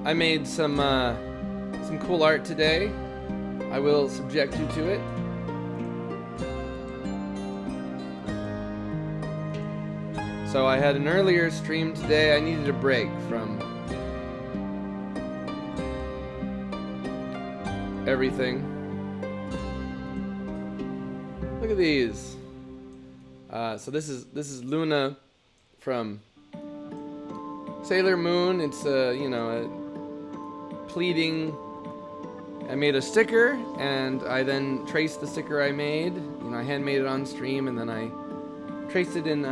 I made some cool art today. I will subject you to it. So I had an earlier stream today. I needed a break from everything. Look at these. So this is Luna from Sailor Moon. It's a pleating. I made a sticker, and I then traced the sticker I made. I handmade it on stream, and then I traced it in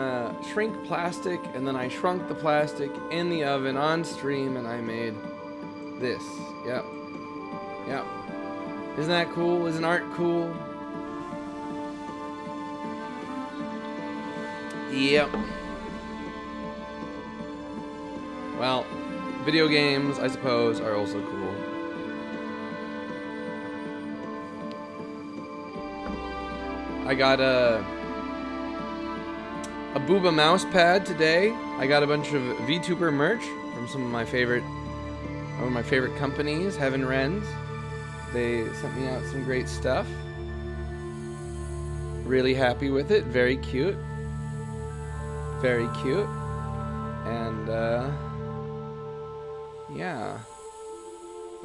shrink plastic, and then I shrunk the plastic in the oven on stream, and I made this. Yep. Isn't that cool? Isn't art cool? Yep. Well, video games, I suppose, are also cool. I got a Booba mouse pad today. I got a bunch of VTuber merch from some of my favorite companies, Heaven Wrens. They sent me out some great stuff. Really happy with it. Very cute. Very cute. And yeah.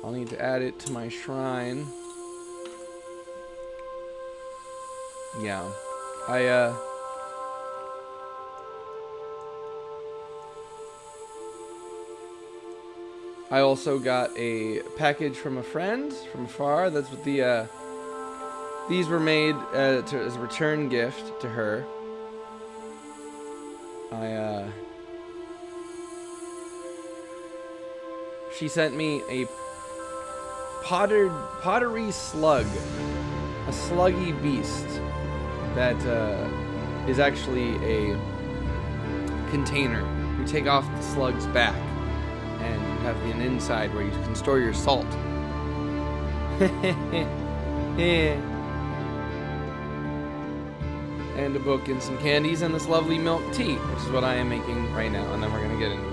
I'll need to add it to my shrine. Yeah. I also got a package from a friend from afar. That's what these were made as a return gift to her. She sent me a pottery slug, a sluggy beast that is actually a container. You take off the slug's back, and you have an inside where you can store your salt. And a book and some candies and this lovely milk tea, which is what I am making right now, and then we're gonna get into it.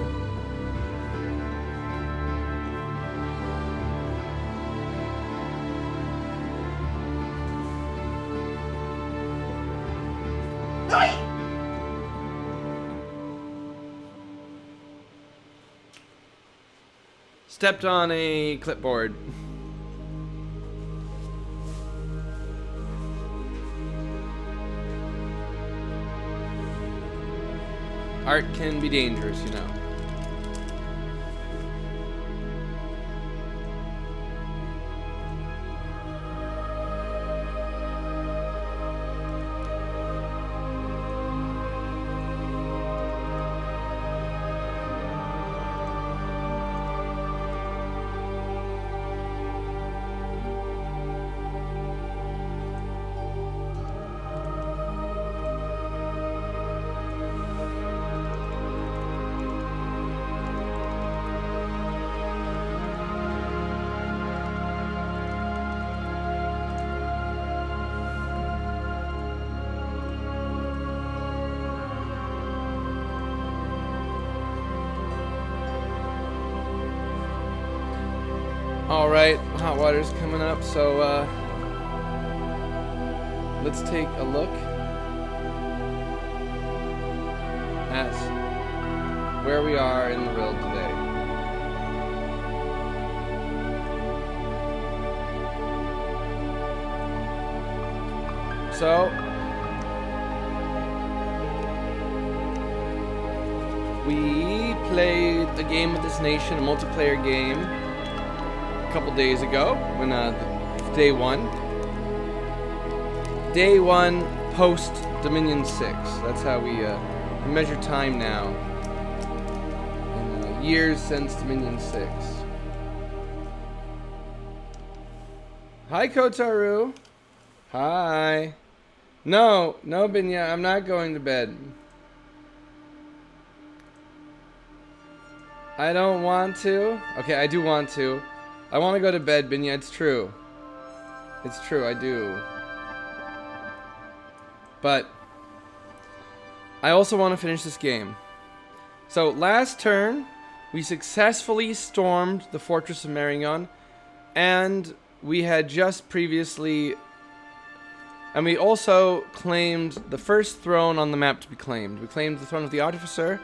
Stepped on a clipboard. Art can be dangerous, you know. Alright, hot water's coming up, so let's take a look at where we are in the world today. So, we played a game with this nation, a multiplayer game, a couple days ago, when day one post Dominion 6. That's how we measure time now. In years since Dominion 6. Hi, Kotaru. Hi. No, Binya, I'm not going to bed. I don't want to. Okay, I do want to. I want to go to bed, Binya. It's true. It's true, I do. But I also want to finish this game. So last turn, We successfully stormed the fortress of Marion, and we had just previously... And we also claimed the first throne on the map to be claimed. We claimed the throne of the Artificer.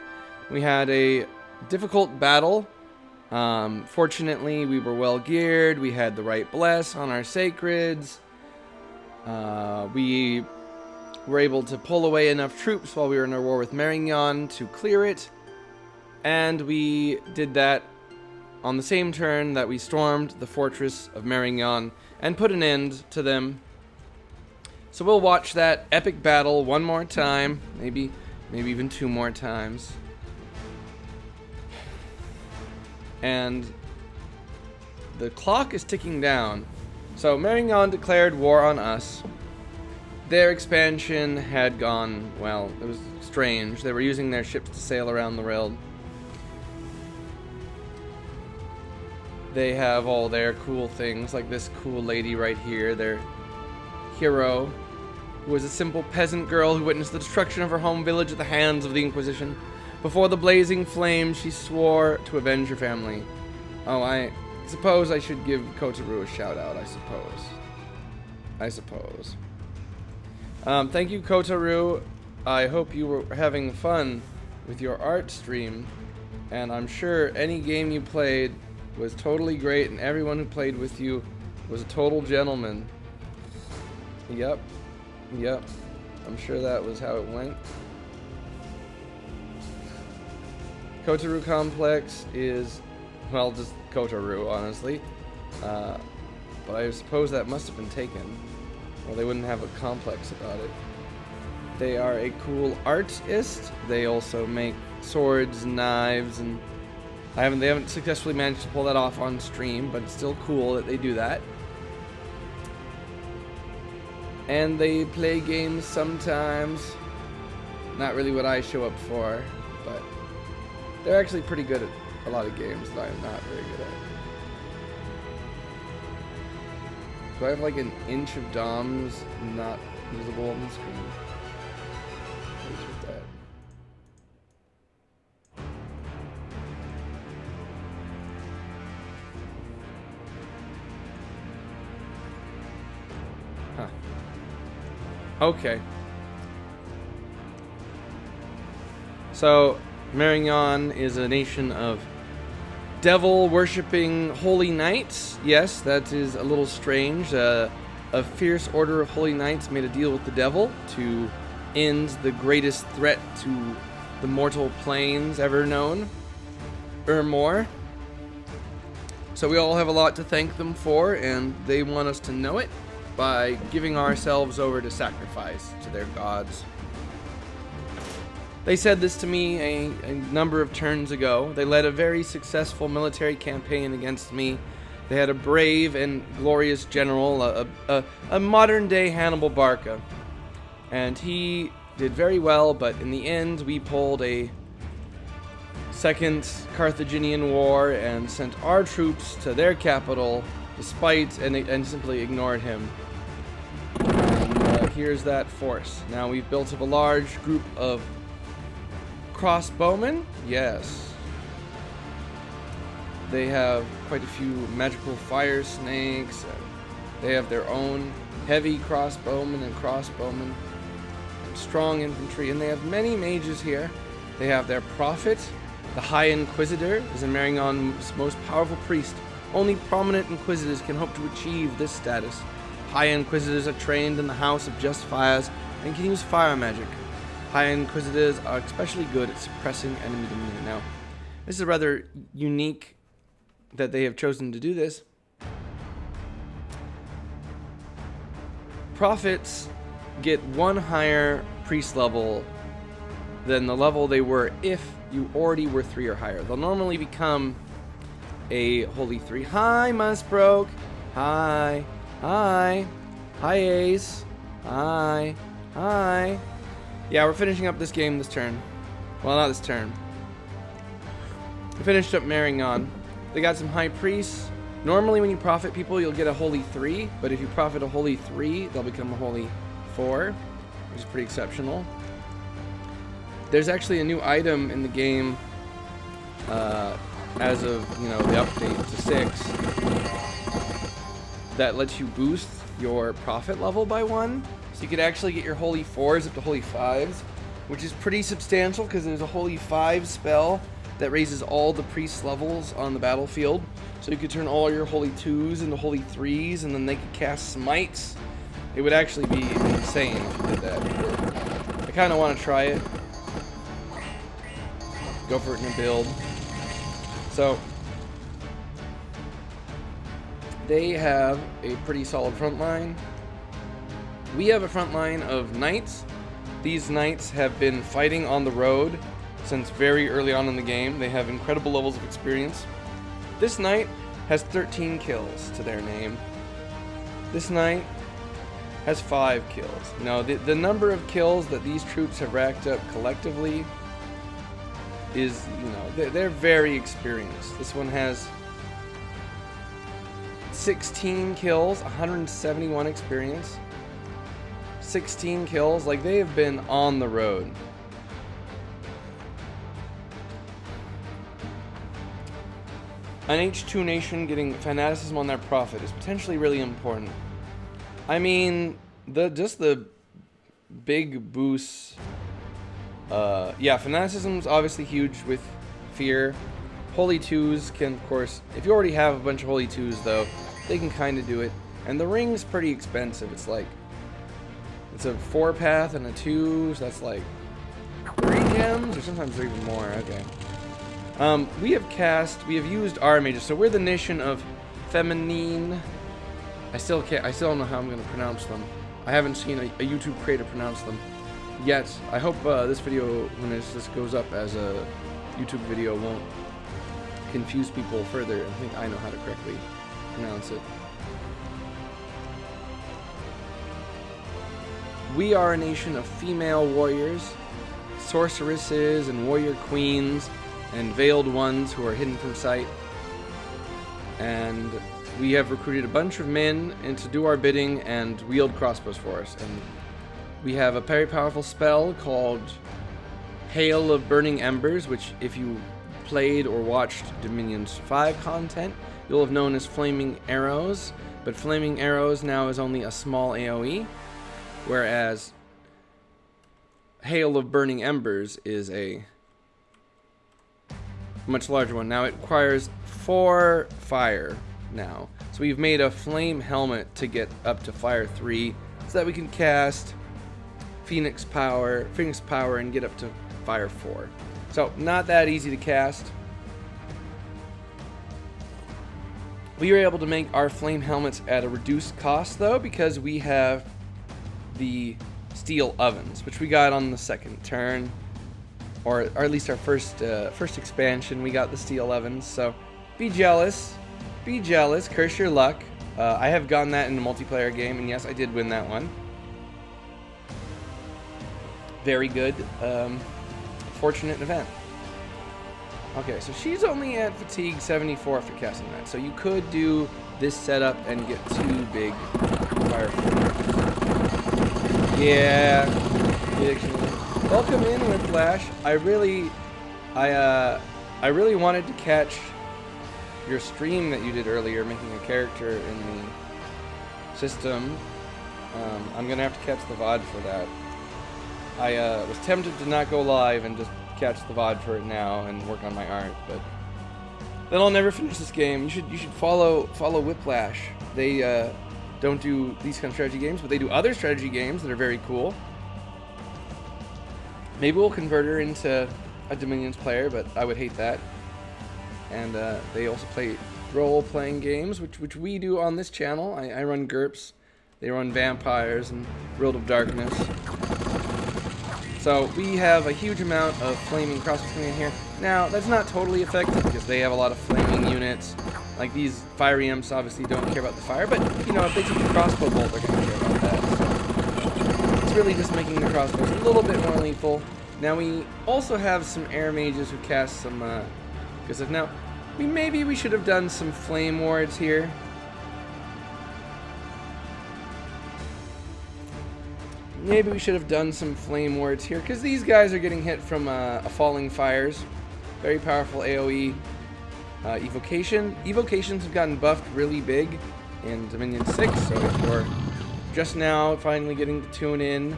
We had a difficult battle. Fortunately, we were well geared. We had the right bless on our sacreds. We were able to pull away enough troops while we were in our war with Marion to clear it. And we did that on the same turn that we stormed the fortress of Marion and put an end to them. So we'll watch that epic battle one more time, maybe even 2 more times. And the clock is ticking down. So Marion declared war on us. Their expansion had gone, well, it was strange. They were using their ships to sail around the world. They have all their cool things, like this cool lady right here, their hero, who was a simple peasant girl who witnessed the destruction of her home village at the hands of the Inquisition. Before the blazing flames, she swore to avenge her family. Oh, I suppose I should give Kotaru a shout out, I suppose. Thank you, Kotaru. I hope you were having fun with your art stream, and I'm sure any game you played was totally great, and everyone who played with you was a total gentleman. Yep. I'm sure that was how it went. Kotaru Complex is, well, just Kotaru, honestly. But I suppose that must have been taken, or they wouldn't have a complex about it. They are a cool artist. They also make swords and knives, and they haven't successfully managed to pull that off on stream, but it's still cool that they do that. And they play games sometimes. Not really what I show up for, but they're actually pretty good at a lot of games that I'm not very good at. Do I have like an inch of DOMs not visible on the screen? What is with that? Huh. Okay. So, Marion is a nation of devil-worshipping holy knights. Yes, that is a little strange. A fierce order of holy knights made a deal with the devil to end the greatest threat to the mortal planes ever known, or more. So we all have a lot to thank them for, and they want us to know it by giving ourselves over to sacrifice to their gods. They said this to me a number of turns ago. They led a very successful military campaign against me. They had a brave and glorious general, a modern-day Hannibal Barca. And he did very well, but in the end, we pulled a second Carthaginian war and sent our troops to their capital despite and simply ignored him. And here's that force. Now we've built up a large group of crossbowmen. Yes. They have quite a few magical fire snakes. They have their own heavy crossbowmen and crossbowmen. Strong infantry, and they have many mages here. They have their prophet, the High Inquisitor, is Marion's most powerful priest. Only prominent inquisitors can hope to achieve this status. High Inquisitors are trained in the House of Just Fires and can use fire magic. High Inquisitors are especially good at suppressing enemy demeanor. Now, this is rather unique that they have chosen to do this. Prophets get one higher priest level than the level they were if you already were 3 or higher. They'll normally become a holy 3. Hi, Musbroke. Hi. Hi. Hi, Ace. Hi. Hi. Yeah, we're finishing up this game this turn. Well, not this turn. We finished up Marion. They got some high priests. Normally when you prophet people, you'll get a holy 3, but if you prophet a holy 3, they'll become a holy 4, which is pretty exceptional. There's actually a new item in the game as of, you know, the update to 6 that lets you boost your prophet level by 1. So you could actually get your holy 4s up to holy 5s, which is pretty substantial because there's a holy 5 spell that raises all the priest levels on the battlefield. So you could turn all your holy 2s into holy 3s, and then they could cast smites. It would actually be insane if you did that. I kind of want to try it. Go for it in a build. So they have a pretty solid front line. We have a front line of knights. These knights have been fighting on the road since very early on in the game. They have incredible levels of experience. This knight has 13 kills to their name. This knight has 5 kills. Now, the number of kills that these troops have racked up collectively is, you know, they're very experienced. This one has 16 kills, 171 experience. 16 kills, like they have been on the road. An H2 nation getting fanaticism on their prophet is potentially really important. I mean, just the big boosts. Yeah, fanaticism is obviously huge with fear. Holy 2s can, of course, if you already have a bunch of holy 2s though, they can kind of do it. And the ring's pretty expensive. It's like, it's a 4-path and a 2, so that's like 3 gems, or sometimes they're even more. Okay. We have used our mages, so we're the nation of Feminie. I still don't know how I'm gonna pronounce them. I haven't seen a YouTube creator pronounce them yet. I hope this video, when this goes up as a YouTube video, won't confuse people further and think I know how to correctly pronounce it. We are a nation of female warriors, sorceresses and warrior queens, and veiled ones who are hidden from sight. And we have recruited a bunch of men to do our bidding and wield crossbows for us. And we have a very powerful spell called Hail of Burning Embers, which if you played or watched Dominions 5 content, you'll have known as Flaming Arrows. But Flaming Arrows now is only a small AoE, whereas Hail of Burning Embers is a much larger one. Now it requires 4 fire now. So we've made a flame helmet to get up to fire 3 so that we can cast Phoenix Power and get up to fire 4. So not that easy to cast. We were able to make our flame helmets at a reduced cost though, because we have the steel ovens, which we got on the second turn. Or at least our first expansion, we got the steel ovens. So be jealous, curse your luck. I have gotten that in a multiplayer game, and yes, I did win that one. Very good, fortunate event. Okay, so she's only at fatigue 74 after casting that. So you could do this setup and get 2 big fire. Yeah, welcome in, Whiplash. I really wanted to catch your stream that you did earlier, making a character in the system. I'm gonna have to catch the VOD for that. I was tempted to not go live and just catch the VOD for it now and work on my art, but then I'll never finish this game. You should follow Whiplash. They don't do these kind of strategy games, but they do other strategy games that are very cool. Maybe we'll convert her into a Dominions player, but I would hate that. And they also play role-playing games, which we do on this channel. I run GURPS. They run Vampires and World of Darkness. So we have a huge amount of flaming crossbows coming in here. Now, that's not totally effective because they have a lot of flaming units. Like these fiery imps obviously don't care about the fire, but you know, if they take the crossbow bolt, they're going to care about that. So it's really just making the crossbows a little bit more lethal. Now we also have some air mages who cast some because of now. Maybe we should have done some flame wards here. Maybe we should have done some flame wards here, because these guys are getting hit from falling fires. Very powerful AoE. Evocation. Evocations have gotten buffed really big in Dominion 6, so if you're just now finally getting to tune in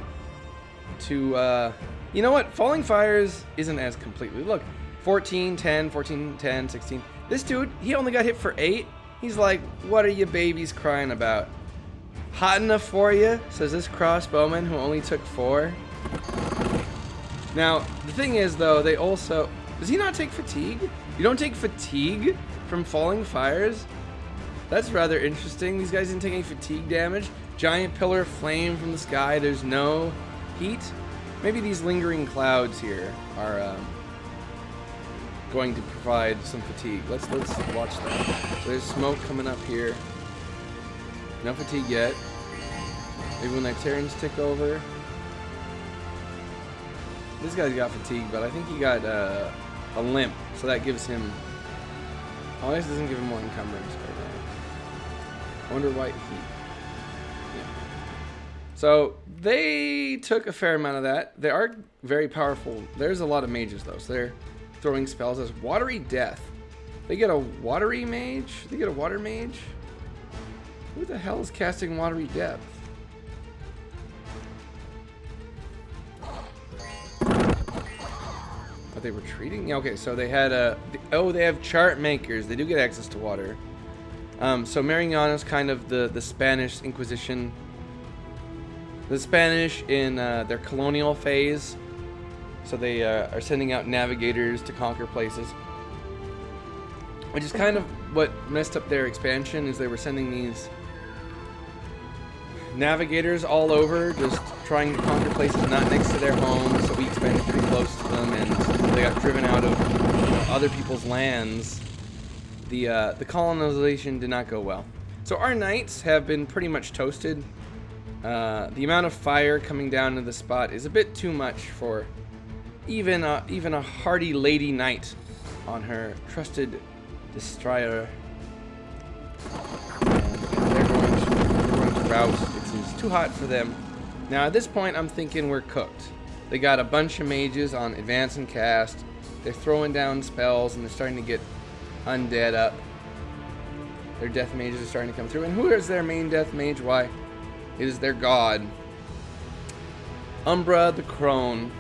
to, you know what? Falling Fires isn't as completely. Look, 14, 10, 14, 10, 16. This dude, he only got hit for 8. He's like, what are you babies crying about? Hot enough for you? Says this crossbowman who only took 4. Now, the thing is, though, they also... Does he not take fatigue? You don't take fatigue from Falling Fires? That's rather interesting. These guys didn't take any fatigue damage. Giant pillar of flame from the sky. There's no heat. Maybe these lingering clouds here are going to provide some fatigue. Let's watch that. So there's smoke coming up here. No fatigue yet. Maybe when their Terrans tick over. This guy's got fatigue, but I think he got a limp, so that gives him... Oh, this doesn't give him more encumbrance right now. I wonder why he... Yeah. So, they took a fair amount of that. They are very powerful. There's a lot of mages, though, so they're throwing spells as Watery Death. They get a Watery Mage? They get a Water Mage? Who the hell is casting Watery Depth? Are they retreating? Yeah, okay, so they had they have chart makers. They do get access to water. So Mariana's kind of the Spanish Inquisition. The Spanish in their colonial phase. So they are sending out navigators to conquer places. Which is kind of what messed up their expansion, is they were sending these navigators all over, just trying to conquer places not next to their homes. So we expanded pretty close to them, and they got driven out of other people's lands. The colonization did not go well. So our knights have been pretty much toasted. The amount of fire coming down to the spot is a bit too much for even a hardy lady knight on her trusted destroyer. And they're going to rout. It's too hot for them. Now at this point, I'm thinking we're cooked. They got a bunch of mages on advance and cast. They're throwing down spells, and they're starting to get undead up. Their death mages are starting to come through. And who is their main death mage? Why? It is their god, Umbra the Crone.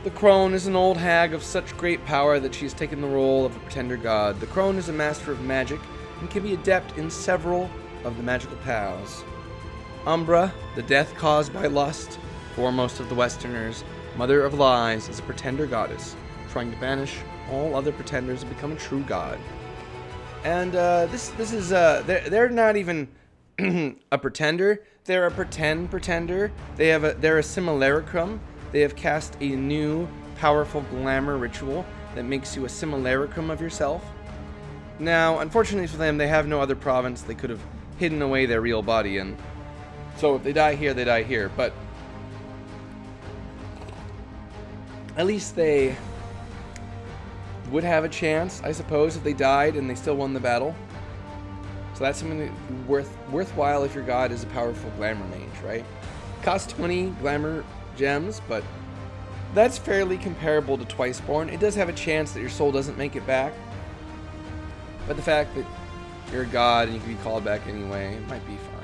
The Crone is an old hag of such great power that she has taken the role of a pretender god. The Crone is a master of magic and can be adept in several of the magical powers. Umbra, the death caused by lust, foremost of the Westerners, mother of lies, is a pretender goddess, trying to banish all other pretenders and become a true god. And this is they're not even a pretender. They're a pretender. They're a simulacrum. They have cast a new powerful glamour ritual that makes you a simulacrum of yourself. Now, unfortunately for them, they have no other province they could have hidden away their real body in. So if they die here, they die here. But at least they would have a chance, I suppose, if they died and they still won the battle. So that's something worthwhile if your god is a powerful glamour mage, right? Costs 20 glamour gems, but that's fairly comparable to Twiceborn. It does have a chance that your soul doesn't make it back, but the fact that you're a god and you can be called back anyway, it might be fine.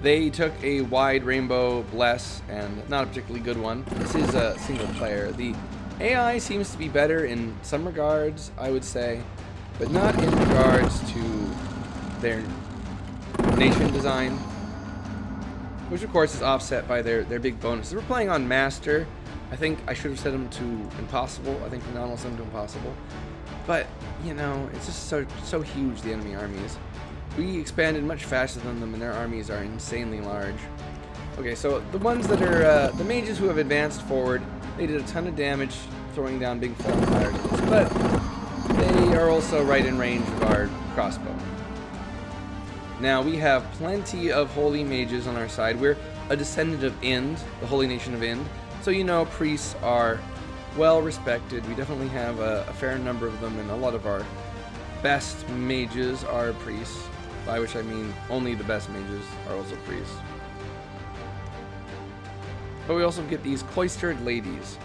They took a wide rainbow bless, and not a particularly good one. This is a single player. The AI seems to be better in some regards, I would say, but not in regards to their nation design, which of course is offset by their big bonuses. We're playing on Master. I think I should have set them to Impossible. I think Phenomenal set them to Impossible. But, you know, it's just so huge, the enemy armies. We expanded much faster than them, and their armies are insanely large. Okay, so the ones that are, the mages who have advanced forward, they did a ton of damage throwing down big falling fire units, but they are also right in range of our crossbow. Now, we have plenty of holy mages on our side. We're a descendant of Ind, the holy nation of Ind, so you know priests are well respected. We definitely have a fair number of them, and a lot of our best mages are priests, by which I mean only the best mages are also priests. But we also get these cloistered ladies.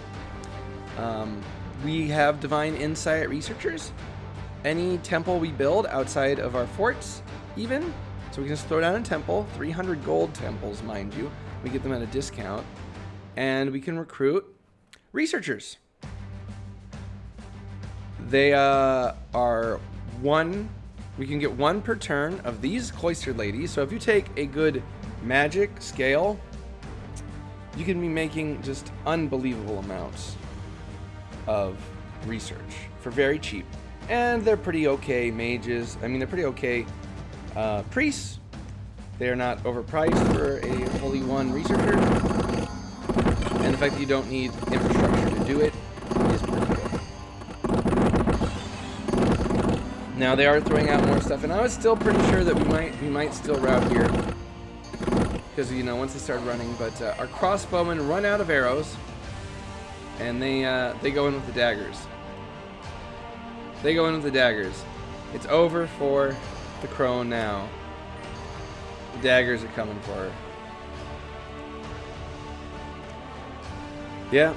We have divine insight researchers. any temple we build outside of our forts, even. So we can just throw down a temple, 300 gold temples, mind you. We get them at a discount. And we can recruit researchers. They are one. We can get one per turn of these cloistered ladies. So if you take a good magic scale, you can be making just unbelievable amounts of research for very cheap. And they're pretty okay mages. I mean, they're pretty okay priests. They're not overpriced for a Holy One researcher. And the fact that you don't need infrastructure to do it is pretty good. Now they are throwing out more stuff, and I was still pretty sure that we might still route here, because once they start running. But our crossbowmen run out of arrows, and they go in with the daggers. They go in with the daggers. It's over for the crone now. The daggers are coming for her. Yeah.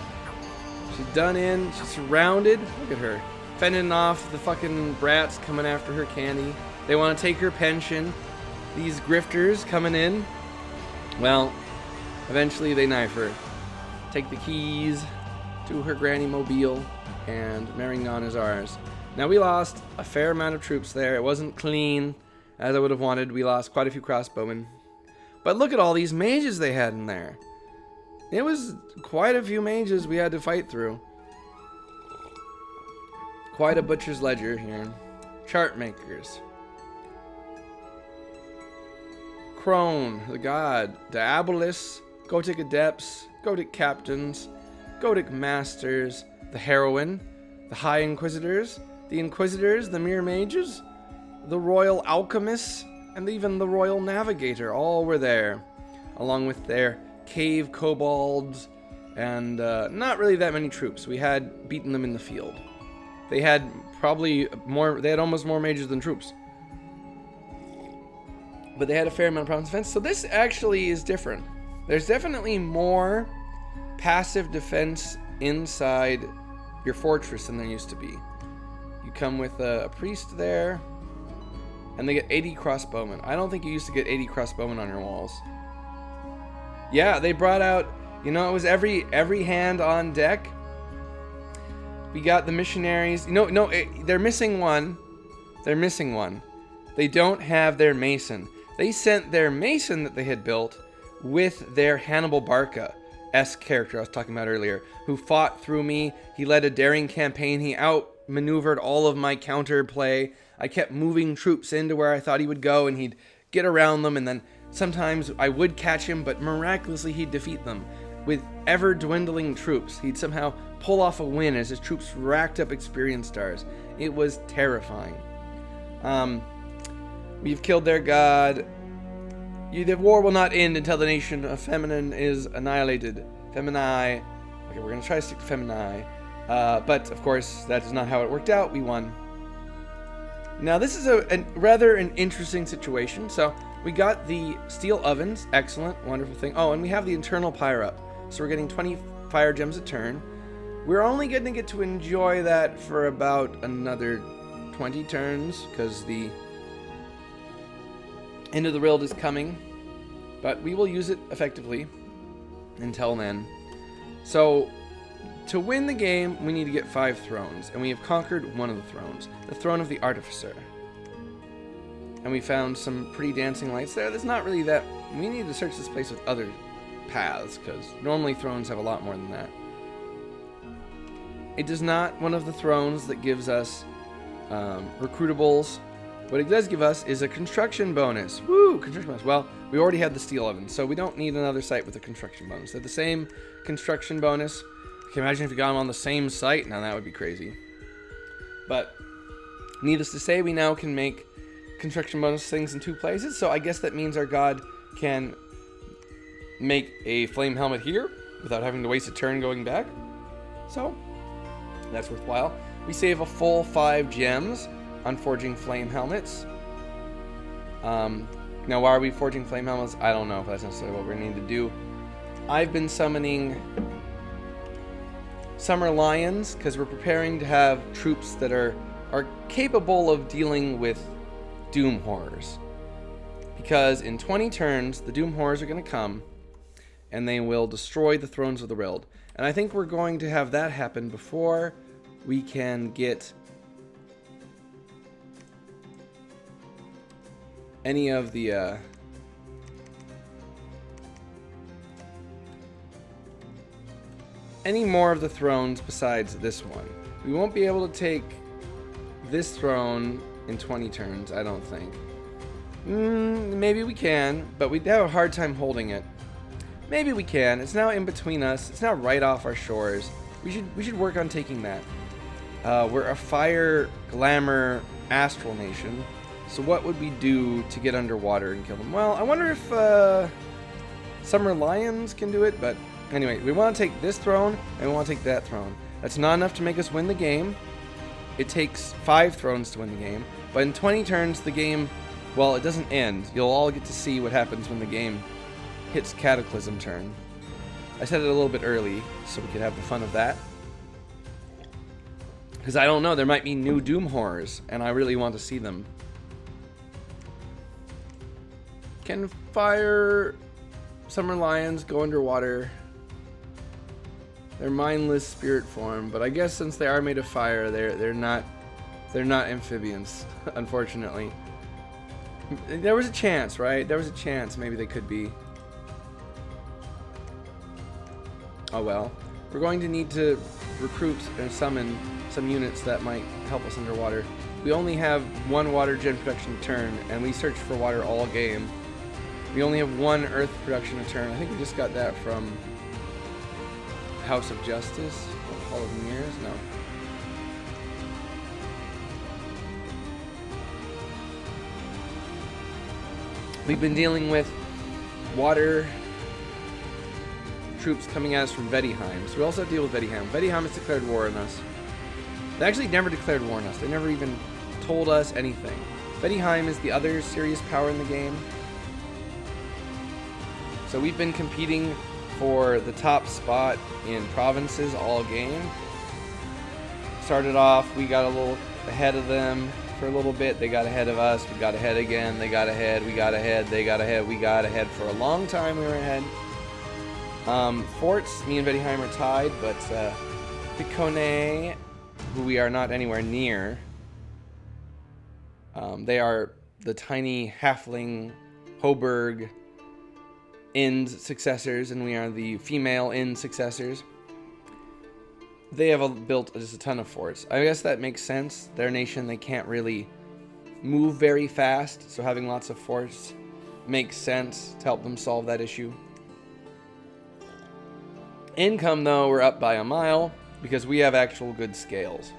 She's done in. She's surrounded. Look at her. Fending off the fucking brats coming after her candy. They want to take her pension. These grifters coming in. Well, eventually they knife her. Take the keys to her granny mobile, and Marignan is ours. Now we lost a fair amount of troops there. It wasn't clean as I would have wanted. We lost quite a few crossbowmen. But look at all these mages they had in there. It was quite a few mages we had to fight through. Quite a butcher's ledger here. Chart makers. Crone, the god. Diabolus, Gothic adepts, Gothic captains, Gothic masters, the heroine, the high inquisitors, the inquisitors, the mere mages, the royal alchemists, and even the royal navigator. All were there, along with their cave kobolds, and not really that many troops. We had beaten them in the field. They had probably more. They had almost more mages than troops, but they had a fair amount of problems defense. So this actually is different. There's definitely more passive defense inside your fortress than there used to be. You come with a priest there, and they get 80 crossbowmen. I don't think you used to get 80 crossbowmen on your walls. Yeah, they brought out, it was every hand on deck. We got the missionaries. They're missing one. They're missing one. They don't have their mason. They sent their mason that they had built with their Hannibal Barca-esque character I was talking about earlier, who fought through me. He led a daring campaign. He outmaneuvered all of my counterplay. I kept moving troops into where I thought he would go, and he'd get around them, and then sometimes I would catch him, but miraculously he'd defeat them. With ever-dwindling troops, he'd somehow pull off a win as his troops racked up experience stars. It was terrifying. We've killed their god. The war will not end until the nation of Feminie is annihilated. Feminie. Okay, we're going to try to stick to Feminie. But, of course, that is not how it worked out. We won. Now, this is a rather an interesting situation. So, we got the steel ovens. Excellent. Wonderful thing. Oh, and we have the internal pyre up. So, we're getting 20 fire gems a turn. We're only going to get to enjoy that for about another 20 turns, because the end of the world is coming. But we will use it effectively until then. So, to win the game, we need to get 5 thrones, and we have conquered one of the thrones, the throne of the Artificer. And we found some pretty dancing lights there. There's not really that. We need to search this place with other paths, because normally thrones have a lot more than that. It is not one of the thrones that gives us recruitables. What it does give us is a construction bonus. Woo! Construction bonus. Well, we already had the steel oven, so we don't need another site with a construction bonus. They're the same construction bonus. Can you imagine if you got them on the same site? Now that would be crazy. But needless to say, we now can make construction bonus things in 2 places. So I guess that means our god can make a flame helmet here without having to waste a turn going back. So that's worthwhile. We save a full 5 gems on forging flame helmets. Now, why are we forging flame helmets? I don't know if that's necessarily what we're going to need to do. I've been summoning Summer Lions because we're preparing to have troops that are are capable of dealing with Doom Horrors. Because in 20 turns, the Doom Horrors are going to come, and they will destroy the Thrones of the Realm. And I think we're going to have that happen before we can get any of the any more of the thrones besides this one. We won't be able to take this throne in 20 turns, I don't think. Maybe we can, but we'd have a hard time holding it. Maybe we can. It's now in between us. It's now right off our shores. We should work on taking that. We're a fire, glamour, astral nation. So what would we do to get underwater and kill them? Well, I wonder if Summer Lions can do it, but anyway, we want to take this throne and we want to take that throne. That's not enough to make us win the game. It takes 5 thrones to win the game, but in 20 turns the game, well, it doesn't end. You'll all get to see what happens when the game hits Cataclysm turn. I said it a little bit early so we could have the fun of that. Because I don't know, there might be new Doom Horrors, and I really want to see them. Can fire Summer Lions go underwater? They're mindless spirit form, but I guess since they are made of fire, they're not amphibians, unfortunately. There was a chance, right? There was a chance maybe they could be. Oh well. We're going to need to recruit and summon some units that might help us underwater. We only have 1 water gen production a turn, and we search for water all game. We only have 1 earth production a turn. I think we just got that from House of Justice, Hall of Mirrors. No. We've been dealing with water troops coming at us from Vedheim. So we also have to deal with Vedheim. Vedheim has declared war on us. They actually never declared war on us. They never even told us anything. Vedheim is the other serious power in the game. So we've been competing for the top spot in provinces all game. Started off, we got a little ahead of them for a little bit. They got ahead of us. We got ahead again. They got ahead. We got ahead. They got ahead. We got ahead. For a long time we were ahead. Forts, me and Vedheim are tied, but Picone, who we are not anywhere near, they are the tiny halfling Hoburg Ind successors, and we are the female Ind successors. They have built just a ton of forts. I guess that makes sense. Their nation, they can't really move very fast, so having lots of forts makes sense to help them solve that issue. Income, though, we're up by a mile because we have actual good scales.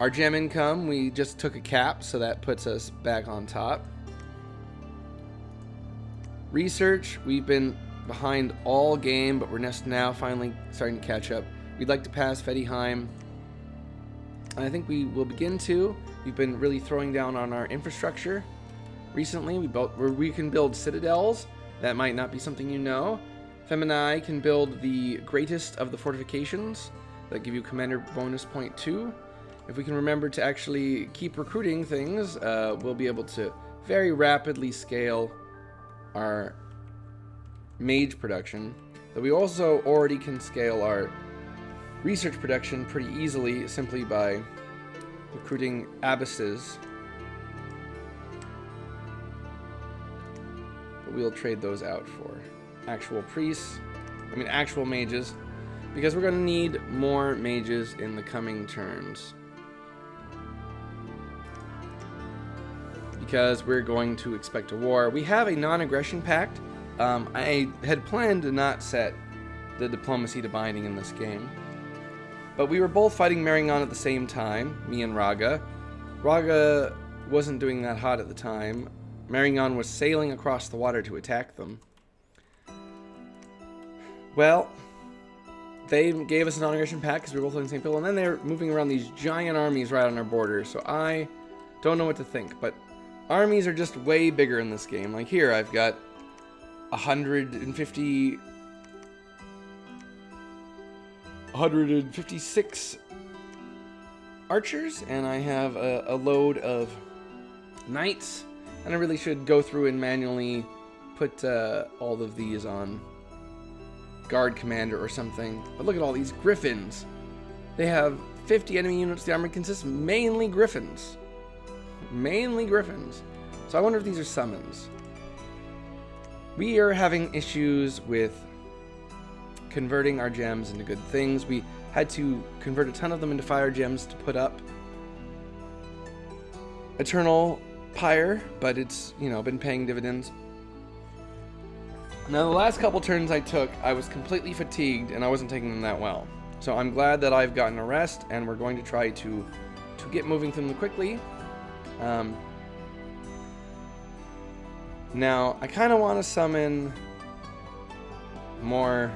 Our gem income, we just took a cap, so that puts us back on top. Research, we've been behind all game, but we're just now finally starting to catch up. We'd like to pass Vedheim, and I think we will begin to. We've been really throwing down on our infrastructure recently. We can build citadels. That might not be something you know. Feminie can build the greatest of the fortifications that give you commander bonus point 2. If we can remember to actually keep recruiting things, we'll be able to very rapidly scale our mage production. But we also already can scale our research production pretty easily simply by recruiting abbesses. But we'll trade those out for actual priests, actual mages, because we're going to need more mages in the coming turns. Because we're going to expect a war. We have a non-aggression pact. I had planned to not set the diplomacy to binding in this game, but we were both fighting Marion at the same time, me and Raga. Raga wasn't doing that hot at the time. Marion was sailing across the water to attack them. Well, they gave us a non-aggression pact because we were both on the same field, and then they're moving around these giant armies right on our border, so I don't know what to think, but armies are just way bigger in this game. Like here, I've got 156 archers, and I have a load of knights, and I really should go through and manually put all of these on guard commander or something. But look at all these griffins. They have 50 enemy units. The army consists mainly griffins. Mainly griffins. So I wonder if these are summons. We are having issues with converting our gems into good things. We had to convert a ton of them into fire gems to put up Eternal Pyre, but it's, you know, been paying dividends. Now, the last couple turns I took, I was completely fatigued, and I wasn't taking them that well. So I'm glad that I've gotten a rest, and we're going to try to get moving through them quickly. Now, I kind of want to summon more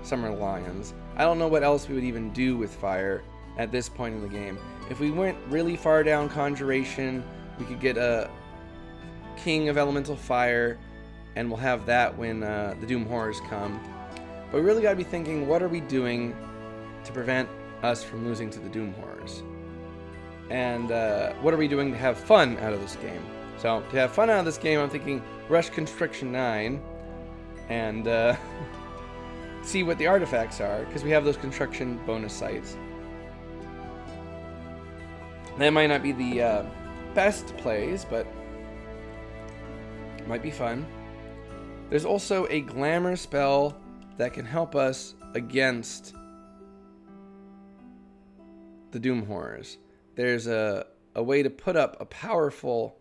Summer Lions. I don't know what else we would even do with fire at this point in the game. If we went really far down Conjuration, we could get a King of Elemental Fire, and we'll have that when the Doom Horrors come. But we really got to be thinking, what are we doing to prevent us from losing to the Doom Horrors? And what are we doing to have fun out of this game? So, to have fun out of this game, I'm thinking Rush Constriction 9, and see what the artifacts are, because we have those construction bonus sites. That might not be the best plays, but it might be fun. There's also a glamour spell that can help us against the Doom Horrors. There's a way to put up a powerful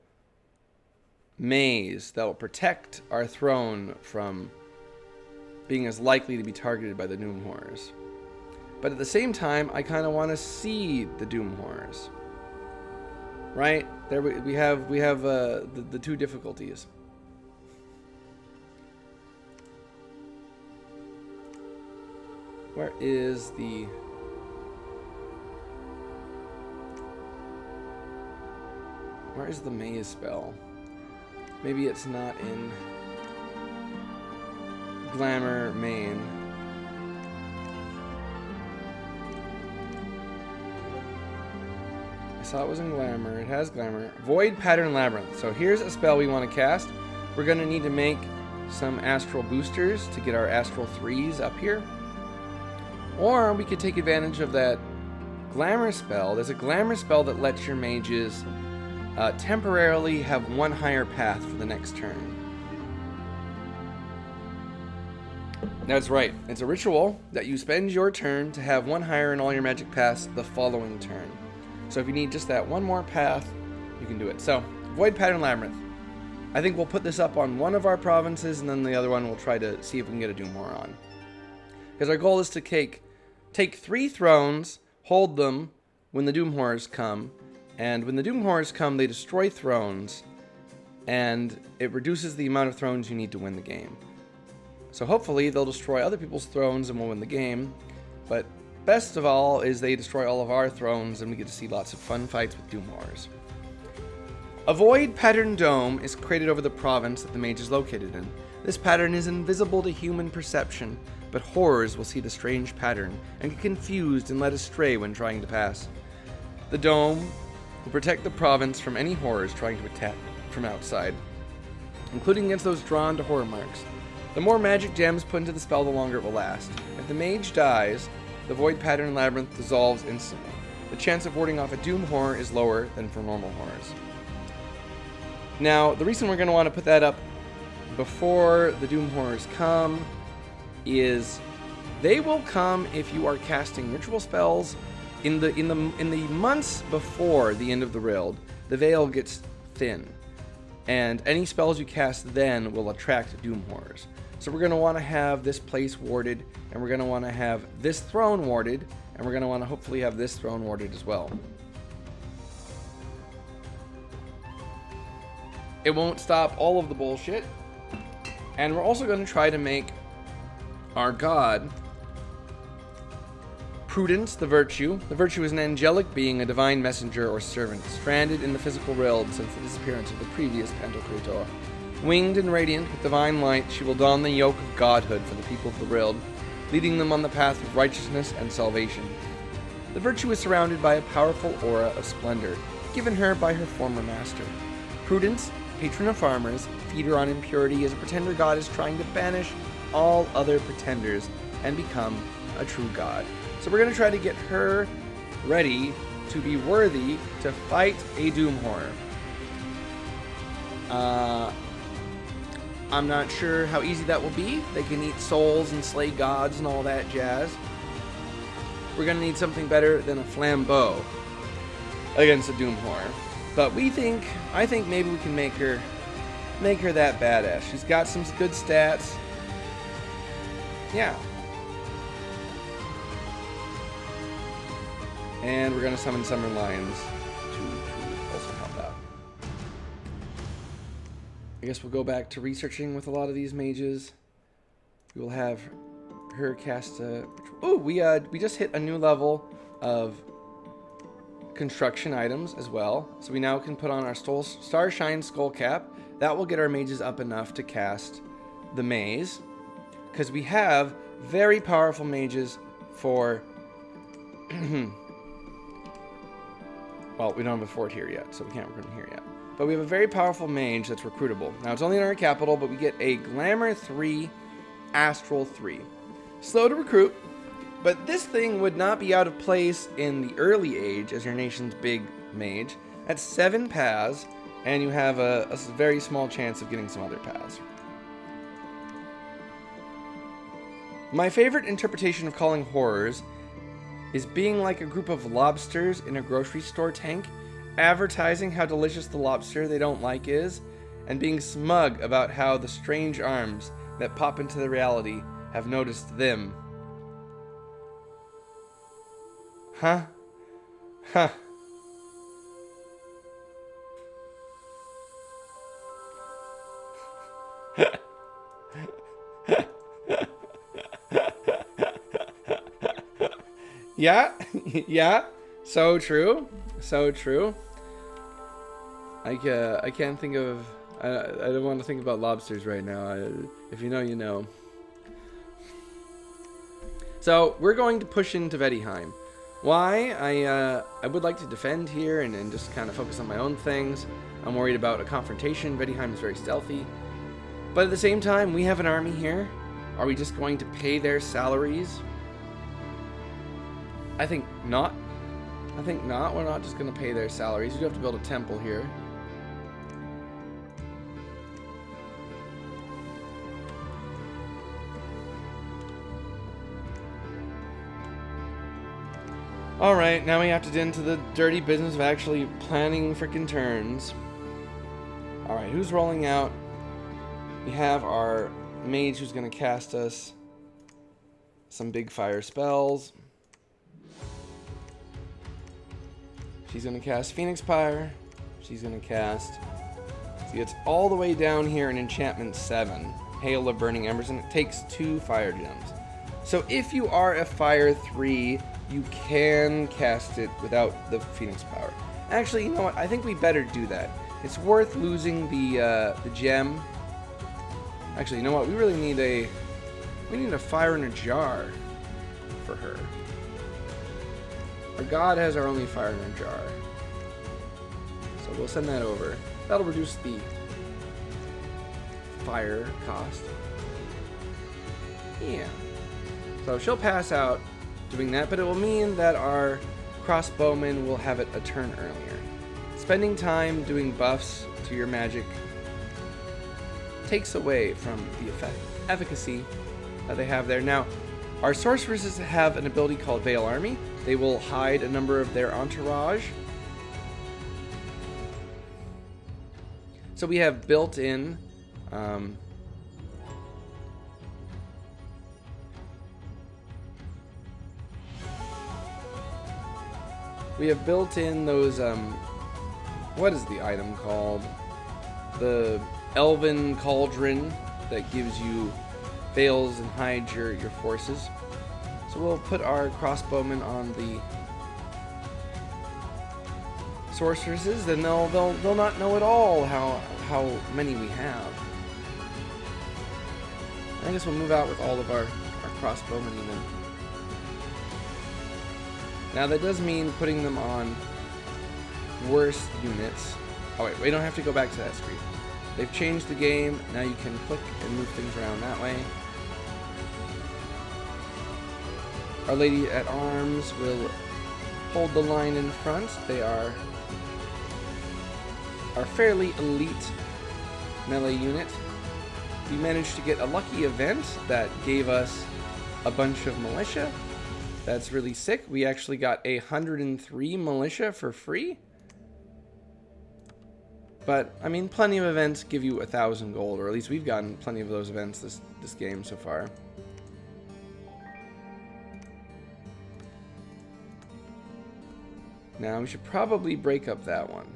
maze that will protect our throne from being as likely to be targeted by the Doom Horrors. But at the same time, I kind of want to see the Doom Horrors. Right? There we have the two difficulties. Where is the... Where is the maze spell? Maybe it's not in Glamour main. I saw it was in Glamour. It has Glamour. Void Pattern Labyrinth. So here's a spell we want to cast. We're going to need to make some Astral Boosters to get our Astral 3s up here. Or we could take advantage of that Glamour spell. There's a Glamour spell that lets your mages temporarily have one higher path for the next turn. That's right. It's a ritual that you spend your turn to have one higher in all your magic paths the following turn. So if you need just that one more path, you can do it. So, Void Pattern Labyrinth. I think we'll put this up on one of our provinces, and then the other one we'll try to see if we can get a Doom Horror on. Because our goal is to take 3 thrones, hold them when the Doom Horrors come, and when the Doom Horrors come, they destroy thrones, and it reduces the amount of thrones you need to win the game. So hopefully they'll destroy other people's thrones and we'll win the game, but best of all is they destroy all of our thrones and we get to see lots of fun fights with Doom Horrors. A void pattern dome is created over the province that the mage is located in. This pattern is invisible to human perception, but horrors will see the strange pattern and get confused and led astray when trying to pass. The dome will protect the province from any horrors trying to attack from outside, including against those drawn to horror marks. The more magic gems put into the spell, the longer it will last. If the mage dies, the Void Pattern Labyrinth dissolves instantly. The chance of warding off a Doom Horror is lower than for normal horrors. Now, the reason we're going to want to put that up before the Doom Horrors come is they will come if you are casting ritual spells in the months before the end of the Rild. The veil gets thin, and any spells you cast then will attract Doom Horrors. So we're going to want to have this place warded, and we're going to want to have this throne warded, and we're going to want to hopefully have this throne warded as well. It won't stop all of the bullshit. And we're also going to try to make our god Prudence the Virtue. The Virtue is an angelic being, a divine messenger or servant, stranded in the physical realm since the disappearance of the previous Pantocrator. Winged and radiant with divine light, she will don the yoke of godhood for the people of the world, leading them on the path of righteousness and salvation. The virtue is surrounded by a powerful aura of splendor, given her by her former master. Prudence, patron of farmers, feeder on impurity, as a pretender god is trying to banish all other pretenders and become a true god. So we're going to try to get her ready to be worthy to fight a Doom Horror. I'm not sure how easy that will be. They can eat souls and slay gods and all that jazz. We're going to need something better than a flambeau against a Doom Horror. But I think maybe we can make her that badass. She's got some good stats. Yeah. And we're going to summon Summer Lions to also help out. I guess we'll go back to researching with a lot of these mages. We will have her cast a... Oh, we just hit a new level of construction items as well. So we now can put on our Starshine Skull Cap. That will get our mages up enough to cast the maze. Because we have very powerful mages for... Well, we don't have a fort here yet, so we can't recruit him here yet. But we have a very powerful mage that's recruitable. Now, it's only in our capital, but we get a Glamour 3, Astral 3. Slow to recruit, but this thing would not be out of place in the early age as your nation's big mage. That's 7 paths, and you have a very small chance of getting some other paths. My favorite interpretation of calling horrors is being like a group of lobsters in a grocery store tank, advertising how delicious the lobster they don't like is, and being smug about how the strange arms that pop into the reality have noticed them. Huh? Huh. Yeah, yeah, so true, so true. I can't think of, I don't want to think about lobsters right now. If you know, you know. So, we're going to push into Vedheim. Why? I would like to defend here and just kind of focus on my own things. I'm worried about a confrontation. Vedheim is very stealthy. But at the same time, we have an army here. Are we just going to pay their salaries? I think not. I think not. We're not just going to pay their salaries. We do have to build a temple here. Alright, now we have to get into the dirty business of actually planning frickin' turns. Alright, who's rolling out? We have our mage who's going to cast us some big fire spells. She's going to cast Phoenix Pyre. She's going to cast... See, it's all the way down here in Enchantment 7. Hail of Burning Embers, and it takes 2 fire gems. So if you are a fire 3, you can cast it without the Phoenix Power. Actually, you know what? I think we better do that. It's worth losing the gem. Actually, you know what? We really need a fire in a jar for her. Our god has our only fire in a jar. So we'll send that over. That'll reduce the fire cost. Yeah. So she'll pass out doing that, but it will mean that our crossbowman will have it a turn earlier. Spending time doing buffs to your magic takes away from the efficacy that they have there. Now, our sorceresses have an ability called Veil Army. They will hide a number of their entourage. So we have built-in those what is the item called? The Elven Cauldron that gives you veils and hides your forces. So we'll put our crossbowmen on the sorceresses, then they'll not know at all how many we have. I guess we'll move out with all of our crossbowmen even. Now that does mean putting them on worse units. Oh wait, we don't have to go back to that screen. They've changed the game. Now you can click and move things around that way. Our Lady at Arms will hold the line in front. They are our fairly elite melee unit. We managed to get a lucky event that gave us a bunch of militia. That's really sick. We actually got 103 militia for free. But, I mean, plenty of events give you 1,000 gold, or at least we've gotten plenty of those events this game so far. Now, we should probably break up that one.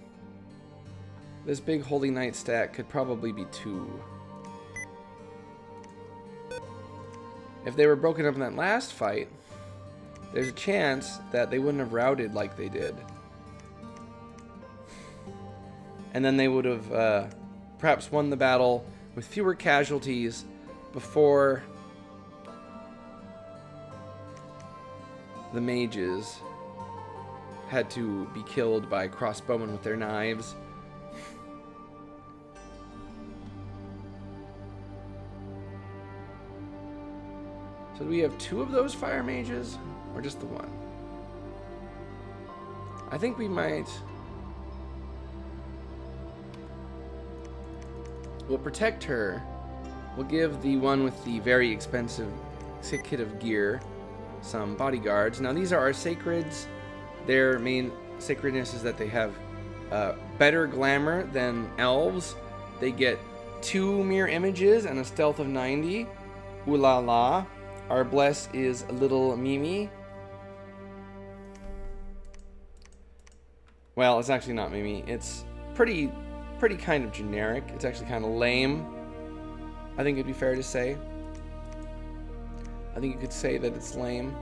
This big Holy Knight stack could probably be 2. If they were broken up in that last fight, there's a chance that they wouldn't have routed like they did. And then they would have perhaps won the battle with fewer casualties before the mages had to be killed by crossbowmen with their knives. So do we have 2 of those fire mages, or just the 1? I think we might... We'll protect her. We'll give the one with the very expensive kit of gear some bodyguards. Now these are our sacreds. Their main sacredness is that they have better glamour than elves. They get 2 mirror images and a stealth of 90. Ooh la la. Our bless is a little Mimi. Well, it's actually not Mimi. It's pretty kind of generic. It's actually kind of lame. I think it'd be fair to say. I think you could say that it's lame.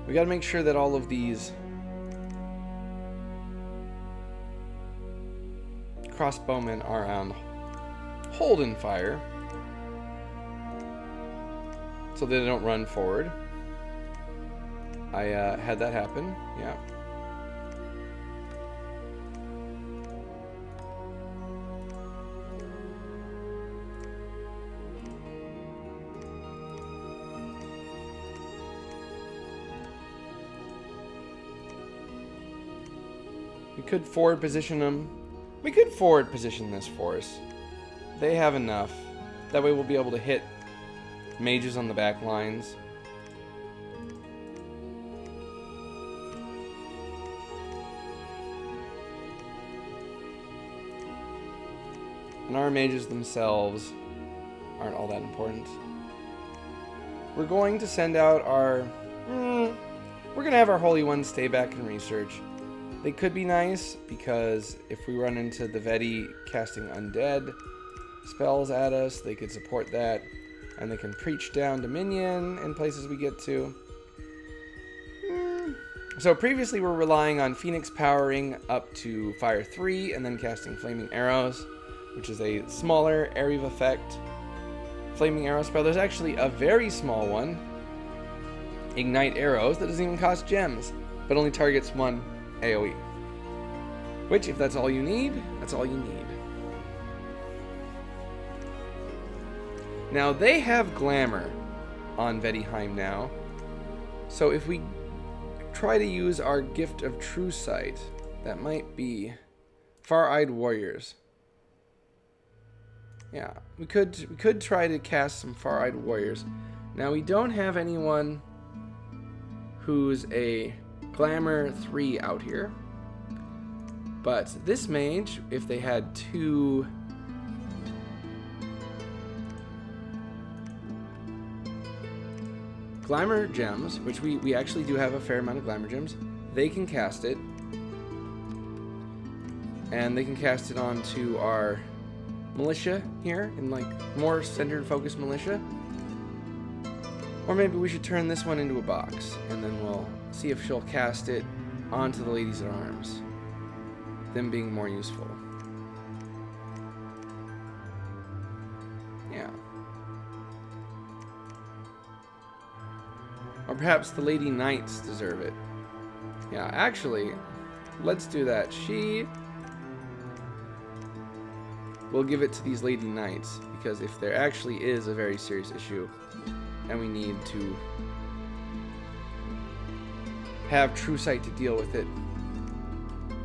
We gotta make sure that all of these crossbowmen are on hold and fire, so they don't run forward. I had that happen, yeah. We could forward position them. We could forward position this force. They have enough. That way we'll be able to hit mages on the back lines. And our mages themselves aren't all that important. We're going to send out our... we're going to have our Holy Ones stay back and research. They could be nice, because if we run into the Veti casting undead spells at us, they could support that. And they can preach down Dominion in places we get to. So previously we're relying on Phoenix powering up to Fire 3 and then casting Flaming Arrows, which is a smaller area of effect Flaming Arrow spell. There's actually a very small one, Ignite Arrows, that doesn't even cost gems, but only targets 1 AoE. Which, if that's all you need, that's all you need. Now, they have Glamour on Vetiheim now. So if we try to use our Gift of True Sight, that might be Far-Eyed Warriors. Yeah, we could try to cast some Far-Eyed Warriors. Now, we don't have anyone who's a Glamour 3 out here. But this mage, if they had 2... Glamour gems, which we actually do have a fair amount of Glamour gems, they can cast it. And they can cast it onto our militia here, in like more centered focused militia. Or maybe we should turn this one into a box, and then we'll see if she'll cast it onto the Ladies at Arms, them being more useful. Yeah. Or perhaps the Lady Knights deserve it. Yeah, actually, let's do that. We'll give it to these Lady Knights, because if there actually is a very serious issue and we need to have true sight to deal with it. Do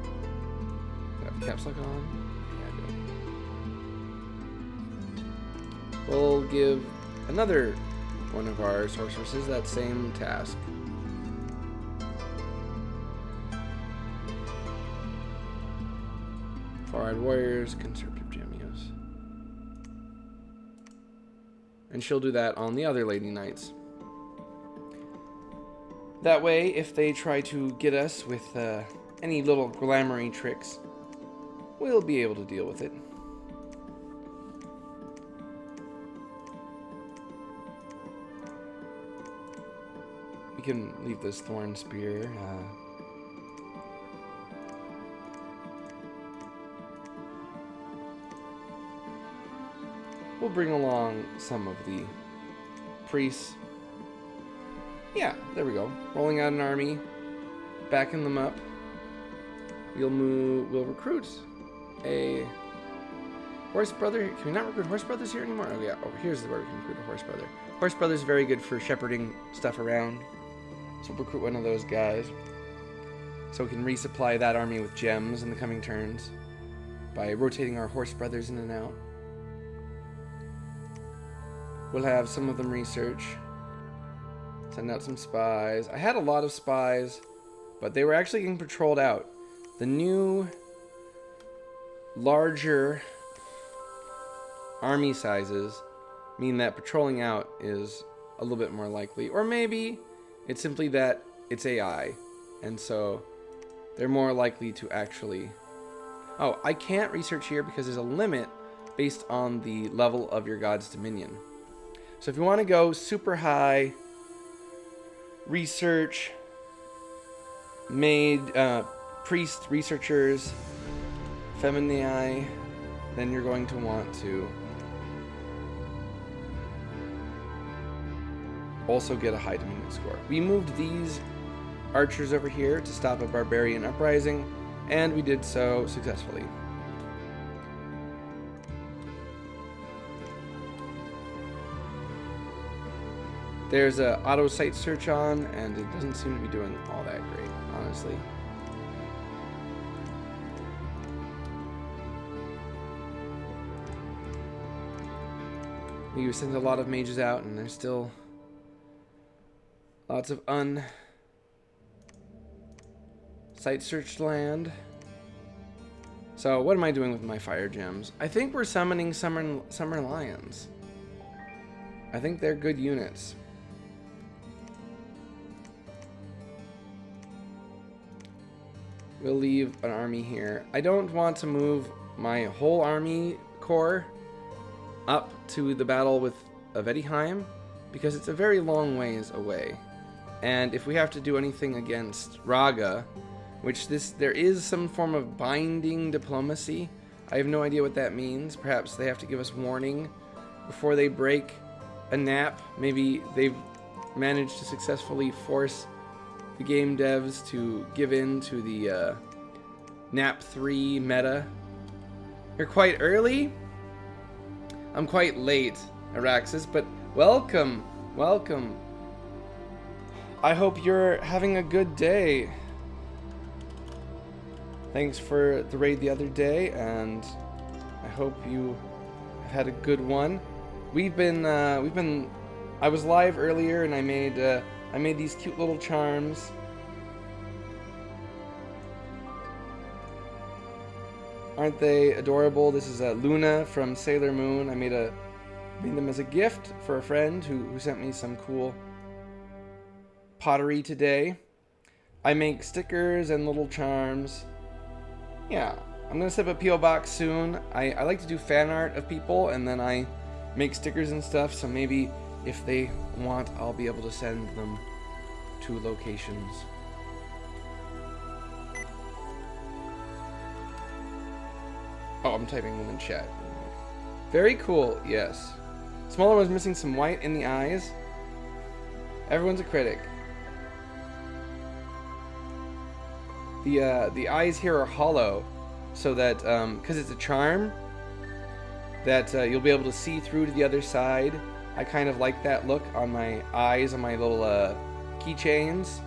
I have caps lock on? Yeah, I do. We'll give another one of our sorceresses that same task. Far-eyed warriors, conservative cameos. And she'll do that on the other Lady Knights. That way, if they try to get us with any little glamoury tricks, we'll be able to deal with it. We can leave this thorn spear. We'll bring along some of the priests. Yeah, there we go. Rolling out an army, backing them up. We'll recruit a horse brother. Can we not recruit horse brothers here anymore? Oh yeah, over here's where we can recruit a horse brother. Horse brother's very good for shepherding stuff around. So we'll recruit one of those guys. So we can resupply that army with gems in the coming turns by rotating our horse brothers in and out. We'll have some of them research. Send out some spies. I had a lot of spies, but they were actually getting patrolled out. The new, larger army sizes mean that patrolling out is a little bit more likely. Or maybe it's simply that it's AI, and so they're more likely to actually... Oh, I can't research here because there's a limit based on the level of your god's dominion. So if you want to go super high... research, made priest researchers, Feminie, then you're going to want to also get a high dominion score. We moved these archers over here to stop a barbarian uprising, and we did so successfully. There's a auto site search on, and it doesn't seem to be doing all that great, honestly. We sent a lot of mages out, and there's still lots of site searched land. So what am I doing with my fire gems? I think we're summoning summer lions. I think they're good units. We'll leave an army here. I don't want to move my whole army corps up to the battle with Vettiheim because it's a very long ways away. And if we have to do anything against Raga, which there is some form of binding diplomacy. I have no idea what that means. Perhaps they have to give us warning before they break a nap. Maybe they've managed to successfully force the game devs to give in to the nap 3 meta. You're quite early? I'm quite late, Araxis, but welcome, welcome. I hope you're having a good day. Thanks for the raid the other day, and I hope you have had a good one. I was live earlier, and I made these cute little charms. Aren't they adorable? This is Luna from Sailor Moon. I made them as a gift for a friend who sent me some cool pottery today. I make stickers and little charms. Yeah, I'm gonna set up a P.O. box soon. I like to do fan art of people, and then I make stickers and stuff, so maybe if they want, I'll be able to send them to locations. Oh, I'm typing them in chat. Very cool, yes. Smaller one's missing some white in the eyes. Everyone's a critic. The eyes here are hollow, so that because it's a charm, that you'll be able to see through to the other side. I kind of like that look on my eyes on my little keychains.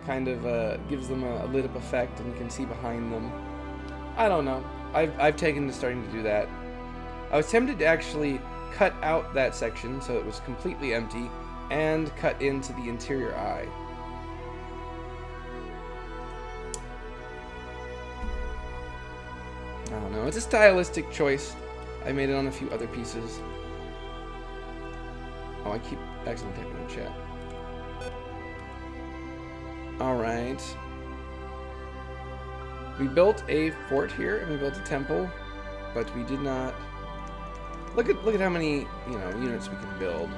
Kind of gives them a lit up effect, and you can see behind them. I don't know. I've taken to starting to do that. I was tempted to actually cut out that section so it was completely empty and cut into the interior eye. I don't know. It's a stylistic choice. I made it on a few other pieces. Oh, I keep accidentally typing in chat. Alright. We built a fort here, and we built a temple, but we did not... Look at how many, units we can build.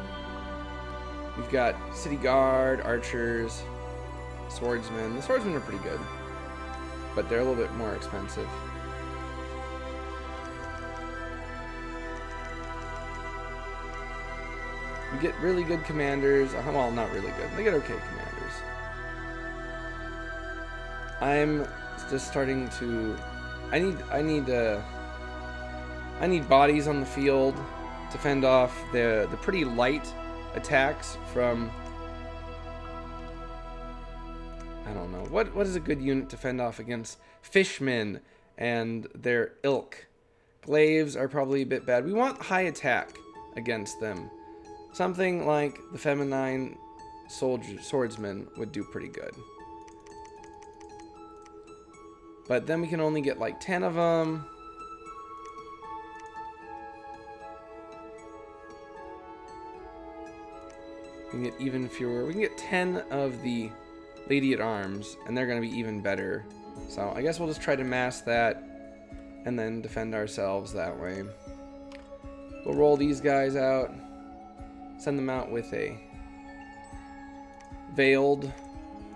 We've got city guard, archers, swordsmen. The swordsmen are pretty good, but they're a little bit more expensive. We get really good commanders. Well, not really good. They get okay commanders. I'm just starting to... I need bodies on the field to fend off the pretty light attacks from... I don't know. What is a good unit to fend off against fishmen and their ilk? Glaives are probably a bit bad. We want high attack against them. Something like the Feminine swordsman would do pretty good. But then we can only get like 10 of them. We can get even fewer. We can get 10 of the Lady at Arms, and they're going to be even better. So I guess we'll just try to mass that and then defend ourselves that way. We'll roll these guys out. Send them out with a veiled.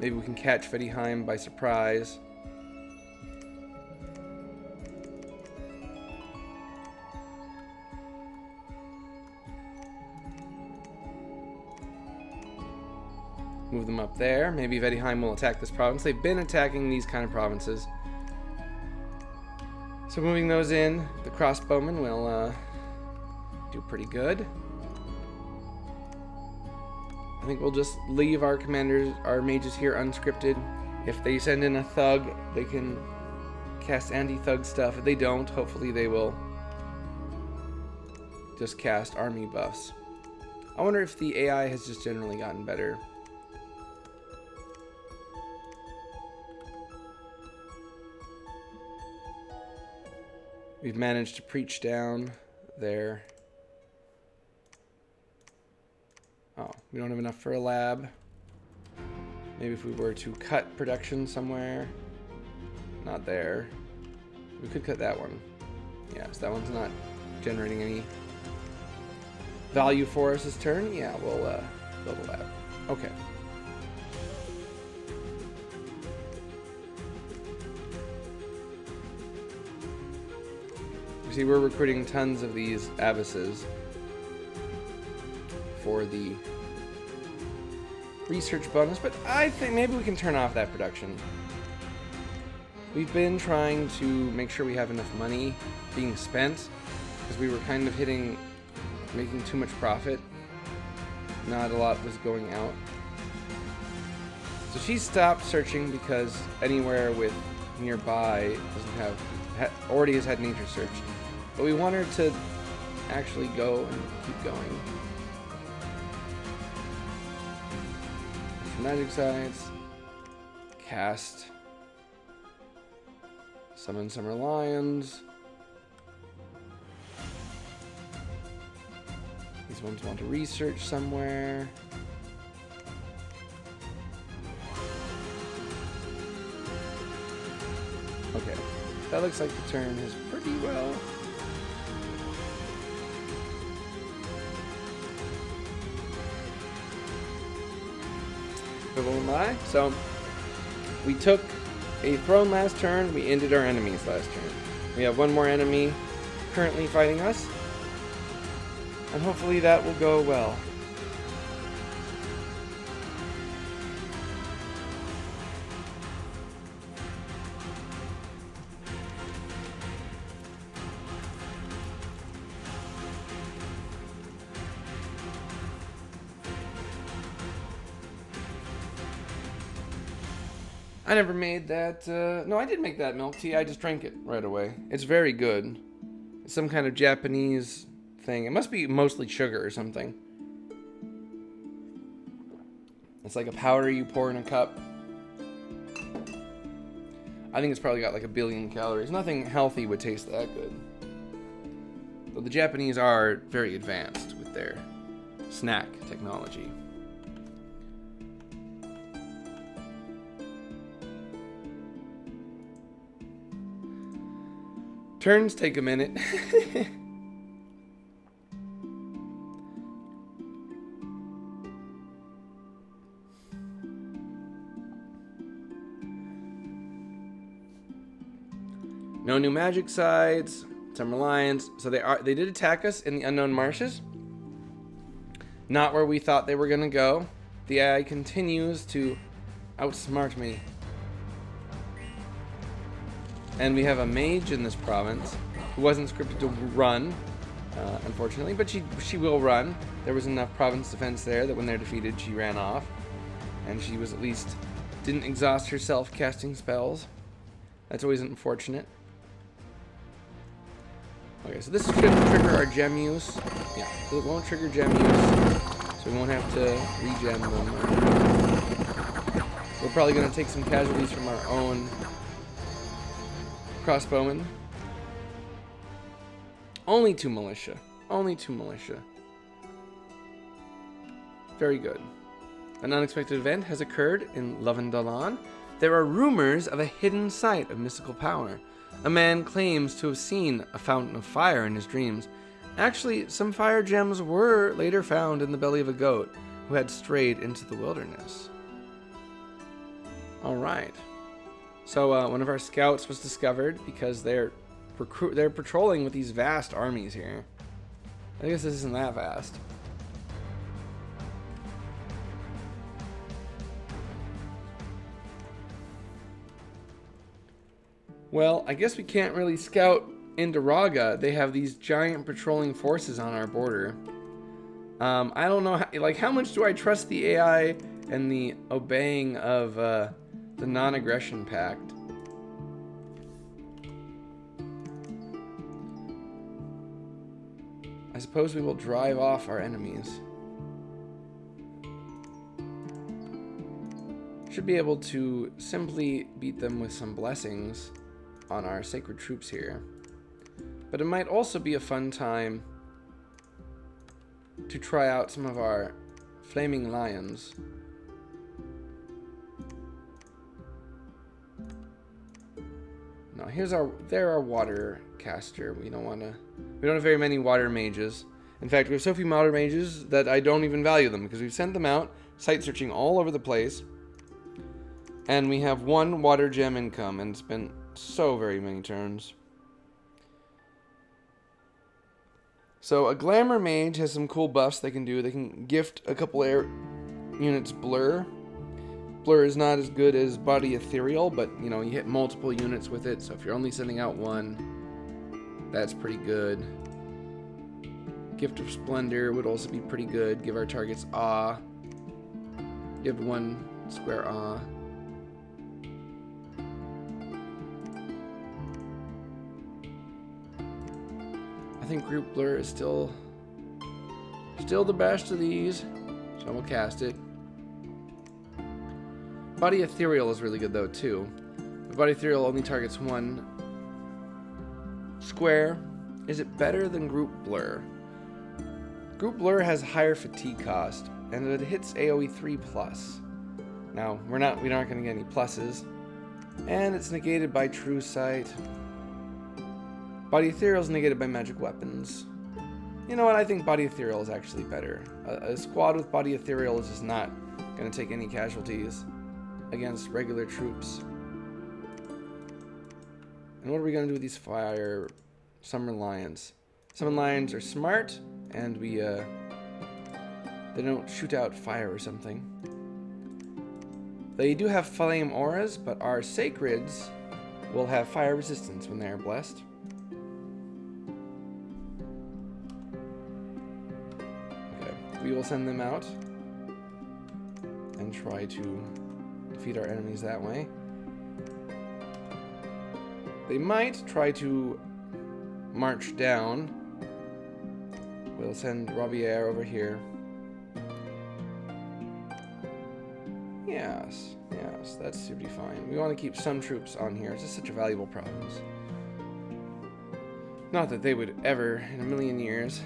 Maybe we can catch Vedheim by surprise. Move them up there. Maybe Vedheim will attack this province. They've been attacking these kind of provinces. So moving those in, the crossbowmen will do pretty good. I think we'll just leave our commanders, our mages here unscripted. If they send in a thug, they can cast anti-thug stuff. If they don't, hopefully they will just cast army buffs. I wonder if the AI has just generally gotten better. We've managed to preach down there. Oh, we don't have enough for a lab. Maybe if we were to cut production somewhere. Not there. We could cut that one. Yes, that one's not generating any value for us this turn. Yeah, we'll build a lab. Okay. You see, we're recruiting tons of these abysses for the research bonus, but I think maybe we can turn off that production. We've been trying to make sure we have enough money being spent, because we were kind of making too much profit. Not a lot was going out. So she stopped searching because anywhere with nearby doesn't already has had nature search. But we want her to actually go and keep going. Magic sites. Cast. Summon Summer Lions. These ones want to research somewhere. Okay. That looks like the turn is pretty well. So we took a throne last turn, we ended our enemies last turn. We have one more enemy currently fighting us, and hopefully that will go well. I never made that. No, I did make that milk tea. I just drank it right away. It's very good. It's some kind of Japanese thing. It must be mostly sugar or something. It's like a powder you pour in a cup. I think it's probably got like 1 billion calories. Nothing healthy would taste that good. But the Japanese are very advanced with their snack technology. Turns take a minute. No new magic sides, some reliance. So they did attack us in the unknown marshes. Not where we thought they were gonna go. The AI continues to outsmart me. And we have a mage in this province who wasn't scripted to run, unfortunately, but she will run. There was enough province defense there that when they're defeated, she ran off. And she was at least didn't exhaust herself casting spells. That's always unfortunate. Okay, so this shouldn't trigger our gem use. Yeah, it won't trigger gem use, so we won't have to regen them. We're probably going to take some casualties from our own crossbowmen. Only 2 militia. Only 2 militia. Very good. An unexpected event has occurred in Lovendalan. There are rumors of a hidden site of mystical power. A man claims to have seen a fountain of fire in his dreams. Actually, some fire gems were later found in the belly of a goat who had strayed into the wilderness. Alright. So one of our scouts was discovered because they're patrolling with these vast armies here. I guess this isn't that vast. Well, I guess we can't really scout into Raga. They have these giant patrolling forces on our border. I don't know, how much do I trust the AI and the obeying of the non-aggression pact? I suppose we will drive off our enemies. Should be able to simply beat them with some blessings on our sacred troops here. But it might also be a fun time to try out some of our flaming lions. No, they're our water caster. We don't have very many water mages. In fact, we have so few water mages that I don't even value them because we've sent them out site searching all over the place. And we have 1 water gem income, and it's been so very many turns. So a glamour mage has some cool buffs they can do. They can gift a couple air units blur. Blur is not as good as body ethereal, but you hit multiple units with it. So if you're only sending out 1, that's pretty good. Gift of splendor would also be pretty good. Give our targets awe. Give 1 square awe. I think group blur is still the best of these, so we'll cast it. Body ethereal is really good though too. The body ethereal only targets 1 square. Is it better than group blur? Group blur has higher fatigue cost, and it hits AoE 3+. Now we're not going to get any pluses, and it's negated by true sight. Body ethereal is negated by magic weapons. You know what? I think body ethereal is actually better. A squad with body ethereal is just not going to take any casualties against regular troops. And what are we going to do with these fire summon lions? Summon lions are smart, and they don't shoot out fire or something. They do have flame auras, but our sacreds will have fire resistance when they are blessed. We will send them out and try to defeat our enemies that way. They might try to march down. We'll send Robier over here. Yes, that should be fine. We want to keep some troops on here. It's just such a valuable province. Not that they would ever, in a million years,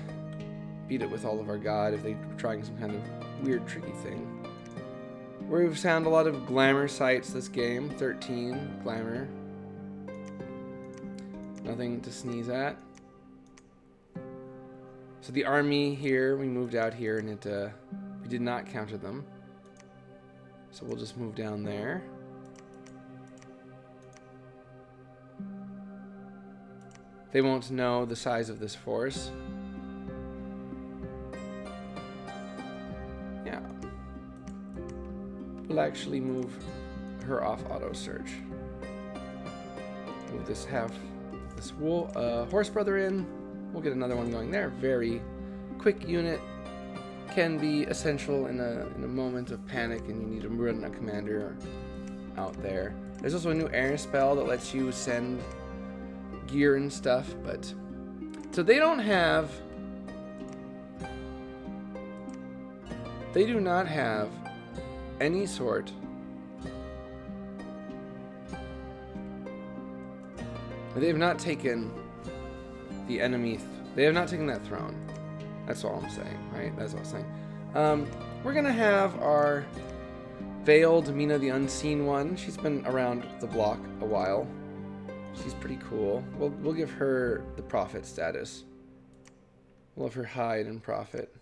beat it with all of our god if they were trying some kind of weird, tricky thing. We've found a lot of glamour sites this game. 13 glamour. Nothing to sneeze at. So the army here, we moved out here and we did not counter them. So we'll just move down there. They won't know the size of this force. Yeah. We'll actually move her off auto search. Move this horse brother in. We'll get another one going there. Very quick unit. Can be essential in a moment of panic and you need to run a commander out there. There's also a new air spell that lets you send gear and stuff, but so they do not have any sort they have not taken the enemy they have not taken that throne. That's all I'm saying, right? That's all I'm saying. We're gonna have our Veiled Mina the Unseen one. She's been around the block a while. She's pretty cool. We'll give her the prophet status. We'll have her hide and prophet.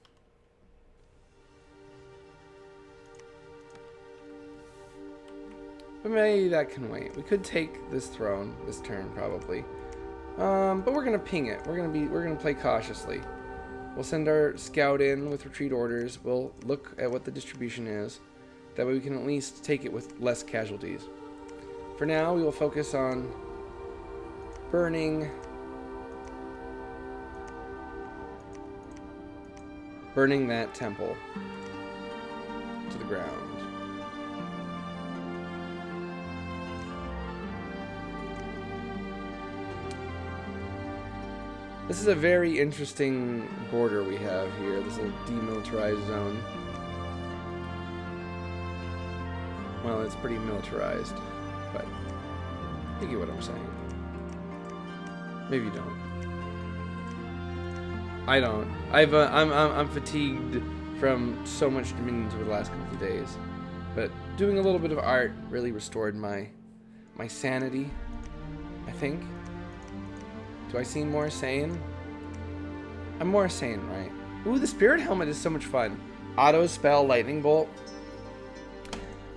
But maybe that can wait. We could take this throne this turn probably. But we're gonna ping it. We're gonna play cautiously. We'll send our scout in with retreat orders. We'll look at what the distribution is. That way we can at least take it with less casualties. For now, we will focus on burning that temple to the ground. This is a very interesting border we have here, this little demilitarized zone. Well, it's pretty militarized, but you get what I'm saying. Maybe you don't. I don't. I'm fatigued from so much Dominions over the last couple of days, but doing a little bit of art really restored my sanity, I think. Do I seem more sane? I'm more sane, right? Ooh, the Spirit Helmet is so much fun. Auto spell Lightning Bolt.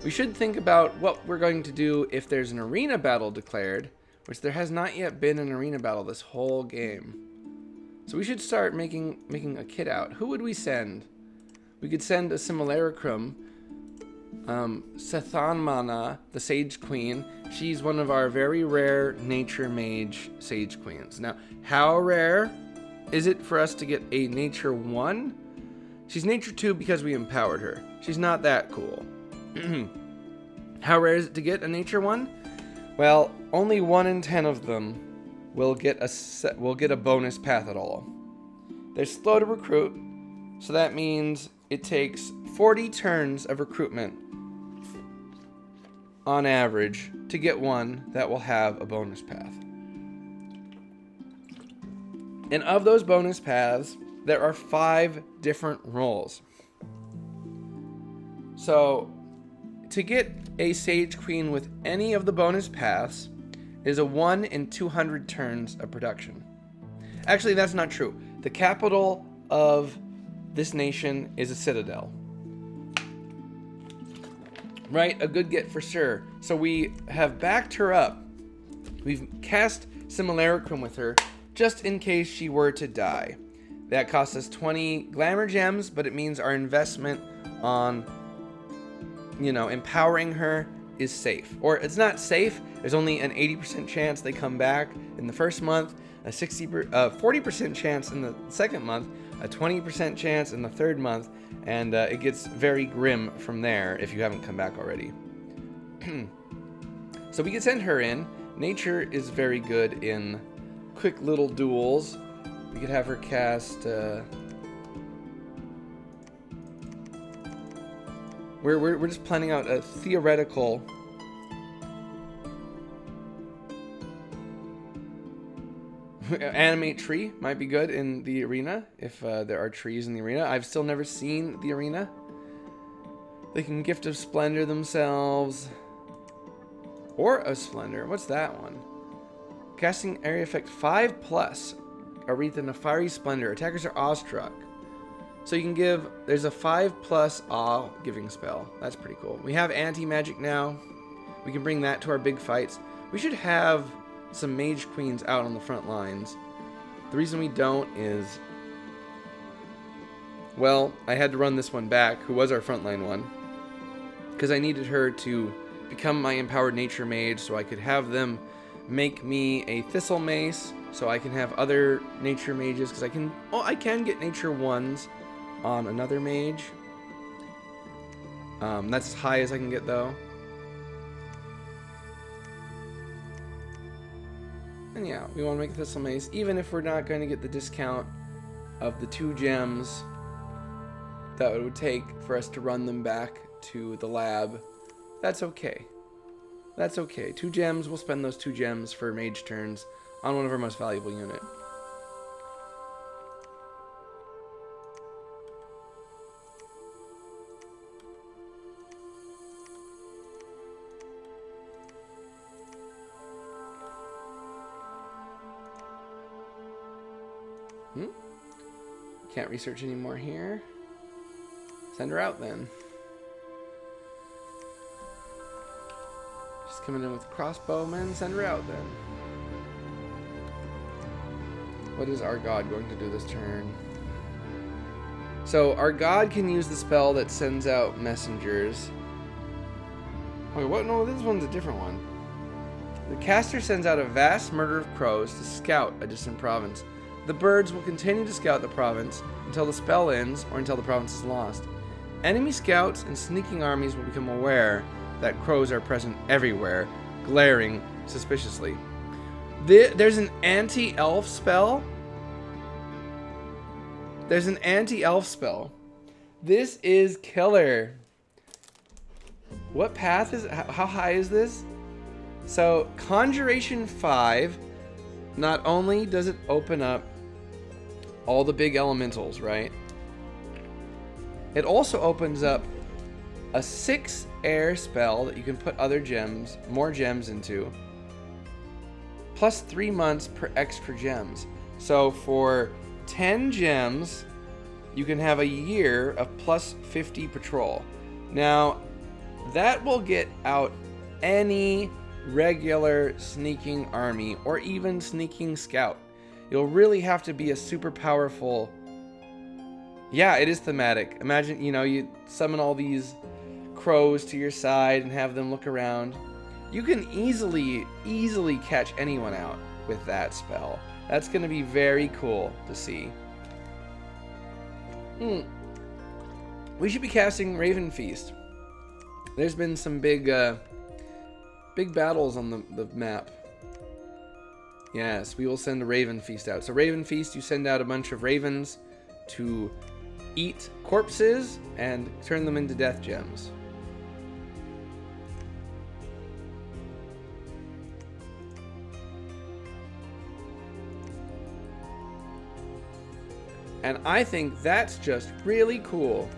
We should think about what we're going to do if there's an arena battle declared, which there has not yet been an arena battle this whole game. So we should start making a kit out. Who would we send? We could send a Simulacrum. Sethanmana, the Sage Queen. She's one of our very rare Nature Mage Sage Queens. Now, how rare is it for us to get a Nature 1? She's Nature 2 because we empowered her. She's not that cool. How rare is it to get a Nature 1? Well, only 1 in 10 of them will get a bonus path at all. They're slow to recruit, so that means it takes 40 turns of recruitment on average to get one that will have a bonus path. And of those bonus paths, there are 5 different roles. So, to get a Sage Queen with any of the bonus paths is a 1 in 200 turns of production. Actually, that's not true. The capital of this nation is a citadel. Right? A good get for sure. So we have backed her up. We've cast Simulacrum with her just in case she were to die. That costs us 20 glamour gems, but it means our investment on, empowering her is safe. Or it's not safe. There's only an 80% chance they come back in the first month, a 40% chance in the second month, a 20% chance in the third month, and it gets very grim from there if you haven't come back already. So we can send her in, Nature is very good in quick little duels. We could have her cast... We're just planning out a theoretical... Animate tree might be good in the arena, if there are trees in the arena. I've still never seen the arena. They can Gift of Splendor themselves. Or a Splendor. What's that one? Casting area effect 5+. A wreath in a fiery splendor. Attackers are awestruck. So you can give... There's a 5+ awe giving spell. That's pretty cool. We have anti-magic now. We can bring that to our big fights. We should have some mage queens out on the front lines. The reason we don't is... Well, I had to run this one back, who was our frontline one. Because I needed her to become my empowered nature mage so I could have them make me a thistle mace so I can have other nature mages, because I can get nature 1s on another mage. That's as high as I can get though. And yeah, we want to make a thistle mace even if we're not going to get the discount of the 2 gems that it would take for us to run them back to the lab. That's okay. That's okay. 2 gems, we'll spend those 2 gems for mage turns on one of our most valuable unit. Can't research anymore here. Send her out then. She's coming in with crossbowmen. Send her out then. What is our god going to do this turn? So our god can use the spell that sends out messengers. Wait, what? No, this one's a different one. The caster sends out a vast murder of crows to scout a distant province. The birds will continue to scout the province until the spell ends or until the province is lost. Enemy scouts and sneaking armies will become aware that crows are present everywhere, glaring suspiciously. There's an anti-elf spell. There's an anti-elf spell. This is killer. What path is... How high is this? So, Conjuration 5, not only does it open up all the big elementals, right? It also opens up a 6 air spell that you can put other gems, more gems into, plus 3 months per extra gems. So for 10 gems, you can have a year of plus 50 patrol. Now, that will get out any regular sneaking army or even sneaking scout. You'll really have to be a super powerful... Yeah, it is thematic. Imagine, you summon all these crows to your side and have them look around. You can easily catch anyone out with that spell. That's going to be very cool to see. We should be casting Raven Feast. There's been some big battles on the map. Yes, we will send a Raven Feast out. So Raven Feast, you send out a bunch of ravens to eat corpses and turn them into death gems. And I think that's just really cool.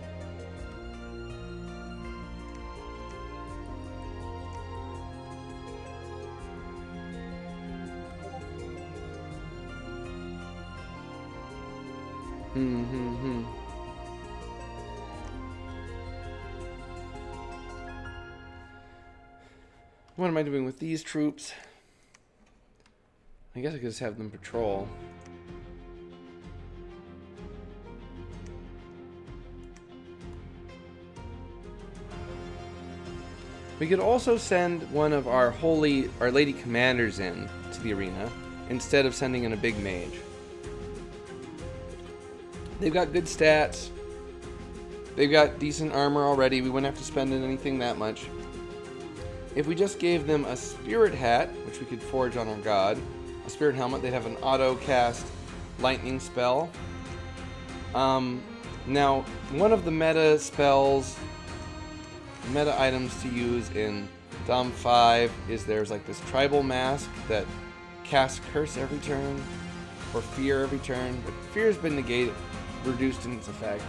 What am I doing with these troops? I guess I could just have them patrol. We could also send one of our Lady Commanders in to the arena instead of sending in a big mage. They've got good stats. They've got decent armor already. We wouldn't have to spend in anything that much. if we just gave them a spirit hat, which we could forge on our god, a spirit helmet, they'd have an auto cast lightning spell. Now, one of the meta spells, meta items to use in Dom 5 is there's like this tribal mask that casts curse every turn, or fear every turn, but fear has been negated, reduced in its effect.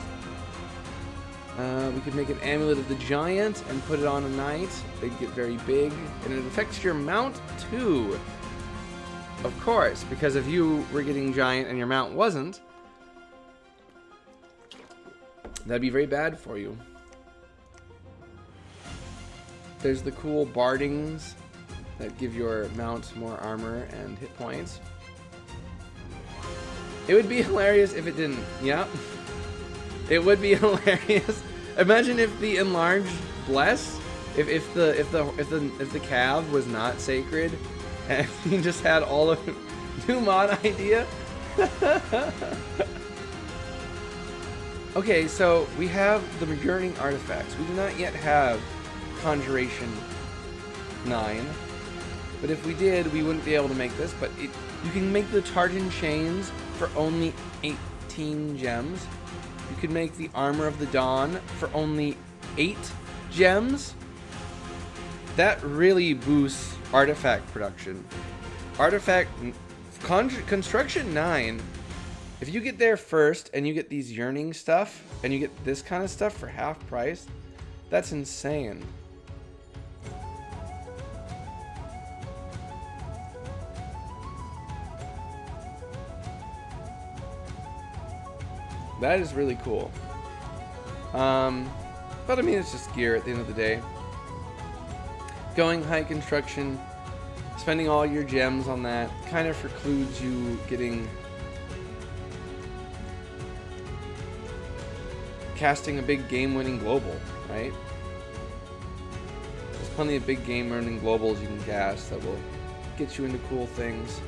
We could make an amulet of the giant and put it on a knight. They'd get very big, and it affects your mount too. Of course, because if you were getting giant and your mount wasn't, that'd be very bad for you. There's the cool bardings that give your mount more armor and hit points. It would be hilarious if it didn't. Yeah. It would be hilarious. Imagine if the enlarged bless, if the calf was not sacred, and you just had all of new mod idea. Okay, so we have the yearning artifacts. We do not yet have Conjuration 9, but if we did, we wouldn't be able to make this. But you can make the tartan chains for only 18 gems. You could make the armor of the dawn for only 8 gems. That really boosts artifact production. Construction 9. If you get there first and you get these yearning stuff and you get this kind of stuff for half price, that's insane. That is really cool. But I mean, it's just gear at the end of the day. Going high construction, spending all your gems on that kind of precludes you getting casting a big game-winning global, right? There's plenty of big game-winning globals you can cast that will get you into cool things.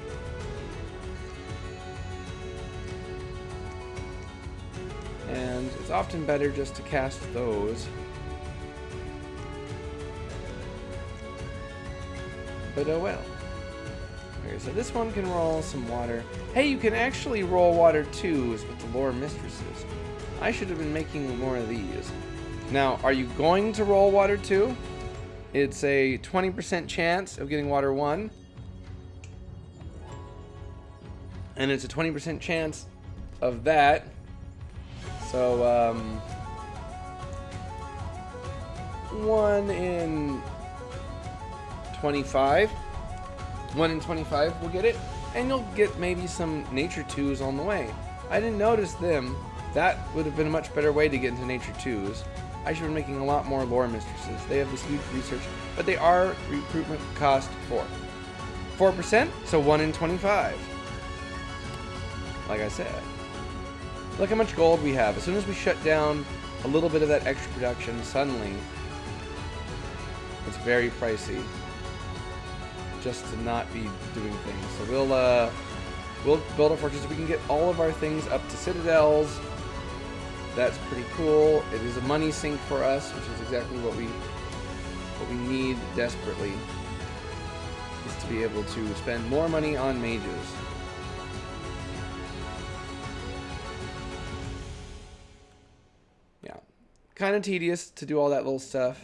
And it's often better just to cast those. But oh well. Okay, so this one can roll some water. Hey, you can actually roll water twos with the lore mistresses. I should have been making more of these. Now, are you going to roll water 2? It's a 20% chance of getting water 1. And it's a 20% chance of that. So, 1 in 25. 1 in 25 will get it. And you'll get maybe some nature 2s on the way. I didn't notice them. That would have been a much better way to get into nature 2s. I should have been making a lot more lore mistresses. They have this huge research, but they are recruitment cost 4. 4%, so 1 in 25. Like I said. Look how much gold we have. As soon as we shut down a little bit of that extra production, suddenly it's very pricey just to not be doing things. So we'll build a fortress. We can get all of our things up to citadels. That's pretty cool. It is a money sink for us, which is exactly what we need desperately, is to be able to spend more money on mages. Yeah. Kind of tedious to do all that little stuff.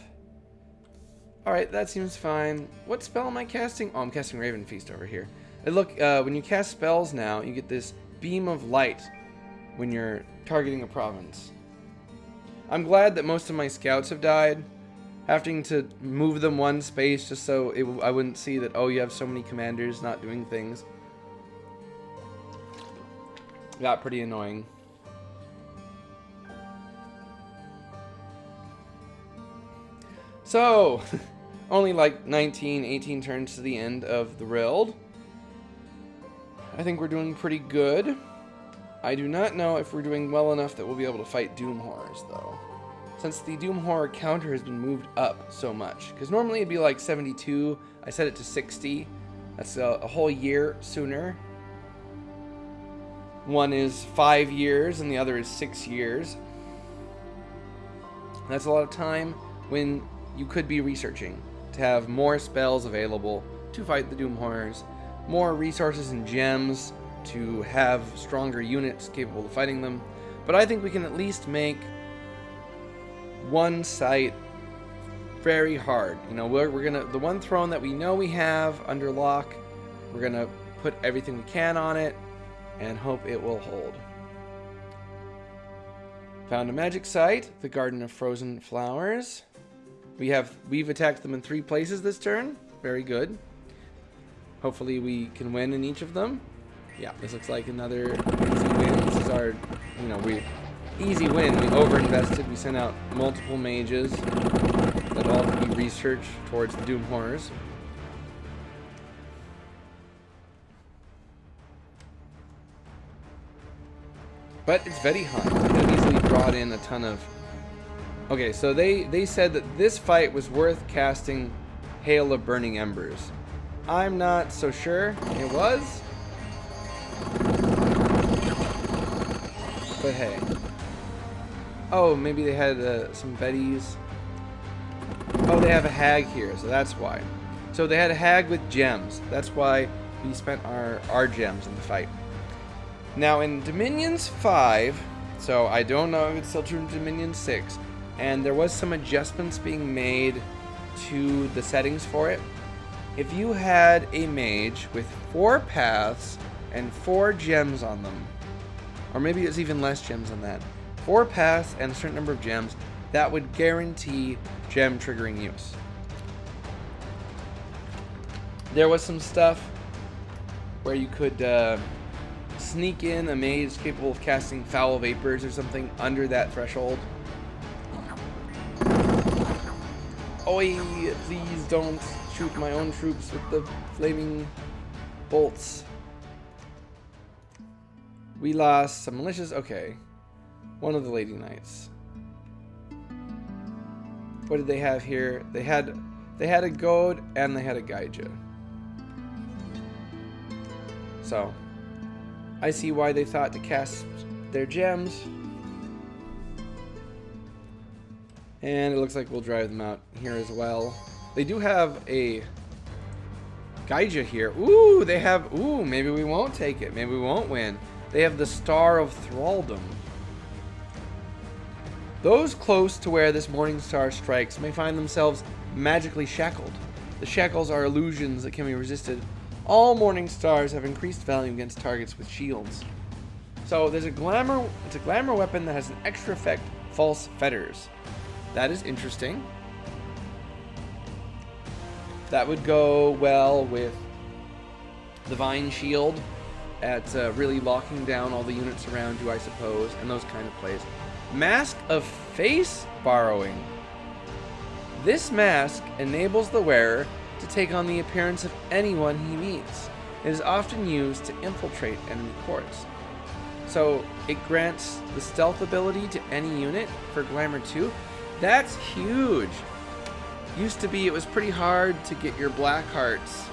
Alright, that seems fine. What spell am I casting? Oh, I'm casting Raven Feast over here. And look, when you cast spells now, you get this beam of light when you're targeting a province. I'm glad that most of my scouts have died, having to move them one space just so I wouldn't see that, oh, you have so many commanders not doing things. Got pretty annoying. So, only like 19, 18 turns to the end of the Rild. I think we're doing pretty good. I do not know if we're doing well enough that we'll be able to fight Doom Horrors, though. Since the Doom Horror counter has been moved up so much. Because normally it'd be like 72. I set it to 60. That's a whole year sooner. One is 5 years and the other is 6 years. That's a lot of time when you could be researching to have more spells available to fight the Doom Horrors, more resources and gems to have stronger units capable of fighting them. But I think we can at least make one site very hard. You know, we're gonna, the one throne that we know we have under lock, we're gonna put everything we can on it and hope it will hold. Found a magic site, the Garden of Frozen Flowers. We've attacked them in 3 places this turn. Very good. Hopefully we can win in each of them. Yeah, this looks like another easy win. This is our, you know, easy win. We overinvested. We sent out multiple mages that all can be researched towards the Doom Horrors. But it's very hard. We could have easily brought in a ton of... Okay, so they said that this fight was worth casting Hail of Burning Embers. I'm not so sure it was. But hey. Oh, maybe they had some Vettys. Oh, they have a hag here, so that's why. So they had a hag with gems. That's why we spent our gems in the fight. Now in Dominions 5, so I don't know if it's still true in Dominions 6, and there was some adjustments being made to the settings for it. If you had a mage with 4 paths and 4 gems on them, or maybe it's even less gems than that, 4 paths and a certain number of gems, that would guarantee gem triggering use. There was some stuff where you could sneak in a mage capable of casting foul vapors or something under that threshold. Oi, please don't shoot my own troops with the flaming bolts. We lost some militias. Okay. One of the Lady Knights. What did they have here? They had a goad and they had a Gaija. So I see why they thought to cast their gems. And it looks like we'll drive them out here as well. They do have a Gaija here. Ooh, they have... Ooh, maybe we won't take it. Maybe we won't win. They have the Star of Thraldom. Those close to where this morning star strikes may find themselves magically shackled. The shackles are illusions that can be resisted. All morning stars have increased value against targets with shields. So there's it's a glamour weapon that has an extra effect, false fetters. That is interesting. That would go well with Divine Shield at really locking down all the units around you, I suppose, and those kind of plays. Mask of Face Borrowing. This mask enables the wearer to take on the appearance of anyone he meets. It is often used to infiltrate enemy courts. So it grants the stealth ability to any unit for Glamour 2. That's huge. Used to be it was pretty hard to get your Blackheart's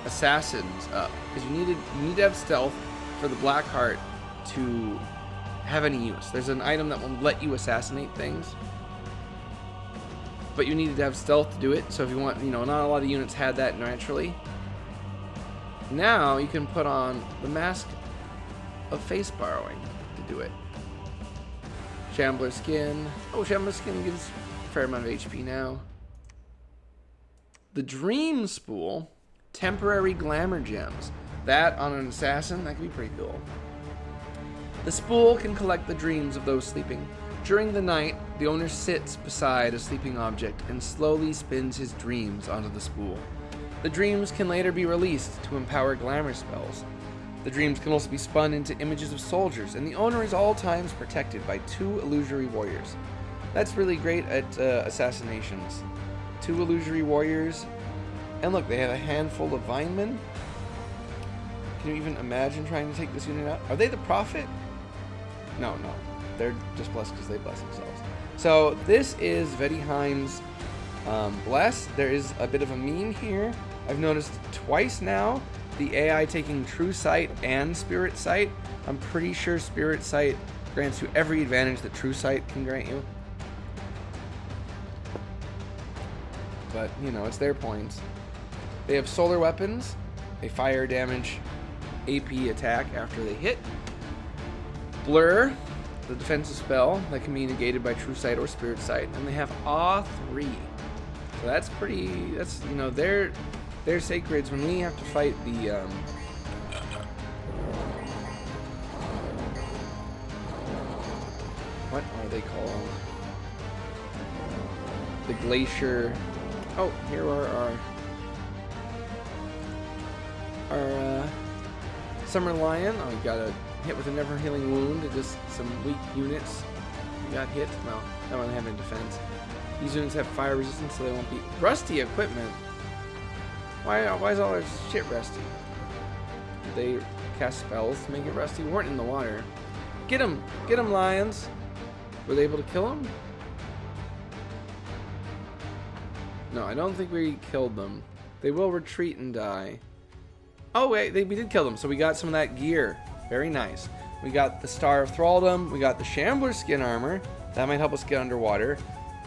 assassins up because you need to have stealth for the Blackheart to have any use. There's an item that will let you assassinate things, but you needed to have stealth to do it. So if you want, not a lot of units had that naturally. Now you can put on the Mask of Face Borrowing to do it. Shambler Skin. Oh, Shambler Skin gives a fair amount of HP now. The Dream Spool. Temporary Glamour Gems. That on an assassin, that could be pretty cool. The spool can collect the dreams of those sleeping. During the night, the owner sits beside a sleeping object and slowly spins his dreams onto the spool. The dreams can later be released to empower glamour spells. The dreams can also be spun into images of soldiers, and the owner is all times protected by 2 illusory warriors. That's really great at assassinations. 2 illusory warriors, and look, they have a handful of Vinemen. Can you even imagine trying to take this unit out? Are they the Prophet? No. They're just blessed because they bless themselves. So this is Vedheim's Bless. There is a bit of a meme here. I've noticed twice now the AI taking True Sight and Spirit Sight. I'm pretty sure Spirit Sight grants you every advantage that True Sight can grant you. but, you know, it's their points. They have solar weapons. They fire damage AP attack after they hit. Blur, the defensive spell that can be negated by True Sight or Spirit Sight. And they have Awe 3. So that's pretty, that's, you know, they're sacreds. When we have to fight the, what are they called? The Glacier. Oh, here are our Summer Lion. Oh, we got a hit with a never healing wound. Just some weak units. We got hit. Well, that one have any defense. These units have fire resistance, so they won't be rusty equipment. Why is all our shit rusty? Did they cast spells to make it rusty? We weren't in the water. Get them, lions. Were they able to kill them? No, I don't think we killed them. They will retreat and die. Oh wait, we did kill them, so we got some of that gear. Very nice. We got the Star of Thraldom. We got the Shambler skin armor. That might help us get underwater.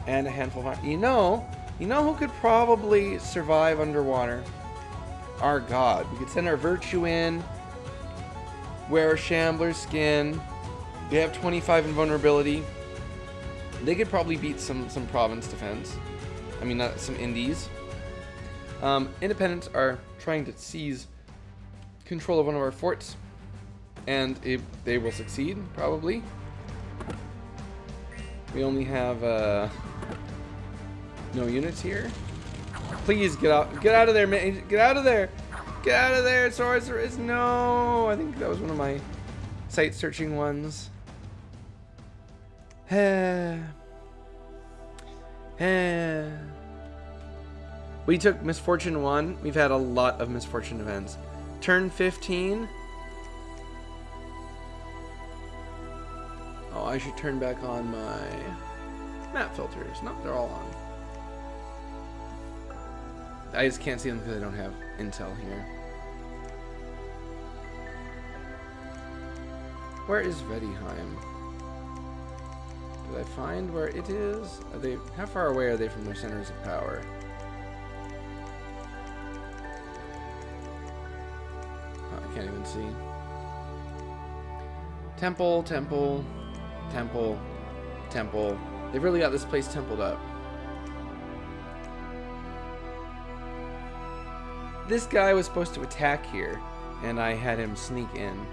And a handful of... You know who could probably survive underwater? Our god. We could send our Virtue in. Wear a Shambler skin. They have 25 invulnerability. They could probably beat some province defense. I mean, not some indies. Independents are trying to seize control of one of our forts. And they will succeed, probably. We only have no units here. Please get out of there, man! Get out of there! Get out of there, sorceress! No, I think that was one of my site searching ones. We took Misfortune 1. We've had a lot of Misfortune events. Turn 15. Oh, I should turn back on my map filters. No, they're all on. I just can't see them because I don't have intel here. Where is Vedheim? Did I find where it is? Are they? How far away are they from their centers of power? Oh, I can't even see. Temple. They've really got this place templed up. This guy was supposed to attack here, and I had him sneak in.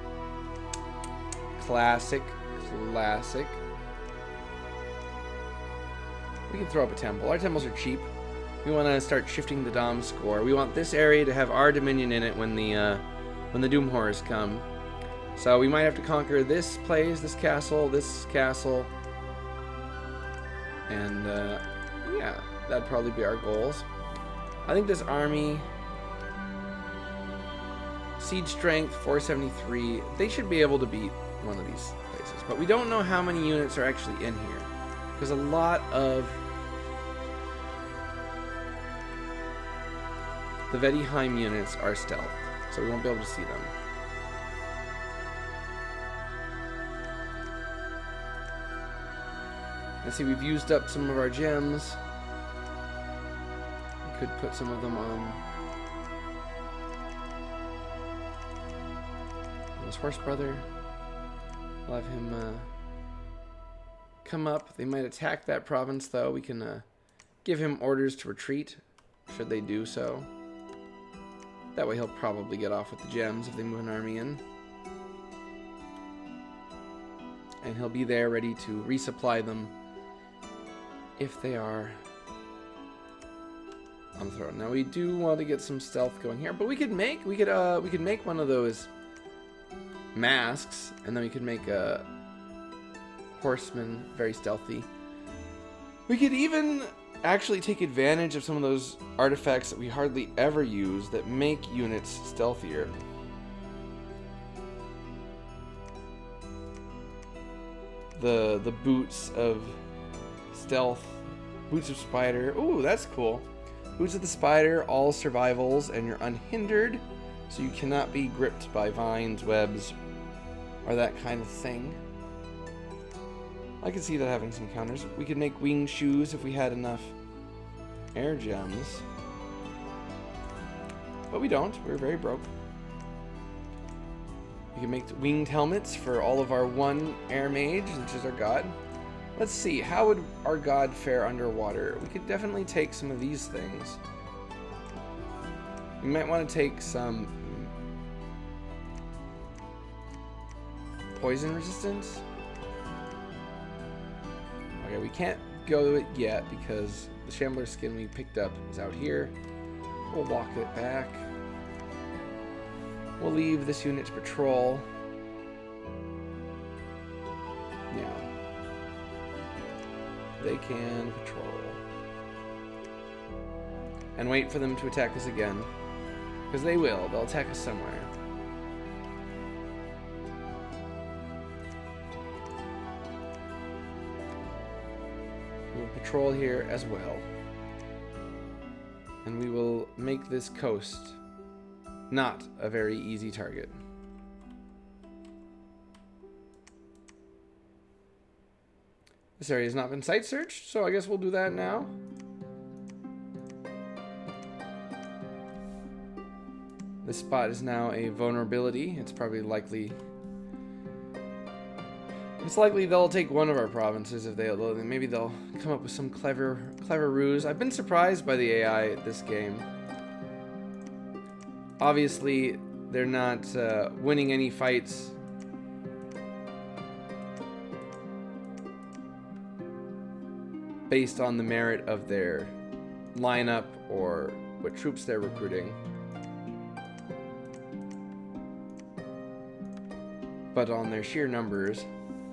Classic. We can throw up a temple. Our temples are cheap. We want to start shifting the Dom score. We want this area to have our dominion in it when the Doom Horrors come. So we might have to conquer this place, this castle, and yeah, that'd probably be our goals. I think this army, siege strength 473, they should be able to beat one of these places, but we don't know how many units are actually in here, because a lot of the Vedheim units are stealth, so we won't be able to see them. Let's see, we've used up some of our gems. We could put some of them on this horse brother. We'll have him come up. They might attack that province, though. We can give him orders to retreat, should they do so. That way he'll probably get off with the gems if they move an army in. And he'll be there ready to resupply them if they are on the throne. Now we do want to get some stealth going here, but we could make one of those masks, and then we could make a horseman very stealthy. We could even actually take advantage of some of those artifacts that we hardly ever use that make units stealthier. The boots of stealth, boots of spider. Ooh, that's cool. Boots of the spider, all survivals, and you're unhindered, so you cannot be gripped by vines, webs, or that kind of thing. I could see that having some counters. We could make winged shoes if we had enough air gems. But we don't. We're very broke. We can make winged helmets for all of our one air mage, which is our god. Let's see, how would our god fare underwater? We could definitely take some of these things. We might want to take some poison resistance. Okay, we can't go to it yet because the Shambler skin we picked up is out here. We'll walk it back. We'll leave this unit to patrol. Yeah. They can patrol. And wait for them to attack us again. Because they will. They'll attack us somewhere. We'll patrol here as well. And we will make this coast not a very easy target. This area has not been site searched, so I guess we'll do that now. This spot is now a vulnerability. It's probably likely... It's likely they'll take one of our provinces if maybe they'll come up with some clever ruse. I've been surprised by the AI at this game. Obviously, they're not winning any fights based on the merit of their lineup or what troops they're recruiting. But on their sheer numbers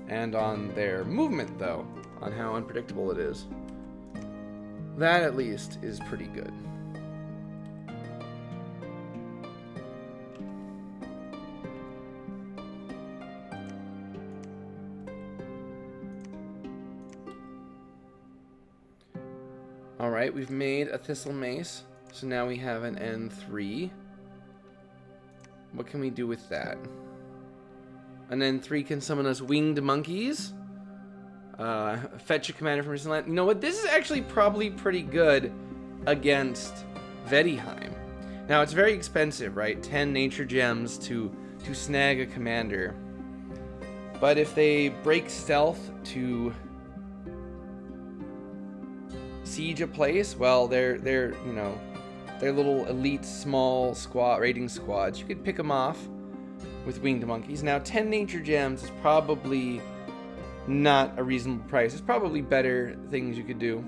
and on their movement, though, on how unpredictable it is. That, at least, is pretty good. Alright, we've made a Thistle Mace, so now we have an N3. What can we do with that? An N3 can summon us winged monkeys. Fetch a commander from recent land. You know what? This is actually probably pretty good against Vedheim. Now, it's very expensive, right? 10 nature gems to snag a commander. But if they break stealth to siege a place, well, they're you know, they're little elite small squad raiding squads. You could pick them off with winged monkeys. Now, 10 nature gems is probably not a reasonable price. There's probably better things you could do.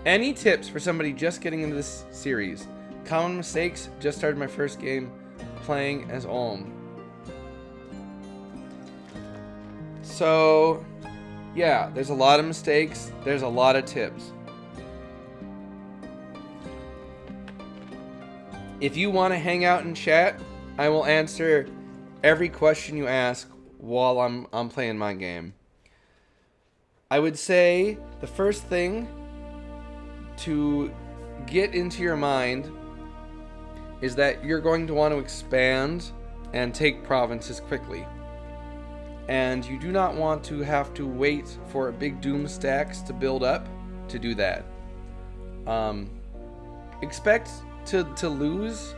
Any tips for somebody just getting into this series? Common mistakes. Just started my first game playing as Ulm. So, yeah, there's a lot of mistakes. There's a lot of tips. If you want to hang out and chat, I will answer every question you ask while I'm playing my game. I would say the first thing to get into your mind is that you're going to want to expand and take provinces quickly. And you do not want to have to wait for big doom stacks to build up to do that. Expect to lose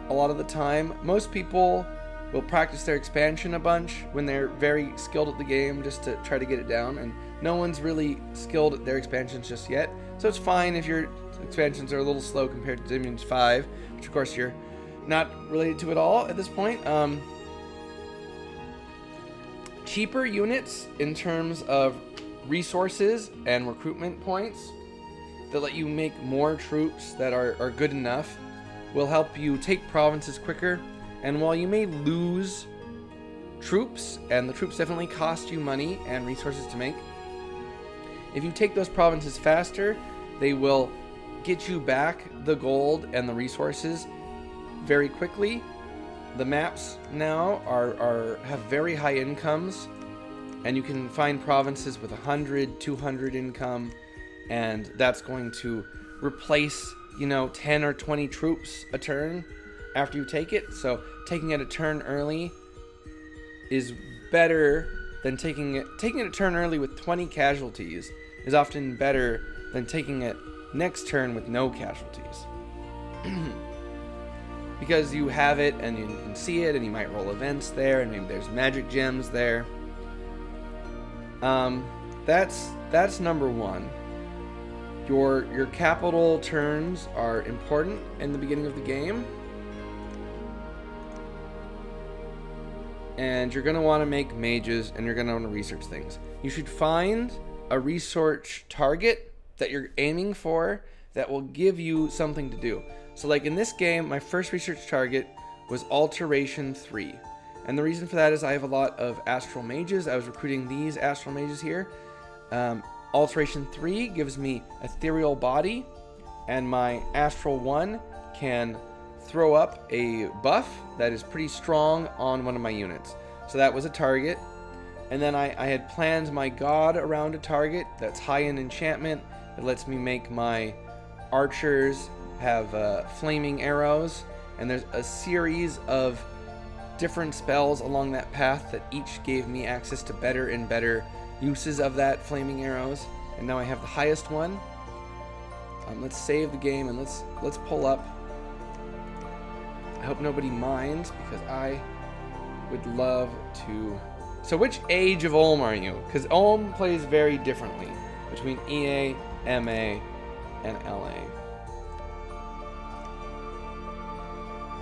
a lot of the time. Most people will practice their expansion a bunch when they're very skilled at the game just to try to get it down, and no one's really skilled at their expansions just yet. So it's fine if your expansions are a little slow compared to Dominions 5, which of course you're not related to at all at this point. Cheaper units in terms of resources and recruitment points that let you make more troops that are good enough will help you take provinces quicker. And while you may lose troops, and the troops definitely cost you money and resources to make, if you take those provinces faster, they will get you back the gold and the resources very quickly. The maps now have very high incomes, and you can find provinces with 100, 200 income, and that's going to replace, 10 or 20 troops a turn after you take it. So taking it a turn early is better than taking it a turn early with 20 casualties is often better than taking it next turn with no casualties. Because you have it and you can see it, and you might roll events there, and maybe there's magic gems there. That's number one. Your capital turns are important in the beginning of the game. And you're going to want to make mages, and you're going to want to research things. You should find a research target that you're aiming for that will give you something to do. So like in this game, my first research target was Alteration 3. And the reason for that is I have a lot of Astral Mages. I was recruiting these Astral Mages here. Alteration 3 gives me Ethereal Body, and my Astral 1 can throw up a buff that is pretty strong on one of my units. So that was a target. And then I had planned my god around a target that's high in enchantment. It lets me make my archers have flaming arrows. And there's a series of different spells along that path that each gave me access to better and better uses of that flaming arrows. And now I have the highest one. Let's save the game and let's pull up. I hope nobody minds, because I would love to. So which age of Ulm are you? Because Ulm plays very differently between EA, MA, and LA.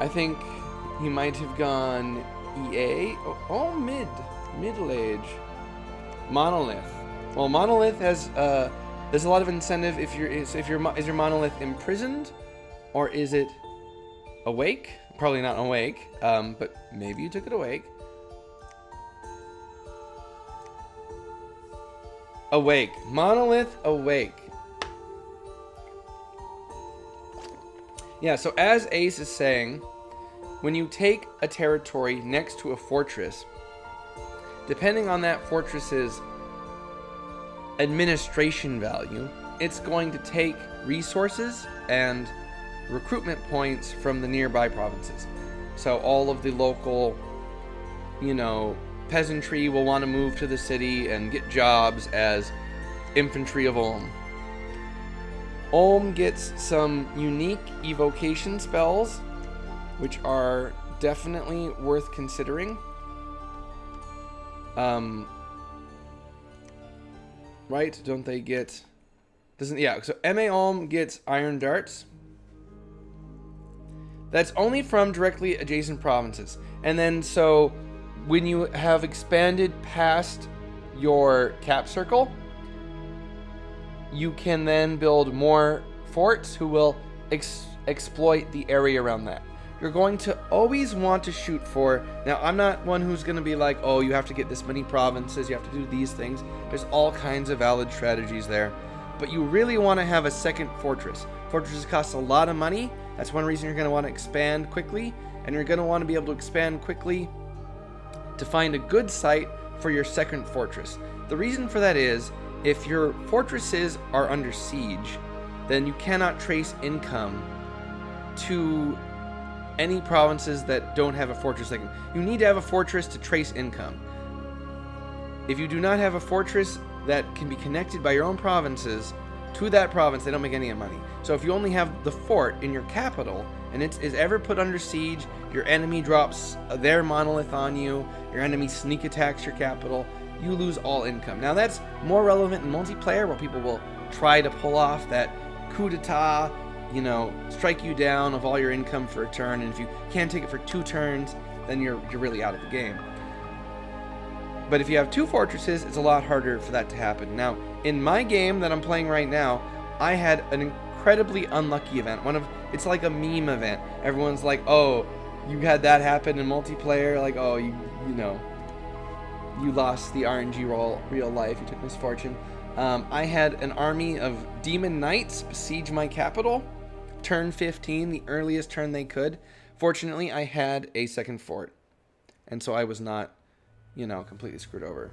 I think he might have gone EA. Oh, middle age. Monolith. Well, Monolith has there's a lot of incentive is your Monolith imprisoned, or is it awake? Probably not awake, but maybe you took it awake. Awake. Monolith awake. Yeah, so as Ace is saying, when you take a territory next to a fortress, depending on that fortress's administration value, it's going to take resources and recruitment points from the nearby provinces. So all of the local, peasantry will want to move to the city and get jobs as infantry of Ulm. Ulm gets some unique evocation spells, which are definitely worth considering. Right? Don't they get... So MA Ulm gets Iron Darts. That's only from directly adjacent provinces. And then, so when you have expanded past your cap circle, you can then build more forts who will exploit the area around that. You're going to always want to shoot for... Now, I'm not one who's going to be like, oh, you have to get this many provinces, you have to do these things. There's all kinds of valid strategies there. But you really want to have a second fortress. Fortresses cost a lot of money. That's one reason you're going to want to expand quickly. And you're going to want to be able to expand quickly to find a good site for your second fortress. The reason for that is, if your fortresses are under siege, then you cannot trace income to any provinces that don't have a fortress. You need to have a fortress to trace income. If you do not have a fortress that can be connected by your own provinces to that province, they don't make any money. So if you only have the fort in your capital and it is ever put under siege, your enemy drops their monolith on you, your enemy sneak attacks your capital, you lose all income. Now that's more relevant in multiplayer, where people will try to pull off that coup d'etat, strike you down of all your income for a turn, and if you can't take it for 2 turns, then you're really out of the game. But if you have 2 fortresses, it's a lot harder for that to happen. Now, in my game that I'm playing right now, I had an incredibly unlucky event. It's like a meme event. Everyone's like, oh, you had that happen in multiplayer, like, oh, you lost the RNG real life, you took misfortune. I had an army of demon knights besiege my capital. Turn 15, the earliest turn they could. Fortunately, I had a second fort, and so I was not, completely screwed over.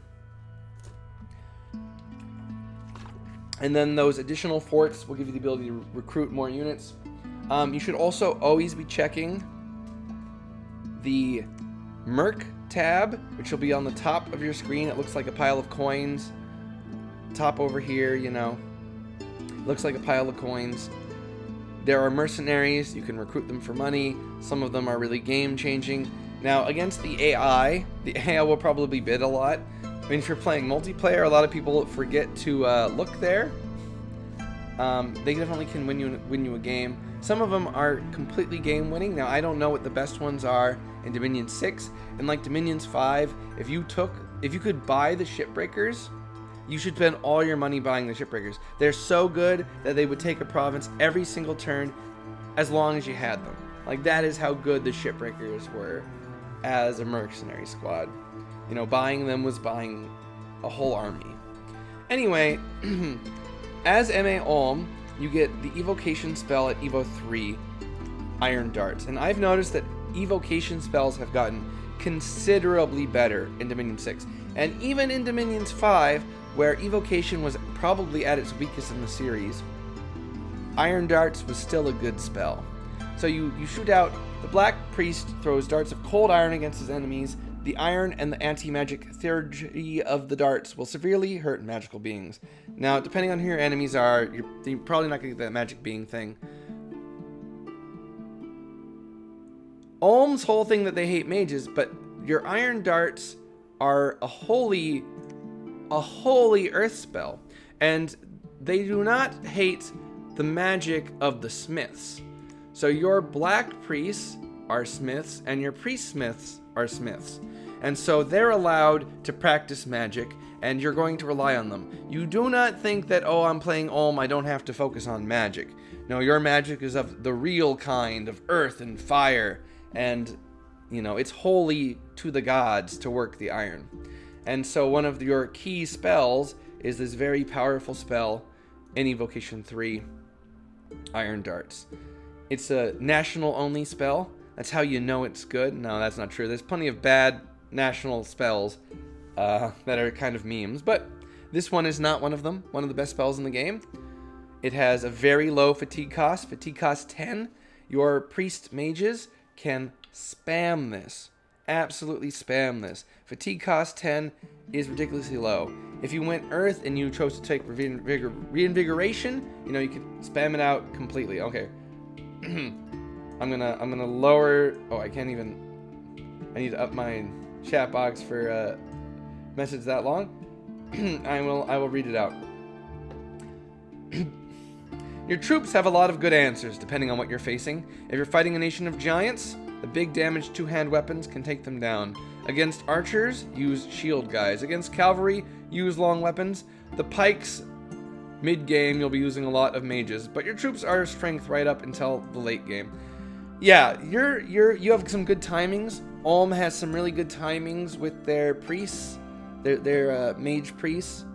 And then those additional forts will give you the ability to recruit more units. You should also always be checking the merc tab, which will be on the top of your screen. It looks like a pile of coins. Top over here, you know, looks like a pile of coins. There are mercenaries. You can recruit them for money. Some of them are really game-changing. Now, against the AI will probably bid a lot. I mean, if you're playing multiplayer, a lot of people forget to look there. They definitely can win you a game. Some of them are completely game-winning. Now, I don't know what the best ones are in Dominion 6. And like Dominions 5, if you could buy the shipbreakers, you should spend all your money buying the shipbreakers. They're so good that they would take a province every single turn as long as you had them. Like, that is how good the shipbreakers were as a mercenary squad. You know, buying them was buying a whole army. Anyway, as MA Ulm, you get the evocation spell at Evo 3, Iron Darts. And I've noticed that evocation spells have gotten considerably better in Dominion 6. And even in Dominions 5, where evocation was probably at its weakest in the series, Iron Darts was still a good spell. So you shoot out, the Black Priest throws darts of cold iron against his enemies. The iron and the anti-magic theurgy of the darts will severely hurt magical beings. Now, depending on who your enemies are, you're probably not going to get that magic being thing. Ulm's whole thing that they hate mages, but your iron darts are a holy earth spell, and they do not hate the magic of the smiths. So your black priests are smiths, and your priest smiths are smiths, and so they're allowed to practice magic, and you're going to rely on them. You do not think that, oh, I'm playing Ulm, I don't have to focus on magic. No, your magic is of the real kind, of earth and fire, and you know, it's holy to the gods to work the iron. And so one of your key spells is this very powerful spell in Evocation 3, Iron Darts. It's a national only spell. That's how you know it's good. No, that's not true. There's plenty of bad national spells that are kind of memes, but this one is not one of them. One of the best spells in the game. It has a very low fatigue cost 10. Your priest mages can spam this. Absolutely spam this. Fatigue cost 10 is ridiculously low. If you went Earth and you chose to take reinvigoration, you know, you could spam it out completely. Okay. I'm gonna lower. Oh, I can't even. I need to up my chat box for a message that long. I will read it out. Your troops have a lot of good answers depending on what you're facing. If you're fighting a nation of giants, the big damage two-hand weapons can take them down. Against archers, use shield guys. Against cavalry, use long weapons. The pikes, mid-game, you'll be using a lot of mages, but your troops are strength right up until the late game. Yeah, you have some good timings. Ulm has some really good timings with their priests, their mage priests,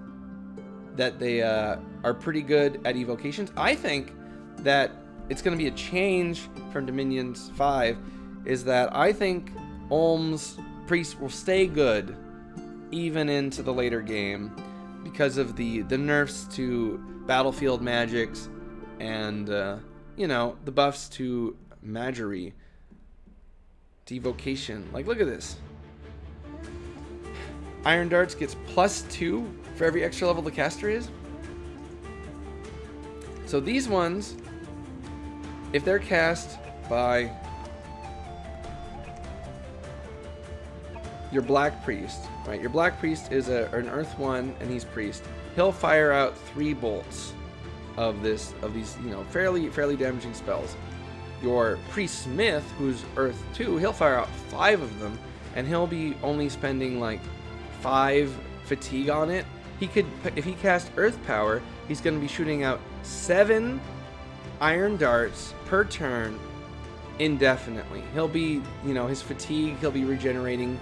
that they are pretty good at evocations. I think that it's going to be a change from Dominions 5, is that I think Ulm's priests will stay good even into the later game because of the nerfs to battlefield magics and, you know, the buffs to Magery, to evocation. Like, look at this. Iron Darts gets +2 for every extra level the caster is. So these ones, if they're cast by your Black Priest, right? Your Black Priest is an Earth 1, and he's Priest. He'll fire out 3 bolts of these, you know, fairly damaging spells. Your Priest Smith, who's Earth 2, he'll fire out 5 of them, and he'll be only spending like 5 fatigue on it. He could, if he cast Earth Power, he's going to be shooting out 7 Iron Darts per turn indefinitely. He'll be, you know, his fatigue, he'll be regenerating.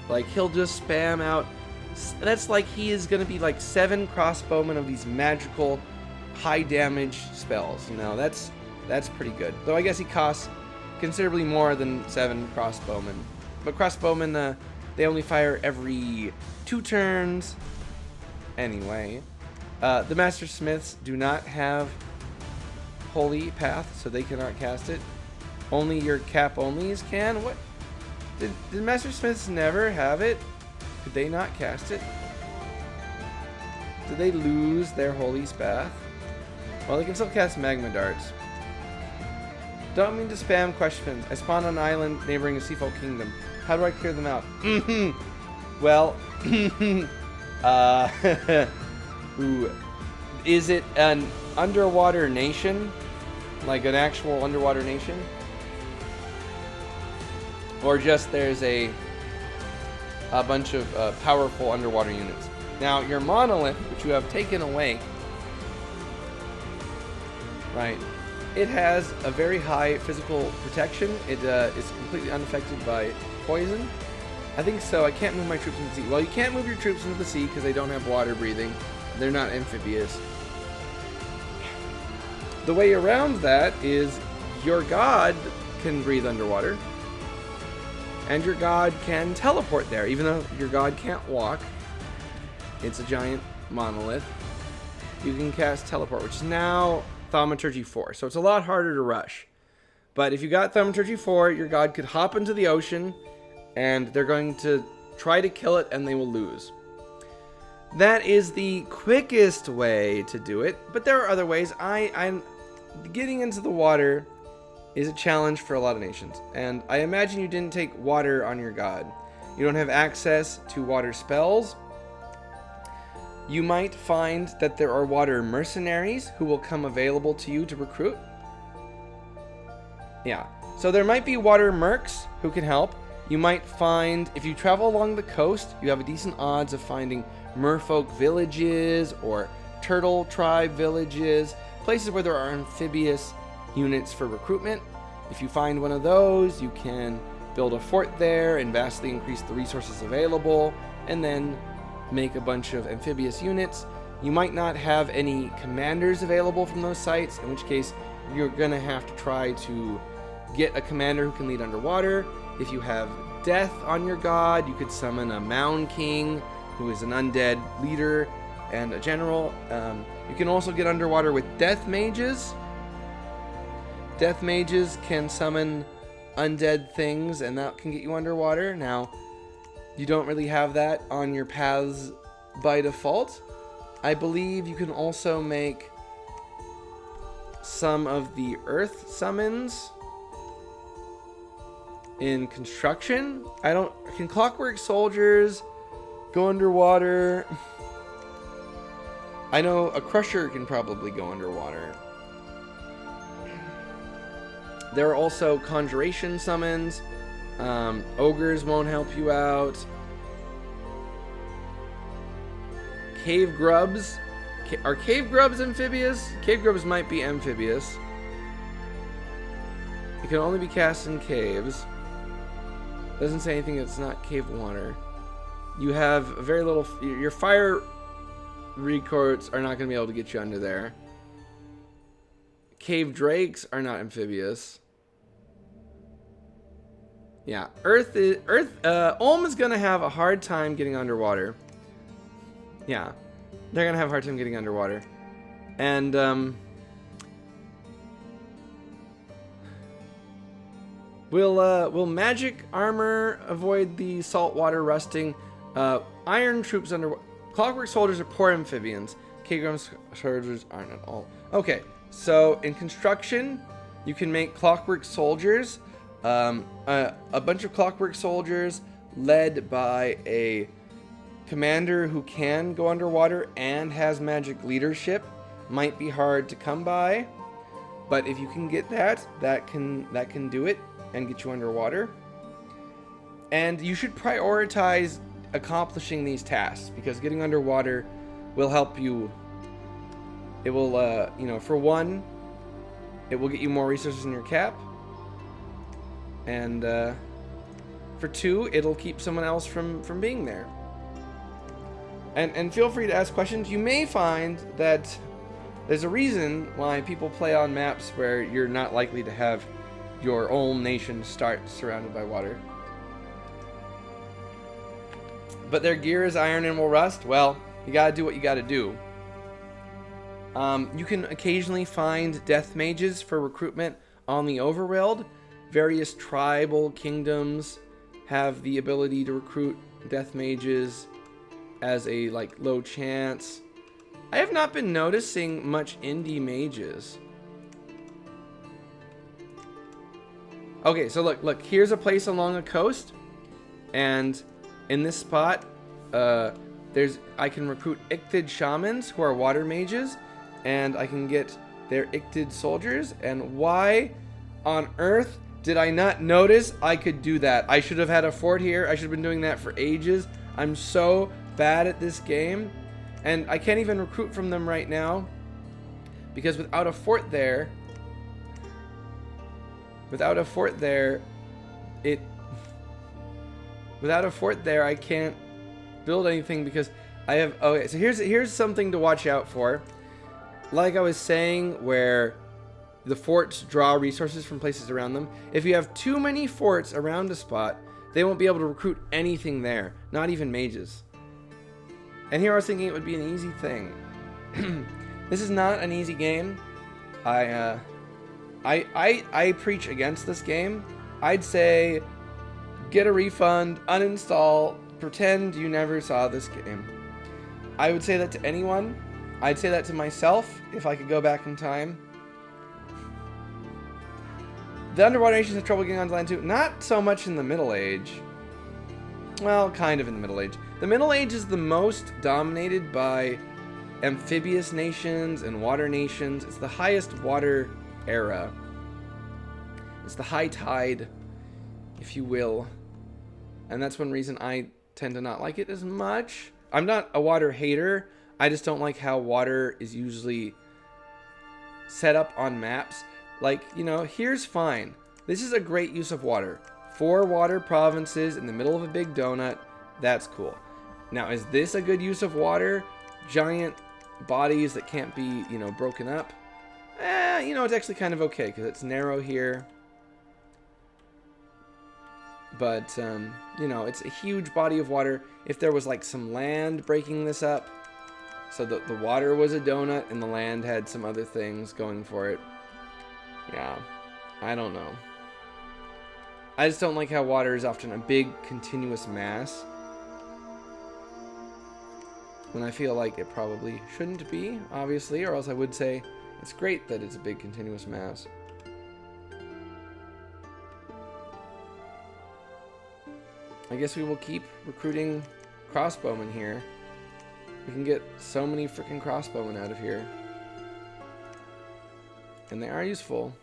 Like, he'll just spam out. That's like he is going to be like 7 crossbowmen of these magical high damage spells. You know, that's pretty good. Though I guess he costs considerably more than 7 crossbowmen. But crossbowmen, they only fire every 2 turns. Anyway, the Master Smiths do not have Holy Path, so they cannot cast it. Only your cap onlys can. What? Did Master Smiths never have it? Could they not cast it? Did they lose their Holy Spath? Well, they can still cast Magma Darts. Don't mean to spam questions. I spawned on an island neighboring a seafoam kingdom. How do I clear them out? Well, ooh. Is it an underwater nation? Like an actual underwater nation? Or just there's a bunch of powerful underwater units? Now, your monolith, which you have taken away, right, it has a very high physical protection. It is completely unaffected by poison. I think so. I can't move my troops into the sea. Well, you can't move your troops into the sea because they don't have water breathing. They're not amphibious. The way around that is your god can breathe underwater. And your god can teleport there, even though your god can't walk. It's a giant monolith. You can cast teleport, which is now Thaumaturgy 4. So it's a lot harder to rush. But if you got Thaumaturgy 4, your god could hop into the ocean, and they're going to try to kill it, and they will lose. That is the quickest way to do it, but there are other ways. I'm getting into the water is a challenge for a lot of nations, and I imagine you didn't take water on your god. You don't have access to water spells. You might find that there are water mercenaries who will come available to you to recruit. Yeah, so there might be water mercs who can help. You might find, if you travel along the coast, you have a decent odds of finding merfolk villages or turtle tribe villages, places where there are amphibious units for recruitment. If you find one of those, you can build a fort there and vastly increase the resources available, and then make a bunch of amphibious units. You might not have any commanders available from those sites, in which case you're gonna have to try to get a commander who can lead underwater. If you have death on your god, you could summon a Mound King, who is an undead leader and a general. You can also get underwater with death mages. Death mages can summon undead things, and that can get you underwater. Now, you don't really have that on your paths by default. I believe you can also make some of the earth summons in construction. Can clockwork soldiers go underwater? I know a crusher can probably go underwater. There are also conjuration summons. Ogres won't help you out. Cave grubs. Are cave grubs amphibious? Cave grubs might be amphibious. It can only be cast in caves. Doesn't say anything that's not cave water. You have very little. Your fire recourts are not going to be able to get you under there. Cave drakes are not amphibious. Yeah, Ulm is gonna have a hard time getting underwater. Yeah, they're gonna have a hard time getting underwater, and will magic armor avoid the saltwater rusting? Iron troops under clockwork soldiers are poor amphibians. Cave soldiers aren't at all. Okay, so in construction, you can make clockwork soldiers. A bunch of clockwork soldiers led by a commander who can go underwater and has magic leadership might be hard to come by, but if you can get that can do it and get you underwater. And you should prioritize accomplishing these tasks, because getting underwater will help you. It will for one, it will get you more resources in your cap. And for two, it'll keep someone else from being there. And feel free to ask questions. You may find that there's a reason why people play on maps where you're not likely to have your own nation start surrounded by water. But their gear is iron and will rust. Well, you gotta do what you gotta do. You can occasionally find death mages for recruitment on the overworld. Various tribal kingdoms have the ability to recruit death mages as a like low chance. I have not been noticing much indie mages. Okay, so look, here's a place along a coast, and in this spot, I can recruit Ictid shamans who are water mages, and I can get their Ictid soldiers. And why on earth did I not notice I could do that? I should have had a fort here. I should have been doing that for ages. I'm so bad at this game, and I can't even recruit from them right now because without a fort there, I can't build anything because I have. Okay, so here's something to watch out for. Like I was saying, where the forts draw resources from places around them. If you have too many forts around a spot, they won't be able to recruit anything there, not even mages. And here I was thinking it would be an easy thing. This is not an easy game. I preach against this game. I'd say get a refund, uninstall, pretend you never saw this game. I would say that to anyone. I'd say that to myself if I could go back in time. The underwater nations have trouble getting onto land too. Not so much in the Middle Age. Well, kind of in the Middle Age. The Middle Age is the most dominated by amphibious nations and water nations. It's the highest water era. It's the high tide, if you will. And that's one reason I tend to not like it as much. I'm not a water hater. I just don't like how water is usually set up on maps. Like, you know, here's fine. This is a great use of water. 4 water provinces in the middle of a big donut. That's cool. Now, is this a good use of water? Giant bodies that can't be, you know, broken up? You know, it's actually kind of okay because it's narrow here. But, you know, it's a huge body of water. If there was like some land breaking this up, so the water was a donut and the land had some other things going for it. Yeah, I don't know. I just don't like how water is often a big continuous mass, when I feel like it probably shouldn't be, obviously, or else I would say it's great that it's a big continuous mass. I guess we will keep recruiting crossbowmen here. We can get so many freaking crossbowmen out of here. And they are useful.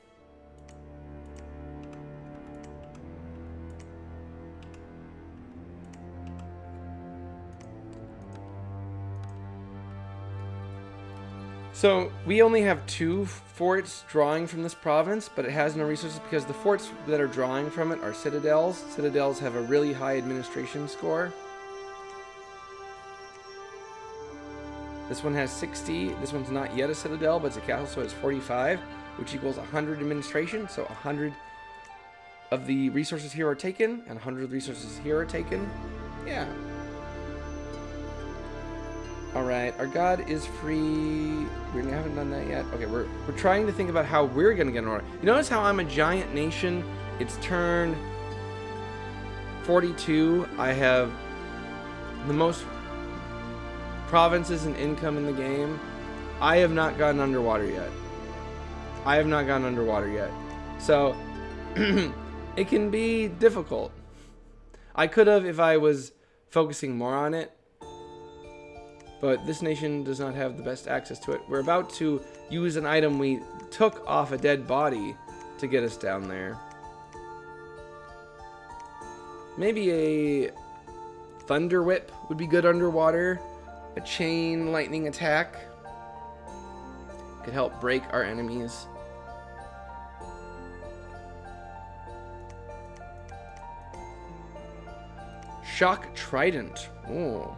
So we only have 2 forts drawing from this province, but it has no resources because the forts that are drawing from it are citadels. Citadels have a really high administration score. This one has 60. This one's not yet a citadel, but it's a castle, so it's 45, which equals 100 administration. So 100 of the resources here are taken, and 100 of the resources here are taken. Yeah. Alright, our god is free. We haven't done that yet. Okay, we're trying to think about how we're going to get in order. You notice how I'm a giant nation? It's turn 42. I have the most provinces and income in the game. I have not gotten underwater yet. So, it can be difficult. I could have if I was focusing more on it. But this nation does not have the best access to it. We're about to use an item we took off a dead body to get us down there. Maybe a thunder whip would be good underwater. A chain lightning attack could help break our enemies. Shock trident. Oh.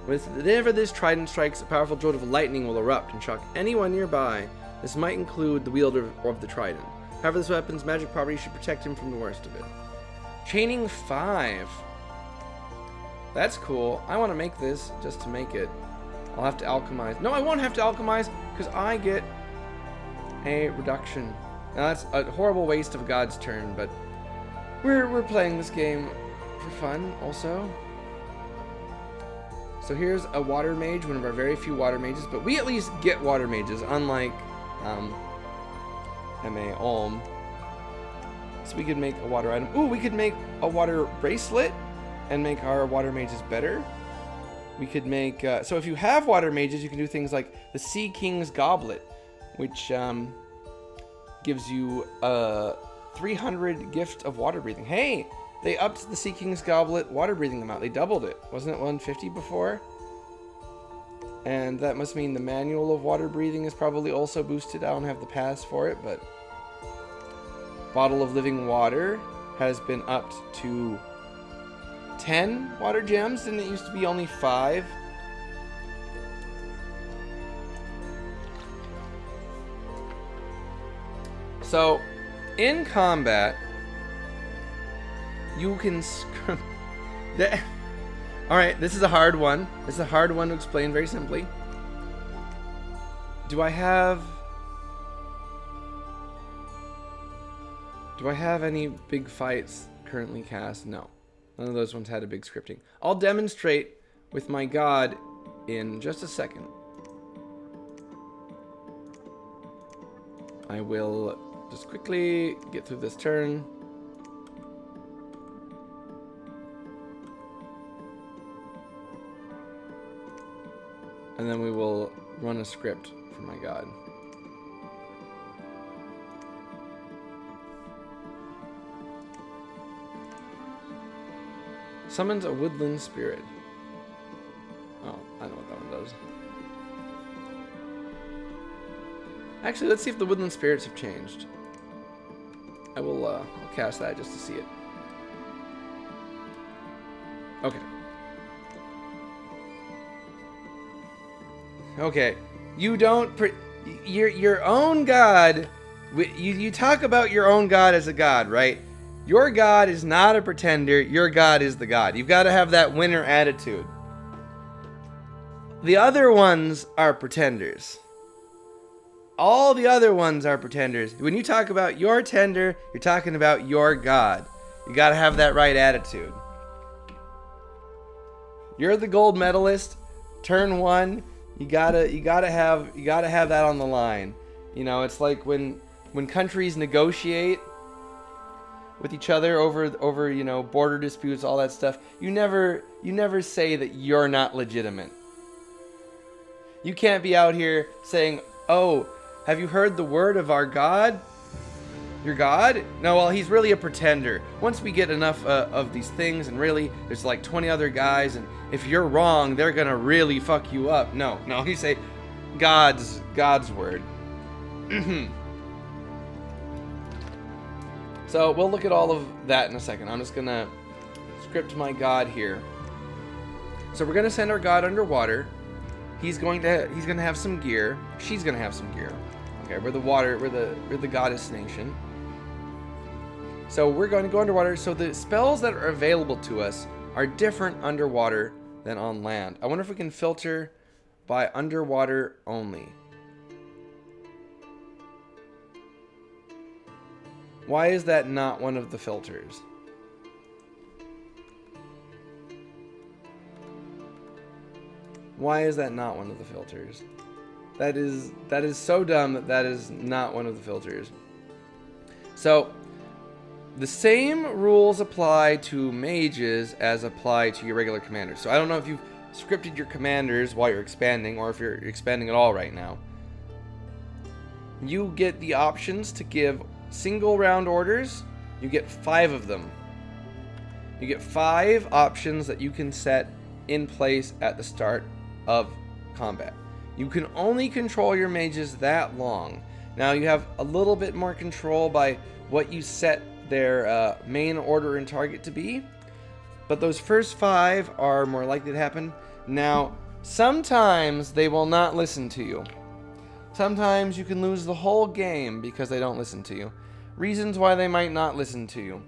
Whenever this trident strikes, a powerful jolt of lightning will erupt and shock anyone nearby. This might include the wielder of the trident. However, this weapon's magic properties should protect him from the worst of it. Chaining 5. That's cool. I want to make this just to make it. I'll have to alchemize. No, I won't have to alchemize because I get a reduction. Now that's a horrible waste of God's turn, but we're playing this game for fun also. So here's a water mage, one of our very few water mages, but we at least get water mages, unlike M.A. Ulm. So we could make a water item. Ooh, we could make a water bracelet and make our water mages better. We could make, so if you have water mages, you can do things like the Sea King's Goblet, which gives you 300 gift of water breathing. Hey, they upped the Sea King's Goblet water breathing amount. They doubled it. Wasn't it 150 before? And that must mean the manual of water breathing is probably also boosted. I don't have the pass for it, but Bottle of Living Water has been upped to 10 water gems. Didn't it used to be only 5? So, in combat, you can Alright, this is a hard one. This is a hard one to explain very simply. Do I have any big fights currently cast? No. None of those ones had a big scripting. I'll demonstrate with my god in just a second. I will just quickly get through this turn. And then we will run a script for my god. Summons a woodland spirit. Oh, I know what that one does. Actually, let's see if the woodland spirits have changed. I will I'll cast that just to see it. Okay. Okay. You don't... your own god... You talk about your own god as a god, right? Your god is not a pretender. Your god is the god. You've got to have that winner attitude. The other ones are pretenders. All the other ones are pretenders. When you talk about your tender, you're talking about your god. You got to have that right attitude. You're the gold medalist. Turn 1, you gotta have that on the line. You know, it's like when countries negotiate with each other over you know, border disputes, all that stuff. You never say that you're not legitimate. You can't be out here saying, "Oh, have you heard the word of our god? Your god? No, well, he's really a pretender. Once we get enough of these things, and really, there's like 20 other guys, and if you're wrong, they're gonna really fuck you up." No, you say God's word. So we'll look at all of that in a second. I'm just gonna script my god here. So we're gonna send our god underwater. He's gonna have some gear. She's gonna have some gear. Okay, we're the goddess nation. So we're going to go underwater. So the spells that are available to us are different underwater than on land. I wonder if we can filter by underwater only. Why is that not one of the filters? Why is that not one of the filters? That is so dumb that is not one of the filters. So, the same rules apply to mages as apply to your regular commanders. So I don't know if you've scripted your commanders while you're expanding, or if you're expanding at all right now. You get the options to give single round orders. You get 5 of them. You get 5 options that you can set in place at the start of combat. You can only control your mages that long. Now you have a little bit more control by what you set their main order and target to be, but those first 5 are more likely to happen. Now, sometimes they will not listen to you. Sometimes you can lose the whole game because they don't listen to you. Reasons why they might not listen to you.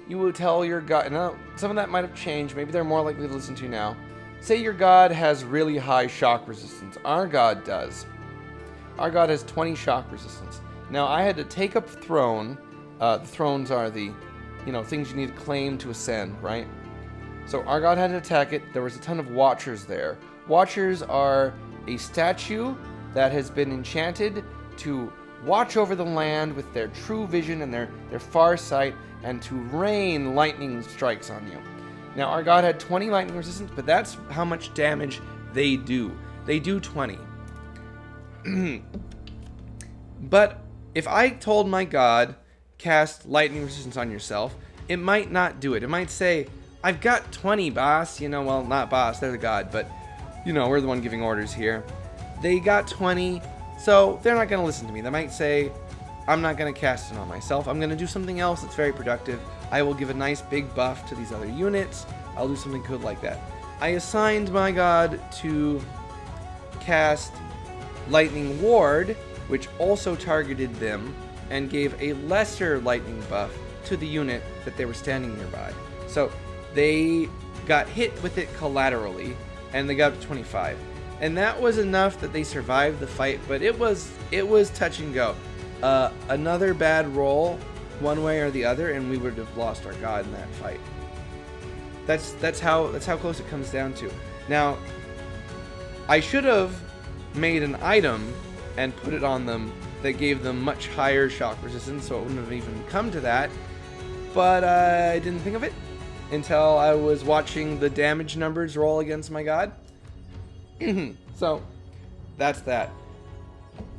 You will tell your god, now some of that might have changed, maybe they're more likely to listen to you now. Say your god has really high shock resistance. Our god does. Our god has 20 shock resistance. Now I had to take up throne. The thrones are the, things you need to claim to ascend, right? So our god had to attack it. There was a ton of Watchers there. Watchers are a statue that has been enchanted to watch over the land with their true vision and their far sight, and to rain lightning strikes on you. Now, our god had 20 lightning resistance, but that's how much damage they do. They do 20. But if I told my god, cast lightning resistance on yourself, it might not do it. It might say, I've got 20, boss. You know, well, not boss, they're the god, but, you know, we're the one giving orders here. They got 20, so they're not going to listen to me. They might say, I'm not going to cast it on myself. I'm going to do something else that's very productive. I will give a nice big buff to these other units. I'll do something good like that. I assigned my god to cast Lightning Ward, which also targeted them and gave a lesser lightning buff to the unit that they were standing nearby. So they got hit with it collaterally, and they got up to 25. And that was enough that they survived the fight, but it was touch and go. Another bad roll, one way or the other, and we would have lost our god in that fight. That's how close it comes down to. Now, I should have made an item and put it on them that gave them much higher shock resistance, so it wouldn't have even come to that. But I didn't think of it until I was watching the damage numbers roll against my god. So that's that.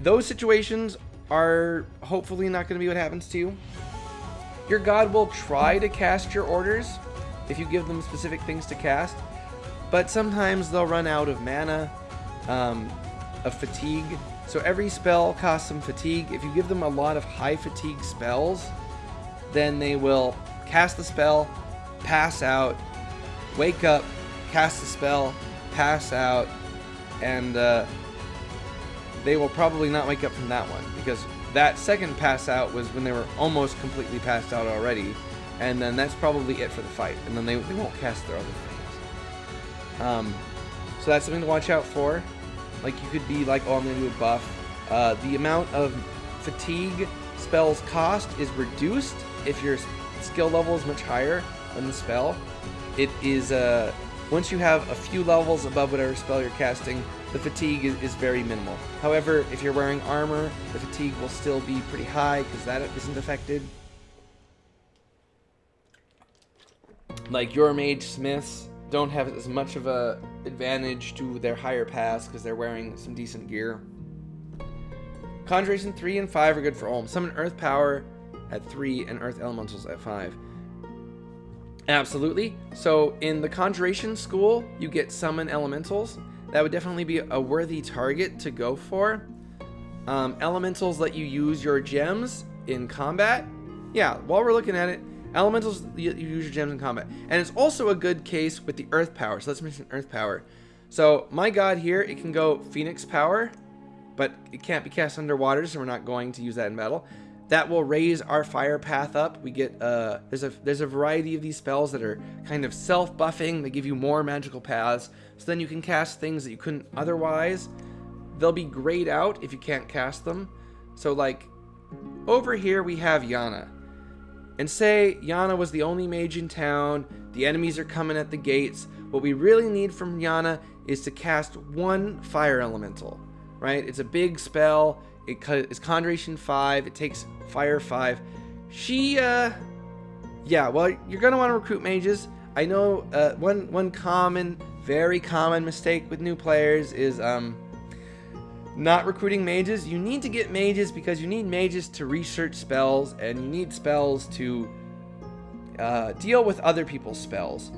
Those situations are hopefully not going to be what happens to you. Your god will try to cast your orders if you give them specific things to cast, but sometimes they'll run out of mana, of fatigue. So every spell costs some fatigue. If you give them a lot of high fatigue spells, then they will cast the spell, pass out, wake up, cast the spell, pass out, and they will probably not wake up from that one, because that second pass out was when they were almost completely passed out already, and then that's probably it for the fight, and then they won't cast their other things. So that's something to watch out for. Like, you could be like, oh, I'm going to do a buff. The amount of fatigue spells cost is reduced if your skill level is much higher than the spell. It is, once you have a few levels above whatever spell you're casting, the fatigue is very minimal. However, if you're wearing armor, the fatigue will still be pretty high because that isn't affected. Like, your mage smiths don't have as much of a advantage to their higher pass because they're wearing some decent gear. Conjuration 3 and 5 are good for Olm. Summon Earth Power at 3 and Earth Elementals at 5. Absolutely. So in the Conjuration school, you get Summon Elementals. That would definitely be a worthy target to go for. Elementals let you use your gems in combat. Yeah, while we're looking at it, Elementals, you use your gems in combat. And it's also a good case with the Earth Power. So let's mention Earth Power. So my god here, it can go Phoenix Power, but it can't be cast underwater, so we're not going to use that in battle. That will raise our fire path up. We get, there's a variety of these spells that are kind of self-buffing. They give you more magical paths, so then you can cast things that you couldn't otherwise. They'll be grayed out if you can't cast them. So like, over here we have Yana. And say Yana was the only mage in town, the enemies are coming at the gates. What we really need from Yana is to cast one fire elemental, right? It's a big spell. It's Conjuration 5. It takes Fire 5. She, yeah, well, you're going to want to recruit mages. I know one common, very common mistake with new players is not recruiting mages. You need to get mages because you need mages to research spells, and you need spells to deal with other people's spells.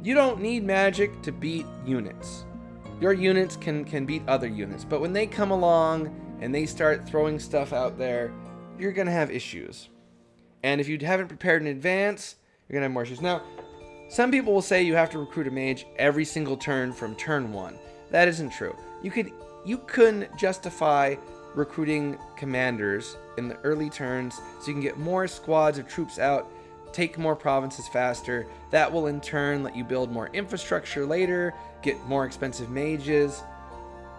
You don't need magic to beat units. Your units can beat other units, but when they come along and they start throwing stuff out there, you're going to have issues. And if you haven't prepared in advance, you're going to have more issues. Now, some people will say you have to recruit a mage every single turn from turn 1. That isn't true. You couldn't justify recruiting commanders in the early turns so you can get more squads of troops out, take more provinces faster. That will in turn let you build more infrastructure later, get more expensive mages.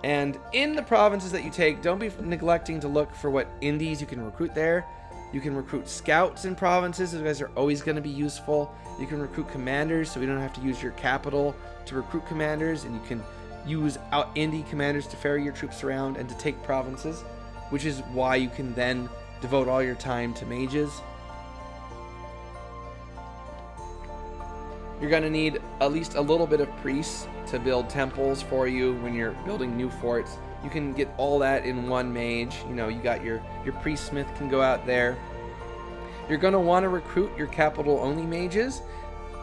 And in the provinces that you take, don't be neglecting to look for what indies you can recruit there. You can recruit scouts in provinces. Those guys are always going to be useful. You can recruit commanders, so we don't have to use your capital to recruit commanders, and you can use out indie commanders to ferry your troops around and to take provinces, which is why you can then devote all your time to mages. You're going to need at least a little bit of priests to build temples for you when you're building new forts. You can get all that in one mage. You know, you got your priest smith can go out there. You're going to want to recruit your capital only mages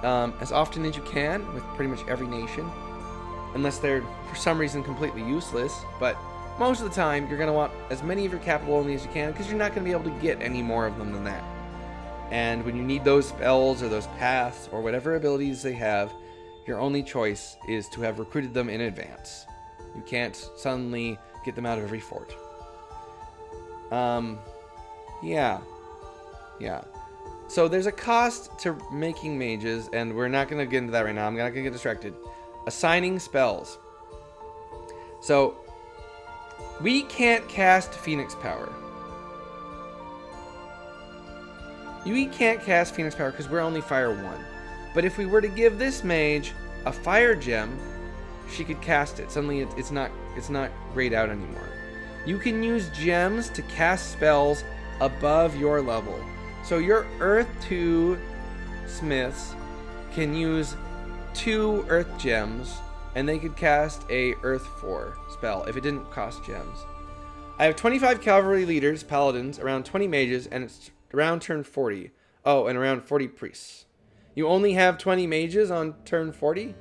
as often as you can with pretty much every nation, unless they're for some reason completely useless. But most of the time you're going to want as many of your capital only as you can, because you're not going to be able to get any more of them than that. And when you need those spells or those paths or whatever abilities they have, your only choice is to have recruited them in advance. You can't suddenly get them out of every fort. Yeah. So there's a cost to making mages, and we're not going to get into that right now. I'm not going to get distracted. Assigning spells. So we can't cast Phoenix Power. We can't cast Phoenix Power because we're only Fire 1. But if we were to give this mage a Fire Gem, she could cast it. Suddenly it's not grayed out anymore. You can use gems to cast spells above your level. So your Earth 2 smiths can use 2 Earth Gems, and they could cast a Earth 4 spell if it didn't cost gems. I have 25 cavalry leaders, paladins, around 20 mages, and it's around turn 40. Oh, and around 40 priests. You only have 20 mages on turn 40?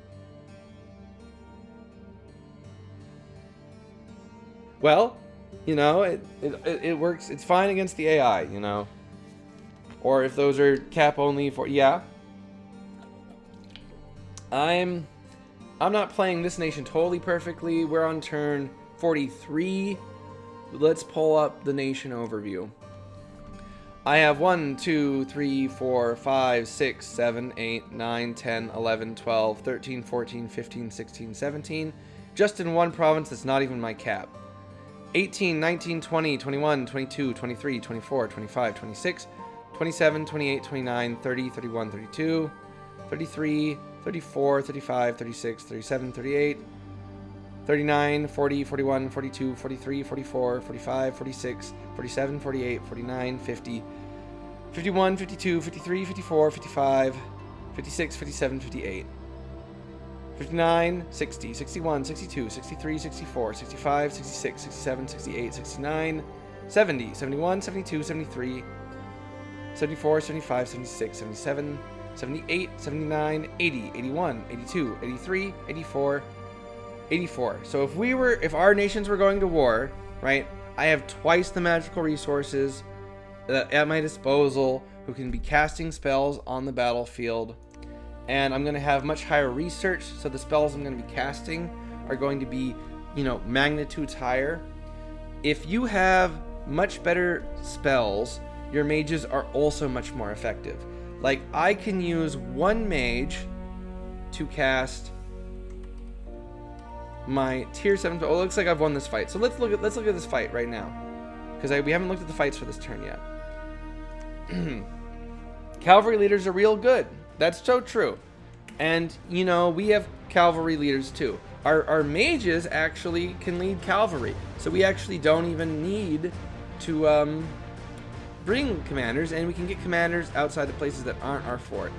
Well, you know, it works. It's fine against the AI, you know. Or if those are cap only for... Yeah. I'm not playing this nation totally perfectly. We're on turn 43. Let's pull up the nation overview. I have 1, 2, 3, 4, 5, 6, 7, 8, 9, 10, 11, 12, 13, 14, 15, 16, 17. Just in one province that's not even my cap. 18, 19, 20, 21, 22, 23, 24, 25, 26, 27, 28, 29, 30, 31, 32, 33, 34, 35, 36, 37, 38, 39, 40, 41, 42, 43, 44, 45, 46, 47, 48, 49, 50, 51, 52, 53, 54, 55, 56, 57, 58, 59, 60, 61, 62, 63, 64, 65, 66, 67, 68, 69, 70, 71, 72, 73, 74, 75, 76, 77, 78, 79, 80, 81, 82, 83, 84, 84. So if our nations were going to war, right, I have twice the magical resources at my disposal who can be casting spells on the battlefield. And I'm going to have much higher research, so the spells I'm going to be casting are going to be, you know, magnitudes higher. If you have much better spells, your mages are also much more effective. Like, I can use one mage to cast my tier 7. Oh, it looks like I've won this fight. So let's look at this fight right now, because we haven't looked at the fights for this turn yet. Cavalry leaders are real good. That's so true. And, you know, we have cavalry leaders too. Our mages actually can lead cavalry. So we actually don't even need to bring commanders, and we can get commanders outside the places that aren't our fort.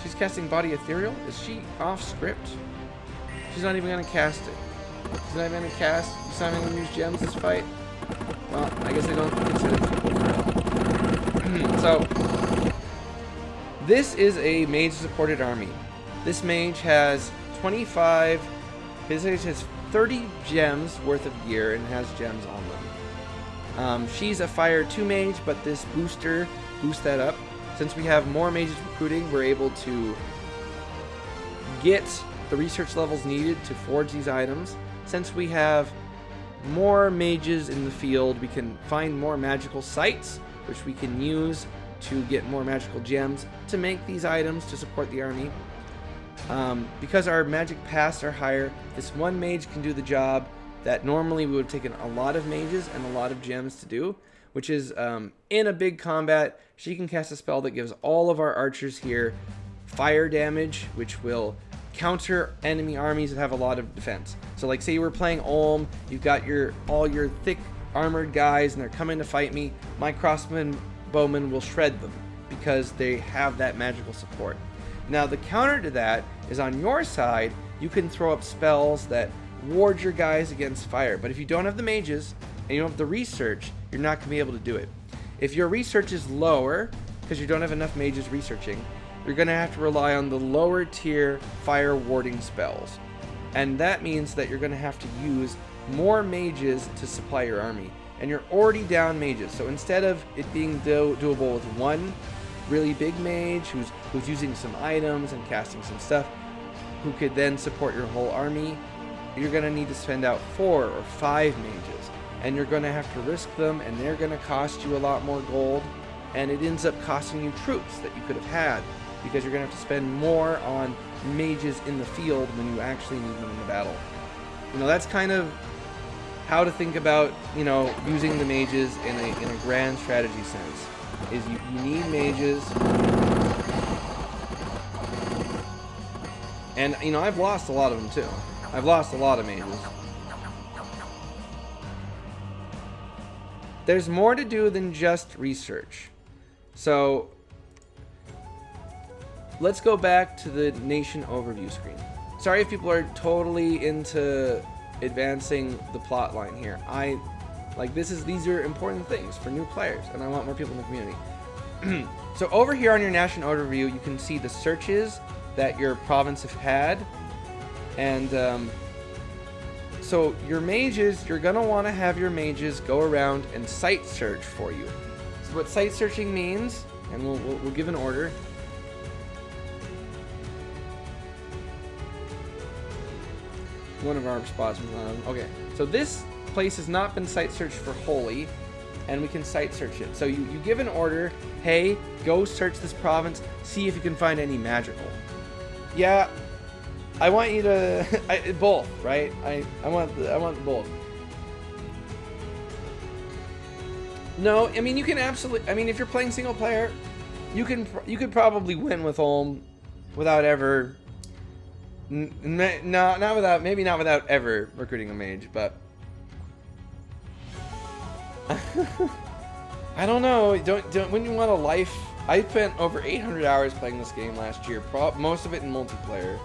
She's casting Body Ethereal? Is she off script? She's not even going to cast it. She's not even going to cast. She's not even going to use gems this fight. Well, I guess I don't consider it. So, this is a mage-supported army. This mage has 25... His mage has 30 gems worth of gear and has gems on them. She's a Fire 2 mage, but this booster boosts that up. Since we have more mages recruiting, we're able to get the research levels needed to forge these items. Since we have more mages in the field, we can find more magical sites, which we can use to get more magical gems to make these items to support the army. Because our magic paths are higher, this one mage can do the job that normally we would have taken a lot of mages and a lot of gems to do, which is in a big combat, she can cast a spell that gives all of our archers here fire damage, which will counter enemy armies that have a lot of defense. So like say you were playing Ulm, you've got all your thick armored guys and they're coming to fight me, my crossman bowmen will shred them because they have that magical support. Now the counter to that is on your side, you can throw up spells that ward your guys against fire, but if you don't have the mages and you don't have the research, you're not going to be able to do it. If your research is lower, because you don't have enough mages researching, you're going to have to rely on the lower tier fire warding spells. And that means that you're going to have to use more mages to supply your army. And you're already down mages. So instead of it being doable with one really big mage who's using some items and casting some stuff, who could then support your whole army, you're going to need to spend out 4 or 5 mages. And you're going to have to risk them, and they're going to cost you a lot more gold. And it ends up costing you troops that you could have had, because you're going to have to spend more on mages in the field when you actually need them in the battle. You know, that's kind of how to think about, you know, using the mages in a grand strategy sense. Is you need mages. And, you know, I've lost a lot of them too. I've lost a lot of mages. There's more to do than just research. So let's go back to the nation overview screen. Sorry if people are totally into advancing the plot line here. These are important things for new players, and I want more people in the community. So over here on your nation overview, you can see the searches that your province have had, and so your mages, you're gonna want to have your mages go around and site search for you. So what site searching means, and we'll give an order. One of our spots was on. Okay, so this place has not been site searched for holy, and we can site search it. So you give an order, hey, go search this province, see if you can find any magical. Yeah, I want you to both, right? I want both. No, I mean you can absolutely. I mean if you're playing single player, you could probably win with Ulm without ever. Maybe not without ever recruiting a mage, but I don't know. Don't when you want a life. I spent over 800 hours playing this game last year, most of it in multiplayer,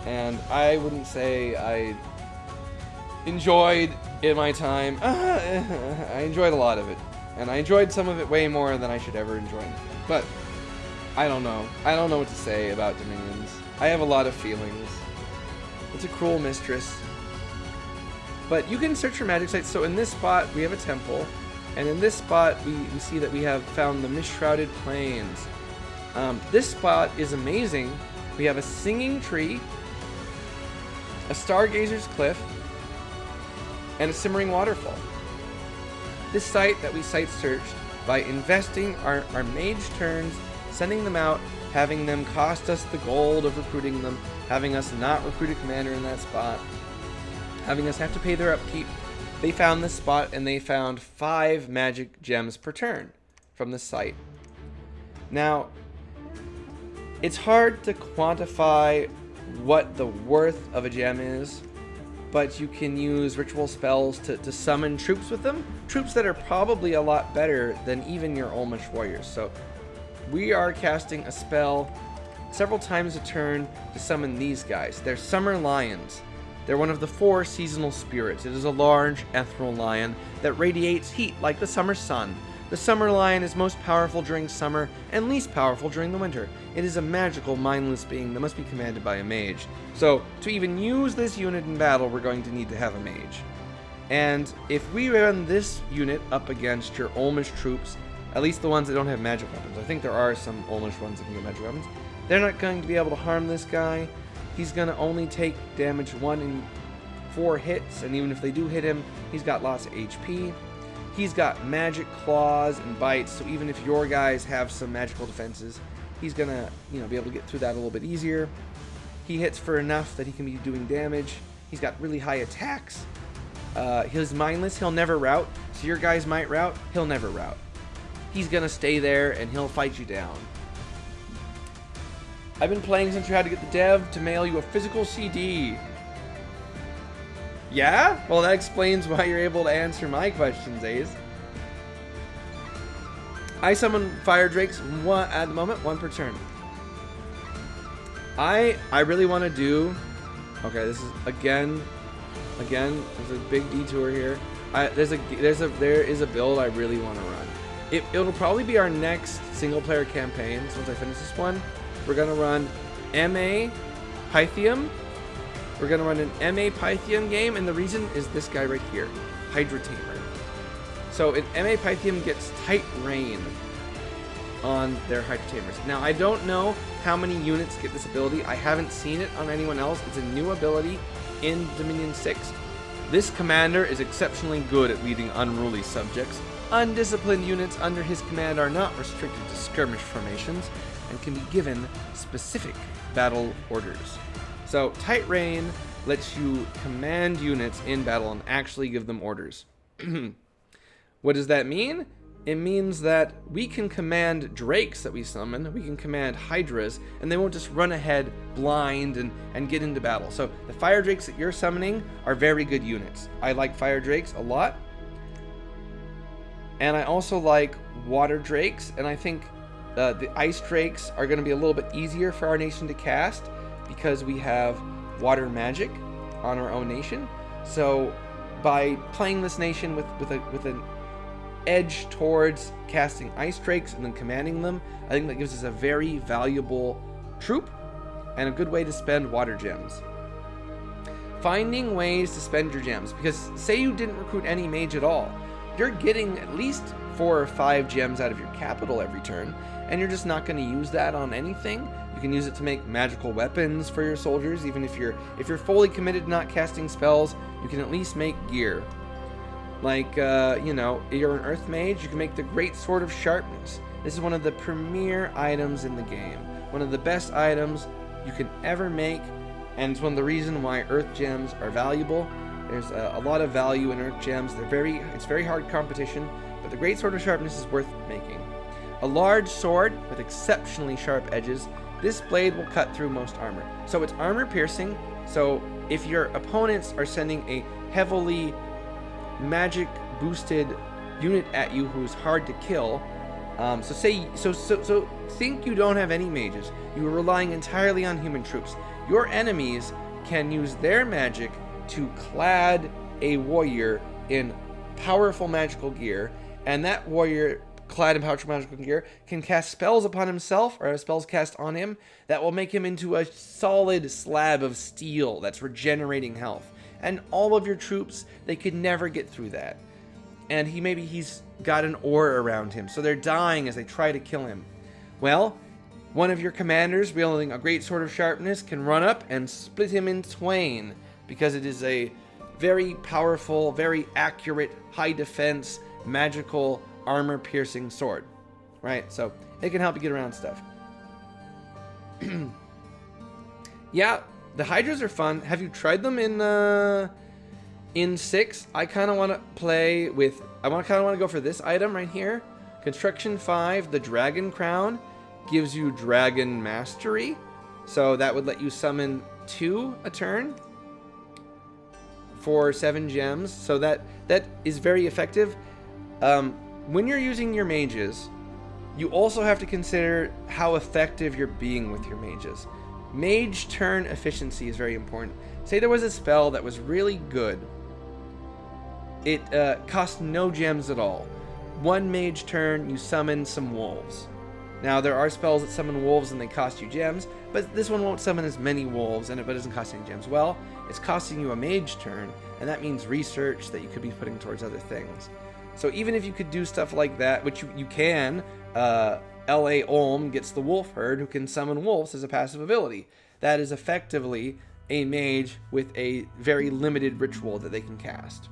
and I wouldn't say I enjoyed in my time. I enjoyed a lot of it, and I enjoyed some of it way more than I should ever enjoy. But I don't know. I don't know what to say about Dominions. I have a lot of feelings. It's a cruel mistress. But you can search for magic sites. So in this spot, we have a temple. And in this spot, we see that we have found the Mist-Shrouded Plains. This spot is amazing. We have a singing tree, a stargazer's cliff, and a simmering waterfall. This site that we site searched by investing our mage turns, sending them out, having them cost us the gold of recruiting them, having us not recruit a commander in that spot, having us have to pay their upkeep. They found this spot and they found 5 magic gems per turn from this site. Now, it's hard to quantify what the worth of a gem is, but you can use ritual spells to summon troops with them. Troops that are probably a lot better than even your Olmish warriors. So we are casting a spell several times a turn to summon these guys. They're summer lions. They're one of the 4 seasonal spirits. It is a large ethereal lion that radiates heat like the summer sun. The summer lion is most powerful during summer and least powerful during the winter. It is a magical, mindless being that must be commanded by a mage. So, to even use this unit in battle, we're going to need to have a mage. And if we run this unit up against your Olmish troops, at least the ones that don't have magic weapons, I think there are some Olmish ones that can get magic weapons, they're not going to be able to harm this guy. He's going to only take damage 1 in 4 hits, and even if they do hit him, he's got lots of HP. He's got magic claws and bites, so even if your guys have some magical defenses, he's going to, be able to get through that a little bit easier. He hits for enough that he can be doing damage. He's got really high attacks. He's mindless. He'll never route. So your guys might route. He'll never route. He's going to stay there, and he'll fight you down. I've been playing since you had to get the dev to mail you a physical CD. Yeah? Well, that explains why you're able to answer my questions, Ace. I summon fire drakes at the moment, 1 per turn. I really want to do... Okay, this is again, there's a big detour here. There is a build I really want to run. It'll probably be our next single player campaign. So once I finish this one, we're gonna run MA Pythium. We're gonna run an MA Pythium game, and the reason is this guy right here, Hydra Tamer. So an MA Pythium gets Tight Rain on their Hydra Tamers. Now I don't know how many units get this ability. I haven't seen it on anyone else. It's a new ability in Dominion 6. This commander is exceptionally good at leading unruly subjects. Undisciplined units under his command are not restricted to skirmish formations and can be given specific battle orders. So Tight Rain lets you command units in battle and actually give them orders. What does that mean? It means that we can command drakes that we summon, we can command hydras, and they won't just run ahead blind and get into battle. So the fire drakes that you're summoning are very good units. I like fire drakes a lot. And I also like water drakes, and I think the ice drakes are going to be a little bit easier for our nation to cast because we have water magic on our own nation. So by playing this nation with an edge towards casting ice drakes and then commanding them, I think that gives us a very valuable troop and a good way to spend water gems. Finding ways to spend your gems, because say you didn't recruit any mage at all, you're getting at least 4 or 5 gems out of your capital every turn, and you're just not going to use that on anything. You can use it to make magical weapons for your soldiers. Even if you're fully committed to not casting spells, you can at least make gear. Like, you know, you're an earth mage, you can make the Great Sword of Sharpness. This is one of the premier items in the game. One of the best items you can ever make, and it's one of the reasons why earth gems are valuable. There's a lot of value in earth gems. It's very hard competition, but the Great Sword of Sharpness is worth making. A large sword with exceptionally sharp edges. This blade will cut through most armor. So it's armor piercing. So if your opponents are sending a heavily magic boosted unit at you who's hard to kill, so think you don't have any mages. You are relying entirely on human troops. Your enemies can use their magic to clad a warrior in powerful magical gear, and that warrior clad in powerful magical gear can cast spells upon himself or have spells cast on him that will make him into a solid slab of steel that's regenerating health. And all of your troops, they could never get through that. And he's got an aura around him, so they're dying as they try to kill him. Well, one of your commanders wielding a Great Sword of Sharpness can run up and split him in twain, because it is a very powerful, very accurate, high defense, magical, armor-piercing sword. Right? So it can help you get around stuff. Yeah, the Hydras are fun. Have you tried them in 6? I kind of want to play with... I kind of want to go for this item right here. Construction 5, the Dragon Crown, gives you Dragon Mastery. So that would let you summon 2 a turn for 7 gems. So that is very effective. When you're using your mages, you also have to consider how effective you're being with your mages. Mage turn efficiency is very important. Say there was a spell that was really good. It cost no gems at all. 1 mage turn, you summon some wolves. Now, there are spells that summon wolves and they cost you gems, but this one won't summon as many wolves, and it doesn't cost any gems. Well, it's costing you a mage turn, and that means research that you could be putting towards other things. So even if you could do stuff like that, which you can, L.A. Olm gets the wolf herd who can summon wolves as a passive ability. That is effectively a mage with a very limited ritual that they can cast.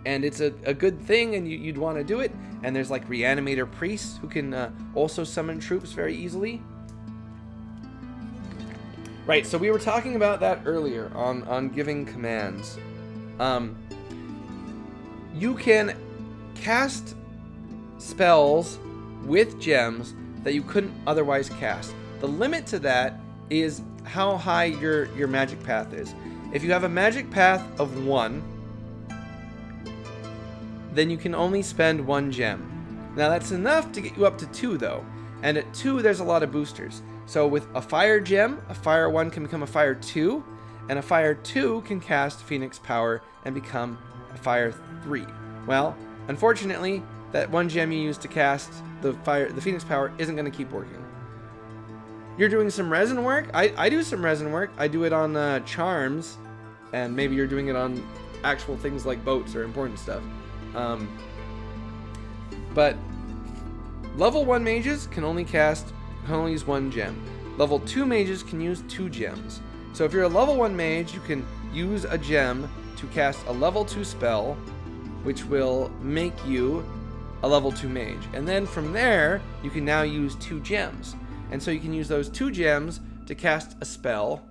And it's a good thing, and you'd want to do it. And there's like Reanimator Priests who can also summon troops very easily. Right, so we were talking about that earlier on giving commands. You can cast spells with gems that you couldn't otherwise cast. The limit to that is how high your magic path is. If you have a magic path of 1, then you can only spend 1 gem. Now that's enough to get you up to 2 though, and at 2 there's a lot of boosters. So with a fire gem, a fire 1 can become a fire 2, and a fire 2 can cast Phoenix Power and become a fire 3. Well, unfortunately, that 1 gem you use to cast the Phoenix Power isn't going to keep working. You're doing some resin work. I do some resin work. I do it on charms, and maybe you're doing it on actual things like boats or important stuff. But level 1 mages can only use 1 gem. Level 2 mages can use 2 gems. So if you're a level 1 mage, you can use a gem to cast a level 2 spell, which will make you a level 2 mage. And then from there, you can now use 2 gems. And so you can use those 2 gems to cast a spell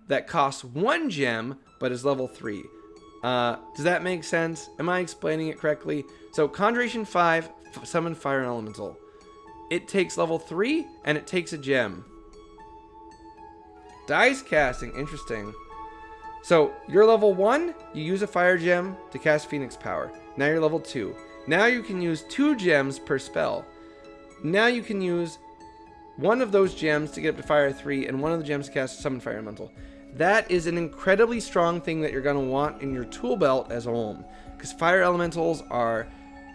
that costs 1 gem, but is level 3. Does that make sense? Am I explaining it correctly? So Conjuration 5, Summon Fire Elemental. It takes level 3, and it takes a gem. Dice casting, interesting. So you're level 1, you use a fire gem to cast Phoenix Power. Now you're level 2. Now you can use 2 gems per spell. Now you can use one of those gems to get up to fire 3, and one of the gems to cast Summon Fire Elemental. That is an incredibly strong thing that you're going to want in your tool belt as a whole. Because fire elementals are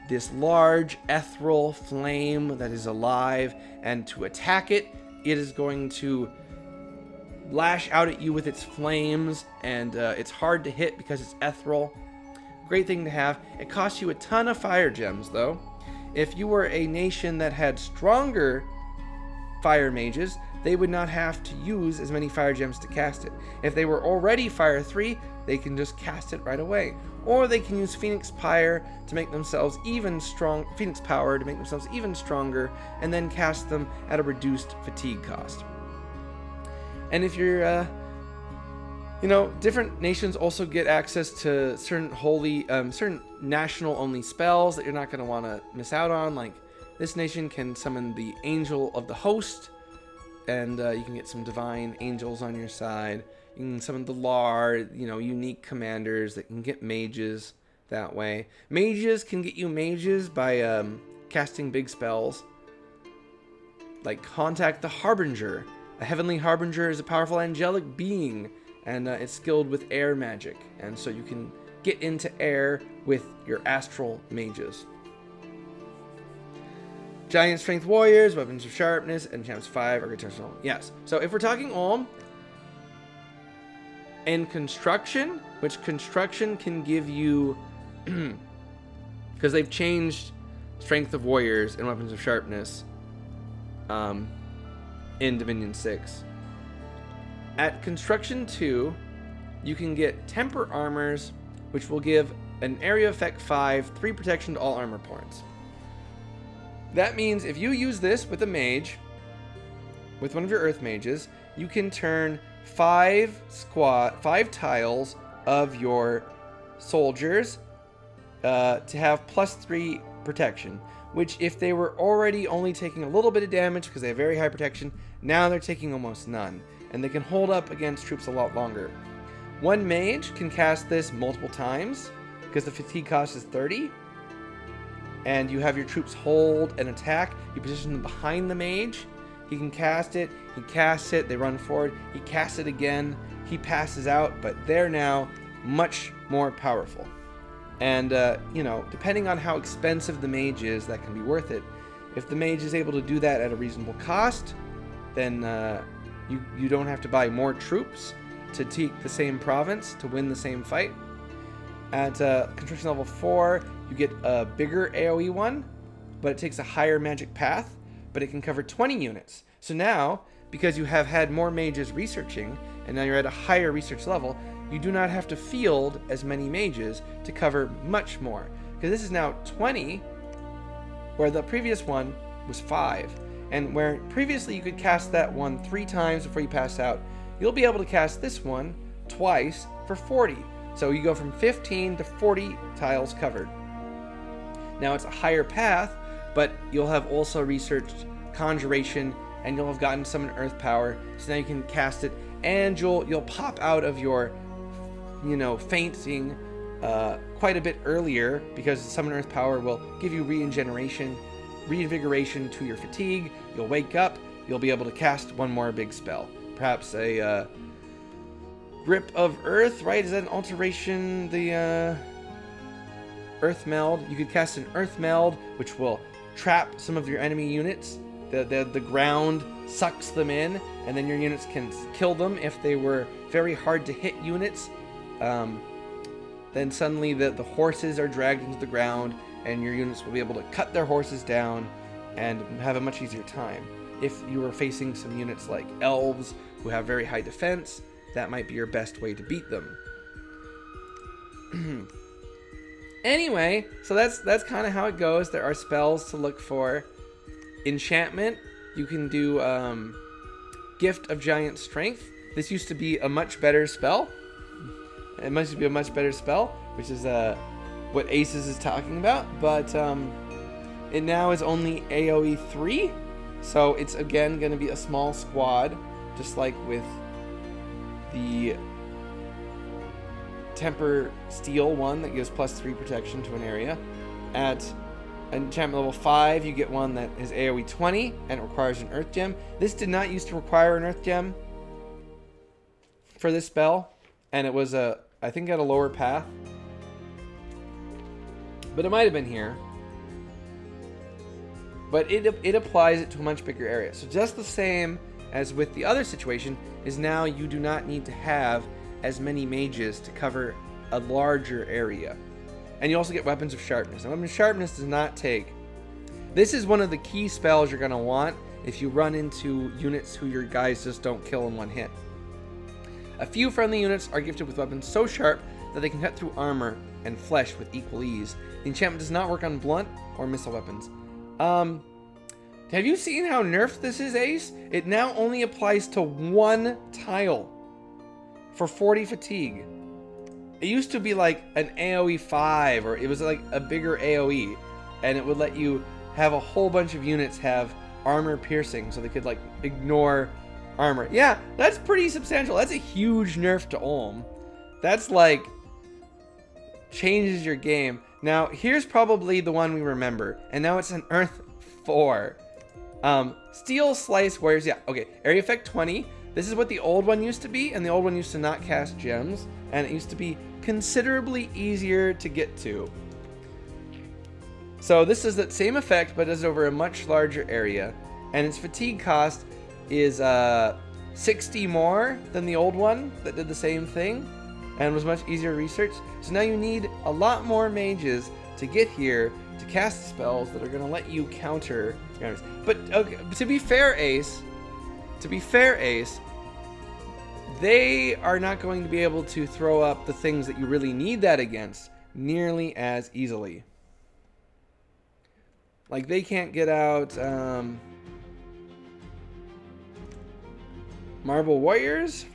this large ethereal flame that is alive, and to attack it, it is going to lash out at you with its flames, and it's hard to hit because it's ethereal. Great thing to have. It costs you a ton of fire gems, though. If you were a nation that had stronger fire mages, they would not have to use as many fire gems to cast it. If they were already fire 3, they can just cast it right away. Or they can use Phoenix Power to make themselves even stronger, and then cast them at a reduced fatigue cost. And if you're, different nations also get access to certain national-only spells that you're not going to want to miss out on. Like, this nation can summon the Angel of the Host, and you can get some divine angels on your side. You can summon the Lar, unique commanders that can get mages that way. Mages can get you mages by casting big spells. Like Contact the Harbinger. A heavenly harbinger is a powerful angelic being, and it's skilled with air magic. And so you can get into air with your astral mages. Giant Strength Warriors, Weapons of Sharpness, and Champs 5 Architectural. Yes. So if we're talking Ulm, and construction, which construction can give you, because they've changed Strength of Warriors and Weapons of Sharpness in Dominion 6. At Construction 2, you can get Temper Armors, which will give an Area Effect 5, 3 protection to all armor points. That means if you use this with a mage, with one of your Earth Mages, you can turn 5 tiles of your soldiers to have +3 protection, which if they were already only taking a little bit of damage because they have very high protection, now they're taking almost none, and they can hold up against troops a lot longer. One mage can cast this multiple times because the fatigue cost is 30, and you have your troops hold and attack. You position them behind the mage. He can cast it, he casts it, they run forward, he casts it again, he passes out, but they're now much more powerful. And, depending on how expensive the mage is, that can be worth it. If the mage is able to do that at a reasonable cost, then you don't have to buy more troops to take the same province to win the same fight. At Construction Level 4, you get a bigger AoE one, but it takes a higher magic path, but it can cover 20 units. So now, because you have had more mages researching, and now you're at a higher research level, you do not have to field as many mages to cover much more. Because this is now 20, where the previous one was 5. And where previously you could cast that one 3 times before you pass out, you'll be able to cast this one twice for 40. So you go from 15 to 40 tiles covered. Now it's a higher path, but you'll have also researched conjuration, and you'll have gotten summon earth power, so now you can cast it, and you'll pop out of your, fainting quite a bit earlier, because summon earth power will give you reinvigoration to your fatigue. You'll wake up, you'll be able to cast one more big spell, perhaps a grip of earth, right? Is that an alteration? The earth meld. You could cast an earth meld, which will trap some of your enemy units. The ground sucks them in, and then your units can kill them. If they were very hard to hit units, then suddenly the horses are dragged into the ground, and your units will be able to cut their horses down and have a much easier time. If you were facing some units like elves who have very high defense, that might be your best way to beat them. Anyway, so that's kind of how it goes. There are spells to look for. Enchantment, you can do Gift of Giant Strength. This used to be a much better spell. It must be a much better spell, which is what Aces is talking about. But it now is only AoE 3, so it's again going to be a small squad, just like with the Temper Steel one that gives +3 protection to an area. At enchantment level 5, you get one that is AoE 20 and it requires an Earth Gem. This did not used to require an Earth Gem for this spell, and it was I think at a lower path, but it might have been here. But it applies it to a much bigger area. So just the same as with the other situation is now you do not need to have as many mages to cover a larger area. And you also get Weapons of Sharpness. And Weapons of Sharpness does not take... This is one of the key spells you're going to want if you run into units who your guys just don't kill in one hit. A few friendly units are gifted with weapons so sharp that they can cut through armor and flesh with equal ease. The enchantment does not work on blunt or missile weapons. Have you seen how nerfed this is, Ace? It now only applies to one tile for 40 fatigue. It used to be like an AoE 5, or it was like a bigger AoE, and it would let you have a whole bunch of units have armor piercing, so they could like ignore armor. Yeah, that's pretty substantial. That's a huge nerf to Ulm. That's like changes your game. Now, here's probably the one we remember, and now it's an Earth 4. Steel Slice Warriors. Yeah, okay. Area Effect 20. This is what the old one used to be, and the old one used to not cast gems, and it used to be considerably easier to get to. So this is that same effect, but is over a much larger area, and its fatigue cost is 60 more than the old one that did the same thing and was much easier to research. So now you need a lot more mages to get here to cast spells that are going to let you counter your enemies. But okay, to be fair, Ace, they are not going to be able to throw up the things that you really need that against nearly as easily. Like, they can't get out Marble Warriors,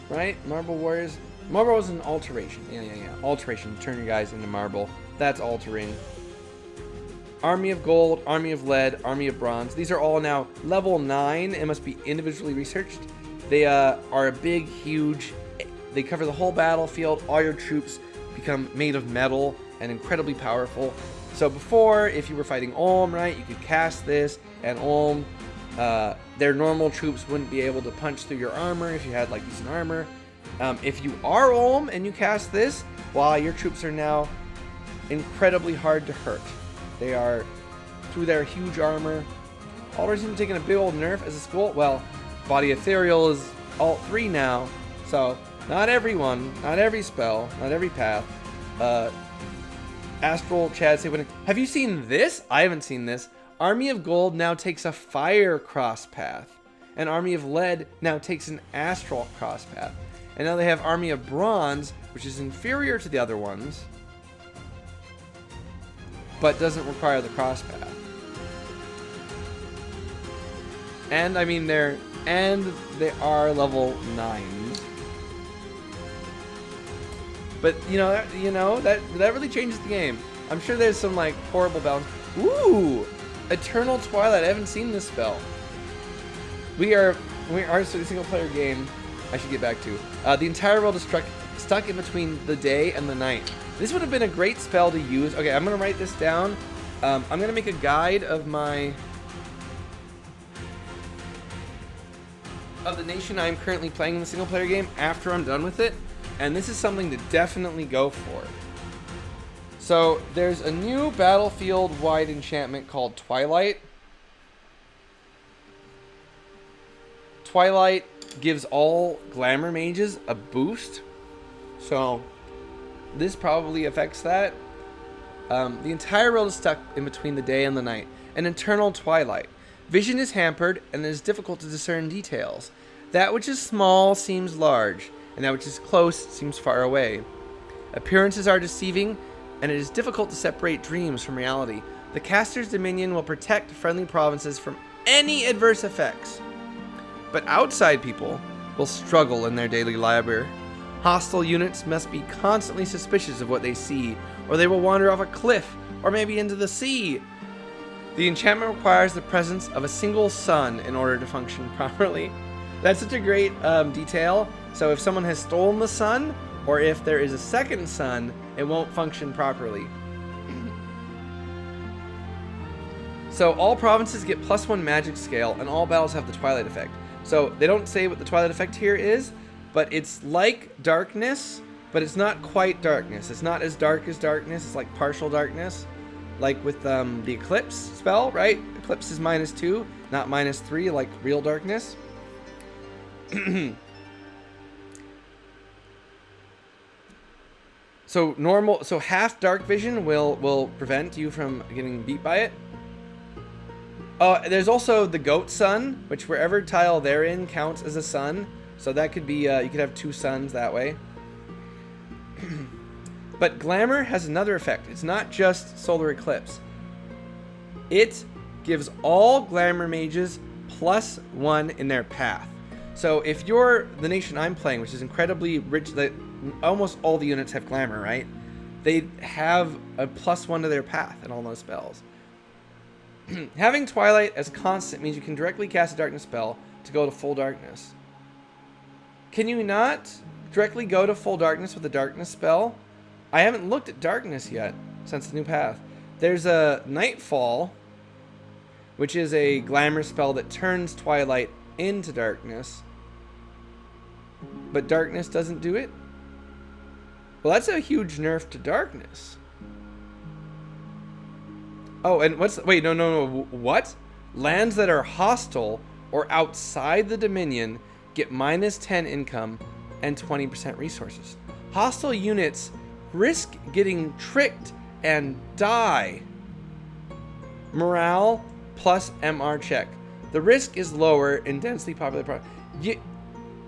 right? Marble Warriors. Marble is an alteration. Yeah. Alteration. Turn your guys into marble. That's altering. Army of Gold, Army of Lead, Army of Bronze. These are all now level 9 and must be individually researched. They are a big, huge... They cover the whole battlefield. All your troops become made of metal and incredibly powerful. So before, if you were fighting Ulm, right, you could cast this, and Ulm, their normal troops wouldn't be able to punch through your armor if you had like decent armor. If you are Ulm and you cast this, well, your troops are now incredibly hard to hurt. They are, through their huge armor. Alder seems to be taking a big old nerf as a school. Well, Body Ethereal is alt 3 now, so not everyone, not every spell, not every path. Astral Chad say, have you seen this? I haven't seen this. Army of Gold now takes a fire cross path, and Army of Lead now takes an astral cross path. And now they have Army of Bronze, which is inferior to the other ones, but doesn't require the cross path. And I mean they are level 9s. But that really changes the game. I'm sure there's some like horrible balance. Ooh, Eternal Twilight. I haven't seen this spell. We are a single player game. I should get back to. The entire world is stuck in between the day and the night. This would have been a great spell to use. Okay, I'm gonna write this down. I'm gonna make a guide of the nation I'm currently playing in the single player game after I'm done with it. And this is something to definitely go for. So there's a new battlefield-wide enchantment called Twilight. Twilight gives all glamour mages a boost. So this probably affects that. The entire world is stuck in between the day and the night. An eternal twilight. Vision is hampered and it is difficult to discern details. That which is small seems large, and that which is close seems far away. Appearances are deceiving, and it is difficult to separate dreams from reality. The caster's dominion will protect friendly provinces from any adverse effects, but outside people will struggle in their daily labor. Hostile units must be constantly suspicious of what they see, or they will wander off a cliff, or maybe into the sea. The enchantment requires the presence of a single sun in order to function properly. That's such a great detail. So if someone has stolen the sun, or if there is a second sun, it won't function properly. So all provinces get +1 magic scale, and all battles have the Twilight effect. So they don't say what the Twilight effect here is, but it's like darkness, but it's not quite darkness. It's not as dark as darkness. It's like partial darkness, like with the Eclipse spell, right? Eclipse is -2, not -3, like real darkness. So half dark vision will prevent you from getting beat by it. There's also the goat sun, which wherever tile they're in counts as a sun. So that could be, you could have 2 suns that way. But glamour has another effect. It's not just solar eclipse. It gives all glamour mages +1 in their path. So if you're the nation I'm playing, which is incredibly rich, that almost all the units have glamour, right? They have a +1 to their path in all those spells. Having Twilight as constant means you can directly cast a darkness spell to go to full darkness. Can you not directly go to full darkness with a darkness spell? I haven't looked at darkness yet since the new path. There's a Nightfall, which is a glamour spell that turns Twilight into darkness. But darkness doesn't do it? Well, that's a huge nerf to darkness. Oh, and wait, no, what? Lands that are hostile or outside the Dominion get -10 income and 20% resources. Hostile units risk getting tricked and die. Morale plus MR check. The risk is lower in densely populated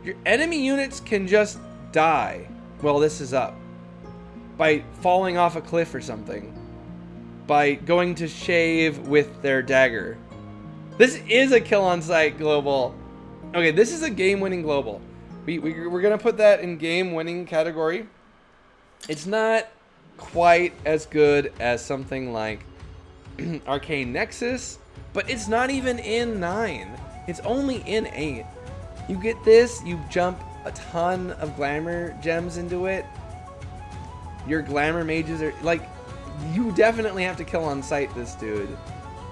your enemy units can just die while this is up. By falling off a cliff or something. By going to shave with their dagger. This is a kill on sight global. Okay, this is a game-winning global. We're going to put that in game-winning category. It's not quite as good as something like Arcane Nexus, but it's not even in 9. It's only in 8. You get this, you jump a ton of glamour gems into it. Your glamour mages are like, you definitely have to kill on sight this dude.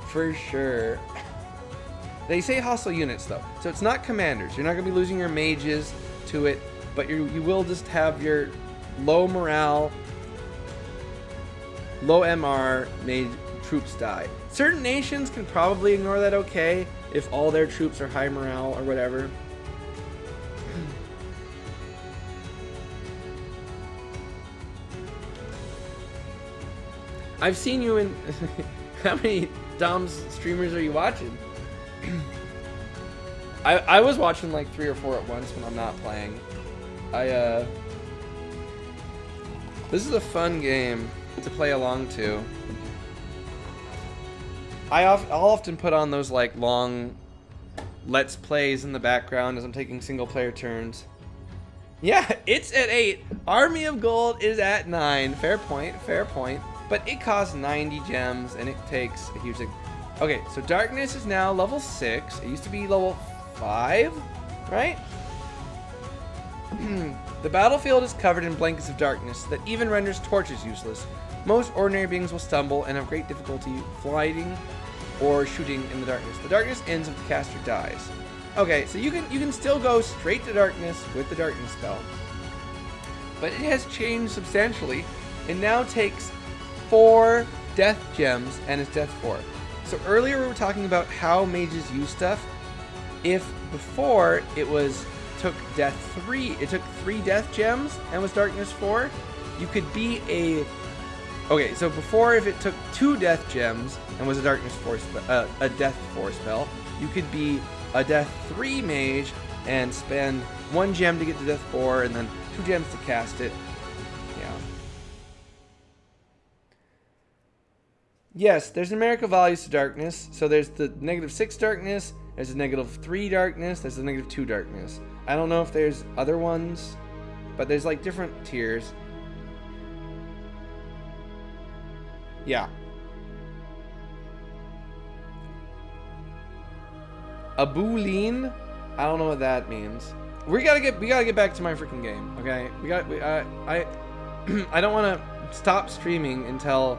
For sure. They say hostile units though, so it's not commanders. You're not going to be losing your mages to it, but you will just have your low morale, low MR mage troops die. Certain nations can probably ignore that okay if all their troops are high morale or whatever. I've seen you in... How many Dom's streamers are you watching? I was watching like 3 or 4 at once when I'm not playing. This is a fun game to play along to. I'll often put on those like long let's plays in the background as I'm taking single player turns. Yeah, it's at 8. Army of Gold is at 9. Fair point, fair point. But it costs 90 gems and it takes a huge thing. Okay, so Darkness is now level 6. It used to be level 5, right? The battlefield is covered in blankets of darkness that even renders torches useless. Most ordinary beings will stumble and have great difficulty flying or shooting in the darkness. The darkness ends if the caster dies. Okay, so you can still go straight to darkness with the darkness spell. But it has changed substantially. It now takes 4 death gems and is death 4. So earlier we were talking about how mages use stuff. If before it took death 3, it took 3 death gems and was darkness 4, you could be a... Okay, so before, if it took 2 death gems and was a darkness 4 a death 4 spell, you could be a death 3 mage and spend 1 gem to get to death 4 and then 2 gems to cast it. Yeah. Yes, there's numerical values to darkness. So there's the -6 darkness, there's a -3 darkness, there's a -2 darkness. I don't know if there's other ones, but there's like different tiers. Yeah. Abulin, I don't know what that means. We gotta get back to my freaking game, okay? I don't want to stop streaming until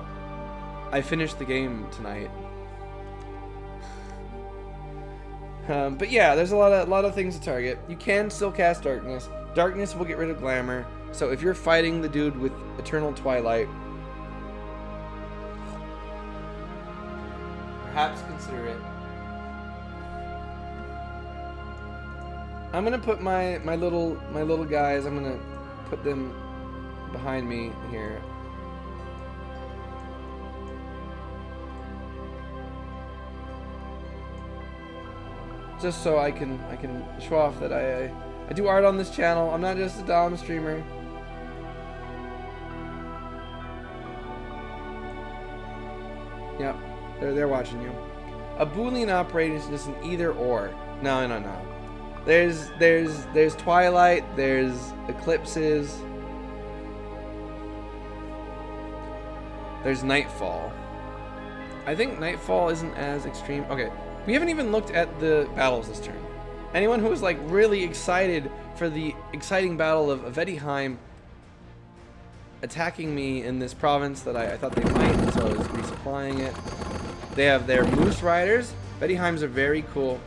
I finish the game tonight. But yeah, there's a lot of things to target. You can still cast Darkness. Darkness will get rid of Glamour. So if you're fighting the dude with Eternal Twilight, perhaps consider it. I'm gonna put my little guys. I'm gonna put them behind me here. Just so I can show off that I do art on this channel. I'm not just a Dom streamer. Yep, they're watching you. A Boolean operator is just an either or. No. There's Twilight, there's Eclipses, there's Nightfall. I think Nightfall isn't as extreme. Okay, we haven't even looked at the battles this turn. Anyone who was like really excited for the exciting battle of Vedheim attacking me in this province that I thought they might, so I was resupplying it. They have their Moose Riders. Vedheims are very cool.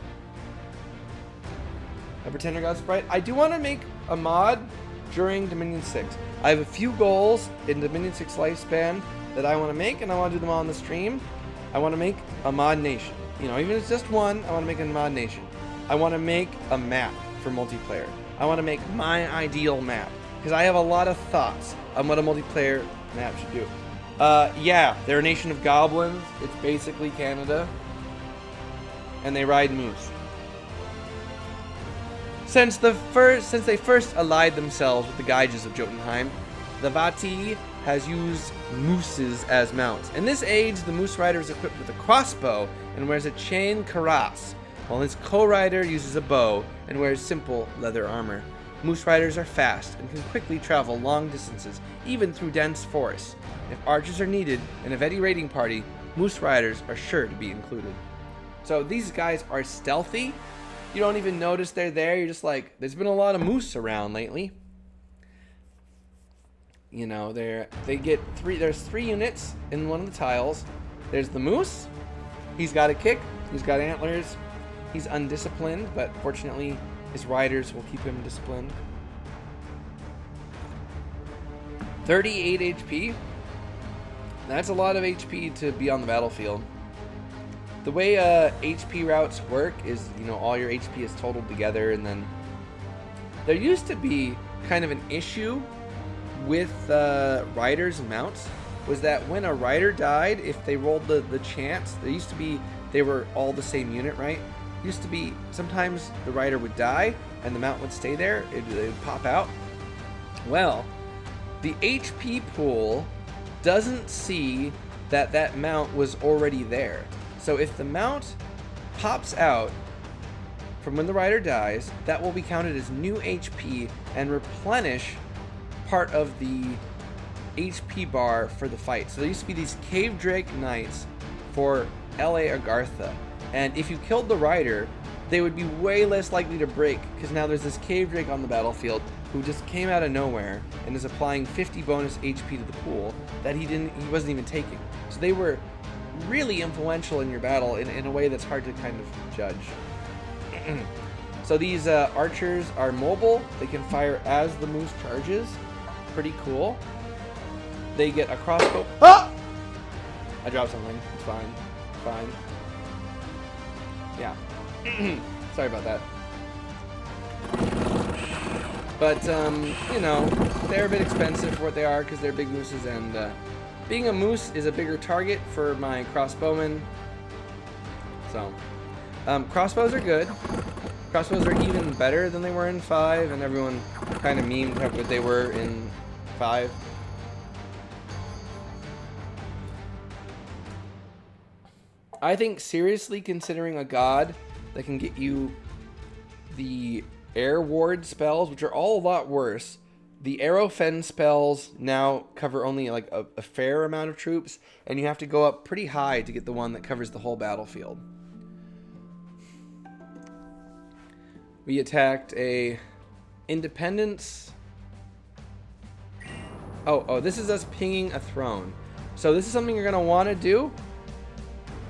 A Pretender God Sprite. I do want to make a mod during Dominion 6. I have a few goals in Dominion 6 lifespan that I want to make, and I want to do them all on the stream. I want to make a mod nation. You know, even if it's just one, I want to make a mod nation. I want to make a map for multiplayer. I want to make my ideal map, because I have a lot of thoughts on what a multiplayer map should do. Yeah, they're a nation of goblins. It's basically Canada. And they ride moose. Since they first allied themselves with the Gaiges of Jotunheim, the Vati has used mooses as mounts. In this age, the Moose Rider is equipped with a crossbow and wears a chain cuirass, while his co-rider uses a bow and wears simple leather armor. Moose Riders are fast and can quickly travel long distances, even through dense forests. If archers are needed in a Veti raiding party, Moose Riders are sure to be included. So these guys are stealthy. You don't even notice they're there. You're just like, there's been a lot of moose around lately. You know, they get there's 3 units in one of the tiles. There's the moose. He's got a kick. He's got antlers. He's undisciplined, but fortunately his riders will keep him disciplined. 38 HP. That's a lot of HP to be on the battlefield. The way HP routes work is, you know, all your HP is totaled together, and then there used to be kind of an issue with riders and mounts, was that when a rider died, if they rolled the chance, there used to be, they were all the same unit, right? It used to be sometimes the rider would die and the mount would stay there, it would pop out. Well, the HP pool doesn't see that mount was already there. So if the mount pops out from when the rider dies, that will be counted as new HP and replenish part of the HP bar for the fight. So there used to be these Cave Drake Knights for LA Agartha, and if you killed the rider, they would be way less likely to break, because now there's this Cave Drake on the battlefield who just came out of nowhere and is applying 50 bonus HP to the pool that he wasn't even taking. So they were really influential in your battle in a way that's hard to kind of judge. So these archers are mobile. They can fire as the moose charges. Pretty cool. They get a crossbow. Ah! I dropped something. It's fine. Fine. Yeah. Sorry about that. But, you know, they're a bit expensive for what they are because they're big mooses, and being a moose is a bigger target for my crossbowmen. So, crossbows are good. Crossbows are even better than they were in 5, and everyone kind of memed how good they were in 5. I think seriously considering a god that can get you the air ward spells, which are all a lot worse. The arrow fend spells now cover only like a fair amount of troops, and you have to go up pretty high to get the one that covers the whole battlefield. We attacked a Independence. Oh, this is us pinging a throne. So this is something you're gonna want to do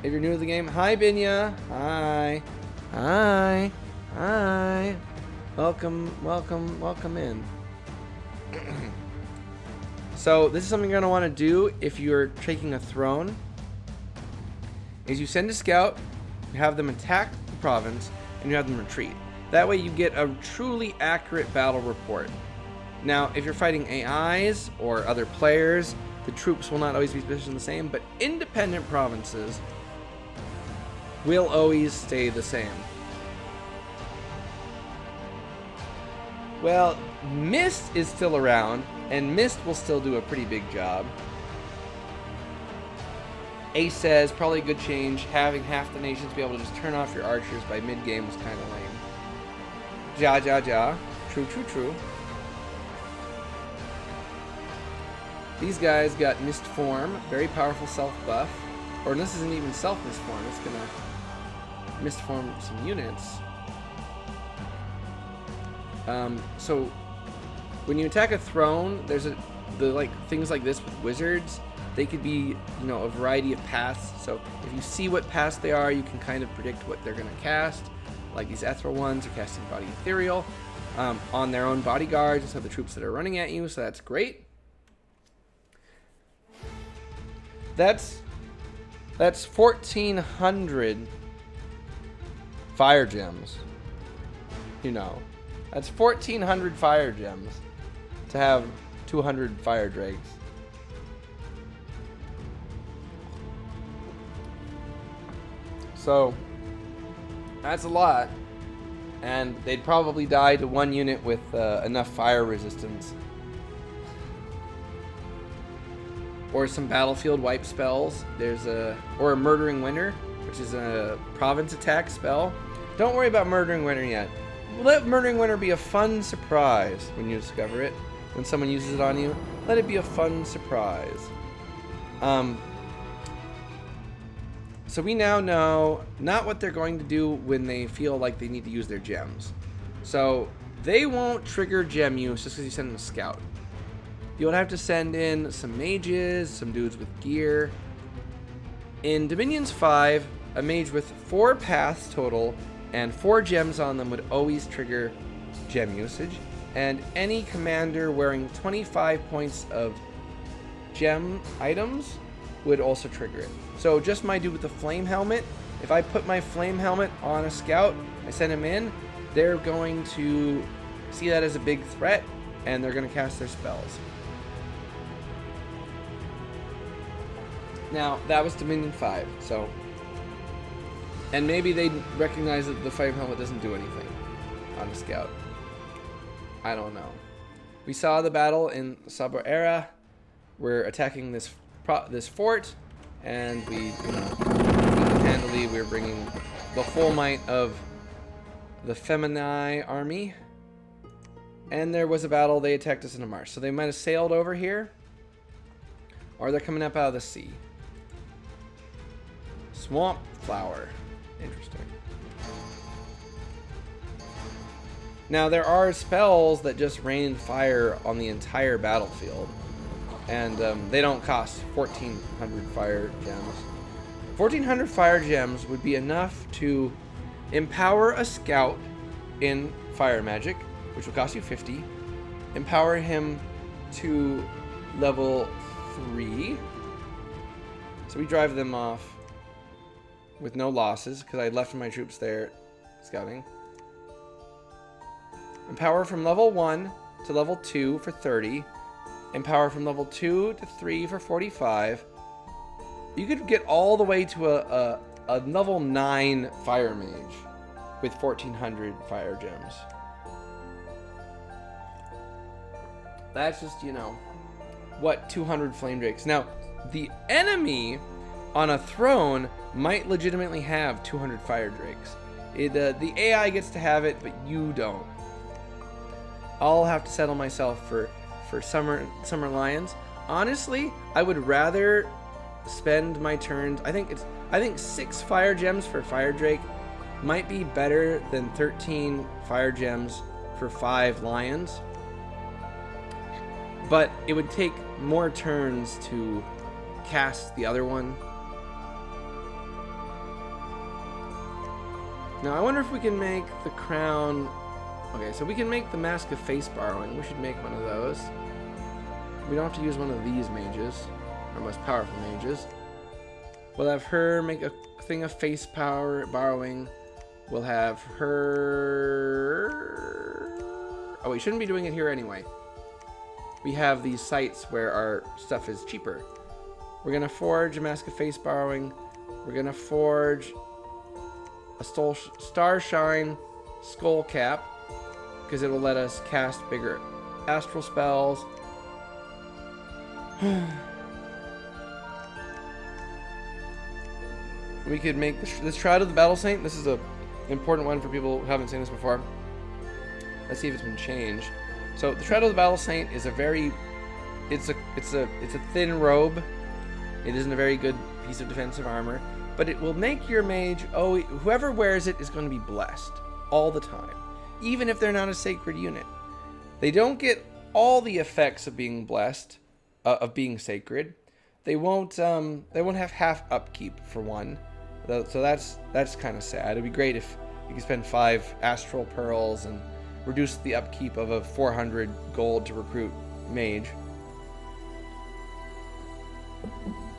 if you're new to the game. Hi, Binya. Hi. Hi. Hi. Welcome in. So this is something you're gonna want to do if you're taking a throne. Is you send a scout, you have them attack the province, and you have them retreat. That way you get a truly accurate battle report. Now, if you're fighting AIs or other players, the troops will not always be positioned the same, but independent provinces will always stay the same. Well, Mist is still around, and Mist will still do a pretty big job. Ace says, probably a good change. Having half the nations be able to just turn off your archers by mid-game was kind of lame. Ja. True. These guys got Mist Form, very powerful self buff. Or this isn't even self Mist Form, it's gonna Mist Form some units. So when you attack a throne, there's things like this with wizards. They could be, a variety of paths. So if you see what paths they are, you can kind of predict what they're gonna cast. Like these ethereal ones are casting body ethereal on their own bodyguards instead of the troops that are running at you. So that's great. That's 1,400 fire gems. That's 1,400 fire gems to have 200 fire drakes. So that's a lot, and they'd probably die to one unit with enough fire resistance. Or some battlefield wipe spells. Or a Murdering Winter, which is a province attack spell. Don't worry about Murdering Winter yet. Let Murdering Winter be a fun surprise when you discover it. When someone uses it on you, let it be a fun surprise. So we now know not what they're going to do when they feel like they need to use their gems. So they won't trigger gem use just because you send them a scout. You'll have to send in some mages, some dudes with gear. In Dominions 5, a mage with 4 paths total and 4 gems on them would always trigger gem usage. And any commander wearing 25 points of gem items would also trigger it. So just my dude with the flame helmet, if I put my flame helmet on a scout, I send him in, they're going to see that as a big threat, and they're going to cast their spells. Now, that was Dominion 5, so... And maybe they recognize that the flame helmet doesn't do anything on a scout. I don't know. We saw the battle in Sabor Era. We're attacking this fort, and we, handily, we're bringing the full might of the Feminie army. And there was a battle. They attacked us in a marsh. So they might have sailed over here. Or they're coming up out of the sea. Swamp flower. Interesting. Now, there are spells that just rain fire on the entire battlefield. And they don't cost 1,400 fire gems. 1,400 fire gems would be enough to empower a scout in fire magic, which will cost you 50. Empower him to level 3. So we drive them off with no losses, because I left my troops there scouting. Empower from level 1 to level 2 for 30. Empower from level 2 to 3 for 45. You could get all the way to a level 9 fire mage with 1,400 fire gems. That's just, you know, what, 200 flame drakes. Now, the enemy on a throne might legitimately have 200 fire drakes. The AI gets to have it, but you don't. I'll have to settle myself for summer lions. Honestly, I would rather spend my turns. I think 6 fire gems for fire drake might be better than 13 fire gems for 5 lions. But it would take more turns to cast the other one. Now I wonder if we can make the crown. Okay, so we can make the Mask of Face Borrowing. We should make one of those. We don't have to use one of these mages, our most powerful mages. We'll have her make a thing of face power borrowing. We'll have her. Oh, we shouldn't be doing it here anyway. We have these sites where our stuff is cheaper. We're gonna forge a Mask of Face Borrowing. We're gonna forge a Starshine Skull Cap, because it'll let us cast bigger astral spells. We could make this Shroud of the Battle Saint. This is a important one for people who haven't seen this before. Let's see if it's been changed. So the Shroud of the Battle Saint is it's a thin robe. It isn't a very good piece of defensive armor, but it will make your mage, whoever wears it is going to be blessed all the time, even if they're not a sacred unit. They don't get all the effects of being blessed, of being sacred. They won't have half upkeep for one. So that's kind of sad. It'd be great if you could spend 5 astral pearls and reduce the upkeep of a 400 gold to recruit mage.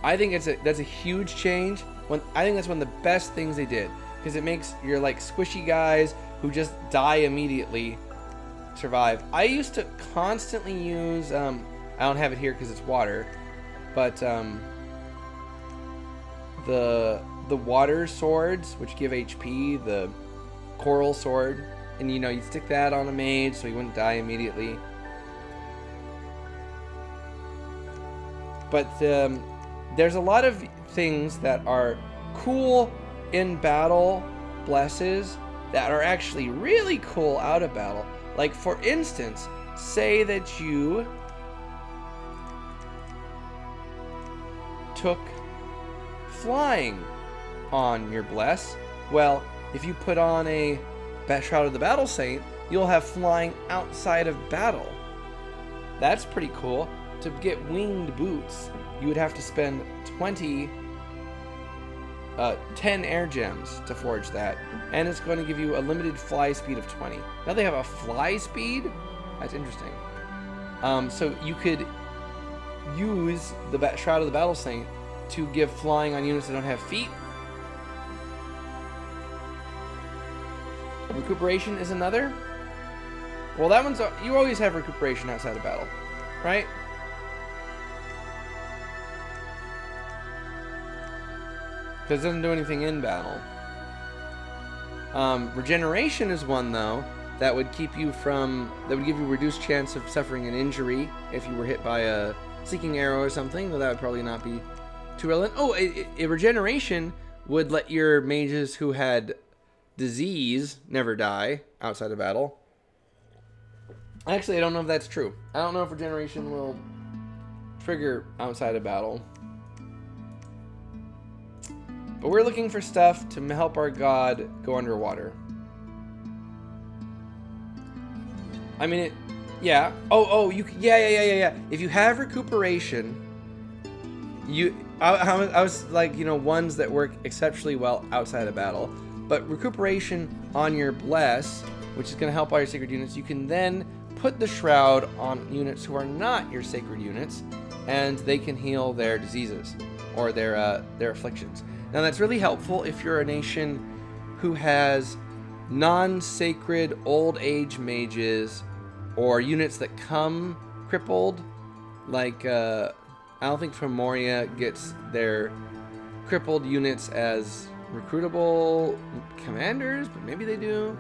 I think that's a huge change. I think that's one of the best things they did, because it makes your like squishy guys who just die immediately survive. I used to constantly use I don't have it here because it's water, but the water swords, which give HP, the coral sword, and you'd stick that on a mage so he wouldn't die immediately. But there's a lot of things that are cool in battle blesses that are actually really cool out of battle. Like, for instance, say that you took flying on your bless. Well, if you put on a Shroud of the Battle Saint, you'll have flying outside of battle. That's pretty cool. To get winged boots, you would have to spend 10 air gems to forge that, and it's going to give you a limited fly speed of 20. Now they have a fly speed? That's interesting. So you could use the Shroud of the Battle Saint to give flying on units that don't have feet. Recuperation is another. Well, that one's... You always have recuperation outside of battle, right? Because it doesn't do anything in battle. Regeneration is one, though, that would keep you from... That would give you a reduced chance of suffering an injury if you were hit by a Seeking Arrow or something, though that would probably not be too relevant. Oh, a regeneration would let your mages who had disease never die outside of battle. Actually, I don't know if that's true. I don't know if regeneration will trigger outside of battle. But we're looking for stuff to help our god go underwater. I mean, yeah. Yeah. If you have recuperation, I was like, ones that work exceptionally well outside of battle. But recuperation on your bless, which is going to help all your sacred units, you can then put the shroud on units who are not your sacred units, and they can heal their diseases or their afflictions. Now that's really helpful if you're a nation who has non-sacred old age mages or units that come crippled. Like I don't think Femoria gets their crippled units as recruitable commanders, but maybe they do.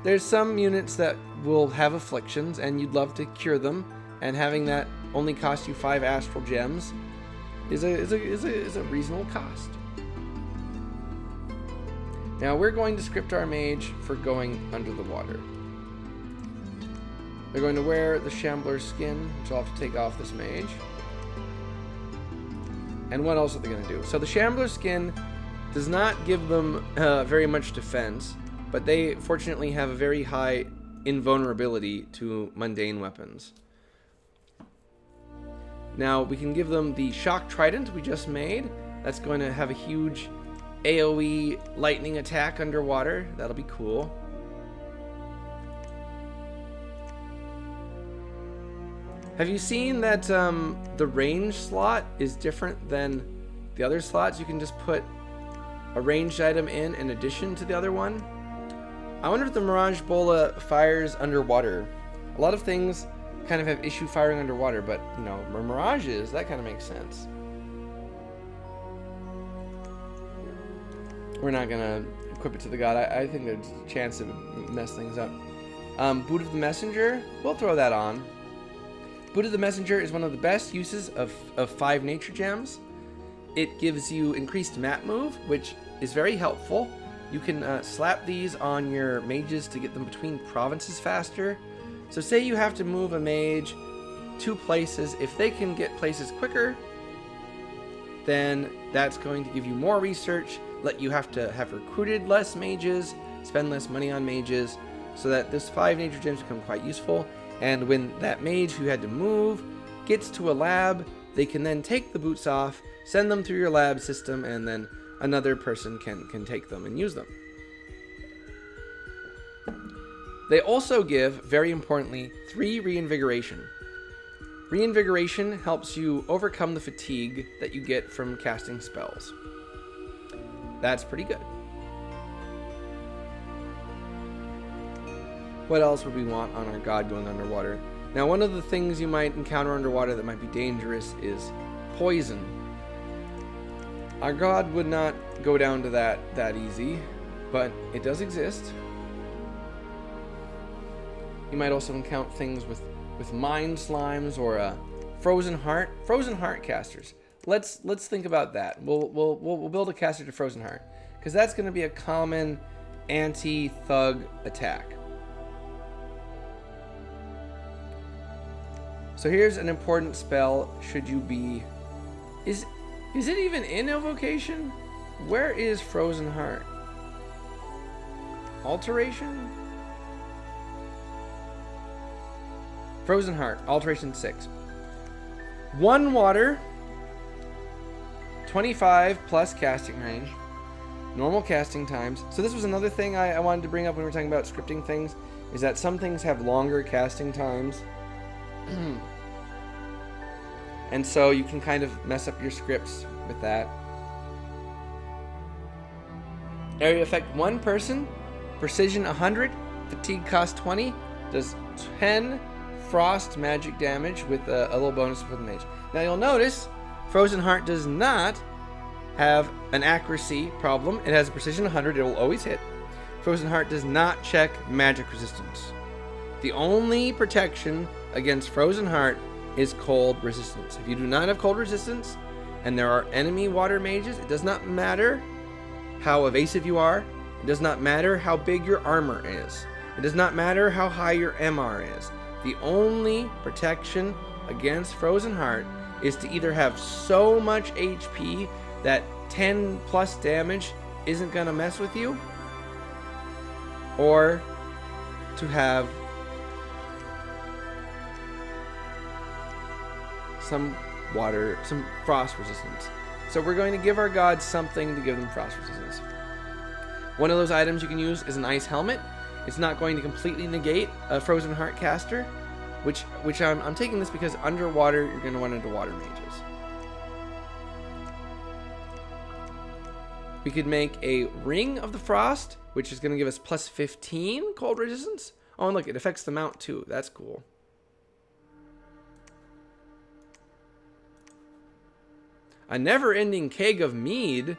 There's some units that will have afflictions and you'd love to cure them, and having that only cost you 5 astral gems is a reasonable cost. Now we're going to script our mage for going under the water. They're going to wear the Shambler's skin, which I'll have to take off this mage. And what else are they going to do? So the Shambler's skin does not give them very much defense, but they fortunately have a very high invulnerability to mundane weapons. Now we can give them the Shock Trident we just made. That's going to have a huge AoE lightning attack underwater. That'll be cool. Have you seen that the range slot is different than the other slots? You can just put a ranged item in addition to the other one. I wonder if the Mirage Bola fires underwater. A lot of things kind of have issue firing underwater, but Mirages, that kind of makes sense. We're not gonna equip it to the god. I think there's a chance to mess things up. Boot of the Messenger, we'll throw that on. Boot of the Messenger is one of the best uses of 5 nature gems. It gives you increased map move, which is very helpful. You can slap these on your mages to get them between provinces faster. So say you have to move a mage 2 places. If they can get places quicker, then that's going to give you more research, let you have to have recruited less mages, spend less money on mages, so that this 5 nature gems become quite useful. And when that mage who had to move gets to a lab, they can then take the boots off, send them through your lab system, and then another person can take them and use them. They also give, very importantly, 3 reinvigoration. Reinvigoration helps you overcome the fatigue that you get from casting spells. That's pretty good. What else would we want on our god going underwater? Now, one of the things you might encounter underwater that might be dangerous is poison. Our god would not go down to that easy, but it does exist. You might also encounter things with mind slimes or frozen heart casters. Let's think about that. We'll build a caster to frozen heart, because that's going to be a common anti-thug attack. So here's an important spell. Should you be, is it even in Evocation? Where is Frozen Heart? Alteration? Frozen Heart, Alteration 6. 1 water, 25 plus casting range, normal casting times. So this was another thing I wanted to bring up when we were talking about scripting things, is that some things have longer casting times. And so you can kind of mess up your scripts with that. Area effect 1 person, precision 100, fatigue cost 20, does 10 frost magic damage with a little bonus for the mage. Now you'll notice Frozen Heart does not have an accuracy problem. It has a precision 100, it will always hit. Frozen Heart does not check magic resistance. The only protection against Frozen Heart is cold resistance. If you do not have cold resistance and there are enemy water mages, it does not matter how evasive you are, It does not matter how big your armor is. It does not matter how high your MR is. The only protection against Frozen Heart is to either have so much HP that 10 plus damage isn't going to mess with you, or to have some frost resistance. So we're going to give our gods something to give them frost resistance. One of those items you can use is an ice helmet. It's not going to completely negate a Frozen Heart caster, which I'm taking this because underwater you're going to run into water mages. We could make a Ring of the Frost, which is going to give us plus 15 cold resistance. Oh, and look, it affects the mount too. That's cool. A never-ending keg of mead.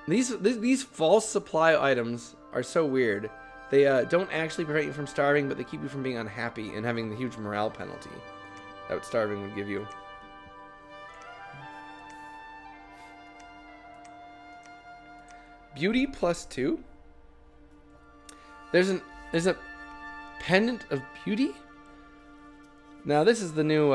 These false supply items are so weird. They don't actually prevent you from starving, but they keep you from being unhappy and having the huge morale penalty that what starving would give you. Beauty plus 2. There's a pendant of beauty. Now this is the new.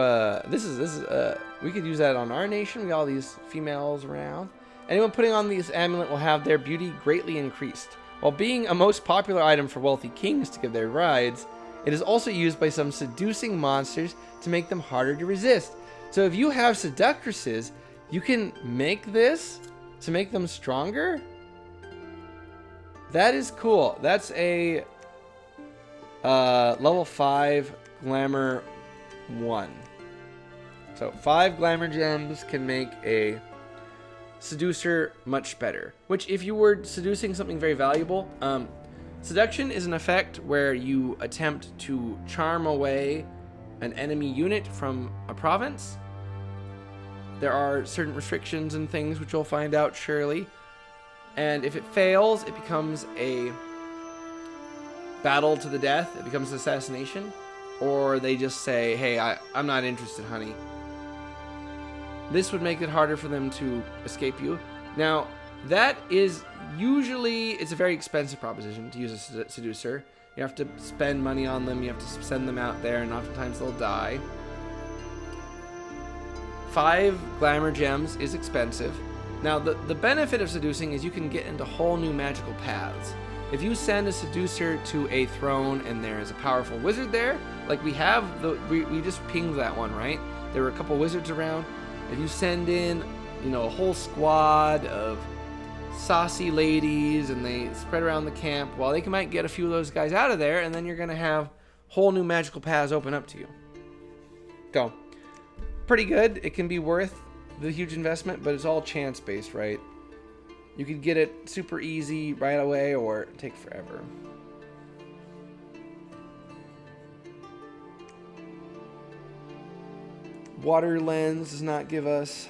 We could use that on our nation. We got all these females around. Anyone putting on this amulet will have their beauty greatly increased. While being a most popular item for wealthy kings to give their brides, it is also used by some seducing monsters to make them harder to resist. So if you have seductresses, you can make this to make them stronger. That is cool. That's a level 5 glamour 1. So 5 glamour gems can make a seducer much better. Which, if you were seducing something very valuable, seduction is an effect where you attempt to charm away an enemy unit from a province. There are certain restrictions and things which you'll find out surely. And if it fails, it becomes a battle to the death. It becomes assassination. Or they just say, hey, I'm not interested, honey. This would make it harder for them to escape you. Now, that is usually, it's a very expensive proposition to use a seducer. You have to spend money on them. You have to send them out there, and oftentimes they'll die. 5 glamour gems is expensive. Now, the benefit of seducing is you can get into whole new magical paths. If you send a seducer to a throne and there is a powerful wizard there, like we have, we just pinged that one, right? There were a couple wizards around. If you send in, a whole squad of saucy ladies and they spread around the camp, well, they might get a few of those guys out of there, and then you're going to have whole new magical paths open up to you. So, pretty good. It can be worth the huge investment, but it's all chance-based, right? You could get it super easy right away or take forever. Water lens does not give us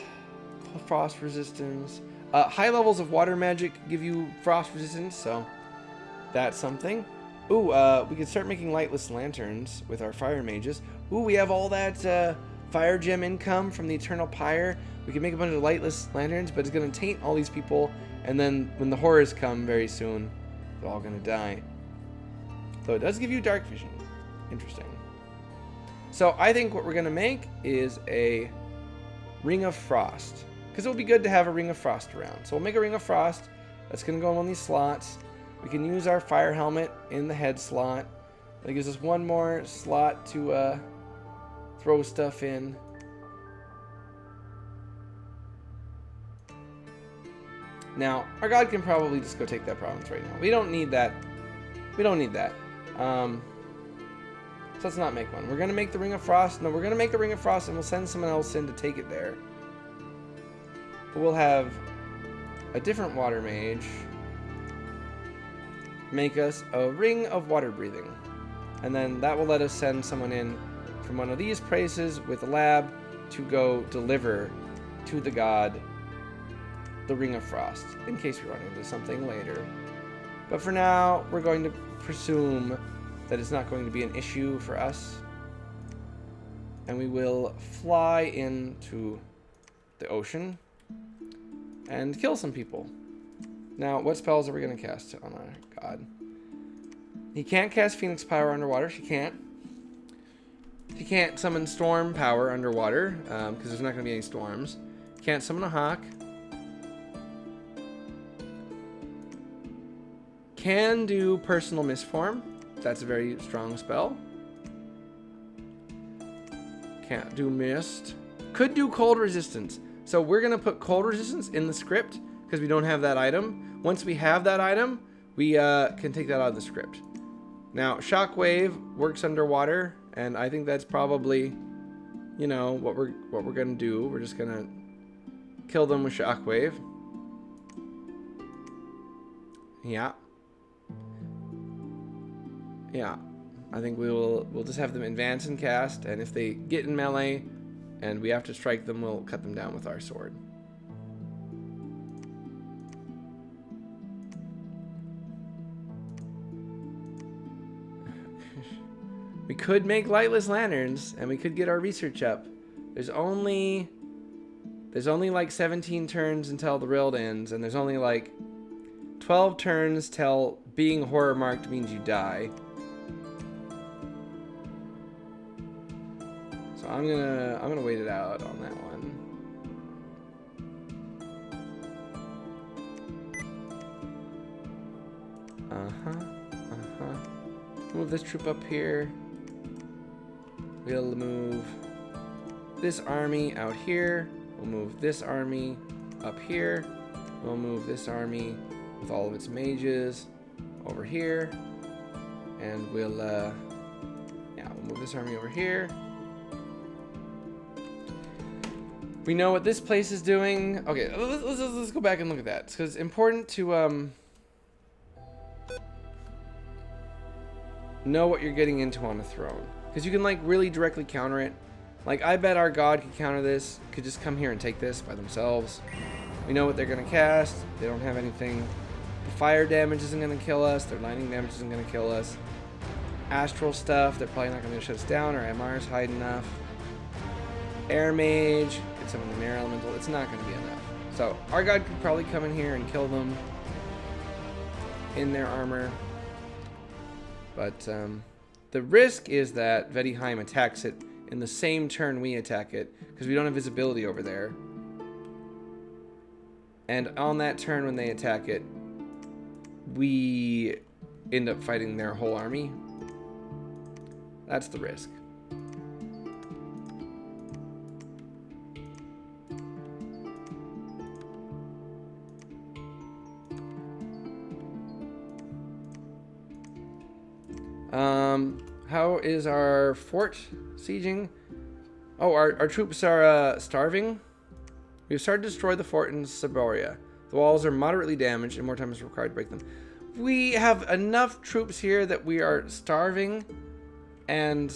frost resistance. High levels of water magic give you frost resistance, so that's something. Ooh, we could start making lightless lanterns with our fire mages. Ooh, we have all that fire gem income from the Eternal Pyre. We can make a bunch of lightless lanterns, but it's going to taint all these people, and then when the horrors come very soon, they're all going to die. Though it does give you dark vision. Interesting. So I think what we're going to make is a Ring of Frost, because it will be good to have a Ring of Frost around. So we'll make a Ring of Frost. That's going to go in one of these slots. We can use our fire helmet in the head slot. That gives us one more slot to throw stuff in. Now, our god can probably just go take that province right now. We don't need that. We don't need that. So let's not make one. We're going to make the Ring of Frost. No, we're going to make a Ring of Frost and we'll send someone else in to take it there. But we'll have a different water mage make us a Ring of Water Breathing. And then that will let us send someone in from one of these places with a lab to go deliver to the god the Ring of Frost, in case we run into something later. But for now, we're going to presume that it's not going to be an issue for us. And we will fly into the ocean and kill some people. Now, what spells are we going to cast on our god? He can't cast Phoenix Power underwater. She can't. She can't summon Storm Power underwater, because there's not going to be any storms. Can't summon a Hawk. Can do Personal Misform. That's a very strong spell. Can't do Mist. Could do Cold Resistance. So we're going to put Cold Resistance in the script, because we don't have that item. Once we have that item, we can take that out of the script. Now, Shockwave works underwater, and I think that's probably, you know, what we're gonna do. We're just gonna kill them with Shockwave. Yeah. Yeah. I think we'll just have them advance and cast, and if they get in melee and we have to strike them, we'll cut them down with our sword. We could make lightless lanterns, and we could get our research up. There's only like 17 turns until the build ends, and there's only like 12 turns till being horror marked means you die. So I'm gonna wait it out on that one. Move this troop up here. We'll move this army out here. We'll move this army up here. We'll move this army with all of its mages over here. And we'll move this army over here. We know what this place is doing. Okay, let's go back and look at that. Because it's important to know what you're getting into on a throne. Because you can like really directly counter it. Like I bet our god could counter this. Could just come here and take this by themselves. We know what they're going to cast. They don't have anything. The fire damage isn't going to kill us. Their lightning damage isn't going to kill us. Astral stuff, they're probably not going to shut us down. Our MR's hide enough. Air mage, get some of the air elemental. It's not going to be enough. So our god could probably come in here and kill them in their armor. But the risk is that Vedheim attacks it in the same turn we attack it, because we don't have visibility over there. And on that turn when they attack it, we end up fighting their whole army. That's the risk. How is our fort sieging? Oh, our troops are starving. We've started to destroy the fort in Saboria. The walls are moderately damaged and more time is required to break them. We have enough troops here that we are starving, and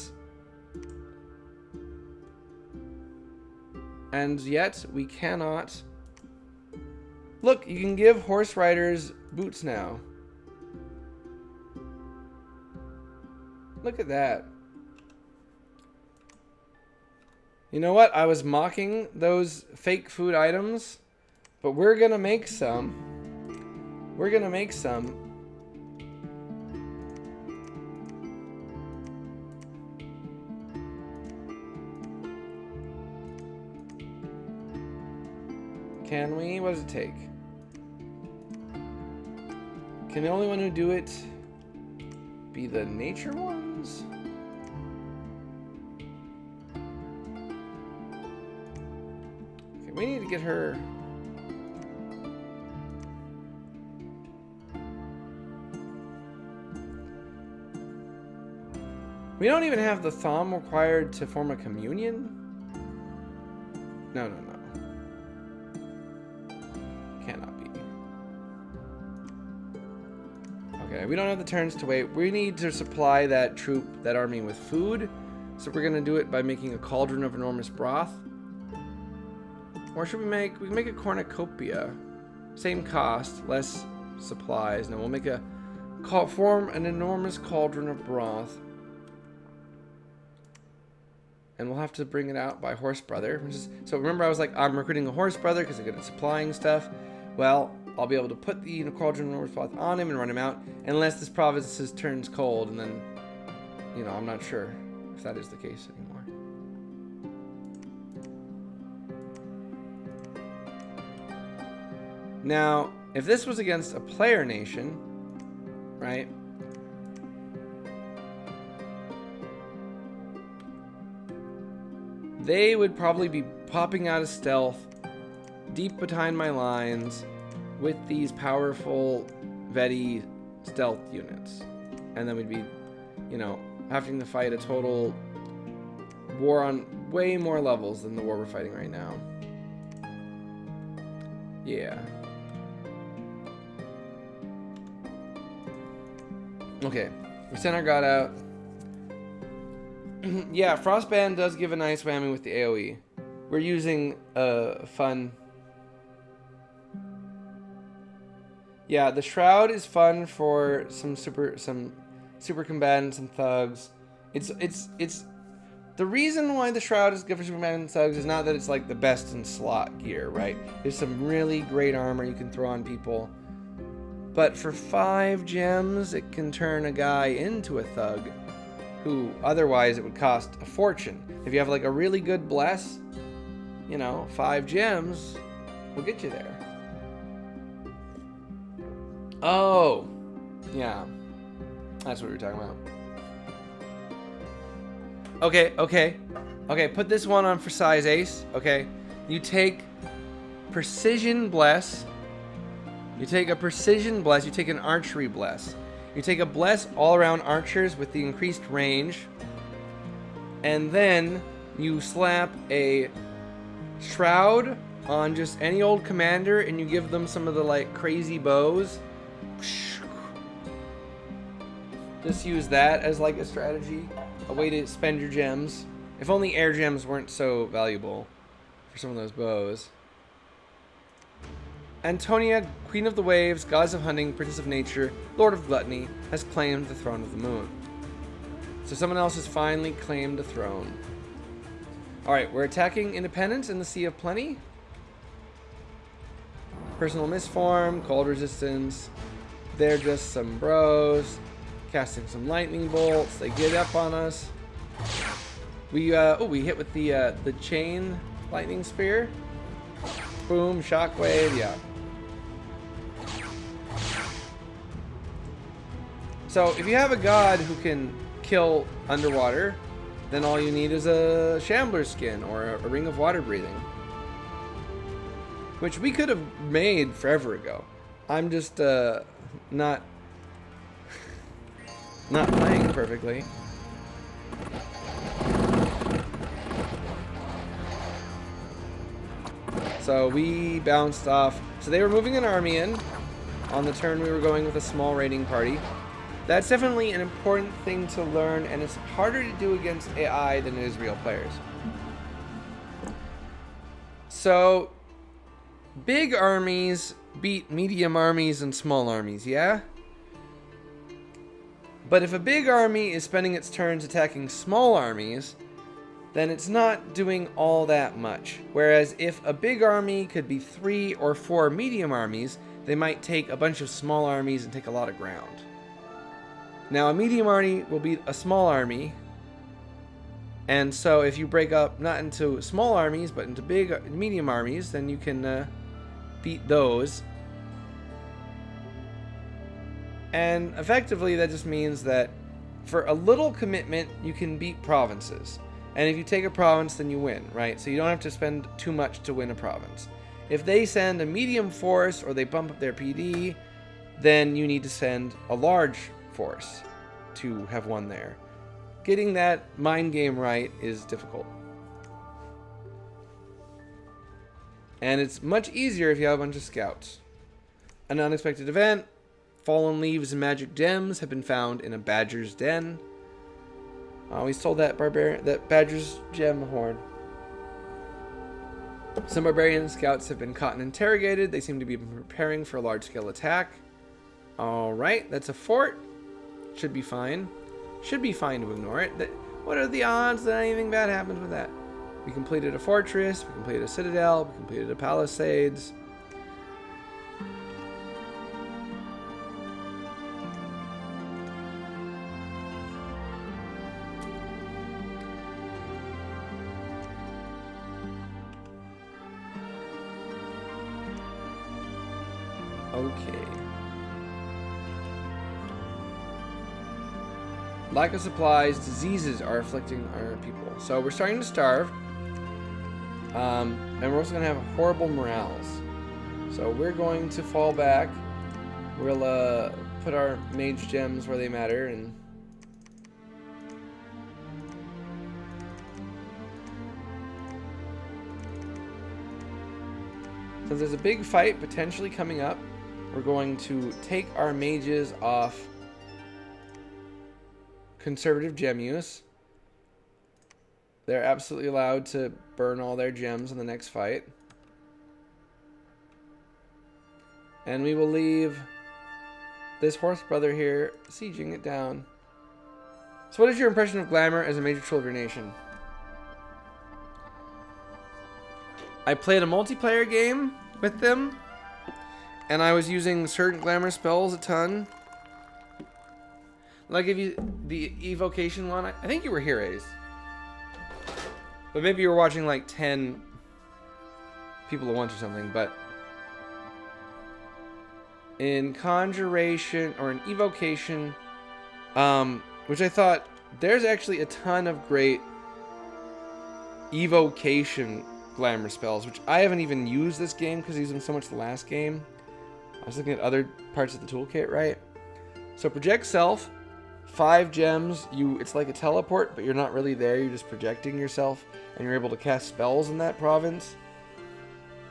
yet we cannot. Look, you can give horse riders boots now. Look at that. You know what? I was mocking those fake food items, but we're gonna make some. We're gonna make some. Can we? What does it take? Can the only one who do it be the nature ones? Okay, we need to get her. We don't even have the thumb required to form a communion? No. Cannot be. Okay, we don't have the turns to wait. We need to supply that troop, that army with food. So we're gonna do it by making a cauldron of enormous broth. Or should we can make a cornucopia. Same cost, less supplies. No, we'll make form an enormous cauldron of broth. And we'll have to bring it out by horse brother. So remember I was like, I'm recruiting a horse brother because they're good at supplying stuff. Well, I'll be able to put the Cauldron Northpath on him and run him out, unless this province turns cold, and then, you know, I'm not sure if that is the case anymore. Now, if this was against a player nation, right? They would probably be popping out of stealth deep behind my lines with these powerful Veti stealth units. And then we'd be, you know, having to fight a total war on way more levels than the war we're fighting right now. Yeah. Okay, we sent our god out. Yeah, Frostband does give a nice whammy with the AoE. We're using fun. Yeah, the Shroud is fun for some super combatants and thugs. It's the reason why the Shroud is good for super combatants and thugs is not that it's like the best in slot gear, right? There's some really great armor you can throw on people. But for 5 gems, it can turn a guy into a thug who otherwise it would cost a fortune. If you have like a really good bless, you know, 5 gems will get you there. Oh, yeah. That's what we were talking about. Okay, put this one on for size ace, okay? You take Precision Bless. You take a Precision Bless, you take an Archery Bless. You take a Bless all around archers with the increased range. And then you slap a Shroud on just any old commander and you give them some of the like crazy bows. Just use that as like a strategy, a way to spend your gems. If only air gems weren't so valuable for some of those bows. Antonia, Queen of the Waves, Goddess of Hunting, Princess of Nature, Lord of Gluttony, has claimed the Throne of the Moon. So someone else has finally claimed the throne. Alright, we're attacking Independence in the Sea of Plenty. Personal Misform, Cold Resistance. They're just some bros. Casting some lightning bolts. They get up on us. We hit with the chain lightning spear. Boom, shockwave, yeah. So if you have a god who can kill underwater, then all you need is a Shambler's Skin or a Ring of Water Breathing. Which we could have made forever ago. I'm just not playing perfectly. So we bounced off. So they were moving an army in. On the turn we were going with a small raiding party. That's definitely an important thing to learn, and it's harder to do against AI than it is real players. So big armies beat medium armies and small armies, yeah? But if a big army is spending its turns attacking small armies, then it's not doing all that much. Whereas if a big army could be 3 or 4 medium armies, they might take a bunch of small armies and take a lot of ground. Now a medium army will beat a small army, and so if you break up not into small armies but into big medium armies, then you can beat those. And effectively that just means that for a little commitment you can beat provinces. And if you take a province, then you win, right? So you don't have to spend too much to win a province. If they send a medium force or they bump up their PD, then you need to send a large force to have won there. Getting that mind game right is difficult. And it's much easier if you have a bunch of scouts. An unexpected event. Fallen leaves and magic gems have been found in a badger's den. We stole that badger's gem horn. Some barbarian scouts have been caught and interrogated. They seem to be preparing for a large-scale attack. Alright, that's a fort. Should be fine. Should be fine to ignore it. What are the odds that anything bad happens with that? We completed a fortress. We completed a citadel. We completed a palisades. Okay. Lack of supplies, diseases are afflicting our people. So we're starting to starve. And we're also going to have horrible morales. So we're going to fall back. We'll put our mage gems where they matter. And since there's a big fight potentially coming up, we're going to take our mages off conservative gem use. They're absolutely allowed to burn all their gems in the next fight. And we will leave this horse brother here sieging it down. So what is your impression of Glamour as a major tool of your nation? I played a multiplayer game with them, and I was using certain Glamour spells a ton. Like if you, the evocation one, I think you were here, Ace. But maybe you were watching like 10 people at once or something, but in Conjuration or in Evocation, which I thought there's actually a ton of great Evocation Glamour spells, which I haven't even used this game because I used them so much the last game. I was looking at other parts of the toolkit, right? So Project Self, 5 gems, it's like a teleport, but you're not really there, you're just projecting yourself, and you're able to cast spells in that province.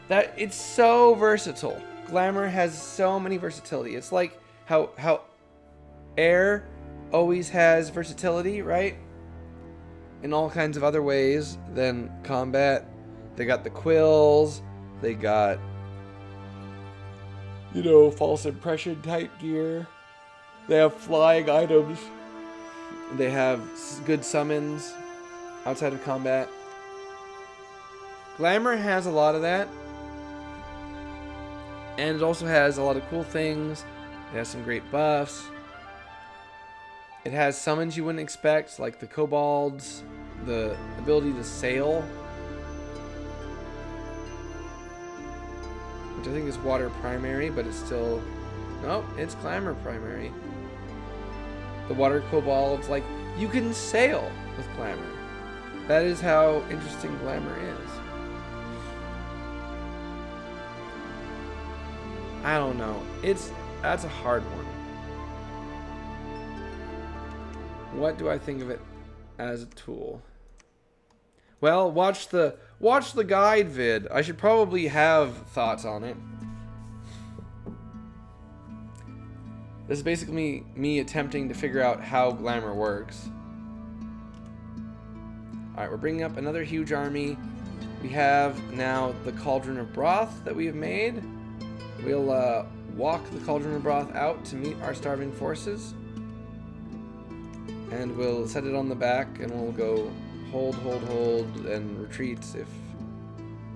It's so versatile. Glamour has so many versatility. It's like how air always has versatility, right? In all kinds of other ways than combat. They got the quills, they got, you know, false impression type gear. They have flying items. They have good summons outside of combat. Glamour has a lot of that. And it also has a lot of cool things. It has some great buffs. It has summons you wouldn't expect, like the kobolds, the ability to sail, which I think is water primary, but it's still... No, it's Glamour primary. The water kobolds, like, you can sail with Glamour. That is how interesting Glamour is. I don't know. That's a hard one. What do I think of it as a tool? Well, watch the guide vid. I should probably have thoughts on it. This is basically me attempting to figure out how Glamour works. Alright, we're bringing up another huge army. We have now the Cauldron of Broth that we have made. We'll walk the Cauldron of Broth out to meet our starving forces. And we'll set it on the back and we'll go hold, and retreat if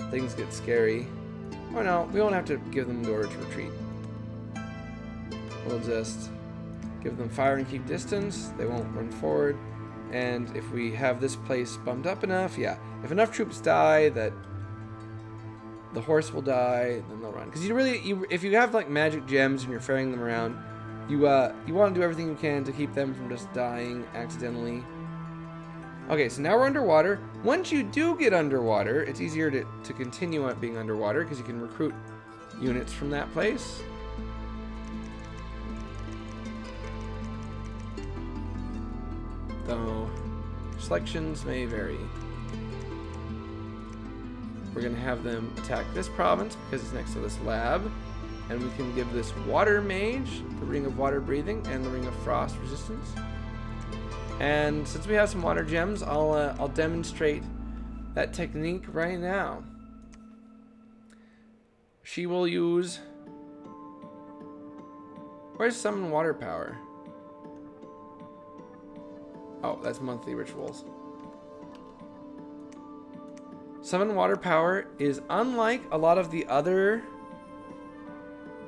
things get scary. Or no, we won't have to give them the order to retreat. We'll just give them fire and keep distance. They won't run forward. And if we have this place bumped up enough, yeah. If enough troops die that the horse will die, then they'll run. Because if you have like magic gems and you're ferrying them around, you want to do everything you can to keep them from just dying accidentally. Okay, so now we're underwater. Once you do get underwater, it's easier to continue on being underwater because you can recruit units from that place. Though selections may vary. We're going to have them attack this province because it's next to this lab. And we can give this water mage the ring of water breathing and the ring of frost resistance. And since we have some water gems, I'll demonstrate that technique right now. She will use... Where's summon water power? Oh, that's monthly rituals. Summon water power is unlike a lot of the other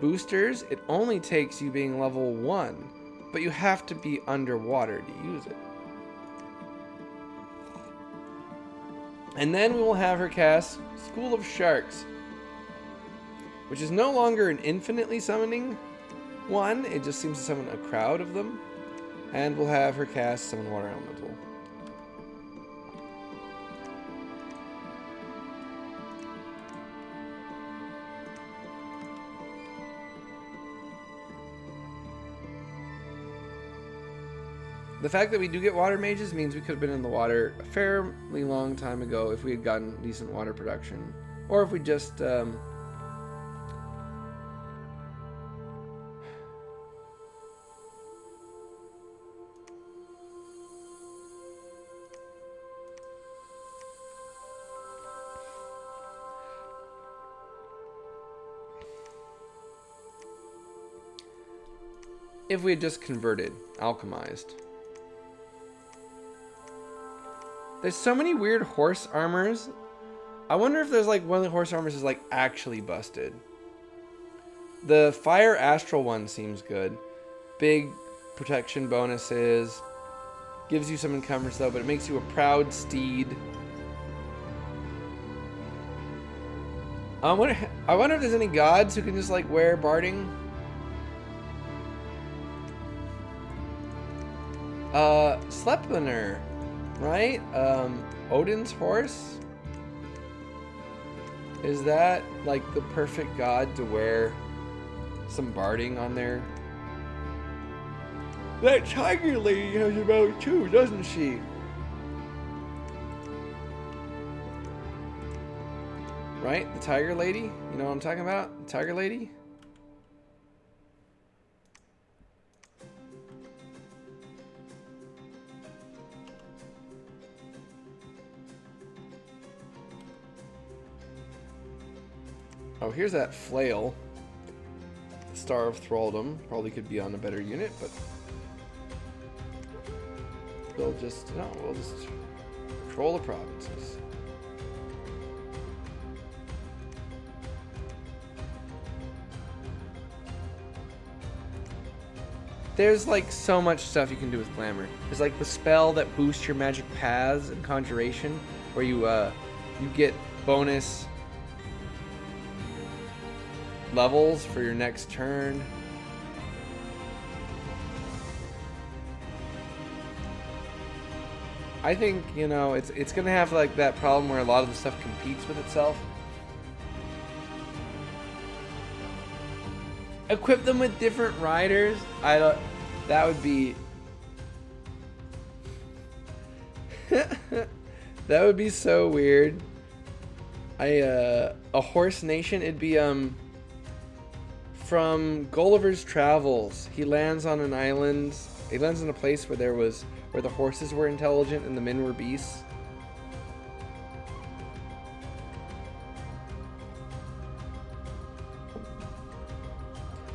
boosters. It only takes you being level 1, but you have to be underwater to use it. And then we will have her cast School of Sharks, which is no longer an infinitely summoning one. It just seems to summon a crowd of them. And we'll have her cast Summon Water Elemental. The fact that we do get water mages means we could have been in the water a fairly long time ago if we had gotten decent water production. Or if we just... if we had just converted, alchemized. There's so many weird horse armors. I wonder if there's like one of the horse armors is like actually busted. The fire astral one seems good. Big protection bonuses. Gives you some encumbrance though, but it makes you a proud steed. I wonder if there's any gods who can just like wear barding. Sleipnir, right? Odin's horse? Is that like the perfect god to wear some barding on there? That tiger lady has about two, doesn't she? Right? The tiger lady? You know what I'm talking about? The tiger lady? Oh, here's that flail. Star of Thraldom. Probably could be on a better unit, but we'll just control the provinces. There's like so much stuff you can do with glamour. There's like the spell that boosts your magic paths and conjuration, where you get bonus levels for your next turn. I think, you know, it's gonna have like that problem where a lot of the stuff competes with itself. Equip them with different riders. That would be that would be so weird. A horse nation, it'd be from Gulliver's Travels. He lands on an island. He lands in a place where the horses were intelligent and the men were beasts.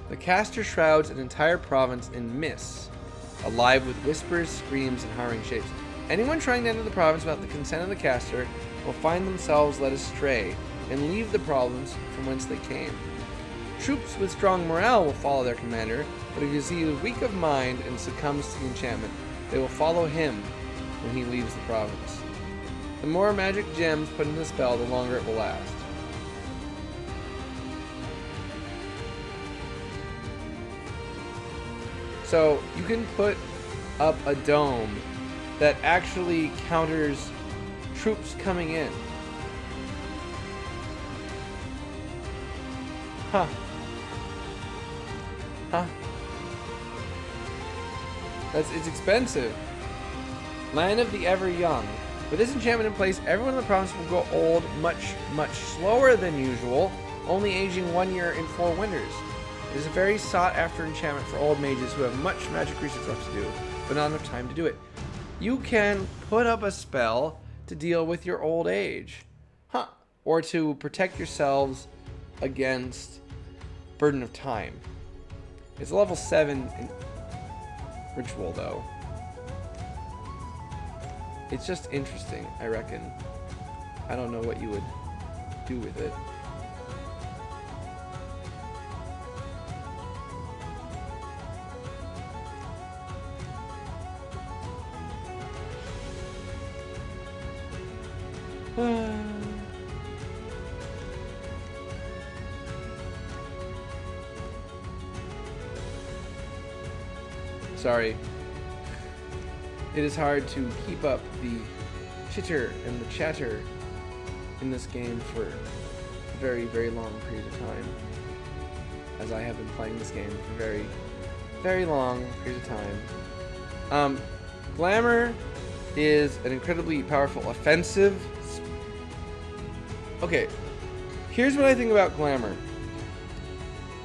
The caster shrouds an entire province in mists, alive with whispers, screams, and harrowing shapes. Anyone trying to enter the province without the consent of the caster will find themselves led astray and leave the province from whence they came. Troops with strong morale will follow their commander, but if he is weak of mind and succumbs to the enchantment, they will follow him when he leaves the province. The more magic gems put into the spell, the longer it will last. So you can put up a dome that actually counters troops coming in. Huh. It's expensive. Land of the Ever Young. With this enchantment in place, everyone in the province will go old much slower than usual, only aging 1 year in 4 winters. It is a very sought after enchantment for old mages who have much magic research left to do, but not enough time to do it. You can put up a spell to deal with your old age. Or to protect yourselves against Burden of Time. It's level 7 in ritual though. It's just interesting, I reckon. I don't know what you would do with it. Sorry. It is hard to keep up the chitter and the chatter in this game for a very, very long period of time, as I have been playing this game for very, very long period of time. Glamour is an incredibly powerful offensive. Okay, here's what I think about Glamour.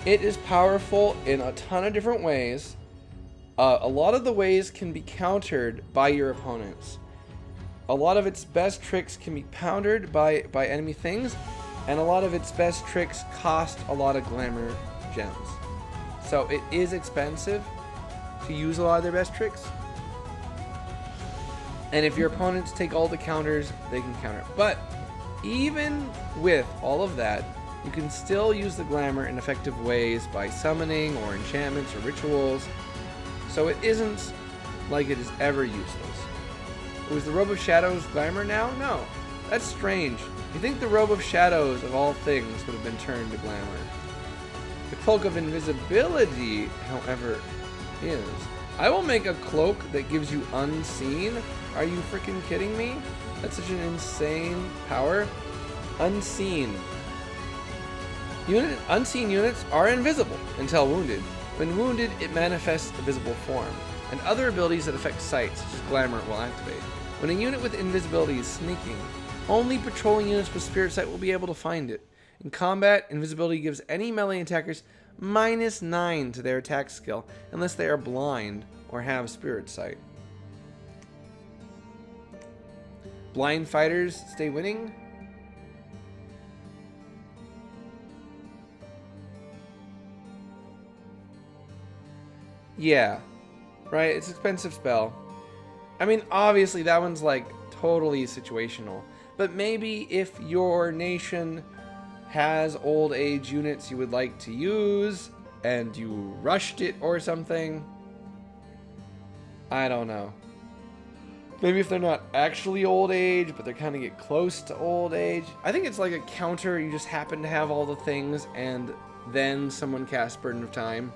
It is powerful in a ton of different ways. A lot of the ways can be countered by your opponents. A lot of its best tricks can be countered by enemy things, and a lot of its best tricks cost a lot of Glamour gems. So it is expensive to use a lot of their best tricks. And if your opponents take all the counters, they can counter. But even with all of that, you can still use the Glamour in effective ways by summoning or enchantments or rituals. So it isn't like it is ever useless. Was the Robe of Shadows Glamour now? No. That's strange. You think the Robe of Shadows, of all things, would have been turned to Glamour. The Cloak of Invisibility, however, is. I will make a cloak that gives you Unseen. Are you freaking kidding me? That's such an insane power. Unseen. Unseen units are invisible until wounded. When wounded, it manifests a visible form, and other abilities that affect sight, such as Glamour, will activate. When a unit with invisibility is sneaking, only patrolling units with Spirit Sight will be able to find it. In combat, invisibility gives any melee attackers -9 to their attack skill, unless they are blind or have Spirit Sight. Blind fighters stay winning? Yeah, right, it's an expensive spell. I mean, obviously that one's like totally situational, but maybe if your nation has old age units you would like to use and you rushed it or something, I don't know. Maybe if they're not actually old age, but they're kind of get close to old age. I think it's like a counter, you just happen to have all the things and then someone casts Burden of Time.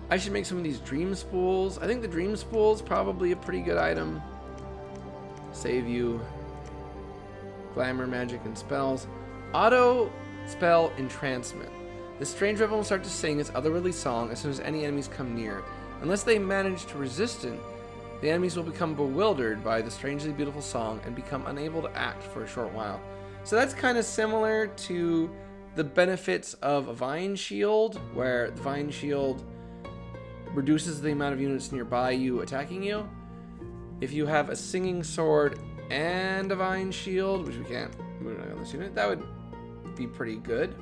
I should make some of these dream spools. I think the dream spool is probably a pretty good item. Save you glamour, magic, and spells. Auto spell entrancement. The strange weapon will start to sing its otherworldly song as soon as any enemies come near. Unless they manage to resist it, the enemies will become bewildered by the strangely beautiful song and become unable to act for a short while. So that's kind of similar to the benefits of a Vine Shield, where the Vine Shield reduces the amount of units nearby you attacking you. If you have a singing sword and a Vine Shield, which we can't move on this unit, that would be pretty good.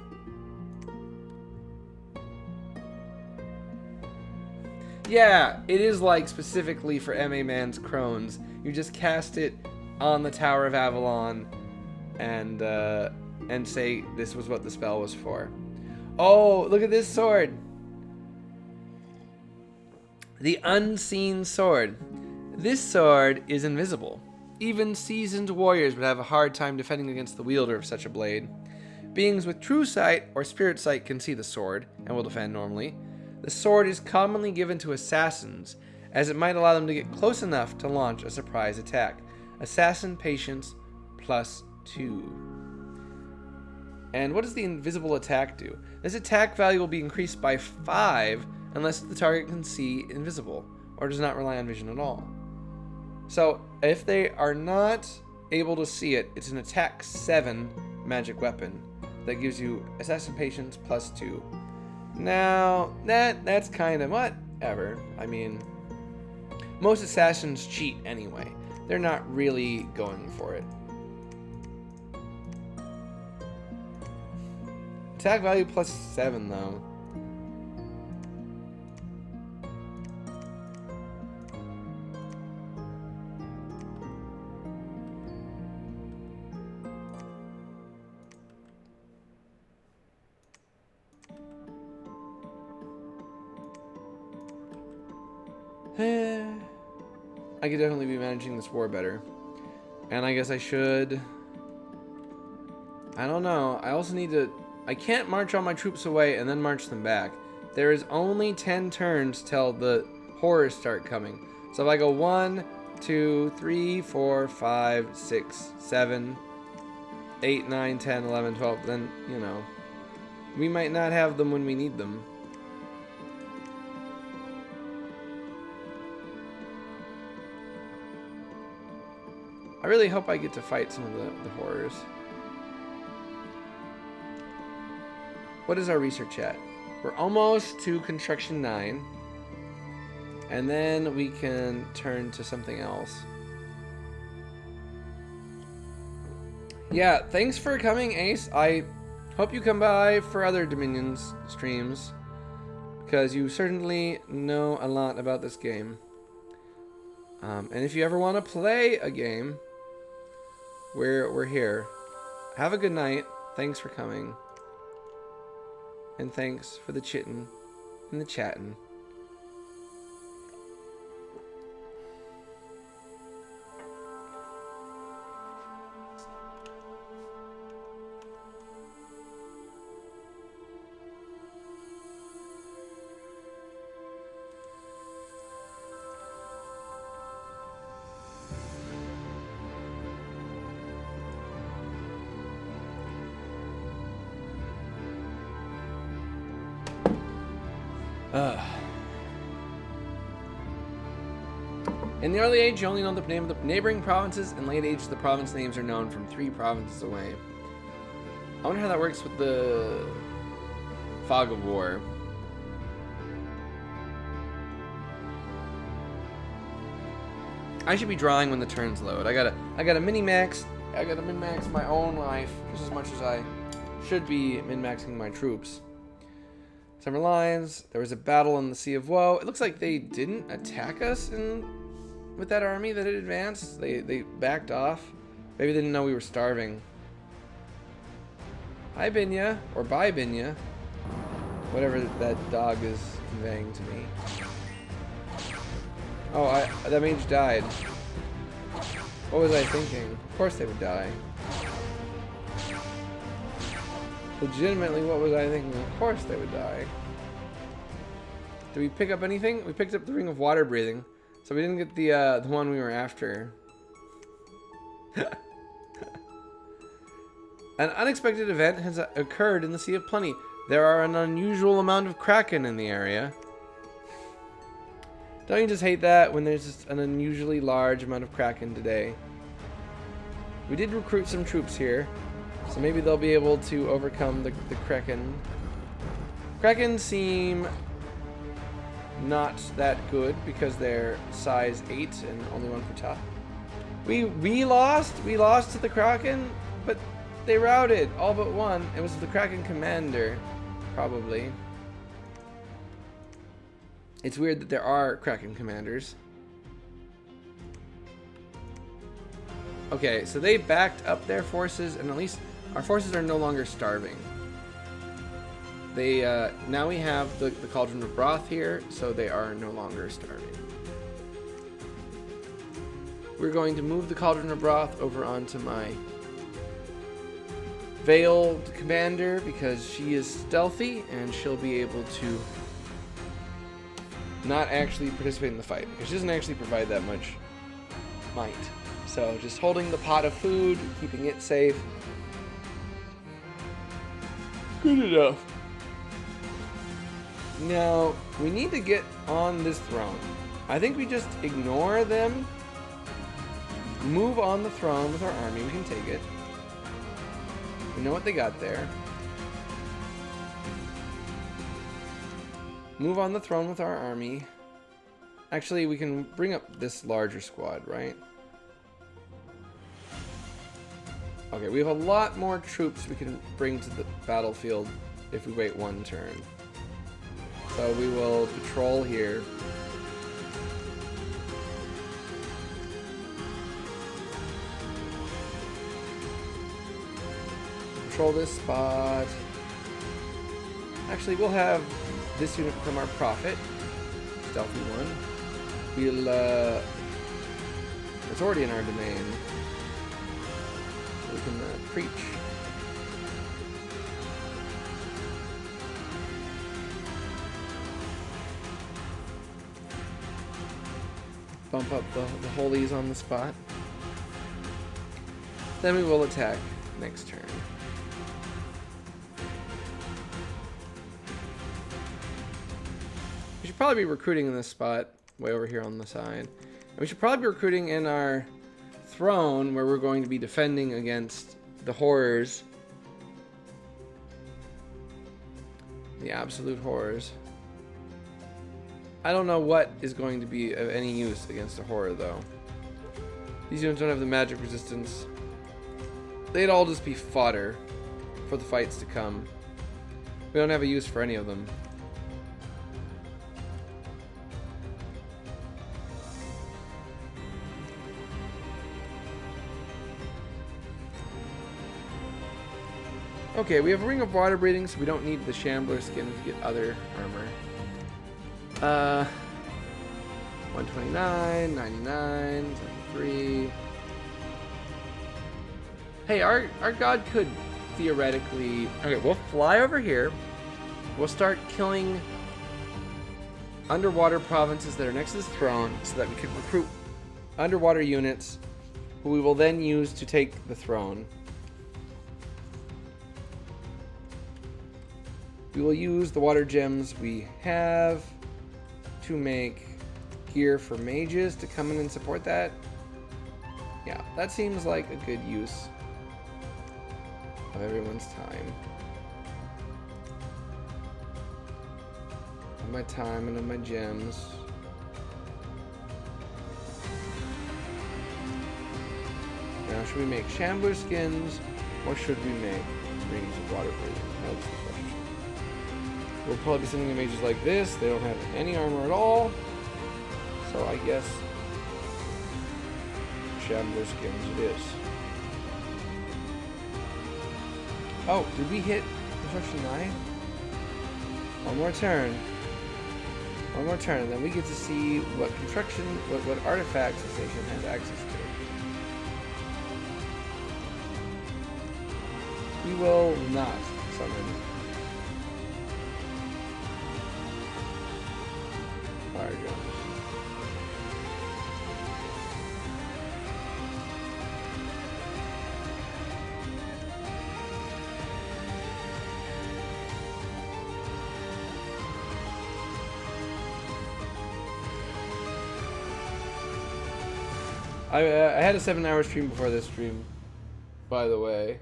Yeah, it is like specifically for MA Man's Crones. You just cast it on the Tower of Avalon and say this was what the spell was for. Oh, look at this sword. The Unseen Sword. This sword is invisible. Even seasoned warriors would have a hard time defending against the wielder of such a blade. Beings with true sight or spirit sight can see the sword and will defend normally. The sword is commonly given to assassins, as it might allow them to get close enough to launch a surprise attack. Assassin Patience +2. And what does the invisible attack do? This attack value will be increased by 5 unless the target can see invisible or does not rely on vision at all. So if they are not able to see it, it's an attack 7 magic weapon that gives you Assassin Patience +2. Now that's kind of whatever. I mean, most assassins cheat anyway. They're not really going for it. Attack value +7 though. I could definitely be managing this war better. And I guess I should... I don't know. I also need to... I can't march all my troops away and then march them back. There is only 10 turns till the horrors start coming. So if I go 1, 2, 3, 4, 5, 6, 7, 8, 9, 10, 11, 12, then, you know, we might not have them when we need them. I really hope I get to fight some of the horrors. What is our research at? We're almost to construction 9. And then we can turn to something else. Yeah, thanks for coming, Ace. I hope you come by for other Dominions streams, because you certainly know a lot about this game. And if you ever want to play a game, we're here. Have a good night. Thanks for coming. And thanks for the chittin' and the chattin'. In the early age, you only know the name of the neighboring provinces. In late age, the province names are known from 3 provinces away. I wonder how that works with the fog of war. I should be drawing when the turns load. I gotta min-max my own life just as much as I should be min-maxing my troops. Summer lines. There was a battle in the Sea of Woe. It looks like they didn't attack us with that army that had advanced. They backed off. Maybe they didn't know we were starving. Hi, Binya. Or bye, Binya. Whatever that dog is conveying to me. Oh, that mage died. What was I thinking? Of course they would die. Legitimately, what was I thinking? Of course they would die. Did we pick up anything? We picked up the Ring of Water Breathing. So we didn't get the one we were after. An unexpected event has occurred in the Sea of Plenty. There are an unusual amount of Kraken in the area. Don't you just hate that when there's just an unusually large amount of Kraken today? We did recruit some troops here, so maybe they'll be able to overcome the Kraken. Kraken seem not that good because they're size 8 and only 1 per top. We lost to the Kraken, but they routed all but one. It was the Kraken commander, probably. It's weird that there are Kraken commanders. Okay, so they backed up their forces, and at least our forces are no longer starving. They now we have the Cauldron of Broth here, so they are no longer starving. We're going to move the Cauldron of Broth over onto my Veiled Commander because she is stealthy and she'll be able to not actually participate in the fight because she doesn't actually provide that much might. So just holding the pot of food, keeping it safe. Good enough. Now, we need to get on this throne. I think we just ignore them, move on the throne with our army. We can take it. We know what they got there. Move on the throne with our army. Actually, we can bring up this larger squad, right? Okay, we have a lot more troops we can bring to the battlefield if we wait one turn. So we will patrol here. Patrol this spot. Actually, we'll have this unit become our prophet. Stealthy one. we'll, it's already in our domain. We can preach. Bump up the holies on the spot. Then we will attack next turn. We should probably be recruiting in this spot, way over here on the side. And we should probably be recruiting in our throne, where we're going to be defending against the horrors. The absolute horrors. I don't know what is going to be of any use against a horror, though. These units don't have the magic resistance. They'd all just be fodder for the fights to come. We don't have a use for any of them. Okay, we have a Ring of Water Breathing, so we don't need the Shambler skin to get other armor. 129, 99, 73. Hey, our god could theoretically... Okay, we'll fly over here. We'll start killing underwater provinces that are next to this throne so that we can recruit underwater units who we will then use to take the throne. We will use the water gems we have to make gear for mages to come in and support that. Yeah, that seems like a good use of everyone's time. Of my time and of my gems. Now, should we make Shambler skins or should we make rings of water breathing? That's the question. We'll probably be sending mages like this. They don't have any armor at all. So I guess Shambler skins it is. Oh, did we hit construction 9? One more turn. One more turn, and then we get to see what construction, what artifacts the station has access to. We will not summon fire guns. I had a 7-hour stream before this stream, by the way.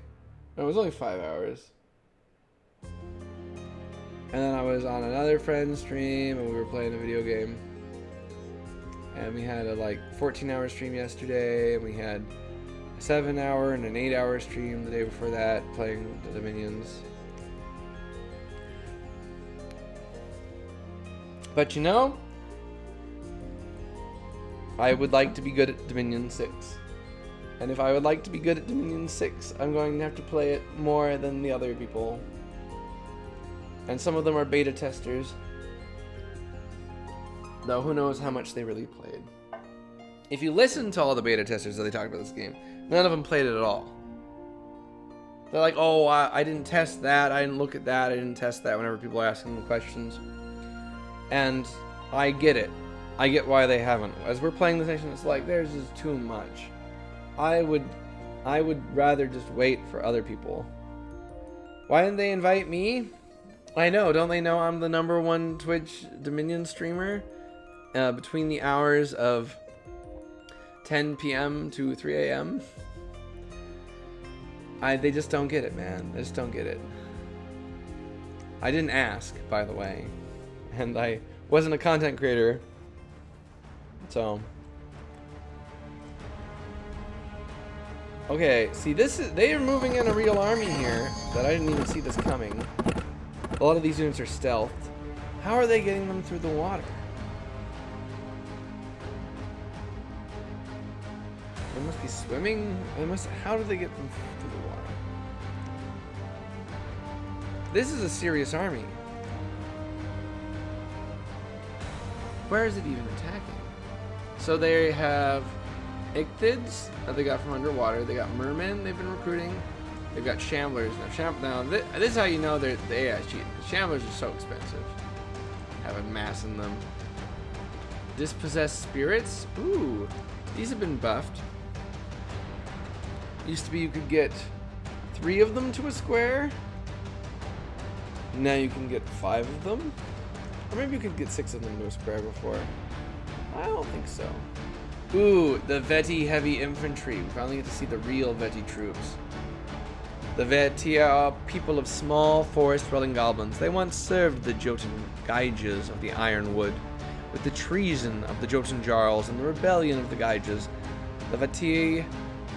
No, it was only 5 hours. And then I was on another friend's stream and we were playing a video game. And we had a like 14-hour stream yesterday, and we had a 7-hour and an 8-hour stream the day before that playing the Dominions. But you know, I would like to be good at Dominion 6. And if I would like to be good at Dominion 6, I'm going to have to play it more than the other people. And some of them are beta testers. Though who knows how much they really played. If you listen to all the beta testers that they talk about this game, none of them played it at all. They're like, oh, I didn't test that, I didn't look at that, I didn't test that, whenever people are asking them questions. And I get it. I get why they haven't. As we're playing the station, it's like, there's just too much. I would rather just wait for other people. Why didn't they invite me? I know, don't they know I'm the #1 Twitch Dominion streamer? Between the hours of 10 p.m. to 3 a.m. They just don't get it, man. They just don't get it. I didn't ask, by the way. And I wasn't a content creator. So. Okay, see, they are moving in a real army here that I didn't even see this coming. A lot of these units are stealthed. How are they getting them through the water? They must be swimming. How do they get them through the water? This is a serious army. Where is it even attacking? So they have ichthyds that they got from underwater. They got mermen they've been recruiting. They've got shamblers. Now this is how you know the AI is cheating. Because shamblers are so expensive. Have a mass in them. Dispossessed spirits. Ooh, these have been buffed. Used to be you could get 3 of them to a square. Now you can get 5 of them. Or maybe you could get 6 of them to a square before. I don't think so. Ooh, the Veti heavy infantry. We finally get to see the real Veti troops. The Veti are people of small forest-dwelling goblins. They once served the Jotun Gaijas of the Ironwood. With the treason of the Jotun Jarls and the rebellion of the Gaijas, the Veti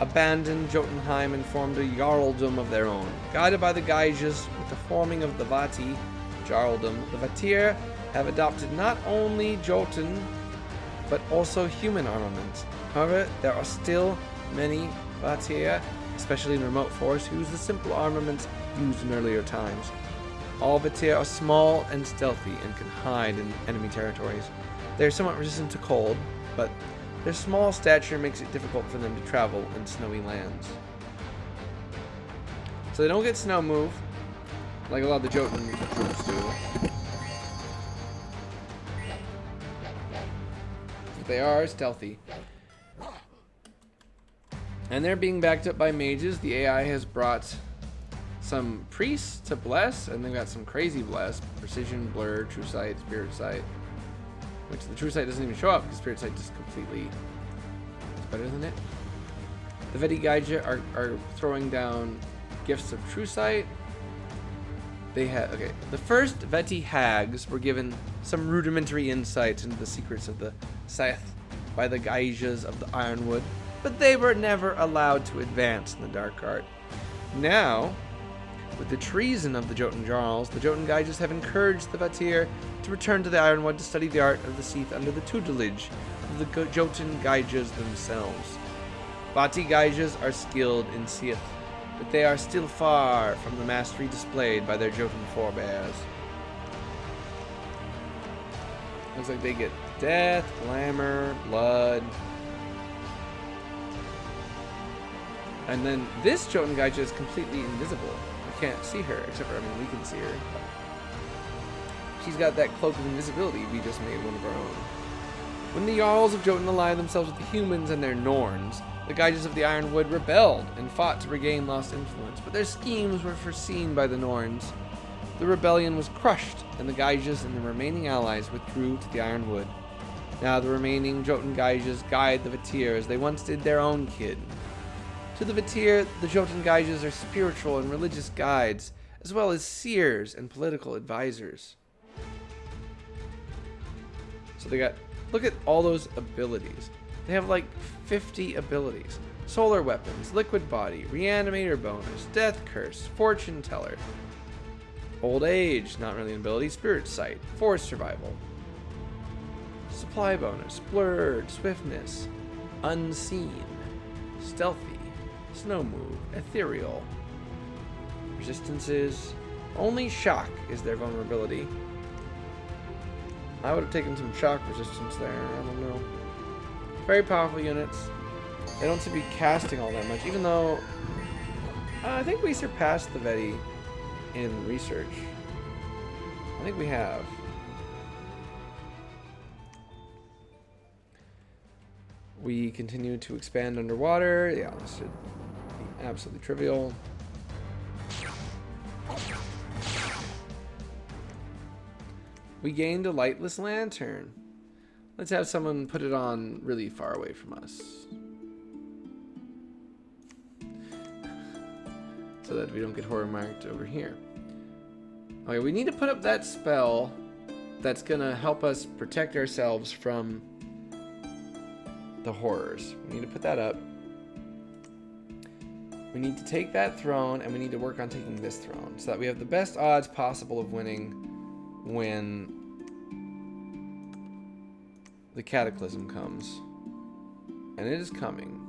abandoned Jotunheim and formed a jarldom of their own. Guided by the Gaijas with the forming of the Vati jarldom, the Vatir have adopted not only Jotun, but also human armaments. However, there are still many Vatir, especially in remote forests, who use the simple armaments used in earlier times. All Vatir are small and stealthy and can hide in enemy territories. They are somewhat resistant to cold, but their small stature makes it difficult for them to travel in snowy lands. So they don't get snow move, like a lot of the Jotun troops do. But they are stealthy. And they're being backed up by mages. The AI has brought some priests to bless, and they've got some crazy bless. Precision, blur, true sight, spirit sight. Which the true sight doesn't even show up because spirit sight just completely is better than it. The Veti Gaija are throwing down gifts of true sight. They had the first Veti hags were given some rudimentary insight into the secrets of the Scythe by the Gaijas of the Ironwood, but they were never allowed to advance in the dark art. Now, with the treason of the Jotun Jarls, the Jotun Gaijas have encouraged the Vatir to return to the Ironwood to study the art of the Scythe under the tutelage of the Jotun Gaijas themselves. Vati Gaijas are skilled in Scythe, but they are still far from the mastery displayed by their Jotun forebears. Looks like they get death, glamour, blood. And then this Jotun Gaija is completely invisible. You can't see her, except for, we can see her. She's got that cloak of invisibility. We just made one of our own. When the Jarls of Jotun allied themselves with the humans and their Norns, the Gaijas of the Ironwood rebelled and fought to regain lost influence, but their schemes were foreseen by the Norns. The rebellion was crushed, and the Gaijas and the remaining allies withdrew to the Ironwood. Now the remaining Jotun Gaijas guide the Vatir as they once did their own kid. To the Vatir, the Jotun Gaijas are spiritual and religious guides, as well as seers and political advisors. So they got, look at all those abilities. They have like 50 abilities. Solar weapons, liquid body, reanimator bonus, death curse, fortune teller. Old age, not really an ability, spirit sight, forest survival. Supply bonus, blurred, swiftness, unseen, stealthy, snow move, ethereal. Resistances, only shock is their vulnerability. I would have taken some shock resistance there, I don't know. Very powerful units. They don't seem to be casting all that much, even though I think we surpassed the Veti in research. I think we have. We continue to expand underwater. Yeah, this should be absolutely trivial. We gained a lightless lantern. Let's have someone put it on really far away from us, so that we don't get horror marked over here. Okay, we need to put up that spell that's gonna help us protect ourselves from the horrors. We need to put that up. We need to take that throne, and we need to work on taking this throne, so that we have the best odds possible of winning when the cataclysm comes. And it is coming.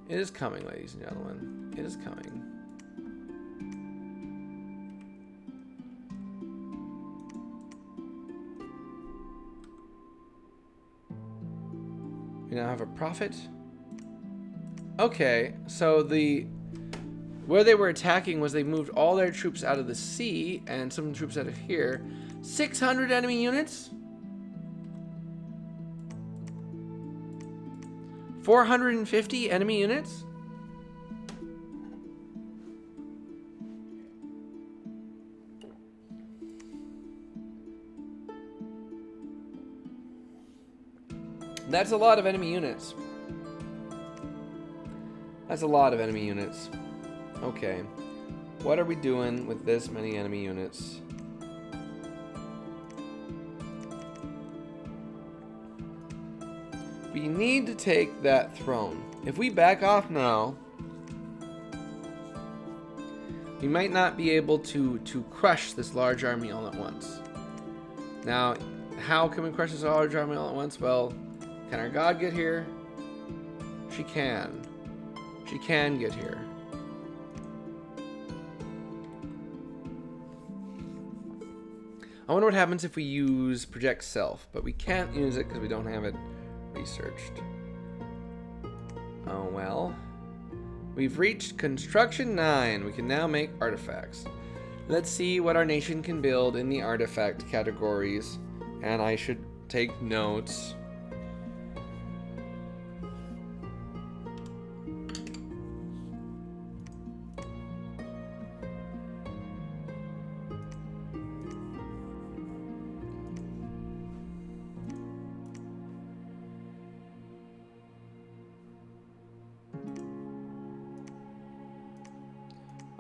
It is coming, ladies and gentlemen. It is coming. now have a profit. Okay, so where they were attacking was they moved all their troops out of the sea and some troops out of here. 600 enemy units? 450 enemy units? That's a lot of enemy units. That's a lot of enemy units. Okay. What are we doing with this many enemy units? We need to take that throne. If we back off now, we might not be able to crush this large army all at once. Now, how can we crush this large army all at once? Well, can our god get here? She can. She can get here. I wonder what happens if we use project self, but we can't use it because we don't have it researched. Oh well. We've reached construction 9. We can now make artifacts. Let's see what our nation can build in the artifact categories. And I should take notes.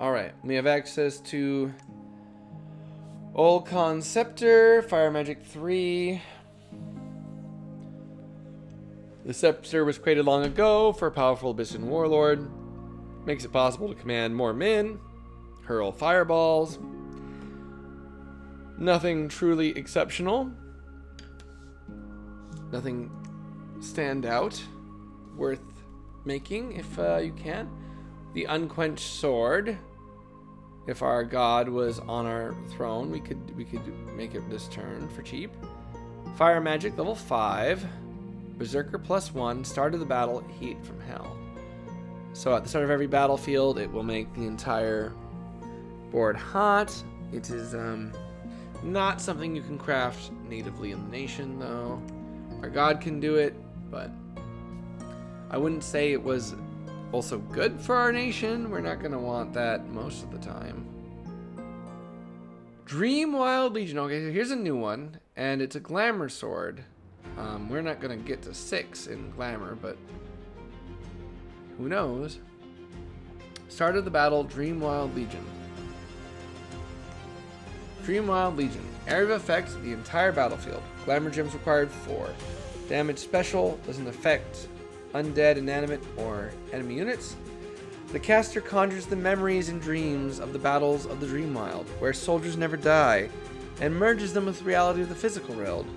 Alright, we have access to Olcon Scepter, Fire Magic 3. The Scepter was created long ago for a powerful Abyssin Warlord. Makes it possible to command more men, hurl fireballs. Nothing truly exceptional. Nothing stand out worth making if you can. The Unquenched Sword. If our god was on our throne, we could make it this turn for cheap. Fire Magic level 5. Berserker +1. Start of the battle, Heat from Hell. So at the start of every battlefield, it will make the entire board hot. It is not something you can craft natively in the nation, though. Our god can do it, but I wouldn't say it was also good for our nation. We're not going to want that most of the time. Dream Wild Legion. Okay, so here's a new one, and it's a glamour sword. We're not going to get to 6 in glamour, but who knows? Start of the battle, Dream Wild Legion. Dream Wild Legion. Area of effect, the entire battlefield. Glamour gems required 4. Damage special doesn't affect undead, inanimate, or enemy units. The caster conjures the memories and dreams of the battles of the Dreamwild, where soldiers never die, and merges them with the reality of the physical world.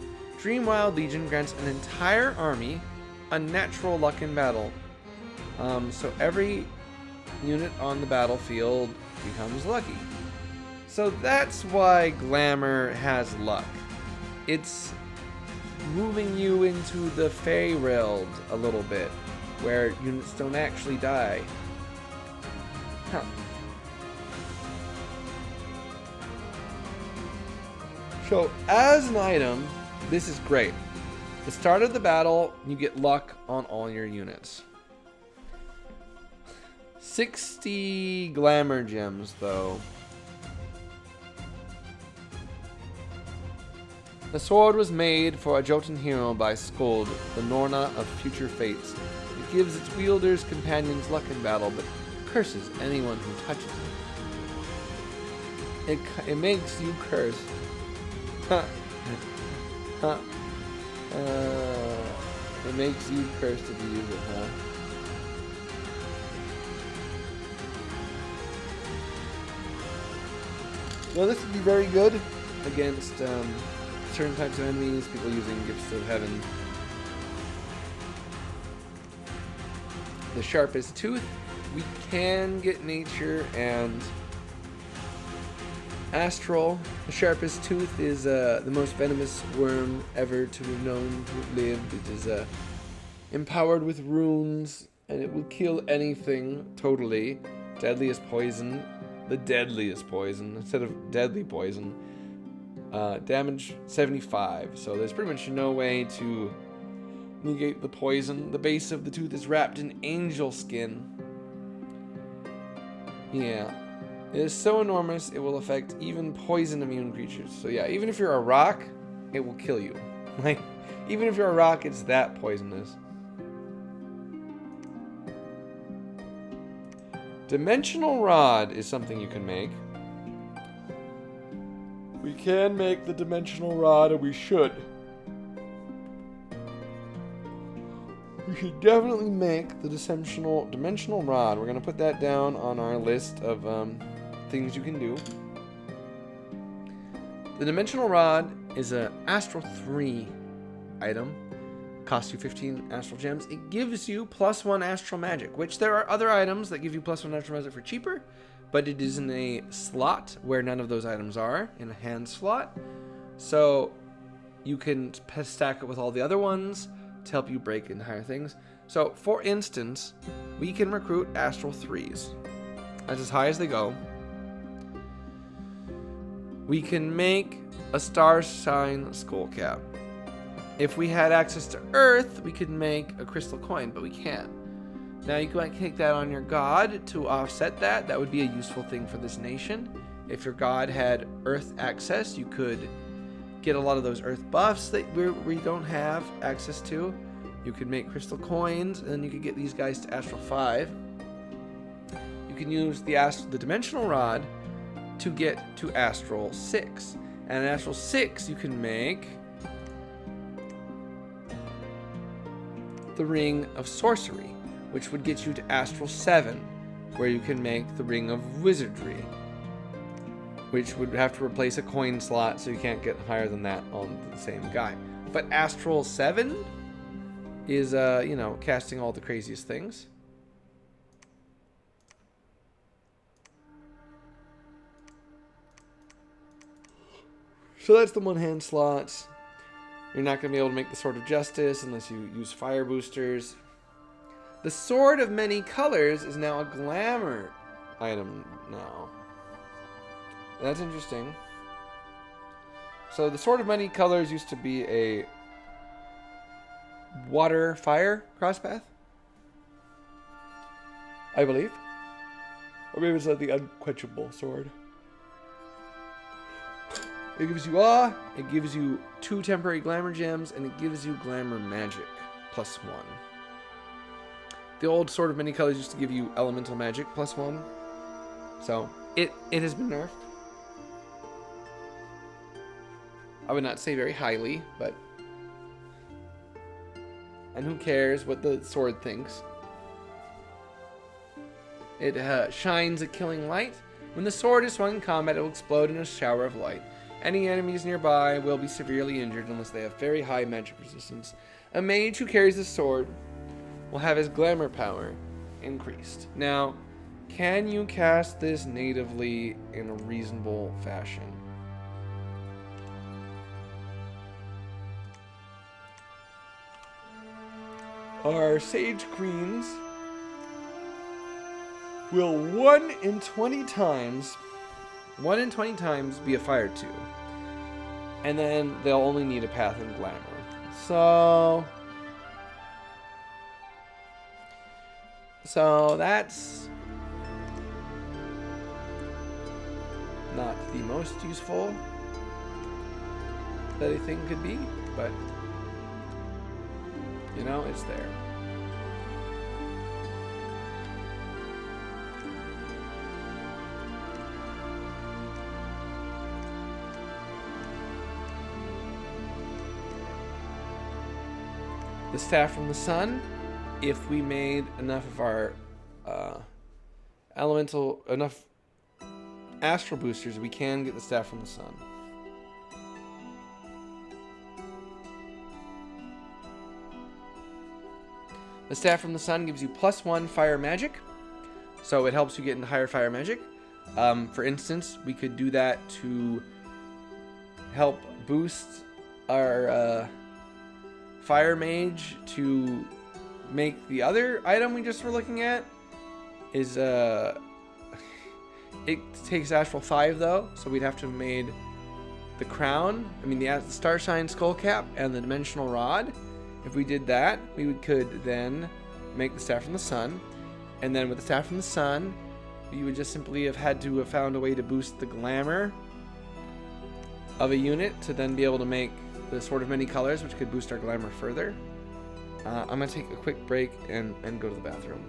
Dreamwild Legion grants an entire army unnatural luck in battle. So every unit on the battlefield becomes lucky. So that's why Glamour has luck. It's moving you into the Fey world a little bit, where units don't actually die. Huh. So, as an item, this is great. The start of the battle, you get luck on all your units. 60 glamour gems, though. The sword was made for a Jotun hero by Skuld, the Norna of future fates. It gives its wielder's companions luck in battle, but curses anyone who touches it. It makes you cursed. It makes you cursed if you use it, huh? Well, this would be very good against certain types of enemies, people using Gifts of Heaven. The Sharpest Tooth. We can get Nature and Astral. The Sharpest Tooth is the most venomous worm ever to have known to have lived. It is empowered with runes, and it will kill anything totally. Deadliest poison. The deadliest poison instead of deadly poison. Damage 75. So there's pretty much no way to negate the poison. The base of the tooth is wrapped in angel skin. Yeah. It is so enormous, it will affect even poison immune creatures. So yeah, even if you're a rock, it will kill you. Like, even if you're a rock, it's that poisonous. Dimensional Rod is something you can make. We can make the Dimensional Rod, and we should. We should definitely make the Dimensional Rod. We're going to put that down on our list of things you can do. The Dimensional Rod is a Astral 3 item. Costs you 15 Astral Gems. It gives you +1 Astral Magic, which there are other items that give you +1 Astral Magic for cheaper, but it is in a slot where none of those items are, in a hand slot. So you can stack it with all the other ones to help you break into higher things. So, for instance, we can recruit Astral 3s. That's as high as they go. We can make a Star Sign Skull Cap. If we had access to Earth, we could make a Crystal Coin, but we can't. Now, you might take that on your god to offset that. That would be a useful thing for this nation. If your god had Earth access, you could get a lot of those Earth buffs that we don't have access to. You could make Crystal Coins, and then you could get these guys to Astral 5. You can use the Dimensional Rod to get to Astral 6. And in Astral 6, you can make the Ring of Sorcery, which would get you to Astral 7, where you can make the Ring of Wizardry, which would have to replace a coin slot, so you can't get higher than that on the same guy. But Astral 7 is, casting all the craziest things. So that's the one-hand slots. You're not going to be able to make the Sword of Justice unless you use fire boosters. The Sword of Many Colors is now a glamour item now. That's interesting. So the Sword of Many Colors used to be a water-fire crosspath, I believe. Or maybe it's like the Unquenchable Sword. It gives you awe, it gives you 2 temporary glamour gems, and it gives you glamour magic, +1. The old Sword of Many Colors used to give you elemental magic, +1. So, it has been nerfed. I would not say very highly, but... And who cares what the sword thinks? It shines a killing light. When the sword is swung in combat, it will explode in a shower of light. Any enemies nearby will be severely injured unless they have very high magic resistance. A mage who carries the sword will have his glamour power increased. Now, can you cast this natively in a reasonable fashion? Our Sage Queens will 1 in 20 times be a Fire 2. And then they'll only need a Path in Glamour. So that's not the most useful that a thing could be, but it's there. The Staff from the Sun, if we made enough of our enough astral boosters, we can get the Staff from the Sun. The Staff from the Sun gives you +1 fire magic, so it helps you get into higher fire magic. For instance, we could do that to help boost our fire mage to make the other item we just were looking at is it takes actual 5 though, so we'd have to have made the crown, the Starshine skull cap and the dimensional rod. If we did that, we could then make the staff from the sun, and then with the staff from the sun, we would just simply have had to have found a way to boost the glamour of a unit to then be able to make the Sword of Many Colors, which could boost our glamour further. I'm going to take a quick break and go to the bathroom.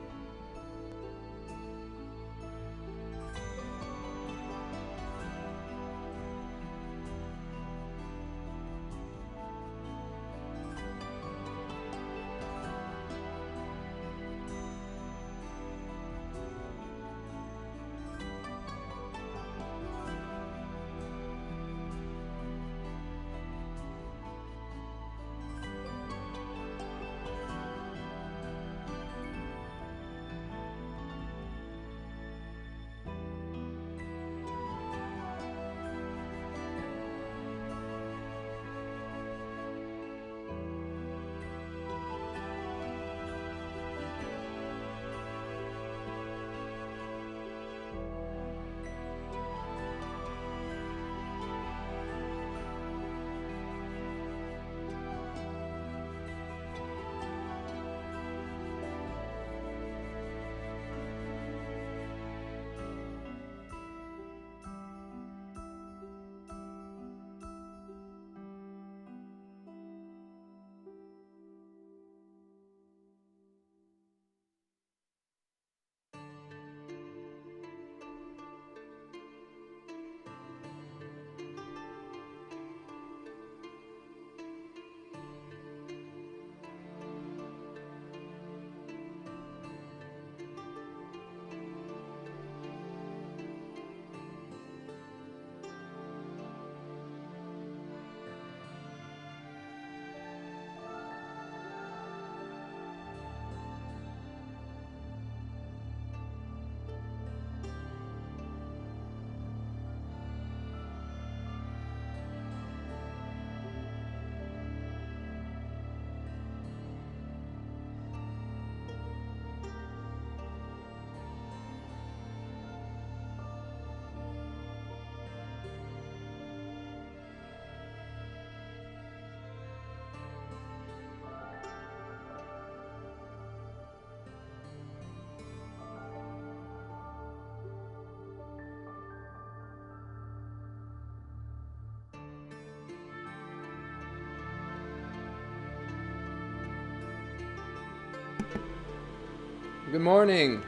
Good morning.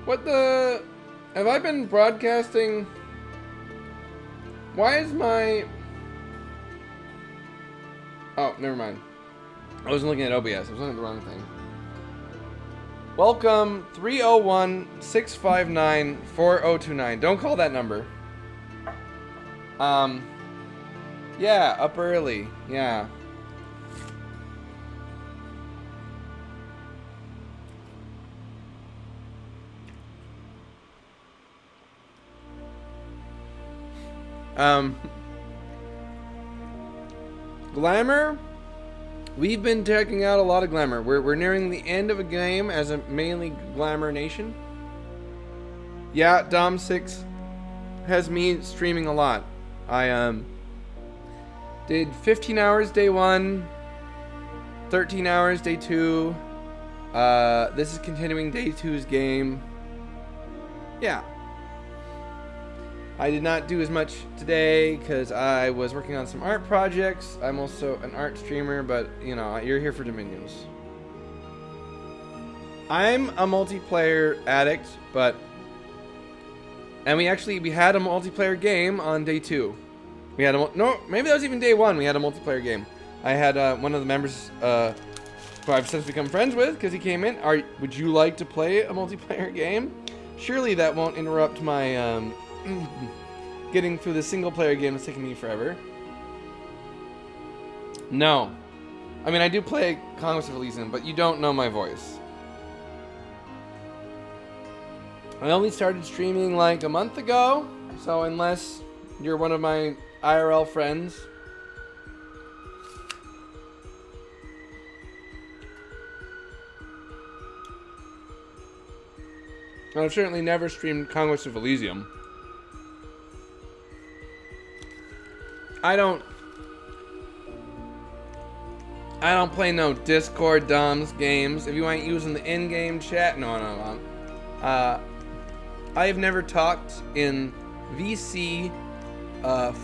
What the... Have I been broadcasting? Why is my... Oh, never mind. I wasn't looking at OBS. I was looking at the wrong thing. Welcome, 301-659-4029. Don't call that number. Yeah, up early. Yeah. Glamour? We've been checking out a lot of glamour. We're nearing the end of a game as a mainly glamour nation. Yeah, Dom6 has me streaming a lot. I did 15 hours day 1, 13 hours day 2. This is continuing day 2's game. Yeah. I did not do as much today because I was working on some art projects. I'm also an art streamer, but you know, you're here for Dominions. I'm a multiplayer addict, and we had a multiplayer game on day 2. We had no, maybe that was even day 1. We had a multiplayer game. I had one of the members who I've since become friends with because he came in. Would you like to play a multiplayer game? Surely that won't interrupt my getting through the single player game that's taking me forever. No. I mean, I do play Conquest of Elysium, but you don't know my voice. I only started streaming like a month ago, so unless you're one of my IRL friends, I've certainly never streamed Conquest of Elysium. I don't play no Discord DOMs games. If you ain't using the in-game chat, no. I have never talked in VC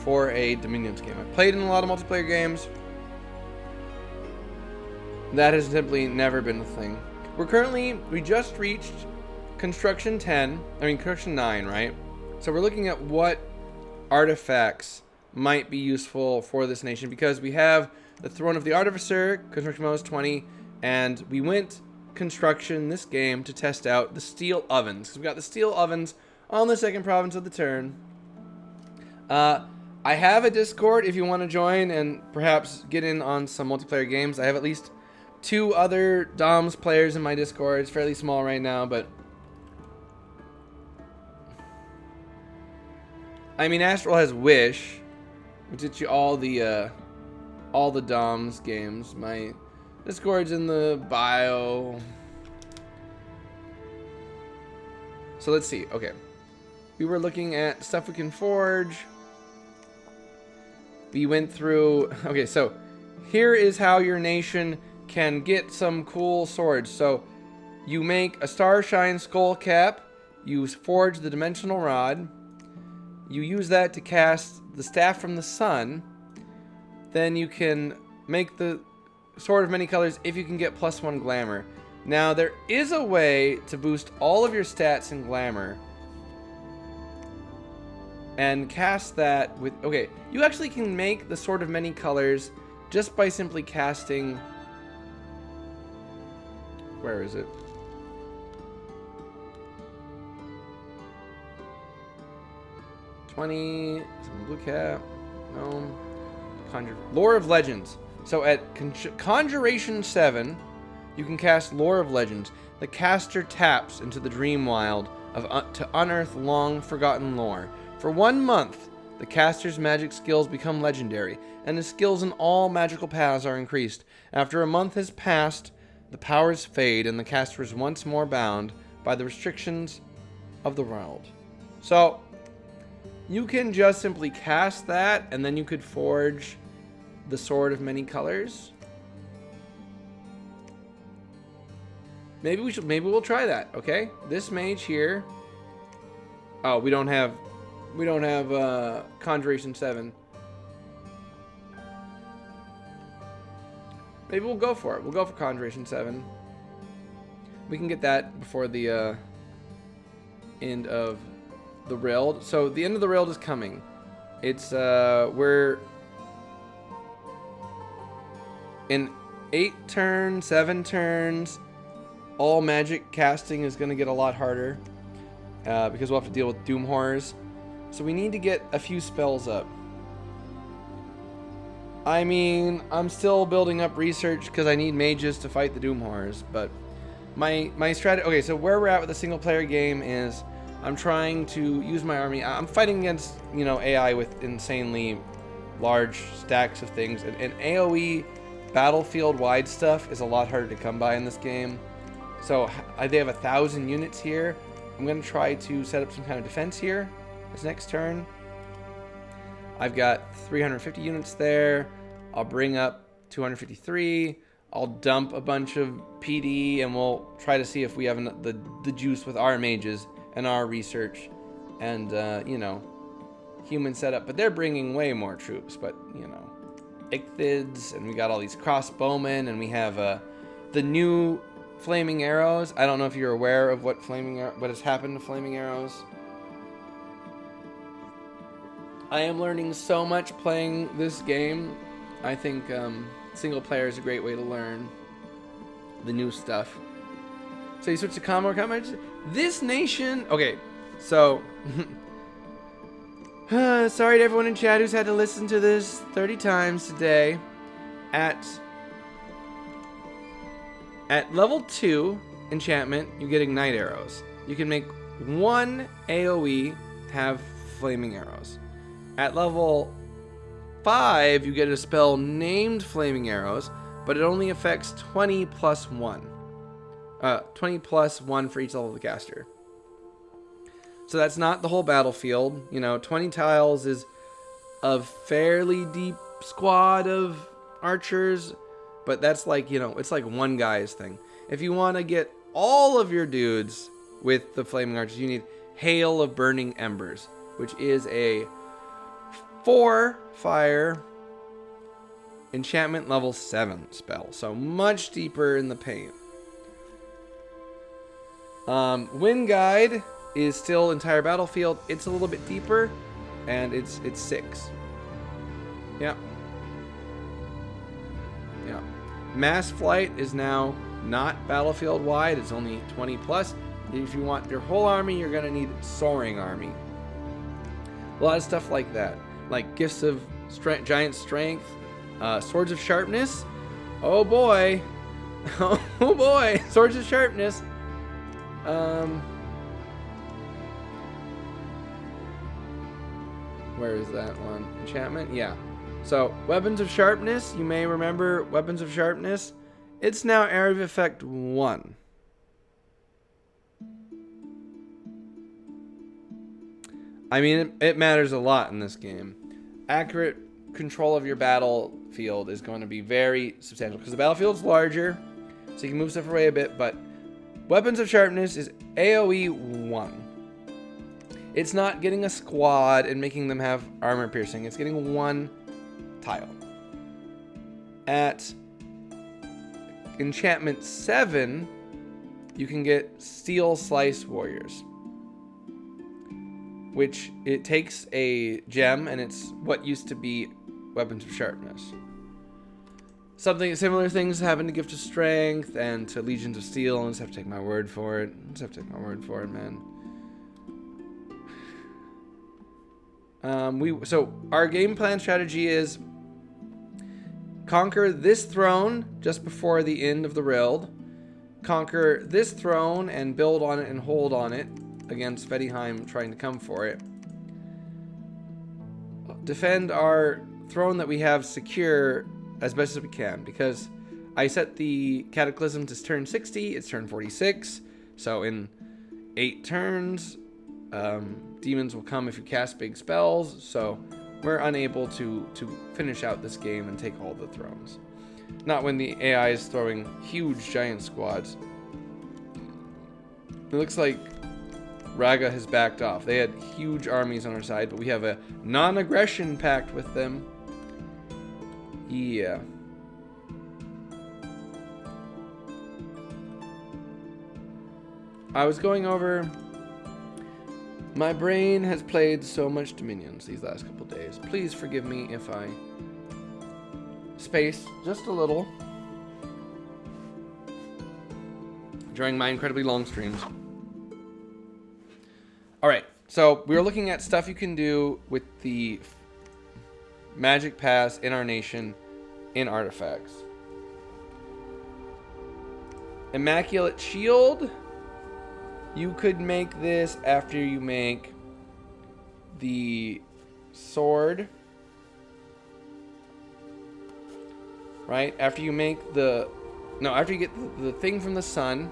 for a Dominions game. I've played in a lot of multiplayer games. That has simply never been a thing. We just reached construction 9, right? So we're looking at what artifacts might be useful for this nation, because we have the Throne of the Artificer, construction mode is 20, and we went construction this game to test out the steel ovens. So we got the steel ovens on the second province of the turn. I have a Discord if you want to join and perhaps get in on some multiplayer games. I have at least 2 other DOMS players in my Discord. It's fairly small right now, but I mean, Astral has Wish, which gets you all the DOMS games. My Discord's in the bio. So let's see. Okay, we were looking at stuff we can forge. We went through. Okay, so here is how your nation can get some cool swords. So you make a Starshine skull cap. You forge the dimensional rod. You use that to cast the Staff from the Sun. Then you can make the Sword of Many Colors if you can get +1 glamour. Now, there is a way to boost all of your stats in glamour and cast that with... Okay, you actually can make the Sword of Many Colors just by simply casting... Where is it? Some blue cap. No. Lore of Legends. So at Conjuration 7, you can cast Lore of Legends. The caster taps into the dream wild to unearth long forgotten lore. For 1 month, the caster's magic skills become legendary, and his skills in all magical paths are increased. After a month has passed, the powers fade, and the caster is once more bound by the restrictions of the world. So you can just simply cast that, and then you could forge the Sword of Many Colors. Maybe we'll try that. Okay, this mage here. Oh, we don't have Conjuration 7. Maybe we'll go for it. We'll go for Conjuration 7. We can get that before the end of the Rild. So the end of the Rild is coming. It's we're in 7 turns. All magic casting is going to get a lot harder because we'll have to deal with Doom Horrors. So we need to get a few spells up. I mean, I'm still building up research because I need mages to fight the Doom Horrors. But my strategy... Okay, so where we're at with the single player game is I'm trying to use my army. I'm fighting against, AI with insanely large stacks of things. And AoE battlefield-wide stuff is a lot harder to come by in this game. So they have 1,000 units here. I'm going to try to set up some kind of defense here this next turn. I've got 350 units there. I'll bring up 253. I'll dump a bunch of PD, and we'll try to see if we have the juice with our mages and our research and, human setup. But they're bringing way more troops, but, Ichthids, and we got all these crossbowmen, and we have the new flaming arrows. I don't know if you're aware of what has happened to flaming arrows. I am learning so much playing this game. I think single player is a great way to learn the new stuff. So you switch to combo comments. This nation... Okay, so... sorry to everyone in chat who's had to listen to this 30 times today. At level 2 enchantment, you get ignite arrows. You can make 1 AoE have flaming arrows. At level 5, you get a spell named Flaming Arrows, but it only affects 20 plus 1. 20 plus 1 for each level of the caster. So that's not the whole battlefield. 20 tiles is a fairly deep squad of archers, but that's like, it's like one guy's thing. If you want to get all of your dudes with the flaming archers, you need Hail of Burning Embers, which is a 4 fire enchantment level 7 spell. So much deeper in the paint. Wind Guide is still entire battlefield. It's a little bit deeper, and it's 6. Yeah. Mass Flight is now not battlefield wide. It's only 20 plus. If you want your whole army, you're gonna need Soaring Army. A lot of stuff like that, like Gifts of Giant Strength, Swords of Sharpness. Oh boy, oh boy, Swords of Sharpness. Where is that one? Enchantment? Yeah. So, Weapons of Sharpness. You may remember Weapons of Sharpness. It's now Area of Effect 1. I mean, it matters a lot in this game. Accurate control of your battlefield is going to be very substantial because the battlefield's larger, so you can move stuff away a bit, but Weapons of Sharpness is AoE 1. It's not getting a squad and making them have armor piercing. It's getting 1 tile. At Enchantment 7, you can get Steel Slice Warriors, which it takes a gem and it's what used to be Weapons of Sharpness. Similar things happen to Gift of Strength and to Legions of Steel. I just have to take my word for it. Man. So our game plan strategy is conquer this throne just before the end of the Rild. Conquer this throne and build on it and hold on it against Fediheim trying to come for it. Defend our throne that we have secure as best as we can, because I set the Cataclysm to turn 60, it's turn 46, so in 8 turns, demons will come if you cast big spells, so we're unable to finish out this game and take all the thrones. Not when the AI is throwing huge giant squads. It looks like Raga has backed off. They had huge armies on our side, but we have a non-aggression pact with them. Yeah. I was going over... My brain has played so much Dominions these last couple days. Please forgive me if I space just a little during my incredibly long streams. Alright, so we were looking at stuff you can do with the Magic Pass in our nation in artifacts. Immaculate Shield. You could make this after you make the sword. Right? After you make the... No, after you get the thing from the sun,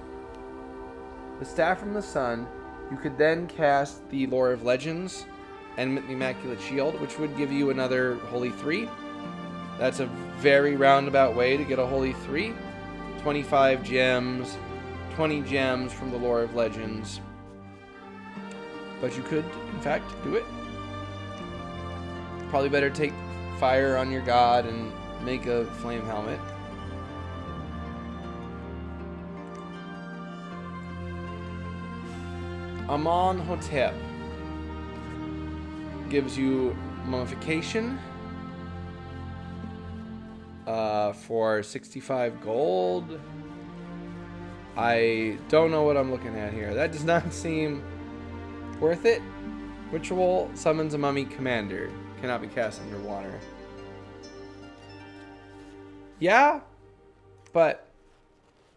the staff from the sun, you could then cast the Lore of Legends and the Immaculate Shield, which would give you another Holy 3. That's a very roundabout way to get a Holy 3. 25 gems, 20 gems from the Lore of Legends. But you could, in fact, do it. Probably better take fire on your god and make a flame helmet. Amonhotep gives you mummification for 65 gold. I don't know what I'm looking at here. That does not seem worth it. Ritual summons a mummy commander. Cannot be cast underwater. Yeah, but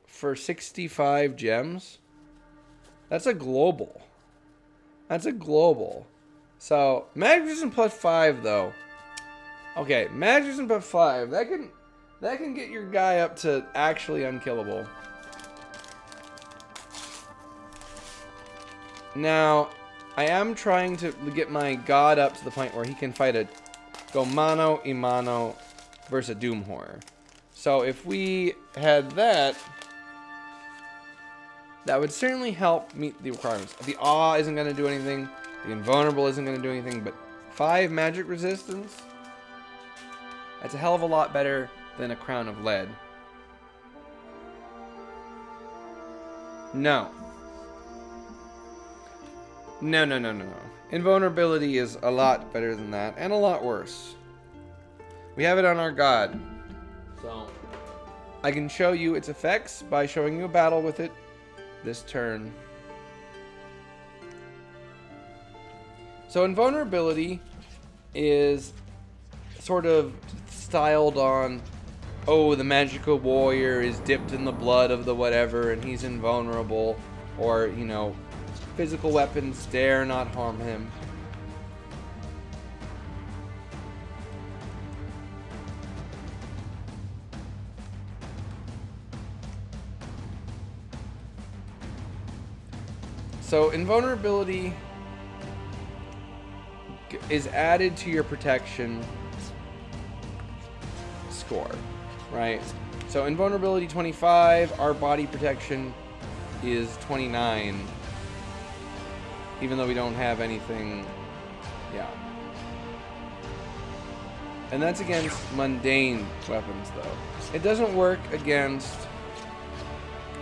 for 65 gems, that's a global. That's a global. So, magic resistance plus 5 though. Okay, magic resistance plus 5. That can get your guy up to actually unkillable. Now, I am trying to get my god up to the point where he can go mano a mano versus a Doom Horror. So if we had that, that would certainly help meet the requirements. The Awe isn't going to do anything. The Invulnerable isn't going to do anything. But 5 magic resistance, that's a hell of a lot better than a Crown of Lead. No. No. Invulnerability is a lot better than that, and a lot worse. We have it on our god. So, I can show you its effects by showing you a battle with it this turn. So, invulnerability is sort of styled on, oh, the magical warrior is dipped in the blood of the whatever and he's invulnerable, or, you know, physical weapons dare not harm him. So invulnerability is added to your protection score, right? So invulnerability 25, our body protection is 29. Even though we don't have anything, yeah. And that's against mundane weapons, though. It doesn't work against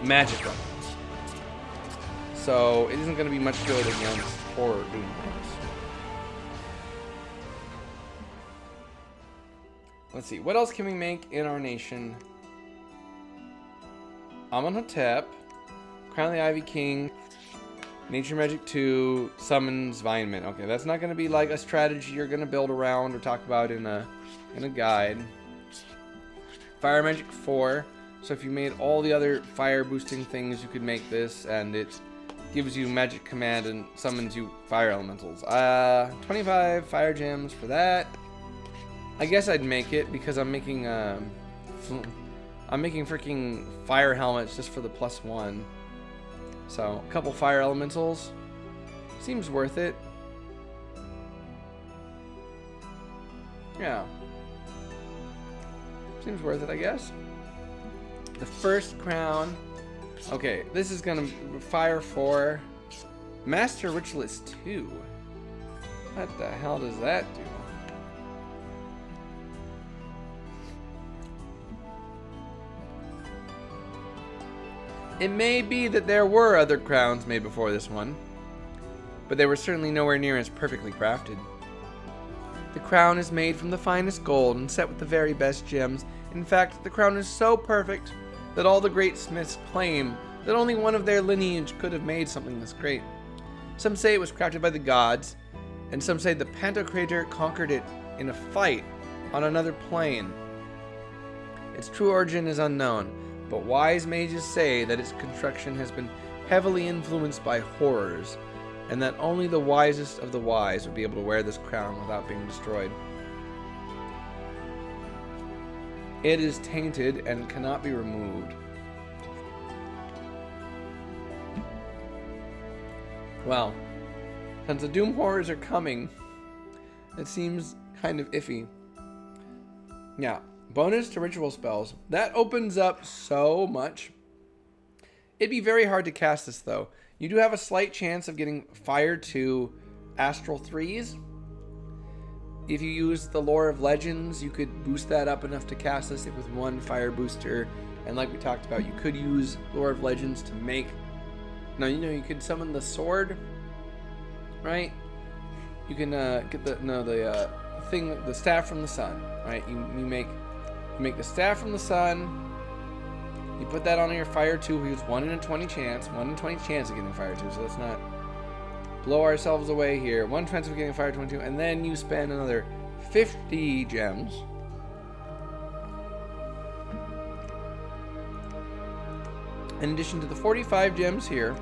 magic weapons. So it isn't going to be much good against horror doom horrors. Let's see, what else can we make in our nation? Amenhotep, Crown of the Ivy King, Nature Magic 2, Summons Vinement. Okay, that's not going to be like a strategy you're going to build around or talk about in a guide. Fire Magic 4. So if you made all the other fire boosting things, you could make this, and it gives you Magic Command and summons you fire elementals. 25 fire gems for that. I guess I'd make it because I'm making freaking fire helmets just for the +1. So, a couple fire elementals. Seems worth it. Yeah. Seems worth it, I guess. The first crown. Okay, this is gonna fire 4. Master Ritualist 2. What the hell does that do? It may be that there were other crowns made before this one, but they were certainly nowhere near as perfectly crafted. The crown is made from the finest gold and set with the very best gems. In fact, the crown is so perfect that all the great smiths claim that only one of their lineage could have made something this great. Some say it was crafted by the gods, and some say the Pantocrator conquered it in a fight on another plane. Its true origin is unknown, but wise mages say that its construction has been heavily influenced by horrors, and that only the wisest of the wise would be able to wear this crown without being destroyed. It is tainted and cannot be removed. Well, since the Doom Horrors are coming, it seems kind of iffy. Yeah. Bonus to ritual spells. That opens up so much. It'd be very hard to cast this, though. You do have a slight chance of getting Fire 2 Astral 3s. If you use the Lore of Legends, you could boost that up enough to cast this with 1 Fire Booster. And like we talked about, you could use Lore of Legends to make... Now, you know, you could summon the sword, right? You can get the Staff from the Sun, right? You make the Staff from the Sun. You put that on your Fire 2. We use 1 in a 20 chance. 1 in a 20 chance of getting Fire 2. So let's not blow ourselves away here. 1 chance of getting Fire 22. And then you spend another 50 gems. In addition to the 45 gems here.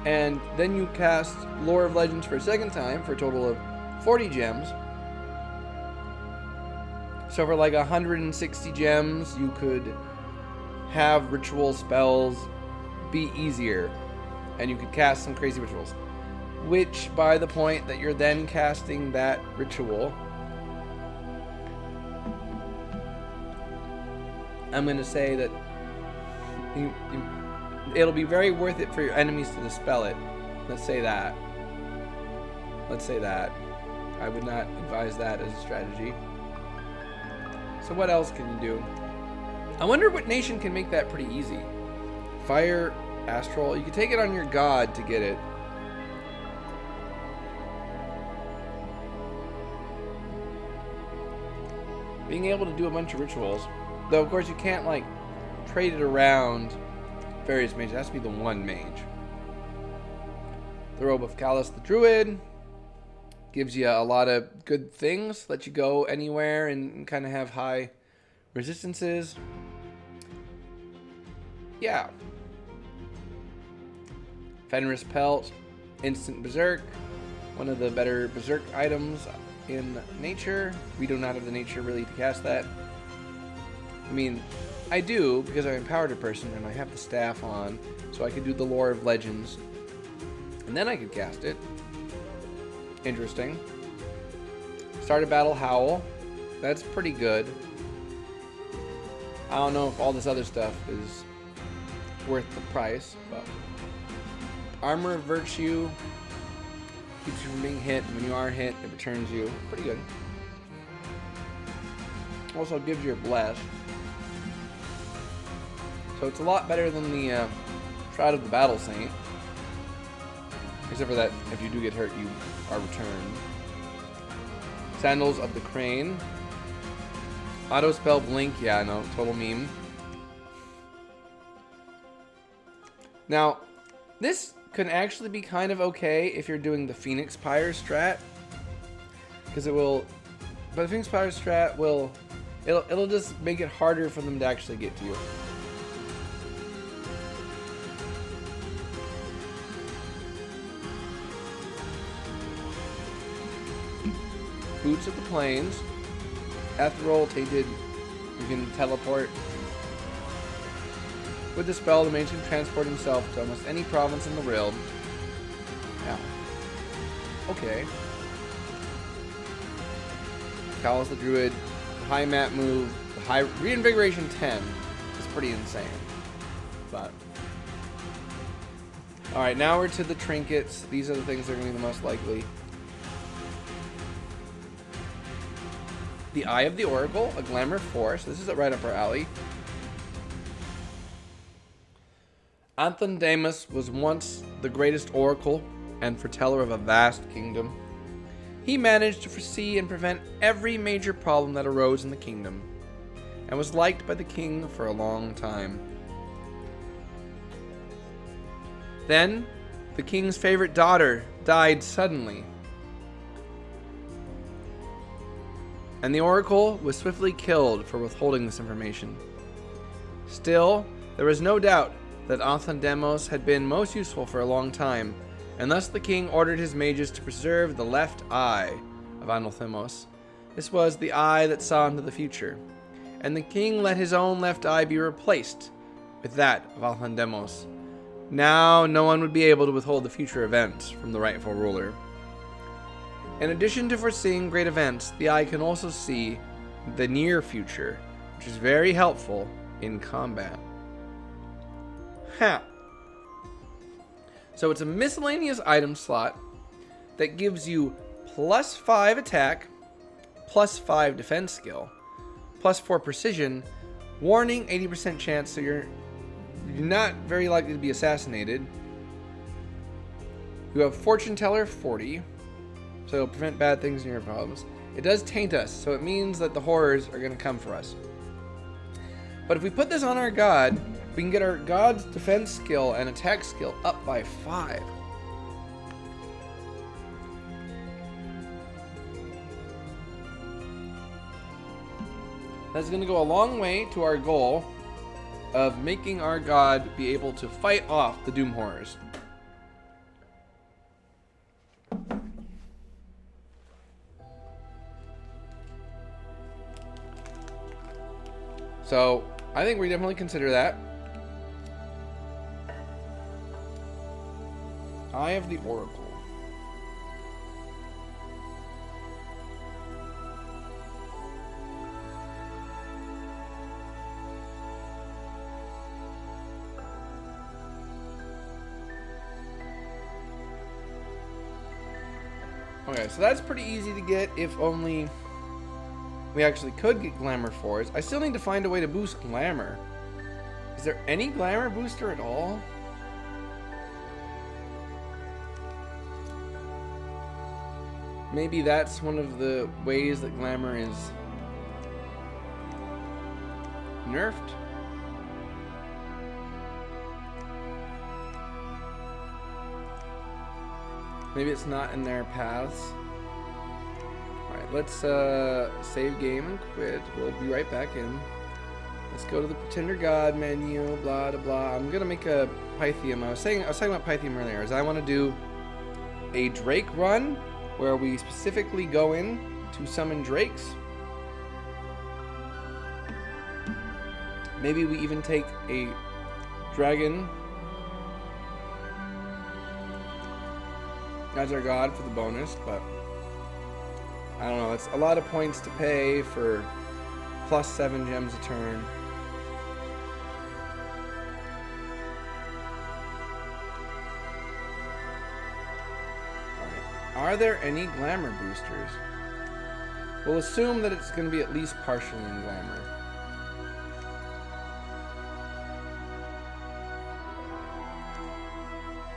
And then you cast Lore of Legends for a second time for a total of 40 gems. So for like 160 gems, you could have ritual spells be easier. And you could cast some crazy rituals. which by the point that you're then casting that ritual, I'm going to say that it'll be very worth it for your enemies to dispel it. Let's say that. I would not advise that as a strategy. So what else can you do? I wonder what nation can make that pretty easy. Fire, astral. You can take it on your god to get it. Being able to do a bunch of rituals. Though, of course, you can't, like, trade it around various mages. It has to be the one mage. The Robe of Callus the Druid gives you a lot of good things. Lets you go anywhere and kind of have high resistances. Yeah. Fenris Pelt, Instant Berserk. One of the better Berserk items in nature. We do not have the nature really to cast that. I mean, I do because I'm empowered a person and I have the staff on, so I could do the Lore of Legends. And then I could cast it. Interesting. Start a Battle Howl. That's pretty good. I don't know if all this other stuff is worth the price, but Armor of Virtue keeps you from being hit. When you are hit, it returns you. Pretty good. Also gives you a blast. So it's a lot better than the Shroud of the Battle Saint. Except for that, if you do get hurt, you are returned. Sandals of the Crane. Auto spell Blink. Yeah, no, total meme. Now, this can actually be kind of okay if you're doing the Phoenix Pyre strat. Because it will... But the Phoenix Pyre strat will... It'll just make it harder for them to actually get to you. Boots of the Plains. Ethereal Tainted. You can teleport. With the spell, the mage can transport himself to almost any province in the realm. Yeah. Okay. Callus the Druid. The high mat move. The high reinvigoration 10 is pretty insane. But alright, now we're to the trinkets. These are the things that are going to be the most likely. The Eye of the Oracle, a Glamour 4. So this is right up our alley. Anthondamus was once the greatest oracle and foreteller of a vast kingdom. He managed to foresee and prevent every major problem that arose in the kingdom, and was liked by the king for a long time. Then, the king's favorite daughter died suddenly, and the oracle was swiftly killed for withholding this information. Still, there was no doubt that Anthondamos had been most useful for a long time, and thus the king ordered his mages to preserve the left eye of Anthondamos. This was the eye that saw into the future, and the king let his own left eye be replaced with that of Anthondamos. Now no one would be able to withhold the future events from the rightful ruler. In addition to foreseeing great events, the eye can also see the near future, which is very helpful in combat. So it's a miscellaneous item slot that gives you +5 attack, +5 defense skill, +4 precision, warning 80% chance, so you're not very likely to be assassinated. You have Fortune Teller 40, so it'll prevent bad things in your problems. It does taint us, so it means that the horrors are going to come for us. But if we put this on our god, we can get our god's defense skill and attack skill up by 5. That's going to go a long way to our goal of making our god be able to fight off the Doom Horrors. So, I think we definitely consider that. Eye of the Oracle. Okay, so that's pretty easy to get if only we actually could get glamour 4s. I still need to find a way to boost glamour. Is there any glamour booster at all? Maybe that's one of the ways that glamour is nerfed. Maybe it's not in their paths. Alright, let's save game and quit. We'll be right back in. Let's go to the Pretender God menu, blah, blah, blah. I'm gonna make a Pythium. I was talking about Pythium earlier, is I want to do a Drake run where we specifically go in to summon Drakes. Maybe we even take a dragon as our god for the bonus, but I don't know. It's a lot of points to pay for plus 7 gems a turn. Are there any glamour boosters? We'll assume that it's going to be at least partially in glamour.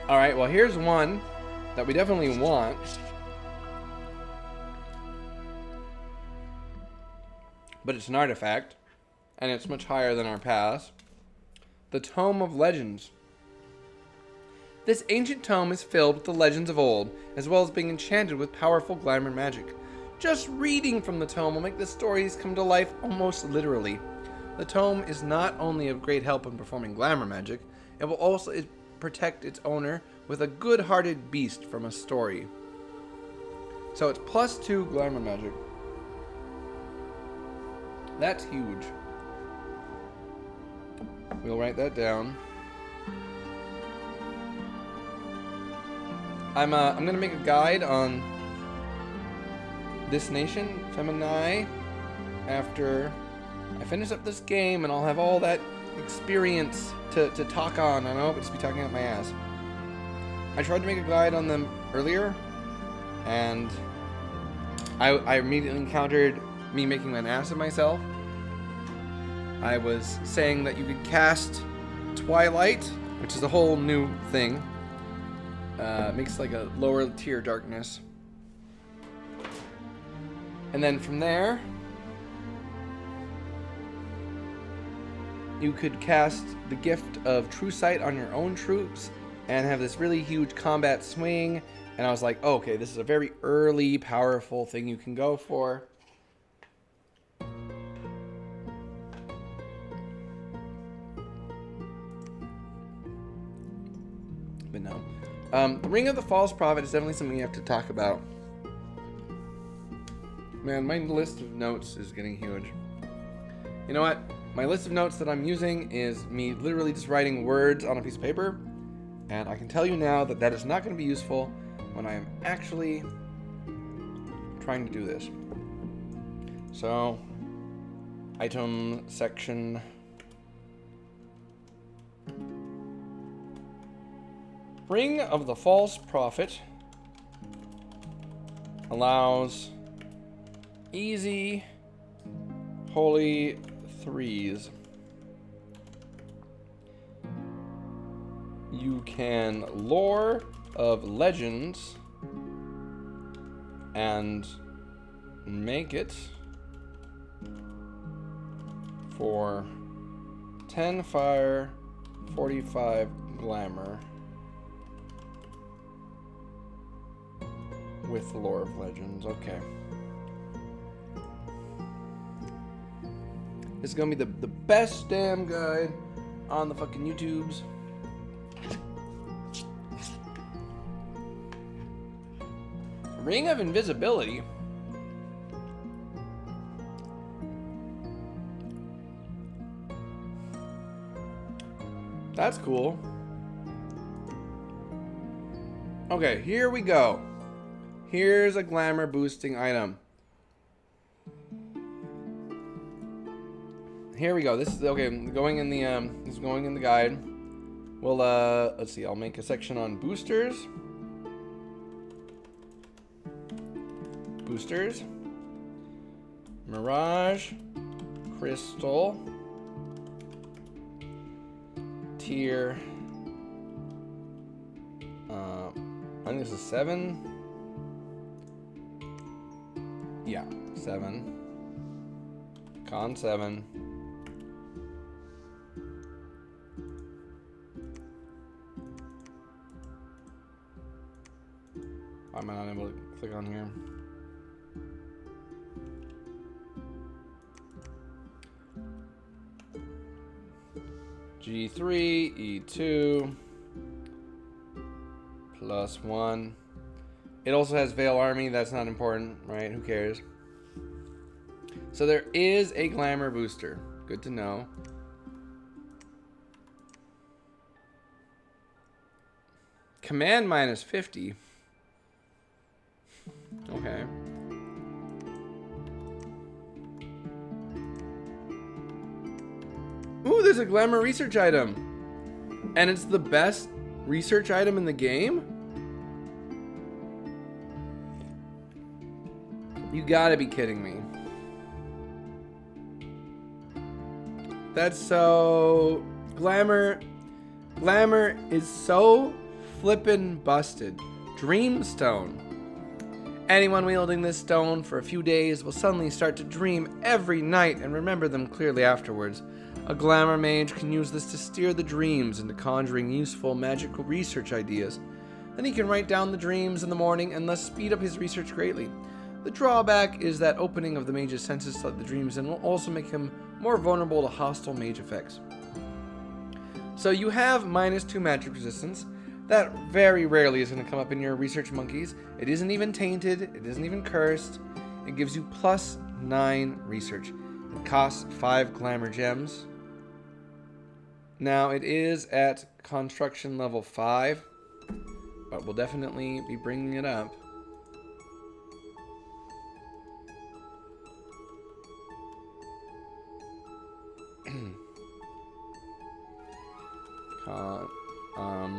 Alright, well here's one that we definitely want. But it's an artifact, and it's much higher than our pass. The Tome of Legends. This ancient tome is filled with the legends of old, as well as being enchanted with powerful glamour magic. Just reading from the tome will make the stories come to life almost literally. The tome is not only of great help in performing glamour magic, it will also protect its owner with a good-hearted beast from a story. So it's plus 2 glamour magic. That's huge. We'll write that down. I'm gonna make a guide on this nation, Feminie, after I finish up this game, and I'll have all that experience to talk on. I know I'll just be talking out my ass. I tried to make a guide on them earlier, and I immediately encountered me making an ass of myself. I was saying that you could cast Twilight, which is a whole new thing. Makes like a lower tier darkness. And then from there, you could cast the gift of True Sight on your own troops and have this really huge combat swing. And I was like, oh, okay, this is a very early, powerful thing you can go for. But no. The Ring of the False Prophet is definitely something you have to talk about. Man, my list of notes is getting huge. You know what? My list of notes that I'm using is me literally just writing words on a piece of paper. And I can tell you now that that is not going to be useful when I am actually trying to do this. So, item section. Ring of the False Prophet allows easy holy 3s. You can lore of legends and make it for 10 fire, 45 glamour with the lore of legends. Okay. This is gonna be the best damn guide on the fucking YouTubes. Ring of Invisibility. That's cool. Okay, here we go. Here's a glamour boosting item. Here we go. This is okay. Going in the this is going in the guide. Well, let's see. I'll make a section on boosters. boosters. Mirage, Crystal, Tier. I think this is 7. Yeah, 7. Con 7. Why am I not able to click on here? G3, E2, +1. It also has Veil Army. That's not important, right? Who cares? So there is a Glamour booster. Good to know. Command -50. Okay. Ooh, there's a Glamour research item. And it's the best research item in the game? You gotta be kidding me. That's so... Glamour is so flippin' busted. Dreamstone. Anyone wielding this stone for a few days will suddenly start to dream every night and remember them clearly afterwards. A Glamour mage can use this to steer the dreams into conjuring useful magical research ideas. Then he can write down the dreams in the morning and thus speed up his research greatly. The drawback is that opening of the mage's senses to let the dreams in will also make him more vulnerable to hostile mage effects. So you have -2 magic resistance. That very rarely is going to come up in your research monkeys. It isn't even tainted. It isn't even cursed. It gives you +9 research. It costs 5 Glamour gems. Now it is at construction level 5, but we'll definitely be bringing it up.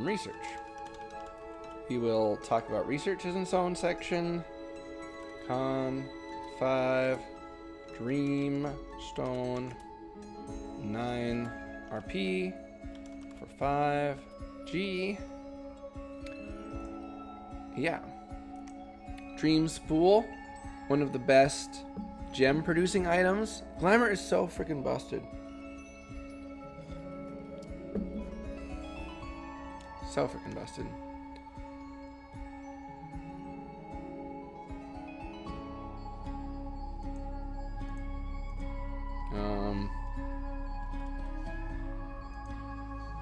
Research. We will talk about researches in its own section. Con 5, Dream Stone, 9 RP for 5 G. Yeah. Dream Spool, one of the best gem producing items. Glamour is so freaking busted. So freaking busted.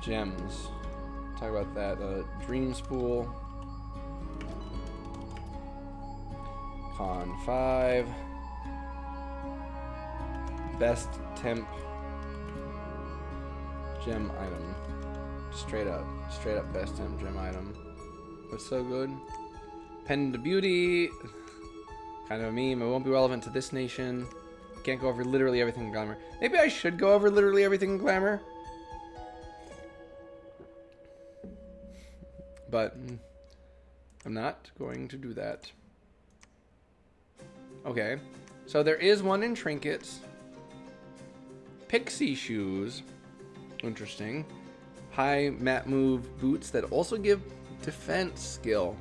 Gems. Talk about that. Dream Spool. Con 5. Best temp gem item. Straight up best temp gem item. What's so good? Pendant of Beauty. Kind of a meme. It won't be relevant to this nation. Can't go over literally everything in Glamour. Maybe I should go over literally everything in Glamour. But I'm not going to do that. Okay. So there is one in Trinkets. Pixie Shoes. Interesting. High mat move boots that also give defense skill.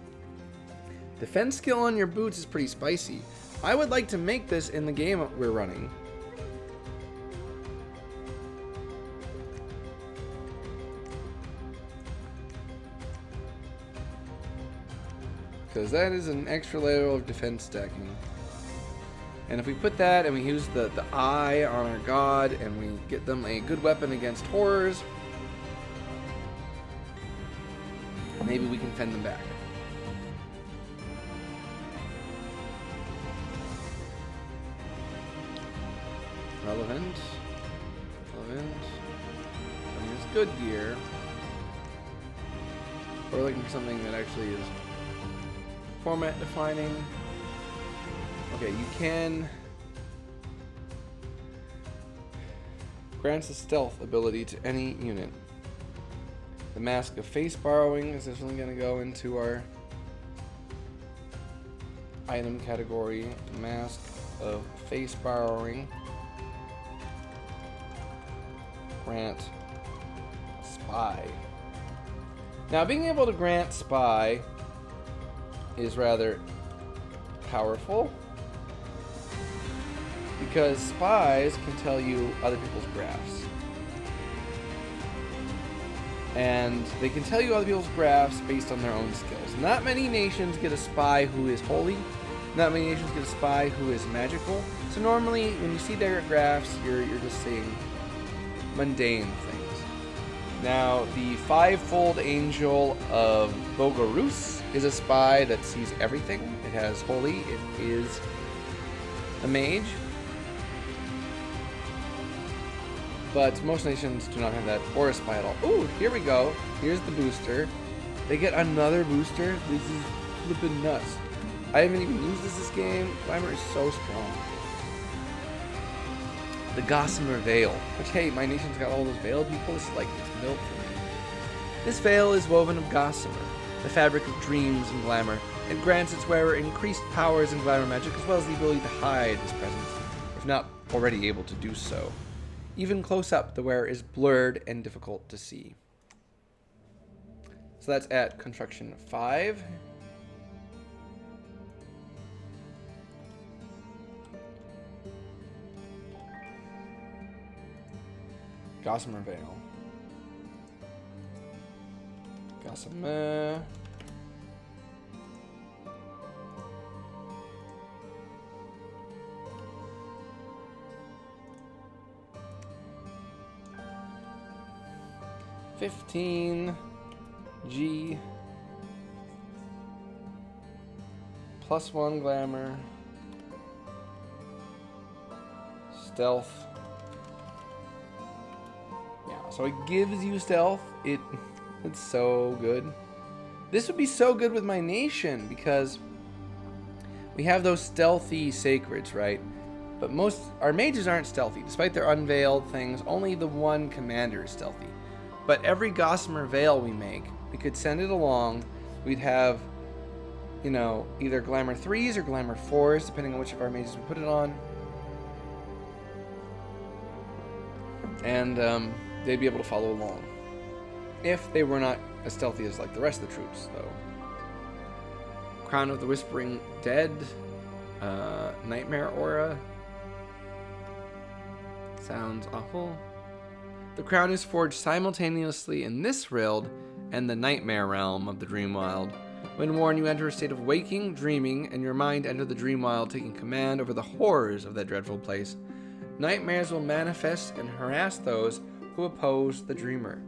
Defense skill on your boots is pretty spicy. I would like to make this in the game we're running. Because that is an extra layer of defense stacking. And if we put that and we use the eye on our god and we get them a good weapon against horrors, maybe we can fend them back. Relevant. I mean, it's good gear. We're looking for something that actually is format defining. Okay, you can... Grants a stealth ability to any unit. The Mask of Face Borrowing is definitely going to go into our item category, Mask of Face Borrowing. Grant Spy. Now, being able to grant Spy is rather powerful because spies can tell you other people's graphs. And they can tell you other people's graphs based on their own skills. Not many nations get a spy who is holy. Not many nations get a spy who is magical. So normally, when you see their graphs, you're just seeing mundane things. Now, the five-fold angel of Bogarus is a spy that sees everything. It has holy. It is a mage. But most nations do not have that or a spy at all. Ooh, here we go. Here's the booster. They get another booster. This is flippin' nuts. I haven't even used this game. Glamour is so strong. The Gossamer Veil. Which, hey, my nation's got all those veil people. This is like, it's milk for me. This veil is woven of gossamer, the fabric of dreams and glamour. It grants its wearer increased powers and glamour magic, as well as the ability to hide his presence, if not already able to do so. Even close up, the wearer is blurred and difficult to see. So that's at construction 5. Gossamer Veil. Gossamer. $15 G +1 glamour, stealth. Yeah, so it gives you stealth. It's so good. This would be so good with my nation because we have those stealthy sacreds, right? But most our mages aren't stealthy, despite their unveiled things. Only the one commander is stealthy. But every Gossamer Veil we make, we could send it along. We'd have, you know, either Glamour 3s or Glamour 4s, depending on which of our mages we put it on. And they'd be able to follow along. If they were not as stealthy as like the rest of the troops, though. Crown of the Whispering Dead. Nightmare Aura. Sounds awful. The crown is forged simultaneously in this realm and the nightmare realm of the Dreamwild. When worn, you enter a state of waking, dreaming, and your mind enter the Dreamwild, taking command over the horrors of that dreadful place. Nightmares will manifest and harass those who oppose the dreamer.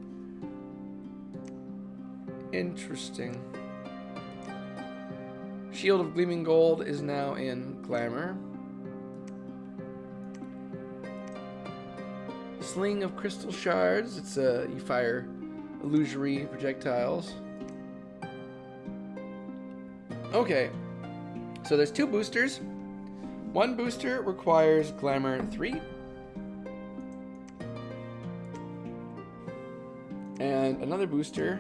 Interesting. Shield of Gleaming Gold is now in Glamour. Sling of Crystal Shards. It's you fire illusory projectiles. Okay, so there's 2 boosters. One booster requires Glamour 3. And another booster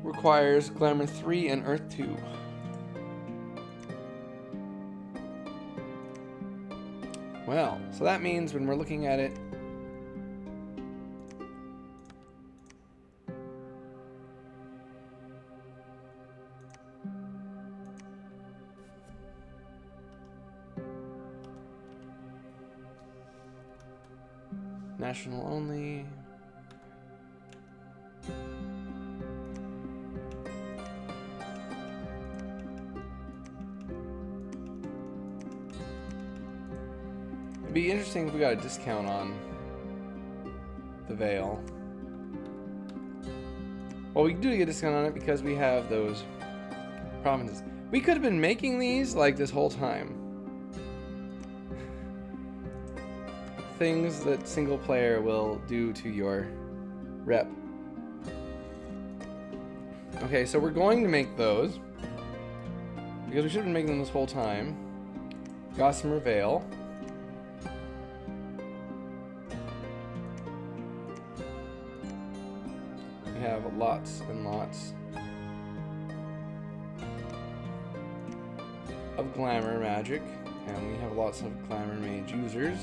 requires Glamour 3 and Earth 2. Well, so that means when we're looking at it, national only. It'd be interesting if we got a discount on the Veil. Well, we do get a discount on it because we have those provinces. We could have been making these like this whole time. Things that single player will do to your rep. Okay, so we're going to make those because we should have been making them this whole time. Gossamer Veil. We have lots and lots. of glamour magic, and we have lots of glamour mage users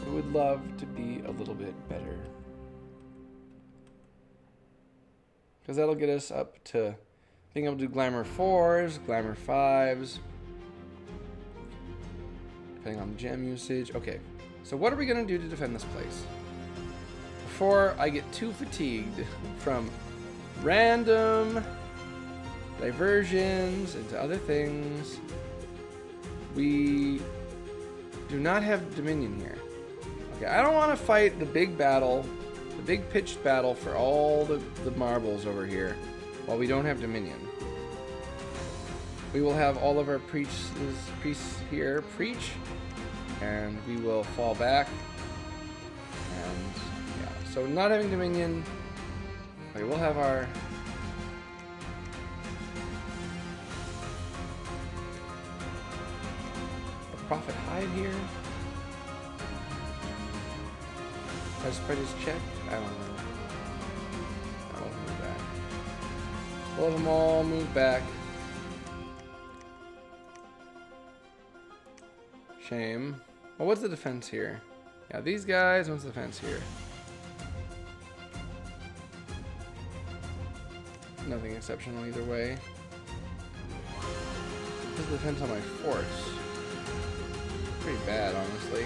who would love to be a little bit better. Because that'll get us up to being able to do glamour 4s, glamour 5s, depending on gem usage. Okay, so what are we going to do to defend this place? Before I get too fatigued from random diversions into other things, we do not have Dominion here. Okay, I don't want to fight the big battle, the big pitched battle for all the marbles over here while we don't have Dominion. We will have all of our priests here preach, and we will fall back. And yeah, so not having Dominion, okay, we'll have our Prophet hide here. I spread his check. I don't know. I'll move back. We'll have them all move back. Shame. Well, what's the defense here? Yeah, these guys. What's the defense here? Nothing exceptional either way. What's the defense on my force? Pretty bad, honestly.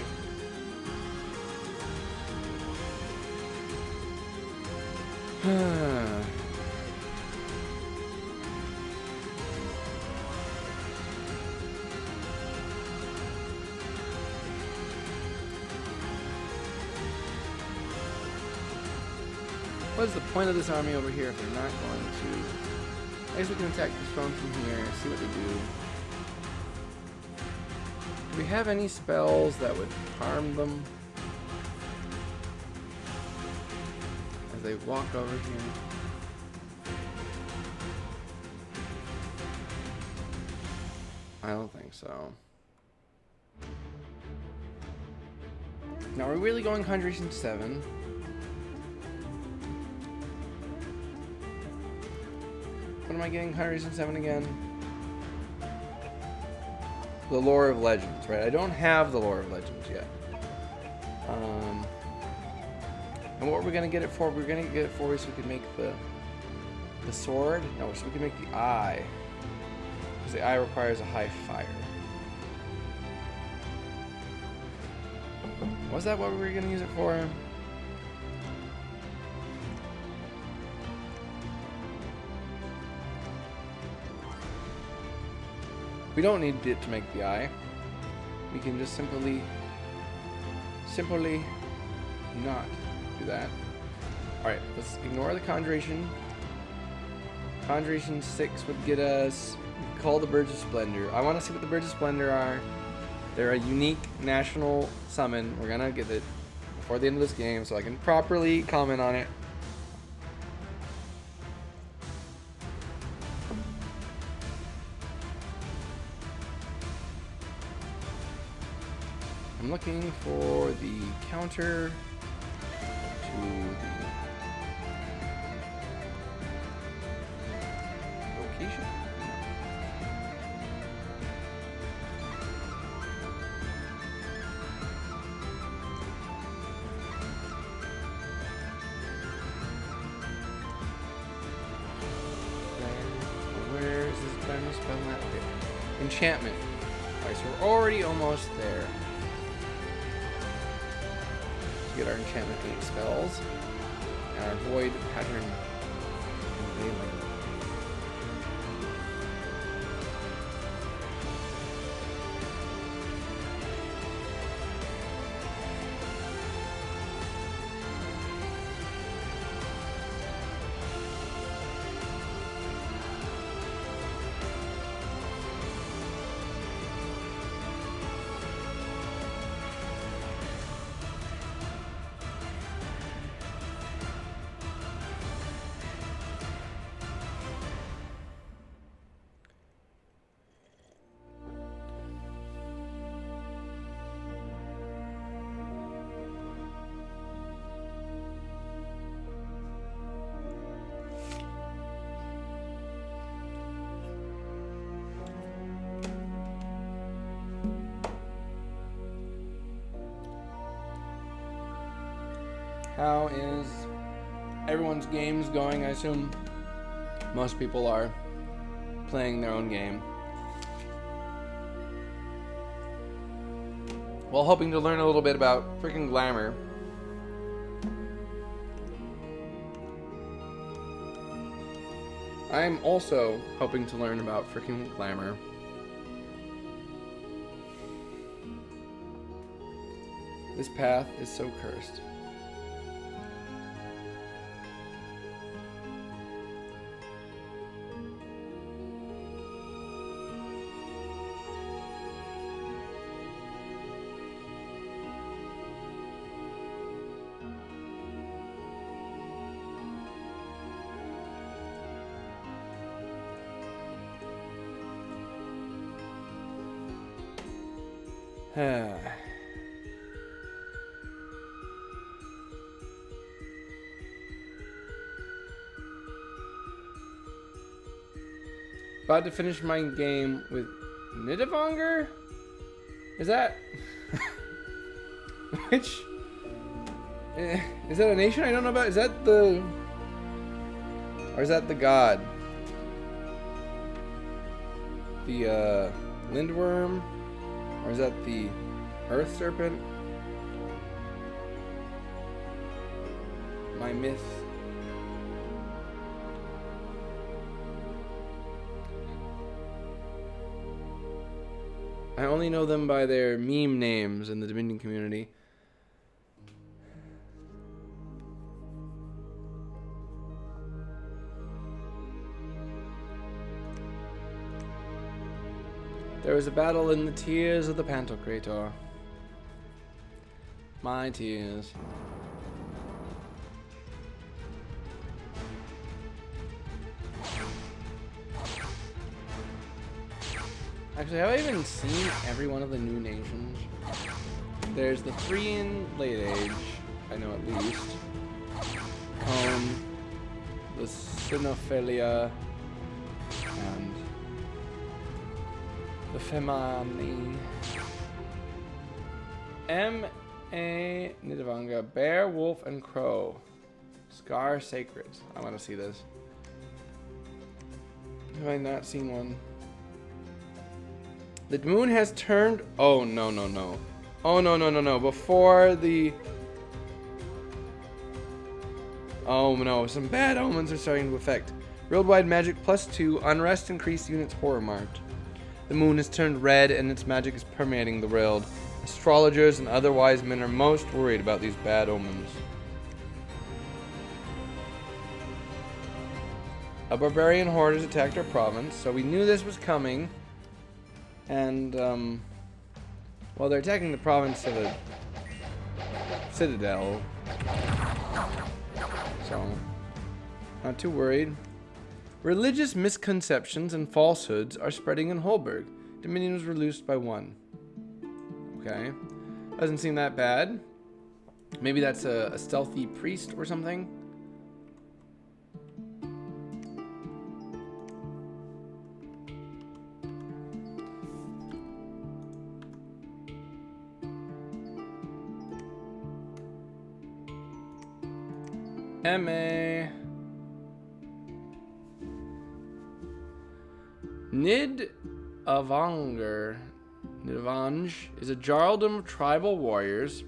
What is the point of this army over here if they're not going to... I guess we can attack the throne from here, see what they do. Do we have any spells that would harm them as they walk over here? I don't think so. Now, are we really going Conjuration 7? What am I getting Conjuration 7 again? The Lore of Legends, right? I don't have the Lore of Legends yet. And what we're gonna get it for? We're gonna get it for so we can make the sword. No, so we can make the eye, because the eye requires a high fire. Was that what we were gonna use it for? We don't need it to make the eye. We can just simply not do that. Alright, let's ignore the Conjuration. Conjuration 6 would get us... Call the Birds of Splendor. I want to see what the Birds of Splendor are. They're a unique national summon. We're gonna get it before the end of this game so I can properly comment on it. I'm looking for the counter to the location. Where is this diamond spell at? Okay. Enchantment. Alright, so we're already almost there. Get our enchantment 8 spells and our void pattern unveiling. How is everyone's games going? I assume most people are playing their own game. While hoping to learn a little bit about freaking glamour. I'm also hoping to learn about freaking glamour. This path is so cursed. About to finish my game with Nidavellir? Is that... Which... is that a nation I don't know about? Is that the... Or is that the god? The, Lindworm? Or is that the Earth Serpent? My myth. I only know them by their meme names in the Dominion community. There was a battle in the tears of the Pantocrator. My tears. Actually, have I even seen every one of the new nations? There's the 3 in late age, I know at least. Cone, the Sinophilia, and the Feminie. M.A. Nidavellir, Bear, Wolf, and Crow. Scar Sacred. I want to see this. Have I not seen one? The moon has turned... Oh, no, no, no. Oh, no, no, no, no. Before the... Oh, no. Some bad omens are starting to affect. Worldwide magic +2. Unrest increased units horror marked. The moon has turned red and its magic is permeating the world. Astrologers and other wise men are most worried about these bad omens. A barbarian horde has attacked our province, so we knew this was coming. And, well, they're attacking the province of a citadel. So, not too worried. Religious misconceptions and falsehoods are spreading in Holberg. Dominion was reduced by 1. Okay. Doesn't seem that bad. Maybe that's a stealthy priest or something. M.A. Nidavellir is a jarldom of tribal warriors.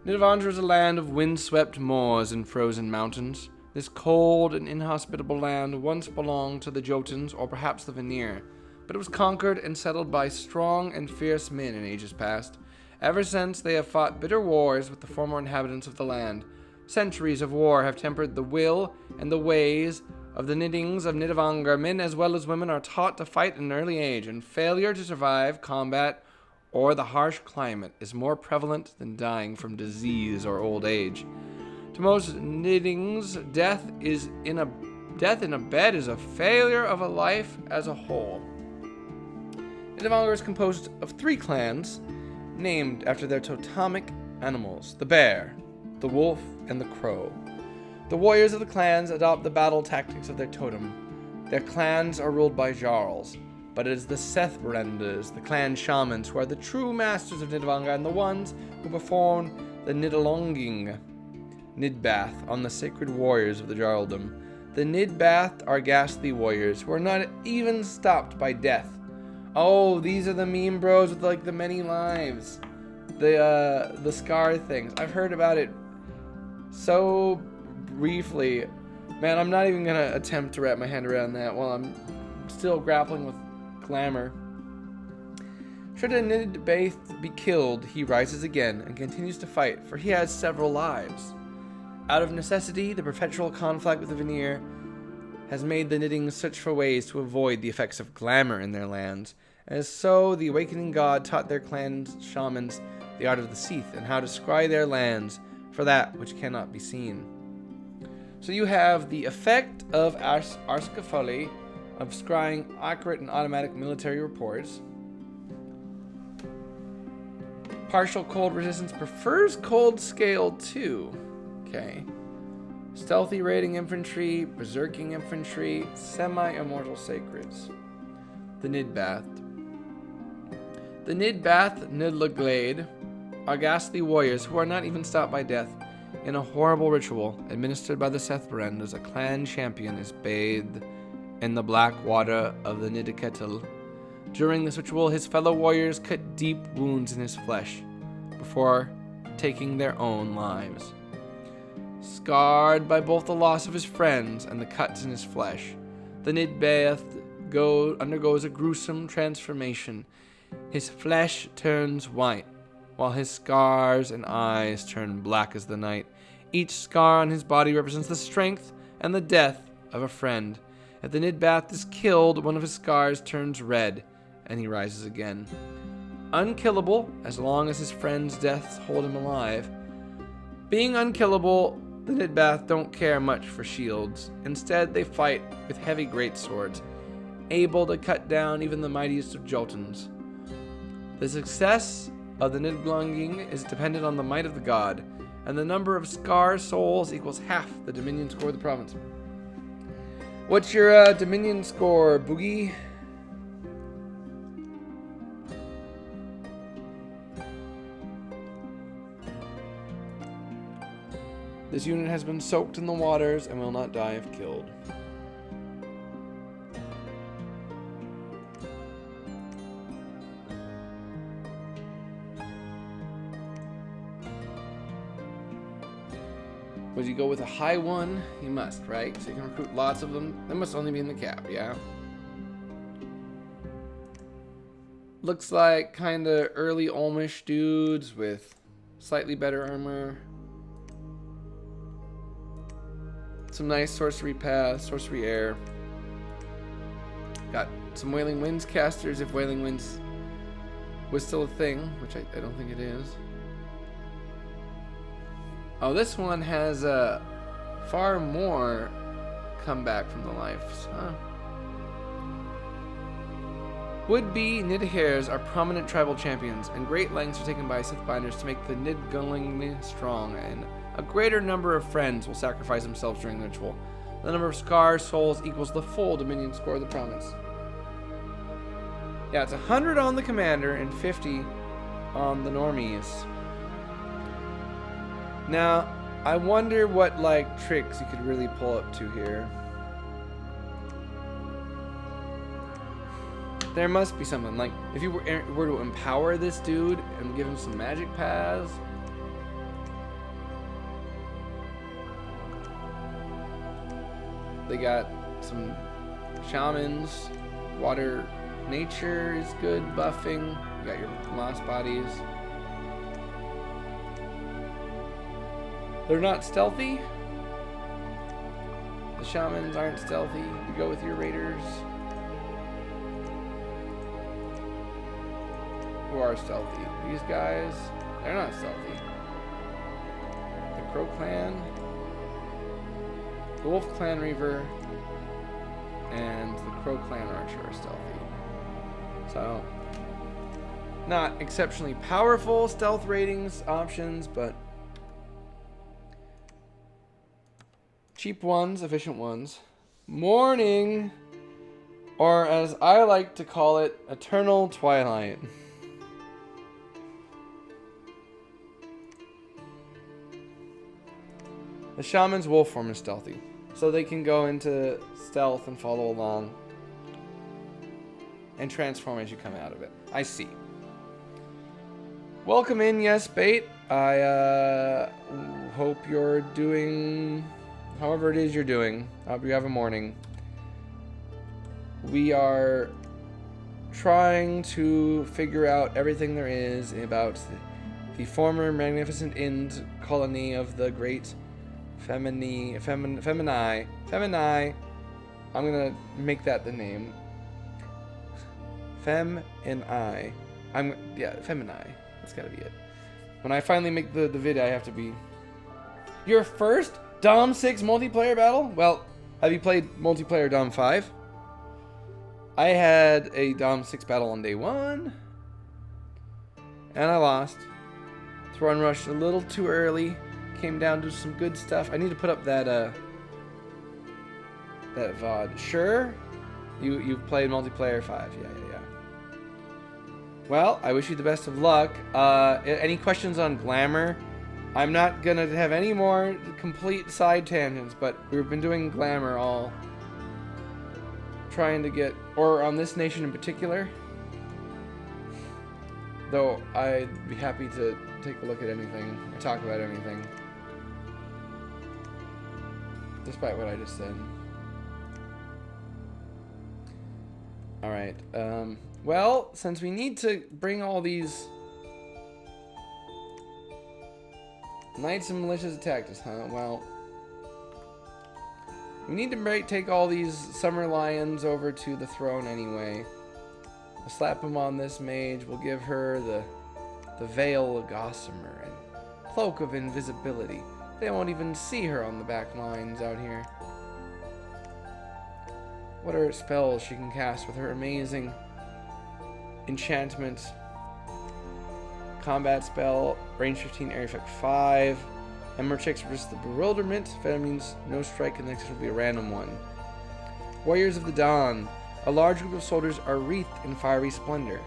Nidavellir is a land of windswept moors and frozen mountains. This cold and inhospitable land once belonged to the Jotuns or perhaps the Vanir, but it was conquered and settled by strong and fierce men in ages past. Ever since, they have fought bitter wars with the former inhabitants of the land. Centuries of war have tempered the will and the ways of the Nidings of Nidavellir. Men as well as women are taught to fight at an early age, and failure to survive combat or the harsh climate is more prevalent than dying from disease or old age. To most Nidings, death in a bed is a failure of a life as a whole. Nidavellir is composed of 3 clans named after their totemic animals: the bear, the wolf, and the crow. The warriors of the clans adopt the battle tactics of their totem. Their clans are ruled by jarls, but it is the Sethbrenders, the clan shamans, who are the true masters of Nidavellir and the ones who perform the Nidalonging Nidbath on the sacred warriors of the Jarldom. The Nidbath are ghastly warriors who are not even stopped by death. Oh, these are the meme bros with like the many lives. The scar things. I've heard about it so briefly. Man, I'm not even gonna attempt to wrap my head around that while I'm still grappling with glamour. Should a Nidbath be killed, he rises again and continues to fight, for he has several lives. Out of necessity, the perpetual conflict with the Vanir has made the Knitting search for ways to avoid the effects of glamour in their lands. And so, the Awakening God taught their clan's shamans the art of the Seath and how to scry their lands for that which cannot be seen. So you have the effect of Arskafali of scrying accurate and automatic military reports. Partial cold resistance prefers cold scale 2. Okay. Stealthy raiding infantry, berserking infantry, semi-immortal sacreds. The Nidbath. The Nidbath Nidlaglade are ghastly warriors who are not even stopped by death. In a horrible ritual administered by the Sethbrendas, a clan champion is bathed in the black water of the Nidiketel. During this ritual, his fellow warriors cut deep wounds in his flesh before taking their own lives. Scarred by both the loss of his friends and the cuts in his flesh, the Nidbath undergoes a gruesome transformation. His flesh turns white, while his scars and eyes turn black as the night. Each scar on his body represents the strength and the death of a friend. If the Nidbath is killed, one of his scars turns red, and he rises again. Unkillable, as long as his friend's deaths hold him alive. Being unkillable, the Nidbath don't care much for shields. Instead, they fight with heavy greatswords, able to cut down even the mightiest of Jotuns. The success of the Nidblunging is dependent on the might of the god, and the number of scar souls equals half the dominion score of the province. What's your dominion score, Boogie? This unit has been soaked in the waters and will not die if killed. Would you go with a high one? You must, right? So you can recruit lots of them. That must only be in the cap, yeah? Looks like kind of early Olmish dudes with slightly better armor. Some nice sorcery path, sorcery air. Got some Wailing Winds casters if Wailing Winds was still a thing, which I don't think it is. Oh, this one has far more comeback from the lives, huh? Would-be Nidhairs are prominent tribal champions, and great lengths are taken by Sithbinders to make the Nidgulling strong, and a greater number of friends will sacrifice themselves during the ritual. The number of scar souls equals the full dominion score of the province. Yeah, it's 100 on the commander and 50 on the normies. Now, I wonder what, like, tricks you could really pull up to here. There must be something. Like, if you were to empower this dude and give him some magic paths. They got some shamans. Water nature is good buffing. You got your moss bodies. They're not stealthy. The shamans aren't stealthy. You go with your raiders. Who are stealthy? These guys, they're not stealthy. The Crow Clan, the Wolf Clan Reaver, and the Crow Clan Archer are stealthy. So, not exceptionally powerful stealth ratings options, but cheap ones, efficient ones. Morning, or as I like to call it, Eternal Twilight. The shaman's wolf form is stealthy, so they can go into stealth and follow along and transform as you come out of it. I see. Welcome in, yes, Bait. I hope you're doing however it is you're doing. I hope you have a morning. We are trying to figure out everything there is about the former magnificent Ind colony of the great Feminie. I'm gonna make that the name. Feminie. Feminie. That's gotta be it. When I finally make the video, I have to be... Your first Dom 6 multiplayer battle? Well, have you played multiplayer Dom 5? I had a Dom 6 battle on day 1. And I lost. Throne rushed a little too early. Came down to some good stuff. I need to put up that VOD. Sure? You've played multiplayer 5. Yeah. Well, I wish you the best of luck. Any questions on Glamour? I'm not gonna have any more complete side tangents, but we've been doing Glamour all. Trying to get, or on this nation in particular. Though I'd be happy to take a look at anything, or talk about anything. Despite what I just said. Alright, well, since we need to bring all these knights and militias attacked us, huh? Well, we need to take all these summer lions over to the throne anyway. We'll slap them on this mage. We'll give her the veil of Gossamer and cloak of invisibility. They won't even see her on the back lines out here. What are spells she can cast with her amazing enchantment? Combat spell, range 15, area effect 5. Ember checks resist the bewilderment. That means no strike, and the next will be a random one. Warriors of the Dawn. A large group of soldiers are wreathed in fiery splendor.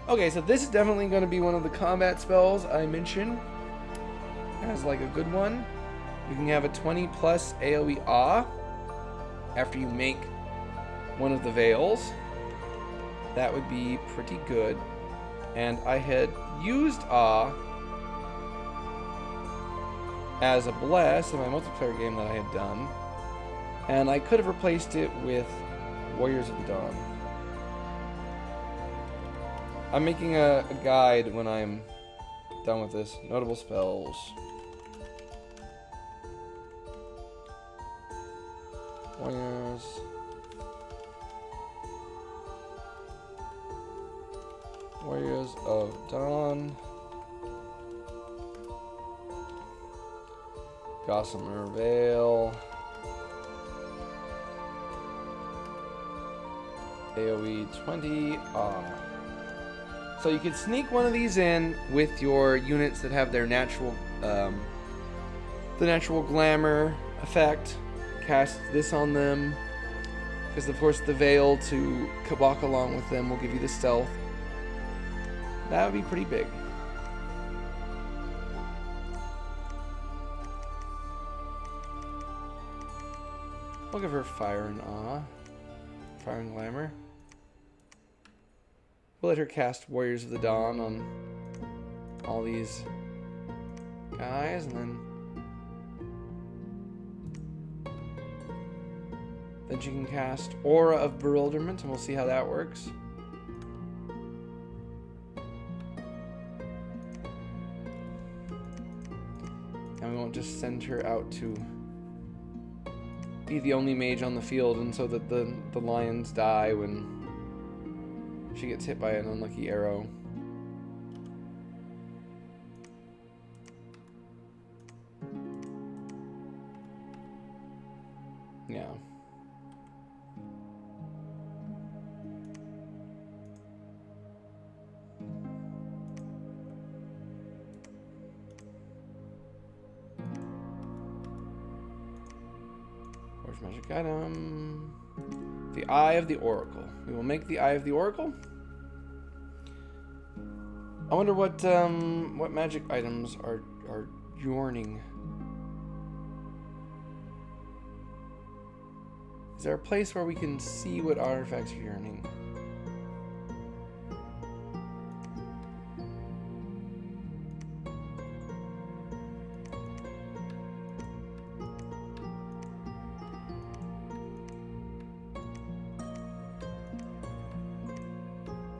Okay, so this is definitely going to be one of the combat spells I mentioned as like a good one. You can have a 20 plus AoE Awe after you make one of the veils. That would be pretty good. And I had used Awe as a bless in my multiplayer game that I had done, and I could have replaced it with Warriors of the Dawn. I'm making a guide when I'm done with this. Notable spells. Warriors of Dawn. Gossamer Veil. AoE 20. So you could sneak one of these in with your units that have their natural, the natural glamour effect. Cast this on them, because of course the veil to walk along with them will give you the stealth. That would be pretty big. We'll give her Fire and Awe. Fire and Glamour. We'll let her cast Warriors of the Dawn on all these guys, and then she can cast Aura of Bewilderment, and we'll see how that works. And we won't just send her out to be the only mage on the field, and so that the lions die when she gets hit by an unlucky arrow. Yeah. Where's magic item? The Eye of the Oracle. We will make the Eye of the Oracle. I wonder what magic items are yearning. there a place where we can see what artifacts are yearning?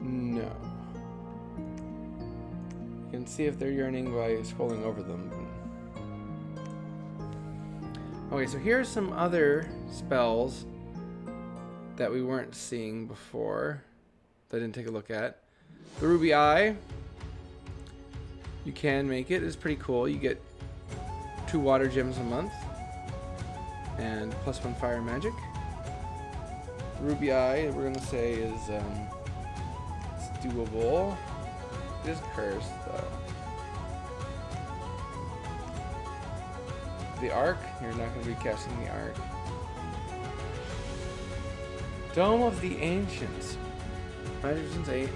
No. You can see if they're yearning by scrolling over them. Okay, so here's some other spells that we weren't seeing before that I didn't take a look at. The Ruby Eye. You can make it. It's pretty cool. You get 2 water gems a month and +1 fire magic. The Ruby Eye, we're gonna say is it's doable. It is cursed though. The Arc, you're not going to be casting the Arc. Dome of the Ancients. Magic Resistance 8.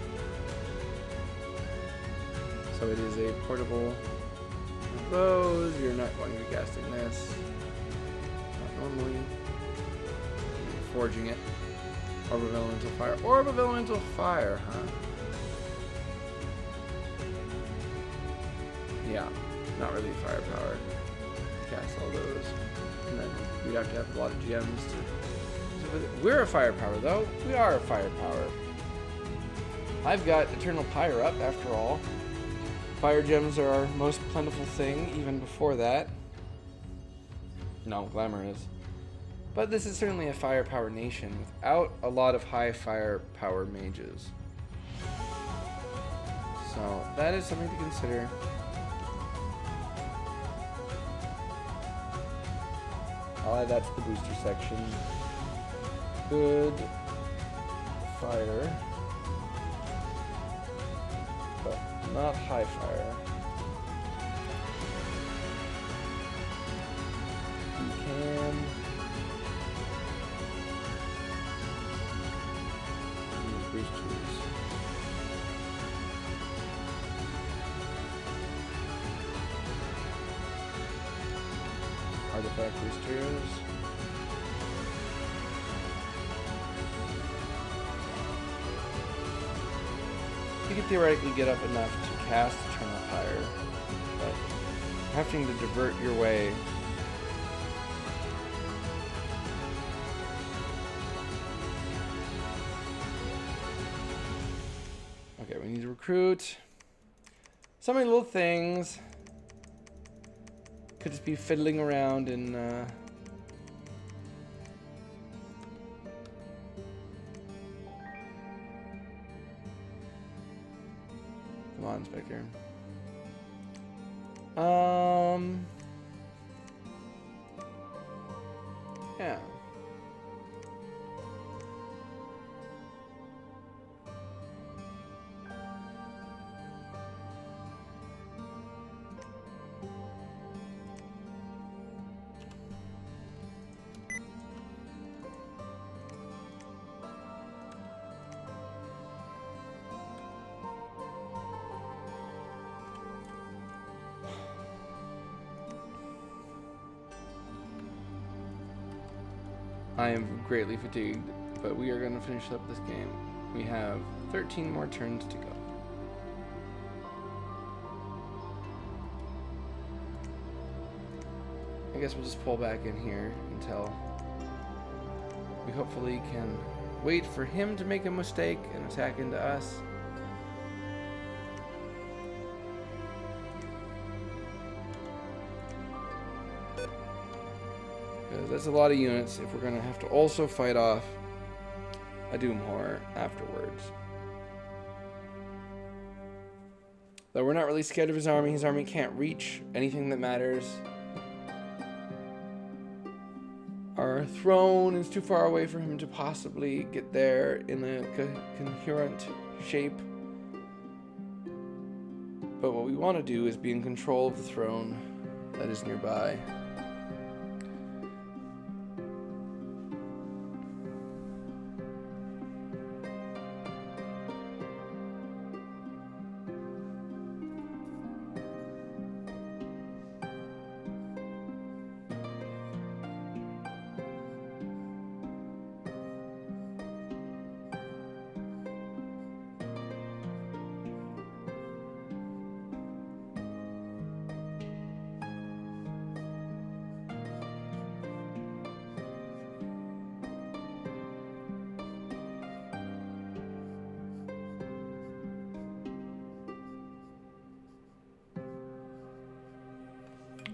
So it is a portable of those. You're not going to be casting this. Not normally. Forging it. Orb of Elemental Fire. Orb of Elemental Fire, huh? Yeah, not really firepower. Cast all those, and then we'd have to have a lot of gems to. We're a firepower though. We are a firepower. I've got Eternal Pyre up after all. Fire gems are our most plentiful thing, even before that. No, Glamour is. But this is certainly a firepower nation without a lot of high firepower mages. So that is something to consider. I'll add that to the booster section. Good fire, but not high fire. You can use boosters. Artifact boosters. You could theoretically get up enough to cast Eternal Pyre, but having to divert your way. Okay, we need to recruit. So many little things. Could just be fiddling around in come on, Spectre. Yeah. I am greatly fatigued, but we are going to finish up this game. We have 13 more turns to go. I guess we'll just pull back in here until we hopefully can wait for him to make a mistake and attack into us. That's a lot of units if we're going to have to also fight off a Doom Horror afterwards. Though we're not really scared of his army can't reach anything that matters. Our throne is too far away for him to possibly get there in a coherent shape. But what we want to do is be in control of the throne that is nearby.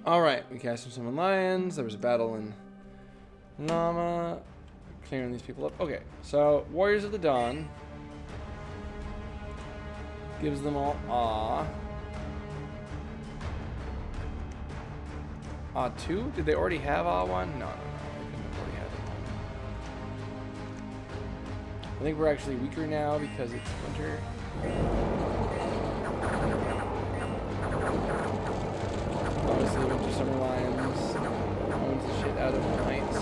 Alright, we cast some Summon Lions. There was a battle in Nama. Clearing these people up. Okay, so Warriors of the Dawn. Gives them all Awe. Awe 2? Did they already have Awe 1? No. They couldn't have already had it. I think we're actually weaker now because it's winter. Obviously, Winter Summer Lions owns the shit out of the Knights.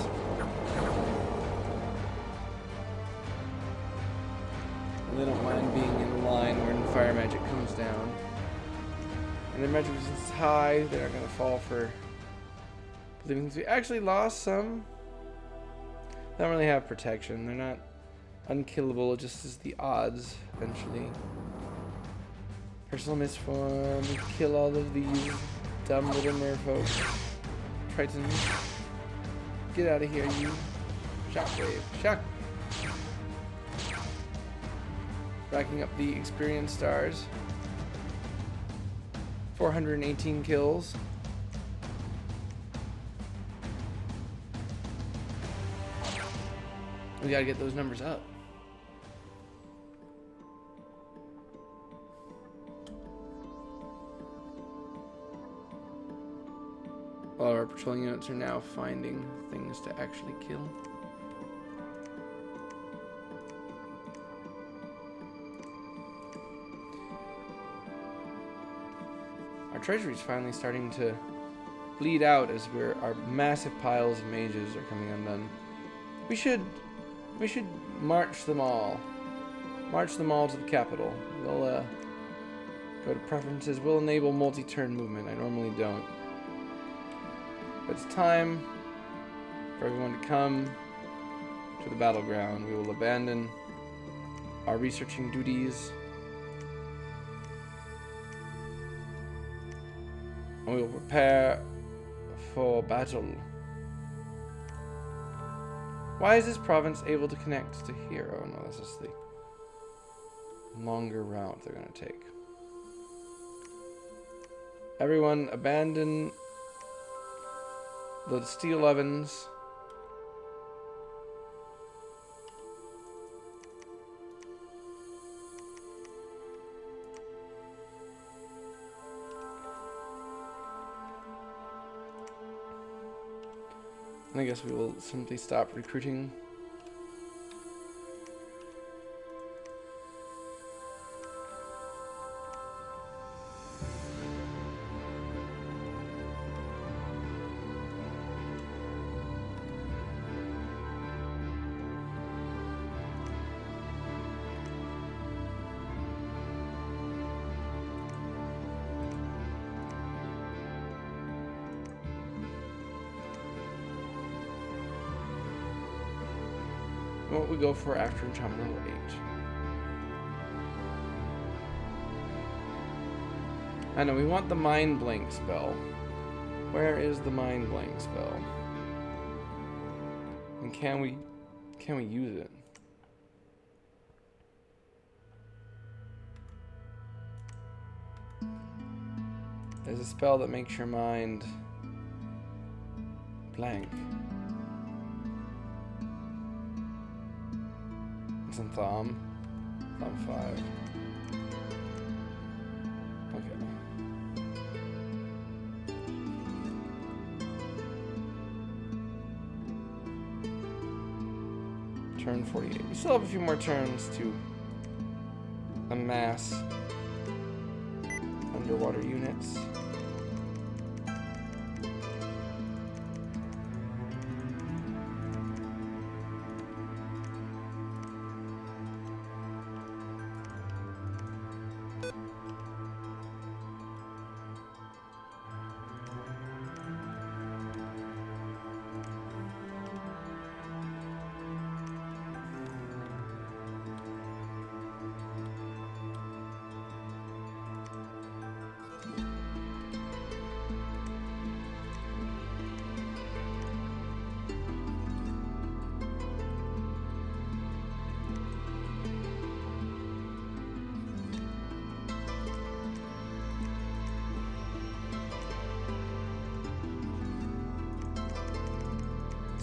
And they don't mind being in the line when fire magic comes down. And their magic resistance is high, they're not going to fall for believing things. We actually lost some. They don't really have protection. They're not unkillable, it just is the odds eventually. Personal misform, kill all of these dumb little merfolk. Tritons. Get out of here, you. Shockwave. Shock. Racking up the experience stars. 418 kills. We gotta get those numbers up. All our patrolling units are now finding things to actually kill. Our treasury is finally starting to bleed out as our massive piles of mages are coming undone. We should march them all. March them all to the capital. We'll go to preferences. We'll enable multi-turn movement. I normally don't. But it's time for everyone to come to the battleground. We will abandon our researching duties. And we will prepare for battle. Why is this province able to connect to here? Oh no, this is the longer route they're going to take. Everyone abandon the steel ovens. And I guess we will simply stop recruiting. What we go for after enchantment level 8. I know we want the mind blank spell. Where is the mind blank spell? And can we use it? There's a spell that makes your mind blank. It's in Thumb 5. Okay. Turn 48. We still have a few more turns to amass underwater units.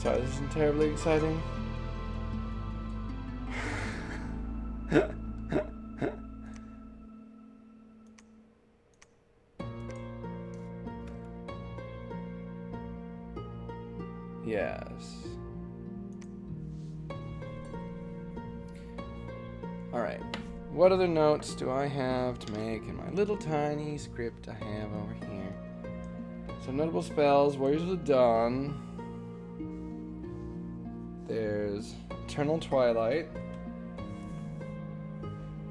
Sorry, this isn't terribly exciting. Yes. Alright. What other notes do I have to make in my little tiny script I have over here? So notable spells, Warriors of the Dawn. There's Eternal Twilight.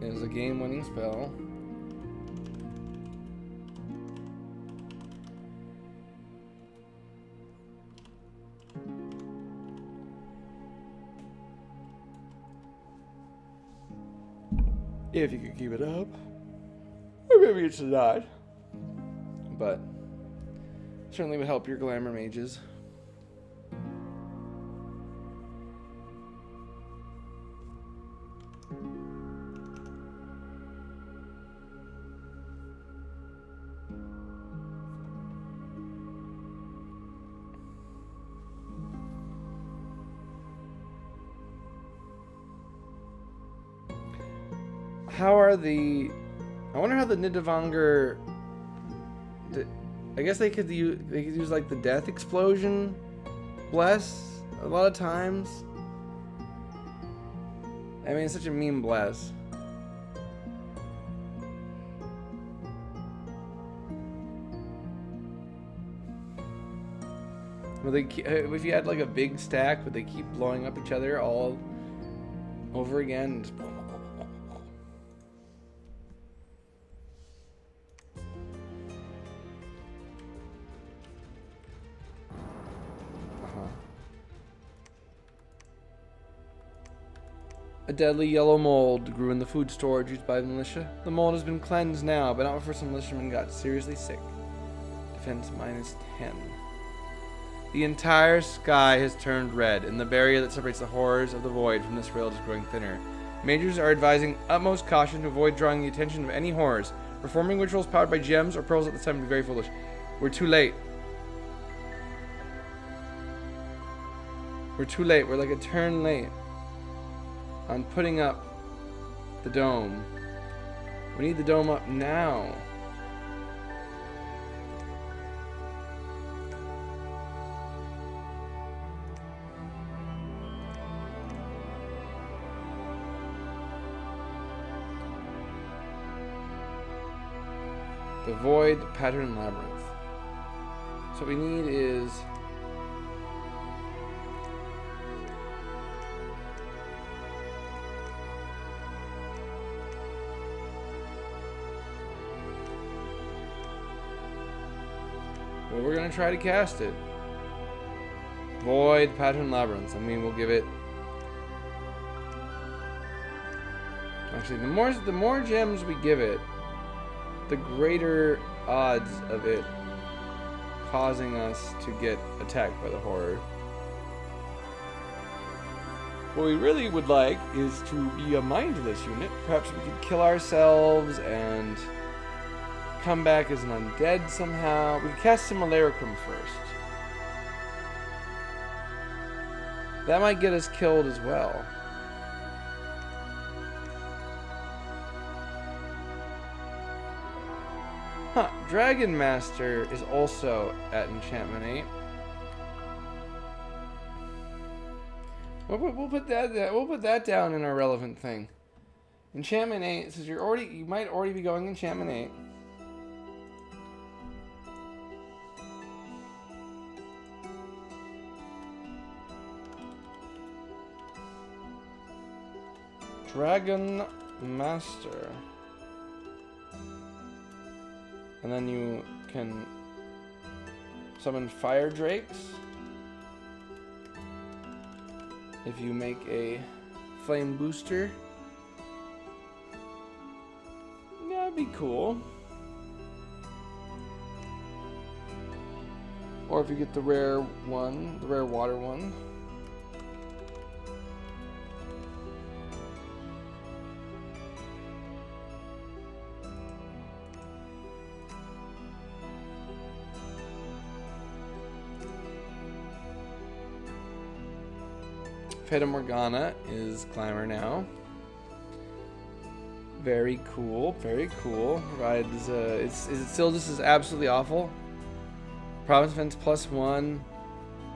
Is a game-winning spell. If you could keep it up. Or maybe it's not. But certainly would help your glamour mages. How are the... I wonder how the Nidavanger... I guess they could use like the death explosion bless a lot of times. I mean, it's such a mean bless. Will they, if you had like a big stack, would they keep blowing up each other all over again? Just... A deadly yellow mold grew in the food storage used by the militia. The mold has been cleansed now, but not before some militiamen got seriously sick. Defense -10. The entire sky has turned red, and the barrier that separates the horrors of the void from this world is growing thinner. Majors are advising utmost caution to avoid drawing the attention of any horrors. Performing rituals powered by gems or pearls at this time would be very foolish. We're too late. We're too late. We're like a turn late on putting up the dome. We need the dome up now. The Void Pattern Labyrinth. So what we need is well, we're gonna try to cast it. Void Pattern Labyrinth. I mean, we'll give it. Actually, the more gems we give it, the greater odds of it causing us to get attacked by the horror. What we really would like is to be a mindless unit. Perhaps we could kill ourselves and come back as an undead somehow. We could cast Simulacrum first. That might get us killed as well. Huh, Dragon Master is also at Enchantment 8. We'll put that down in our relevant thing. Enchantment 8 says you might already be going Enchantment 8. Dragon Master. And then you can summon Fire Drakes if you make a Flame Booster. Yeah, that'd be cool. Or if you get the rare one, the rare water one. Fata Morgana is Clamor now. Very cool, very cool. Provides, is it still just as absolutely awful? Province Defense +1,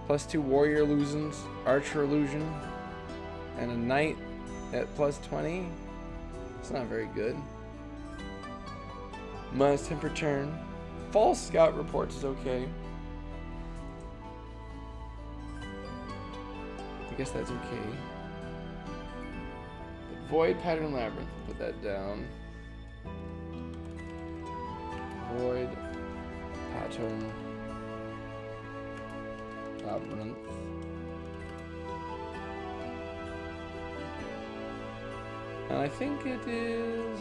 +2 Warrior Illusions, Archer Illusion, and a Knight at +20. It's not very good. Minus 10 per turn. False Scout Reports is okay. I guess that's okay. But Void Pattern Labyrinth, put that down. Void Pattern Labyrinth. And I think it is...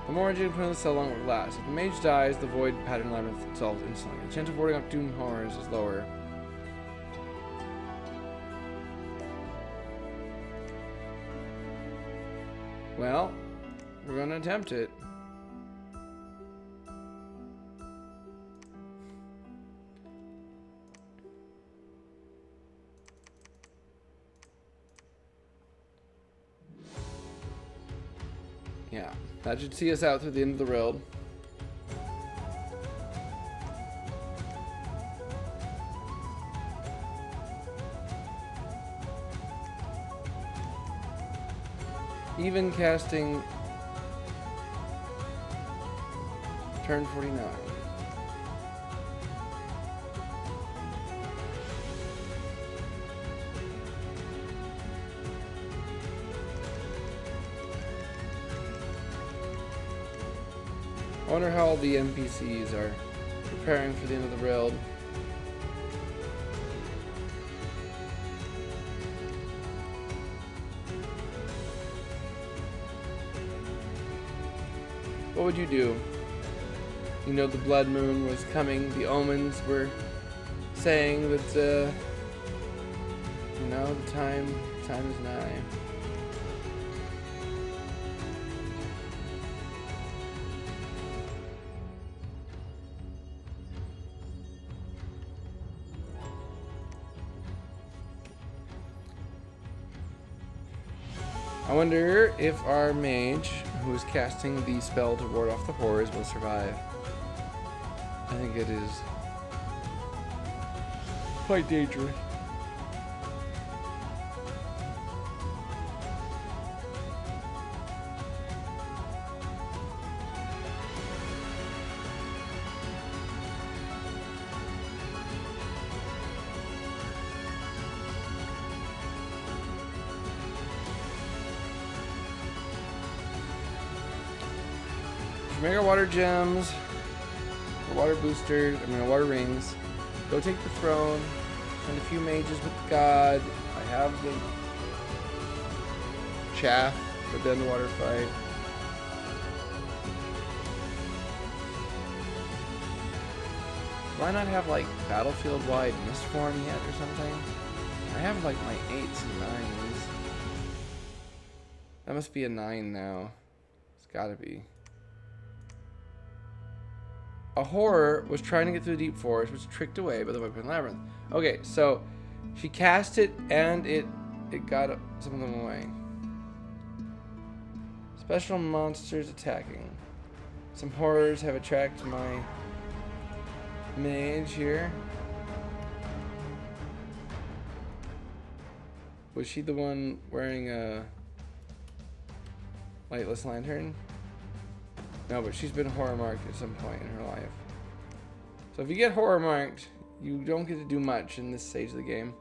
The more energy you put in the cell, the longer it lasts. If the mage dies, the Void Pattern Labyrinth dissolves instantly. The chance of warding off Doom Horrors is lower. Well, we're going to attempt it. Yeah, that should see us out through the end of the road. Even casting turn 49. I wonder how all the NPCs are preparing for the end of the railed. What would you do? You know the blood moon was coming. The omens were saying that, you know, the time is nigh. I wonder if our mage, who is casting the spell to ward off the horrors, will survive. I think it is quite dangerous. Mega water gems, or water boosters, water rings. Go take the throne, and a few mages with the god. I have the chaff for the underwater fight. Do I not have like battlefield-wide mistform yet or something? I have like my 8s and 9s. That must be a 9 now. It's gotta be. A horror was trying to get through the deep forest, was tricked away by the weapon labyrinth. Okay, so she cast it and it got some of them away. Special monsters attacking. Some horrors have attracted my mage here. Was she the one wearing a lightless lantern? No, but she's been horror marked at some point in her life. So if you get horror marked, you don't get to do much in this stage of the game.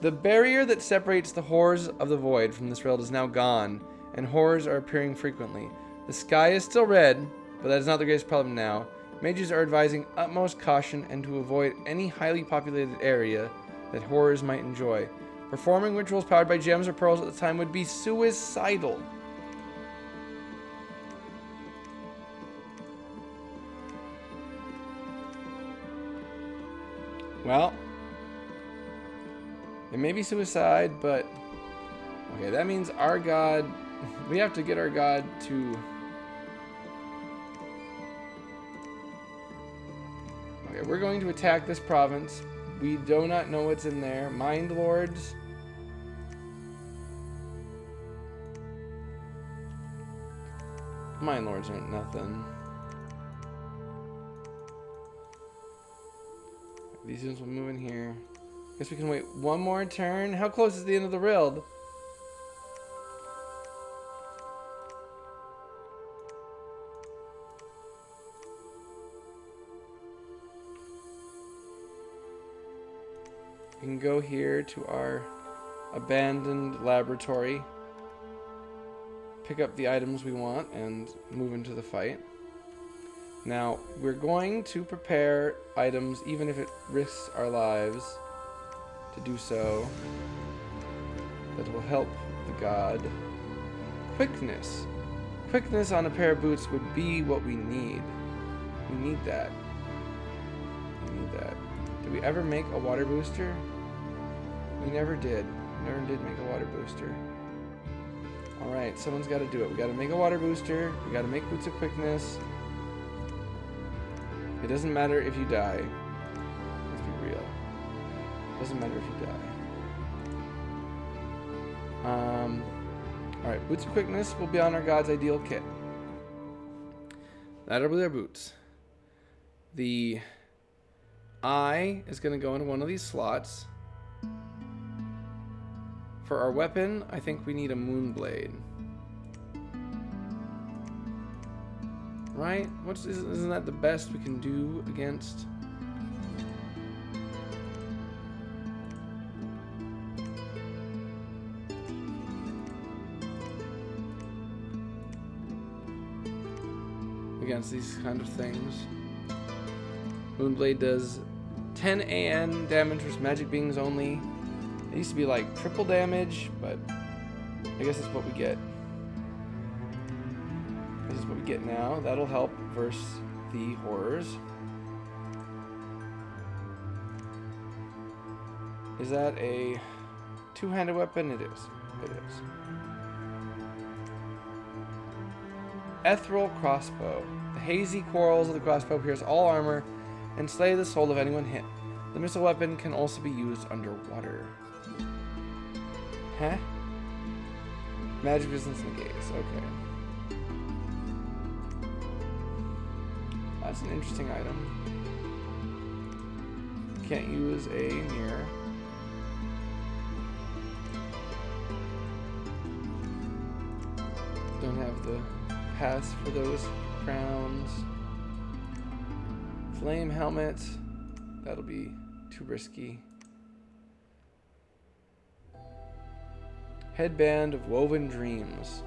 The barrier that separates the horrors of the void from this world is now gone, and horrors are appearing frequently. The sky is still red, but that is not the greatest problem now. Mages are advising utmost caution and to avoid any highly populated area that horrors might enjoy. Performing rituals powered by gems or pearls at the time would be suicidal. Well, it may be suicide, but okay, that means our god, we have to get our god to, okay, we're going to attack this province We do not know what's in there. Mind Lords. Mind Lords aren't nothing. These ones will move in here. Guess we can wait one more turn. How close is the end of the Rild? We can go here to our abandoned laboratory, pick up the items we want, and move into the fight. Now, we're going to prepare items, even if it risks our lives to do so, that will help the god. Quickness. Quickness on a pair of boots would be what we need. We need that. We need that. Did we ever make a water booster? We never did. We never did make a water booster. Alright, someone's got to do it. We got to make a water booster. We got to make boots of quickness. It doesn't matter if you die. Let's be real. It doesn't matter if you die. Alright, boots of quickness will be on our god's ideal kit. That'll be our boots. The eye is going to go into one of these slots. For our weapon, I think we need a moonblade. Right? Isn't that the best we can do against? Against these kind of things. Moonblade does 10 AN damage versus magic beings only. It used to be like triple damage, but I guess that's what we get. This is what we get now. That'll help versus the horrors. Is that a two-handed weapon? It is. It is. Ethereal crossbow. The hazy quarrels of the crossbow pierce all armor and slay the soul of anyone hit. The missile weapon can also be used underwater. Huh? Magic resistance negates. Okay. That's an interesting item. Can't use a mirror. Don't have the pass for those crowns. Flame helmet. That'll be too risky. Headband of woven dreams.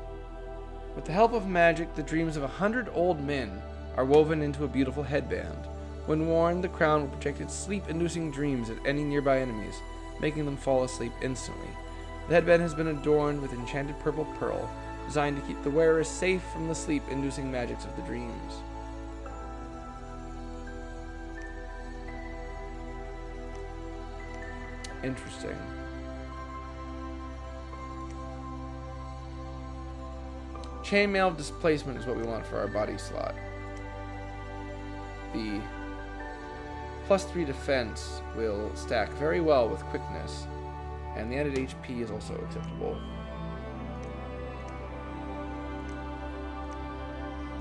With the help of magic, the dreams of 100 old men are woven into a beautiful headband. When worn, the crown will project its sleep-inducing dreams at any nearby enemies, making them fall asleep instantly. The headband has been adorned with enchanted purple pearl, designed to keep the wearer safe from the sleep-inducing magics of the dreams. Interesting. Chainmail displacement is what we want for our body slot. The +3 defense will stack very well with quickness, and the added HP is also acceptable.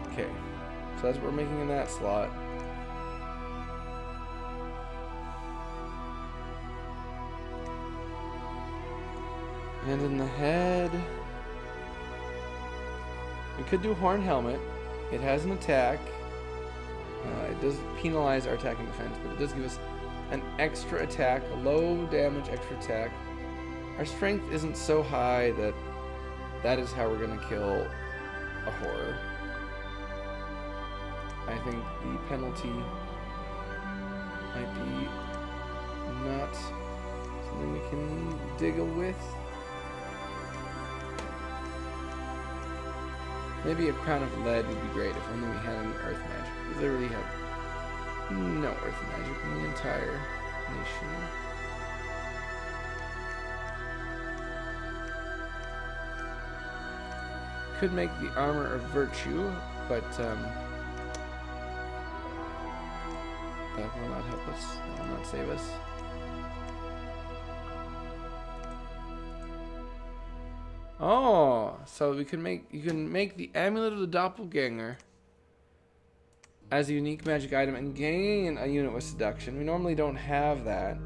Okay, so that's what we're making in that slot. And in the head, we could do Horn Helmet. It has an attack. It does penalize our attack and defense, but it does give us an extra attack, a low damage extra attack. Our strength isn't so high that that is how we're going to kill a horror. I think the penalty might be not something we can diggle with. Maybe a crown of lead would be great if only we had any earth magic. We literally have no earth magic in the entire nation. Could make the armor of virtue, but that will not help us. That will not save us. Oh, so you can make the amulet of the doppelganger as a unique magic item and gain a unit with seduction. We normally don't have that.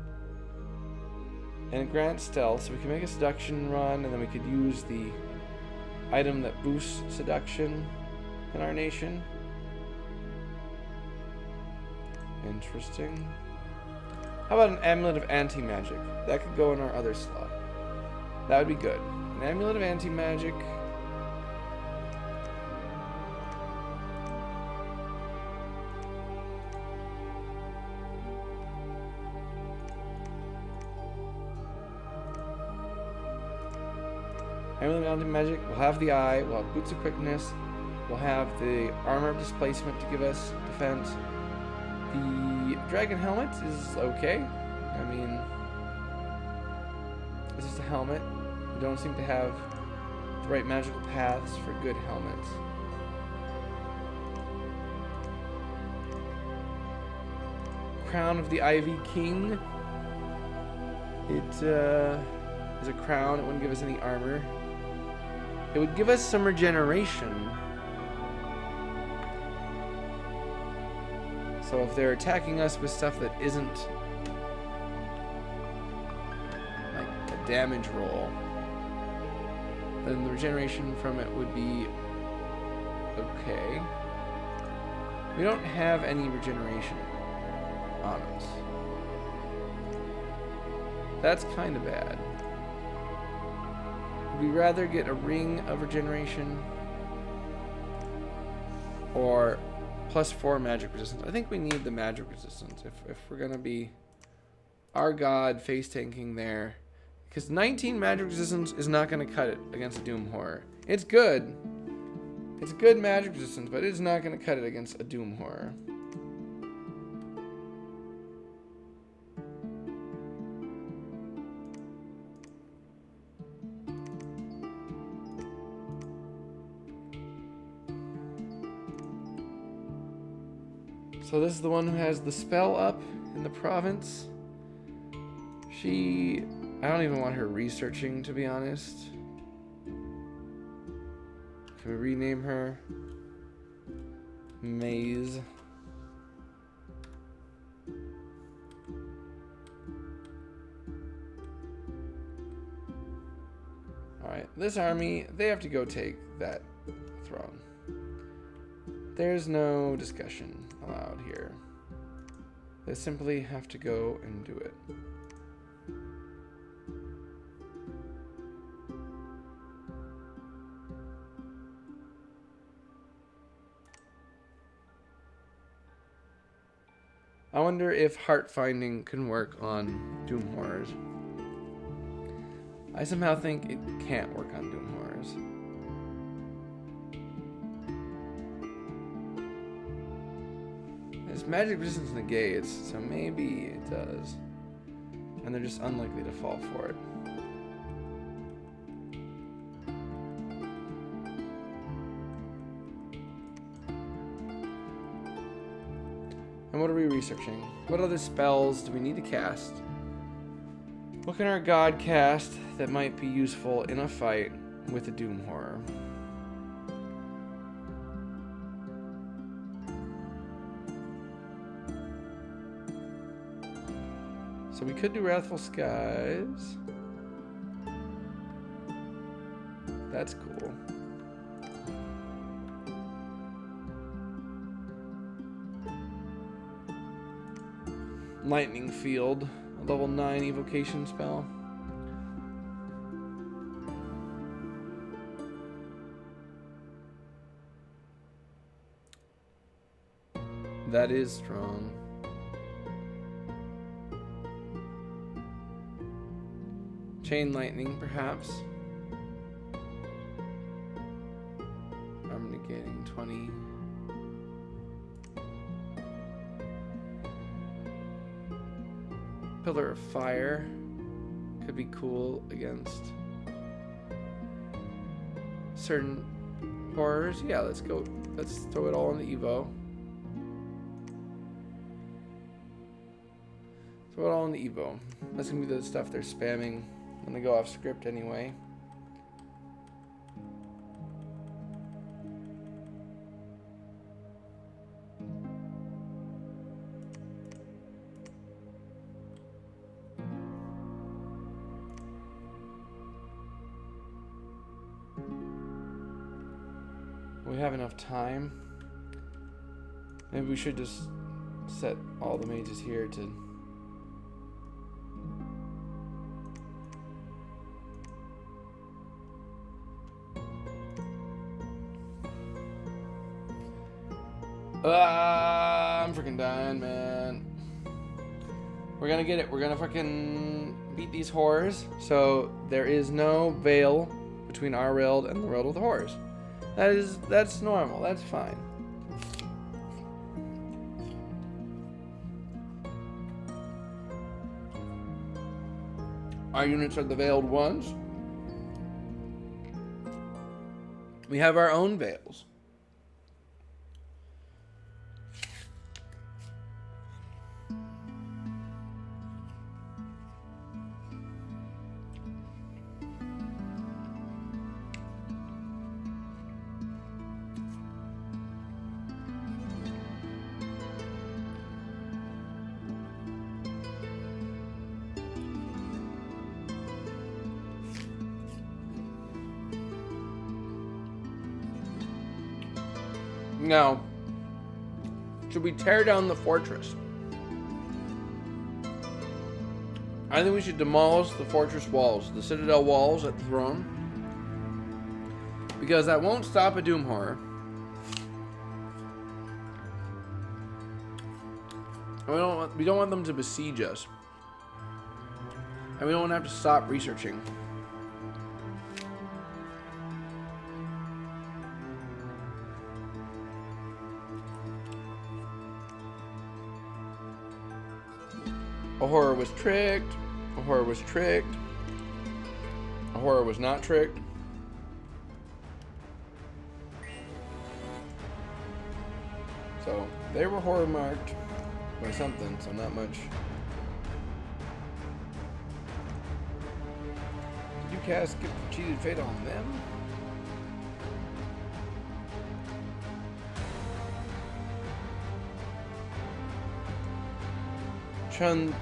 And it grants stealth, so we can make a seduction run, and then we could use the item that boosts seduction in our nation. Interesting. How about an amulet of anti-magic? That could go in our other slot. That would be good. An amulet of anti-magic. Amulet of anti-magic. We'll have the eye. We'll have boots of quickness. We'll have the armor of displacement to give us defense. The dragon helmet is okay. I mean, it's just a helmet. We don't seem to have the right magical paths for good helmets. Crown of the Ivy King. It is a crown. It wouldn't give us any armor. It would give us some regeneration. So if they're attacking us with stuff that isn't like a damage roll, then the regeneration from it would be okay. We don't have any regeneration on us. That's kind of bad. Would we rather get a ring of regeneration or +4 magic resistance? I think we need the magic resistance if we're gonna be our god face tanking there, because 19 magic resistance is not gonna cut it against a Doom Horror. It's good. It's a good magic resistance, but it's not gonna cut it against a Doom Horror. So this is the one who has the spell up in the province. I don't even want her researching, to be honest. Can we rename her? Maze. Alright, this army, they have to go take that throne. There's no discussion allowed here. They simply have to go and do it. I wonder if heart finding can work on Doom Horrors. I somehow think it can't work on Doom Horrors. It's magic resistance negates, so maybe it does. And they're just unlikely to fall for it. And what are we researching? What other spells do we need to cast? What can our god cast that might be useful in a fight with a Doom Horror? So we could do Wrathful Skies. That's cool. Lightning Field, a level 9 evocation spell. That is strong. Chain Lightning, perhaps. I'm negating 20. Pillar of Fire could be cool against certain horrors. Yeah, let's go. Let's throw it all into Evo. Throw it all into Evo. That's gonna be the stuff they're spamming when they go off script anyway. We have enough time. Maybe we should just set all the mages here to... I'm freaking dying, man. We're gonna get it. We're gonna fucking beat these whores. So there is no veil between our world and the world of the whores. That's normal. That's fine. Our units are the veiled ones. We have our own veils. Now, should we tear down the fortress? I think we should demolish the fortress walls, the citadel walls at the throne, because that won't stop a doom horror. And we don't want them to besiege us, and we don't want to have to stop researching. A horror was tricked. A horror was tricked. A horror was not tricked. So, they were horror marked by something, so not much. Did you cast Gift of Cheated Fate on them?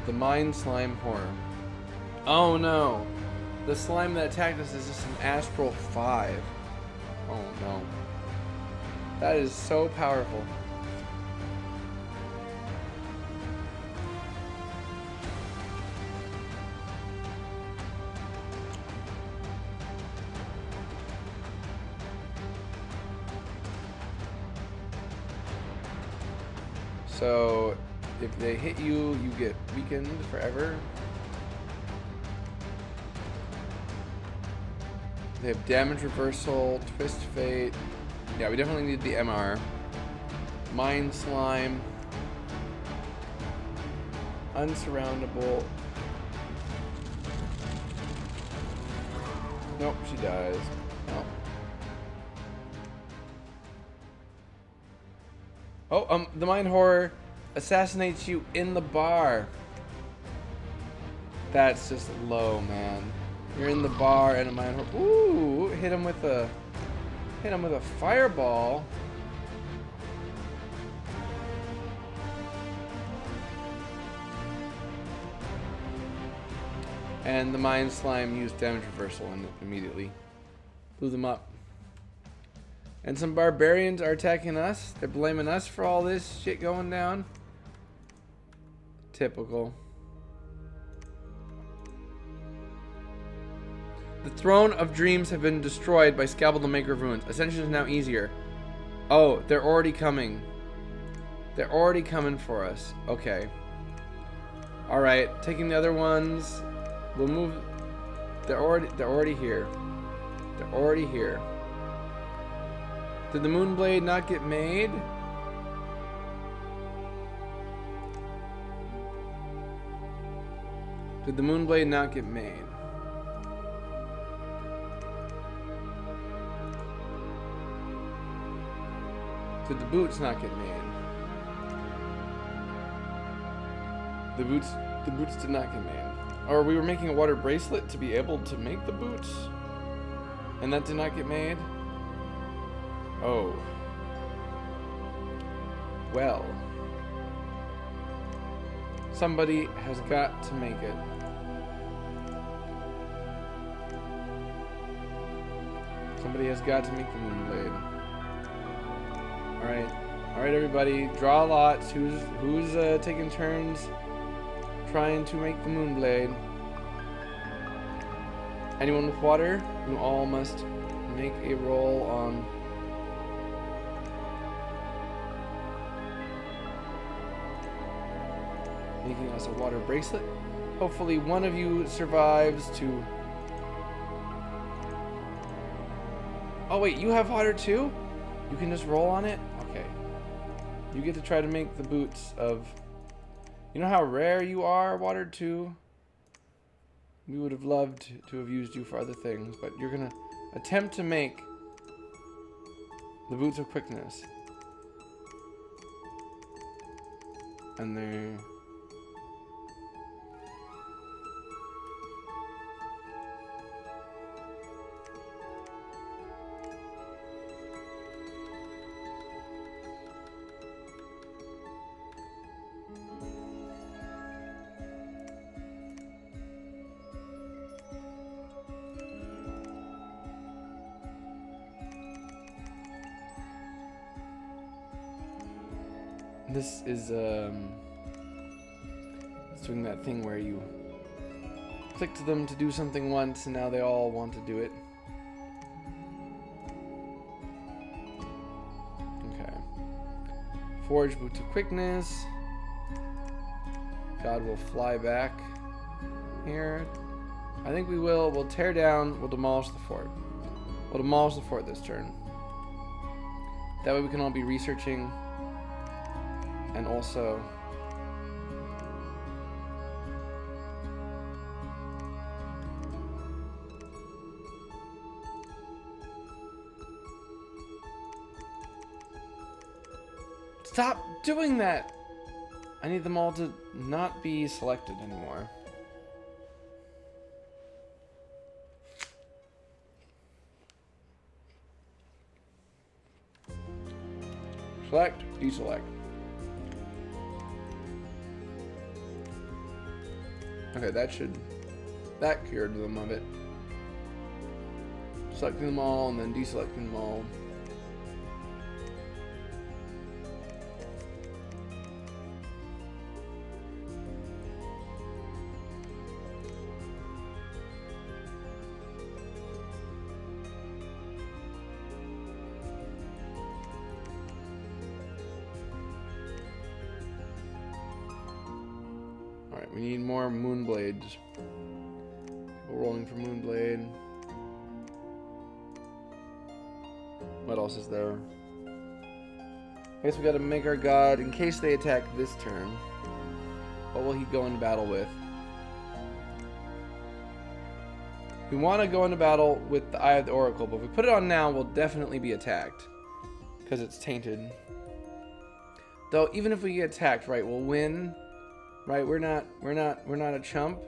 The Mind Slime Horror. Oh no. The slime that attacked us is just an Astral 5. Oh no. That is so powerful. So if they hit you, you get weakened forever. They have damage reversal, twist fate. Yeah, we definitely need the MR. Mind slime. Unsurroundable. Nope, she dies. No. Oh, the mind horror assassinates you in the bar. That's just low, man. You're in the bar and a mind horror. Ooh, hit him with a fireball. And the mind slime used damage reversal and immediately blew them up. And some barbarians are attacking us. They're blaming us for all this shit going down. Typical. The Throne of Dreams have been destroyed by Scabble the Maker of Ruins. Ascension is now easier. Oh, they're already coming. They're already coming for us. Okay. Alright, taking the other ones. We'll move. They're already here. They're already here. Did the Moonblade not get made? Did the Moonblade not get made? Did the boots not get made? The boots did not get made. Or we were making a water bracelet to be able to make the boots, and that did not get made? Oh. Well. Somebody has got to make it. Somebody has got to make the Moonblade. All right, everybody, draw lots. Who's taking turns trying to make the Moonblade? Anyone with water? You all must make a roll on making us a water bracelet. Hopefully one of you survives to... Oh wait, you have water too? You can just roll on it? Okay. You get to try to make the boots of... You know how rare you are, Water 2? We would have loved to have used you for other things, but you're gonna attempt to make the boots of quickness. And they're... This is it's doing that thing where you clicked them to do something once and now they all want to do it. Okay. Forge boots of quickness. God will fly back here. I think we will. We'll tear down. We'll demolish the fort. We'll demolish the fort this turn. That way we can all be researching. And also stop doing that. I need them all to not be selected anymore. Select, deselect. Okay, that cured them of it. Selecting them all and then deselecting them all. Alright, we need more Moonblades. People rolling for Moonblade. What else is there? I guess we gotta make our god in case they attack this turn. What will he go into battle with? We want to go into battle with the Eye of the Oracle, but if we put it on now, we'll definitely be attacked. Because it's tainted. Though, even if we get attacked, right, we'll win. Right, we're not a chump.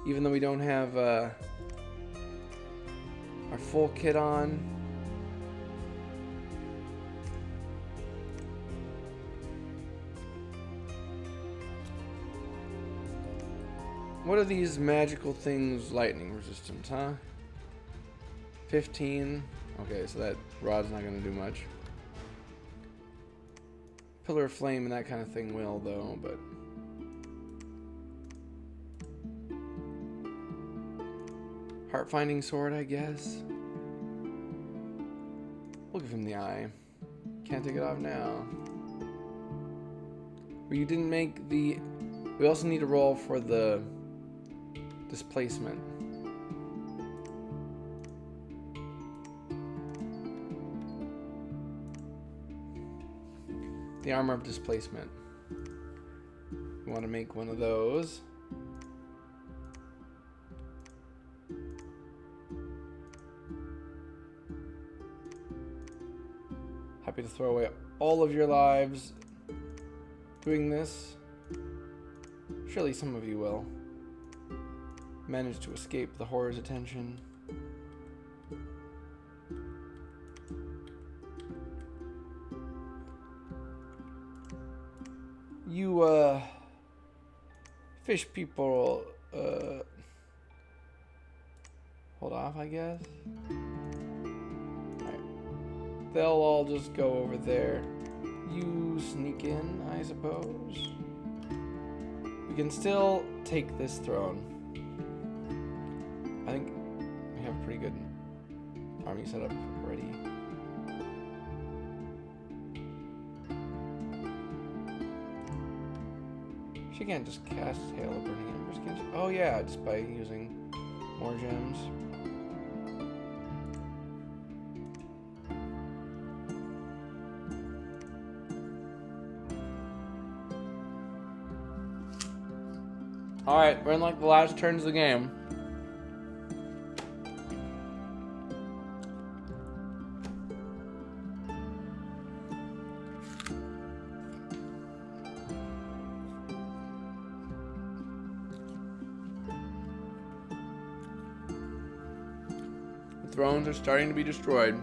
Even though we don't have our full kit on. What are these magical things lightning resistance, huh? 15. Okay, so that rod's not gonna do much. Pillar of flame and that kind of thing will, though, but... Heart-finding sword, I guess. We'll give him the eye. Can't take it off now. But you didn't make the... We also need to roll for the displacement. The armor of displacement. We want to make one of those. Happy to throw away all of your lives doing this. Surely some of you will manage to escape the horror's attention. You, fish people, hold off, I guess. Alright. they'll all just go over there. You sneak in, I suppose. We can still take this throne. I think we have a pretty good army set up already. She can't just cast Hail of Burning Embers, can she? Oh yeah, just by using more gems. Alright, we're in like the last turns of the game. The thrones are starting to be destroyed.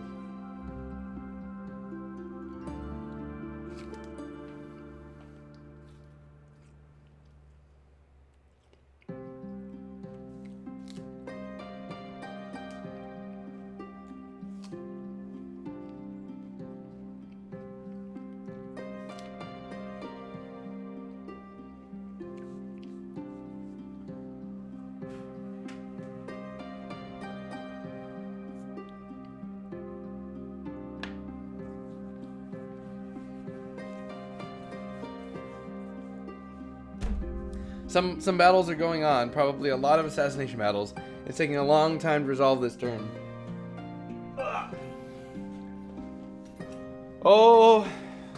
Some battles are going on, probably a lot of assassination battles. It's taking a long time to resolve this turn. Oh,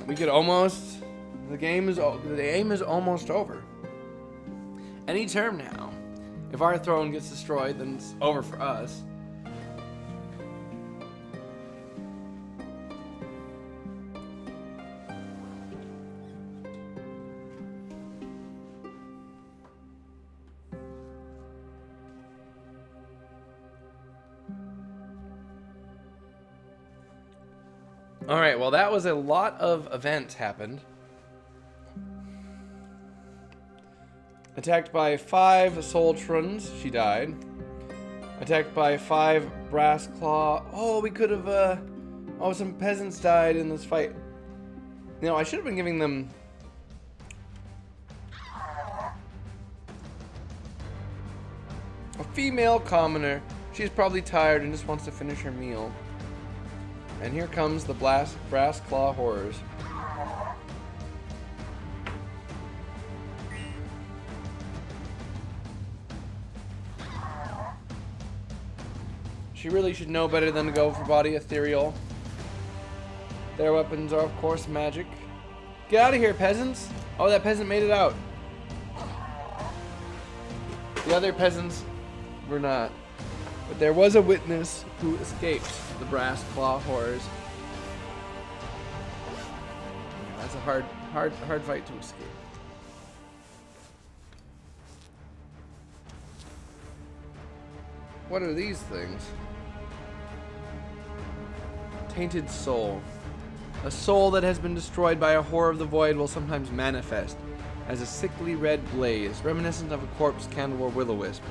we could almost. The aim is almost over. Any turn now. If our throne gets destroyed, then it's over for us. Alright, well that was a lot of events happened. Attacked by 5 Soltrons, she died. Attacked by 5 Brass Claw. Oh, we could have, oh, some peasants died in this fight. You know, I should have been giving them... a female commoner. She's probably tired and just wants to finish her meal. And here comes the Brass Claw Horrors. She really should know better than to go for body ethereal. Their weapons are, of course, magic. Get out of here, peasants! Oh, that peasant made it out. The other peasants were not. But there was a witness who escaped the Brass Claw Horrors. That's a hard fight to escape. What are these things? Tainted soul. A soul that has been destroyed by a horror of the void will sometimes manifest as a sickly red blaze, reminiscent of a corpse candle or will-o-wisp.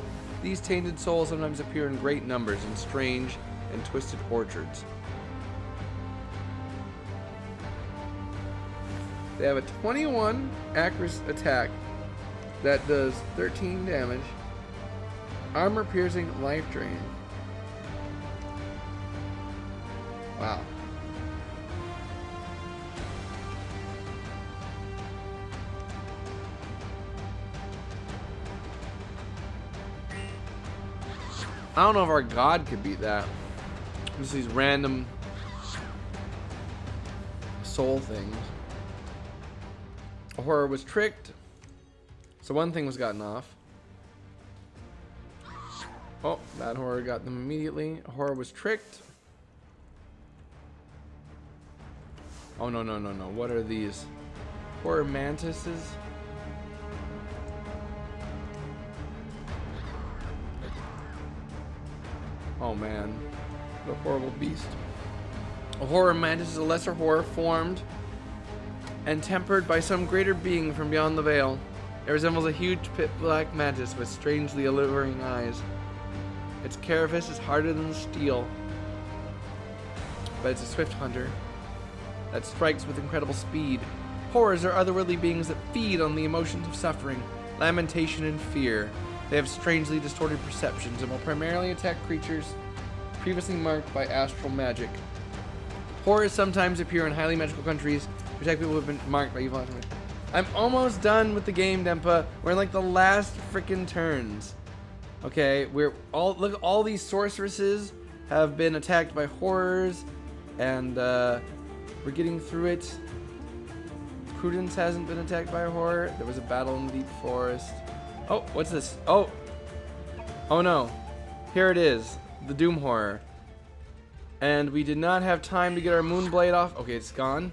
These tainted souls sometimes appear in great numbers in strange and twisted orchards. They have a 21 accuracy attack that does 13 damage. Armor piercing, life drain. Wow. I don't know if our god could beat that. Just these random soul things. A horror was tricked. So one thing was gotten off. Oh, that horror got them immediately. A horror was tricked. Oh, no. What are these? Horror mantises? Oh man, what a horrible beast. A horror mantis is a lesser horror formed and tempered by some greater being from beyond the veil. It resembles a huge pit black mantis with strangely alluring eyes. Its carapace is harder than steel. but it's a swift hunter that strikes with incredible speed. Horrors are otherworldly beings that feed on the emotions of suffering, lamentation, and fear. They have strangely distorted perceptions and will primarily attack creatures previously marked by astral magic. Horrors sometimes appear in highly magical countries to protect people who have been marked by evil. I'm almost done with the game, Dempa. We're in like the last freaking turns. Okay, look, all these sorceresses have been attacked by horrors, and we're getting through it. Prudence hasn't been attacked by a horror. There was a battle in the deep forest. Oh, what's this? Oh no, here it is, the Doom Horror. And we did not have time to get our Moonblade off. Okay, it's gone.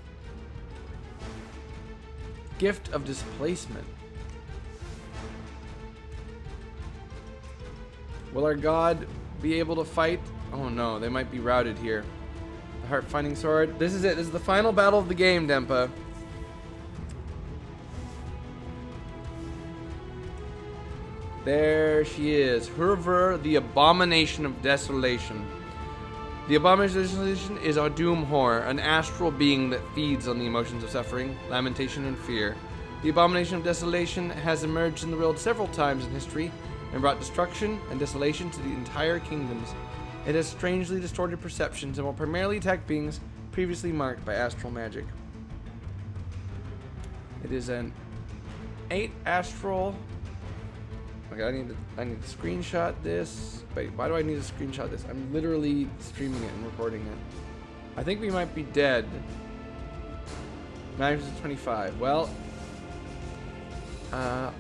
Gift of Displacement. Will our god be able to fight? Oh no, they might be routed here. The Heart-Finding Sword. This is it. This is the final battle of the game, Dempa. There she is. Herver, the Abomination of Desolation. The Abomination of Desolation is a Doom Horror, an astral being that feeds on the emotions of suffering, lamentation, and fear. The Abomination of Desolation has emerged in the world several times in history and brought destruction and desolation to the entire kingdoms. It has strangely distorted perceptions and will primarily attack beings previously marked by astral magic. It is an 8 astral. Okay, I need to screenshot this. Wait, why do I need to screenshot this? I'm literally streaming it and recording it. I think we might be dead. 9 to 25. Well, I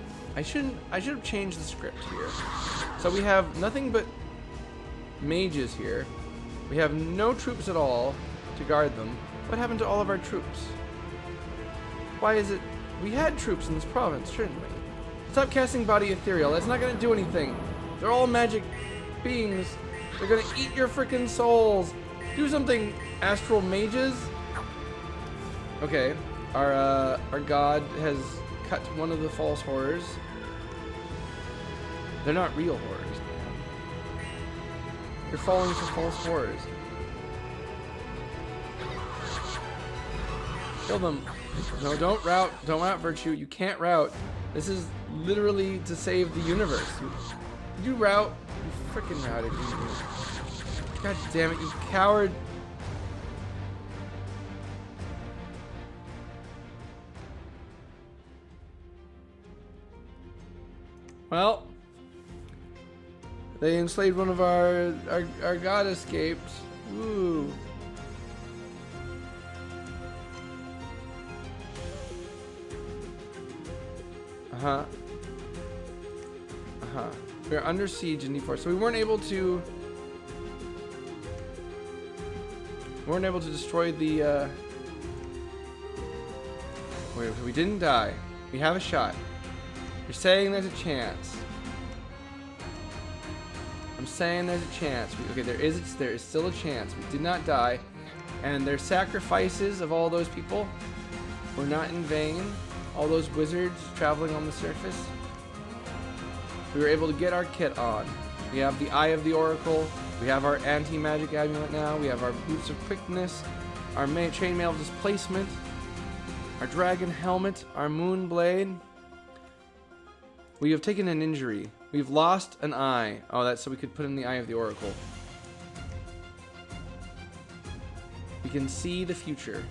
should have changed the script here. So we have nothing but mages here. We have no troops at all to guard them. What happened to all of our troops? Why is it? We had troops in this province, shouldn't we? Stop casting body ethereal. That's not gonna do anything. They're all magic beings. They're gonna eat your freaking souls. Do something, astral mages. Okay, our god has cut one of the false horrors. They're not real horrors, man. You're falling for false horrors. Kill them. No, don't route. Don't route virtue. You can't route. This is literally to save the universe. You route. You freaking routed. God damn it, you coward. Well, they enslaved one of our god escaped. Woo. We're under siege in D4, so we weren't able to destroy the wait, we didn't die. We have a shot. You're saying there's a chance. I'm saying there's a chance. Okay, there is still a chance. We did not die, and their sacrifices of all those people were not in vain. All those wizards traveling on the surface. We were able to get our kit on. We have the Eye of the Oracle. We have our anti-magic amulet now. We have our boots of quickness, our chainmail of displacement, our dragon helmet, our moon blade. We have taken an injury. We've lost an eye. Oh, that's so we could put in the Eye of the Oracle. We can see the future.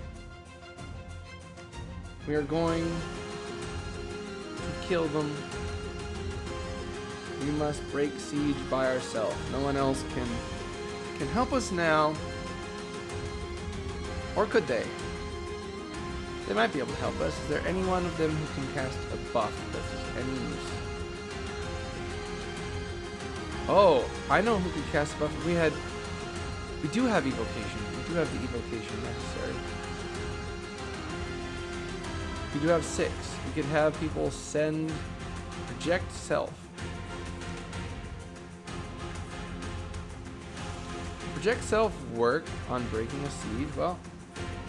We are going to kill them. We must break siege by ourselves. No one else can help us now. Or could they? They might be able to help us. Is there any one of them who can cast a buff that's any use? Oh, I know who can cast a buff. We do have evocation. We do have the evocation necessary. We do have 6. We could have people send project self. Project self work on breaking a siege. Well,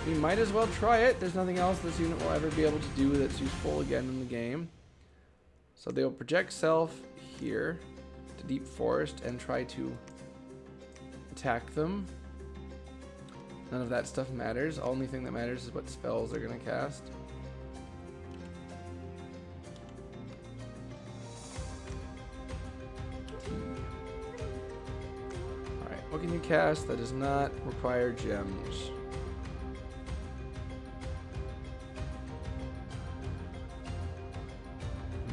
we might as well try it. There's nothing else this unit will ever be able to do that's useful again in the game. So they'll project self here to deep forest and try to attack them. None of that stuff matters. The only thing that matters is what spells they're going to cast. Alright, what can you cast that does not require gems?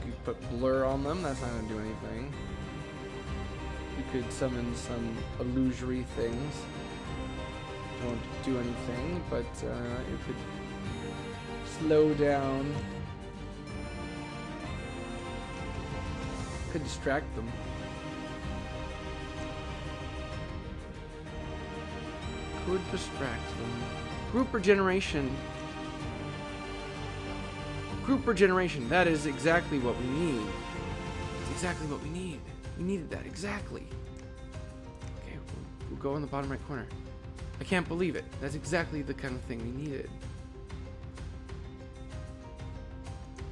You could put blur on them, that's not going to do anything. You could summon some illusory things. Won't do anything, but it could slow down. Could distract them. Could distract them. Group regeneration. Group regeneration. That is exactly what we need. It's exactly what we need. We needed that exactly. Okay, we'll go in the bottom right corner. I can't believe it. That's exactly the kind of thing we needed.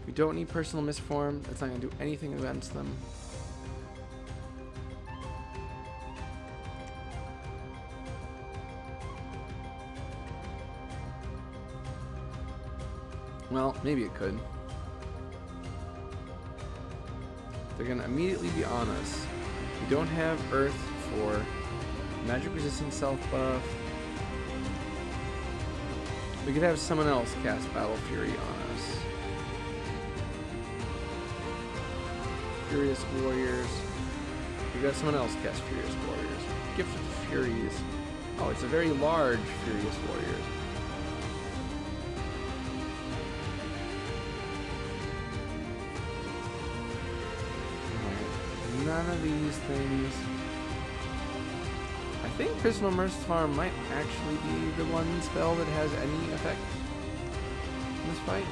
We don't need personal misform. That's not going to do anything against them. Well, maybe it could. They're going to immediately be on us. We don't have Earth for magic resisting self buff. We could have someone else cast Battle Fury on us. Furious Warriors. We got someone else cast Furious Warriors. Gift of the Furies. Oh, it's a very large Furious Warriors. Alright. None of these things. I think Personal Mercifar might actually be the one spell that has any effect in this fight.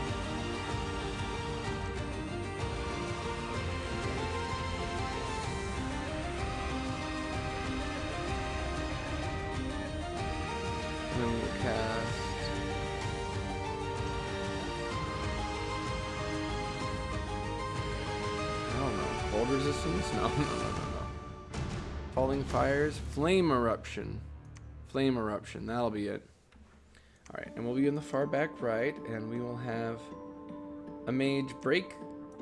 And then we'll cast I don't know. Cold resistance? No. Falling Fires, Flame Eruption. Flame Eruption, that'll be it. Alright, and we'll be in the far back right, and we will have a mage break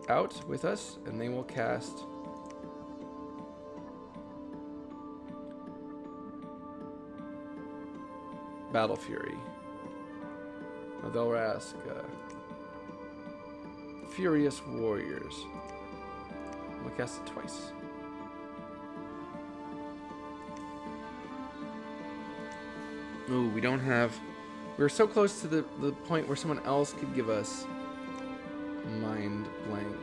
out with us, and they will cast Battle Fury. They'll ask Furious Warriors. We'll cast it twice. Ooh, we don't have... We're so close to the point where someone else could give us Mind Blank.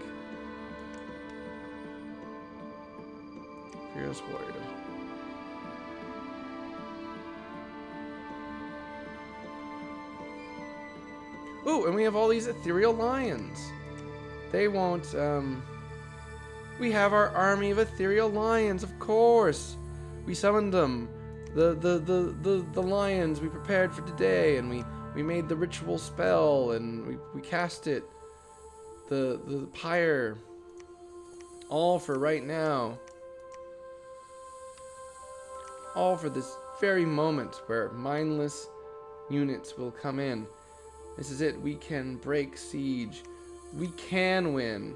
Furious Warrior. Ooh, and we have all these ethereal lions. They won't, We have our army of ethereal lions, of course. We summoned them. The lions we prepared for today, and we made the ritual spell, and we cast it. The pyre. All for right now. All for this very moment where mindless units will come in. This is it. We can break siege. We can win.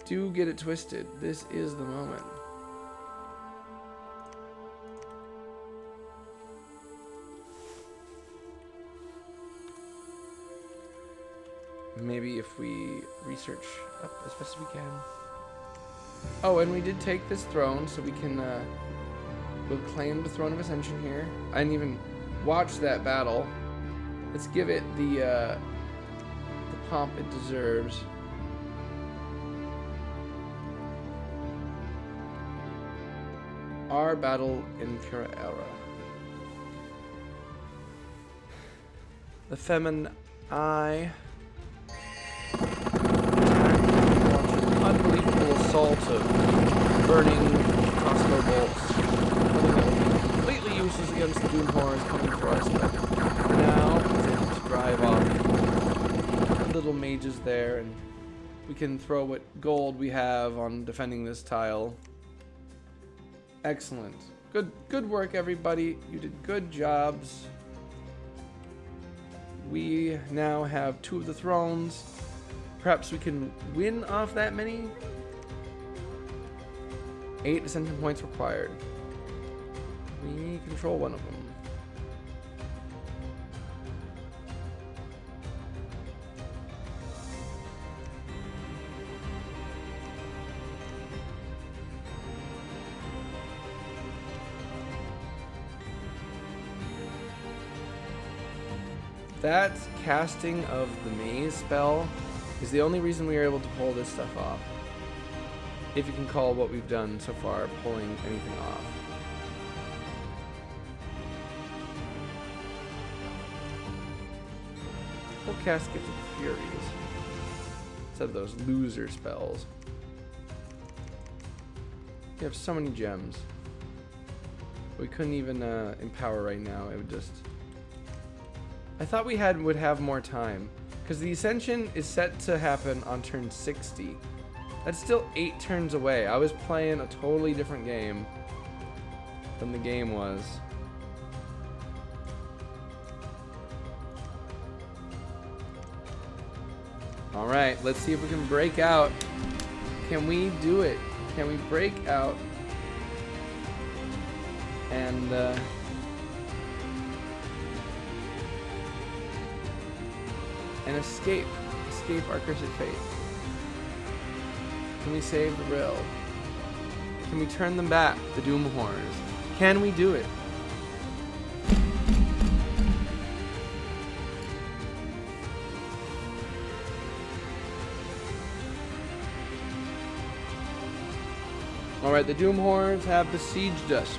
Do get it twisted. This is the moment. Maybe if we research up as best as we can. Oh, and we did take this throne, so we can we'll claim the Throne of Ascension here. I didn't even watch that battle. Let's give it the pomp it deserves. Our battle in Pura Era. The Feminie unbelievable assault of burning crossbow bolts. Completely useless against the Doom Horrors coming for us, but for now, it's able to drive off little mages there, and we can throw what gold we have on defending this tile. Excellent. Good work, everybody. You did good jobs. We now have 2 of the thrones. Perhaps we can win off that many? 8 ascension points required. We control one of them. That casting of the maze spell is the only reason we are able to pull this stuff off. If you can call what we've done so far pulling anything off. We'll cast Gift of the Furies instead of those loser spells. We have so many gems. We couldn't even empower right now. It would just... I thought we would have more time, because the Ascension is set to happen on turn 60. That's still 8 turns away. I was playing a totally different game than the game was. Alright, let's see if we can break out. Can we do it? Can we break out and escape our cursed fate? Can we save the Rill? Can we turn them back, the Doom Horrors? Can we do it? Alright, the Doom Horrors have besieged us.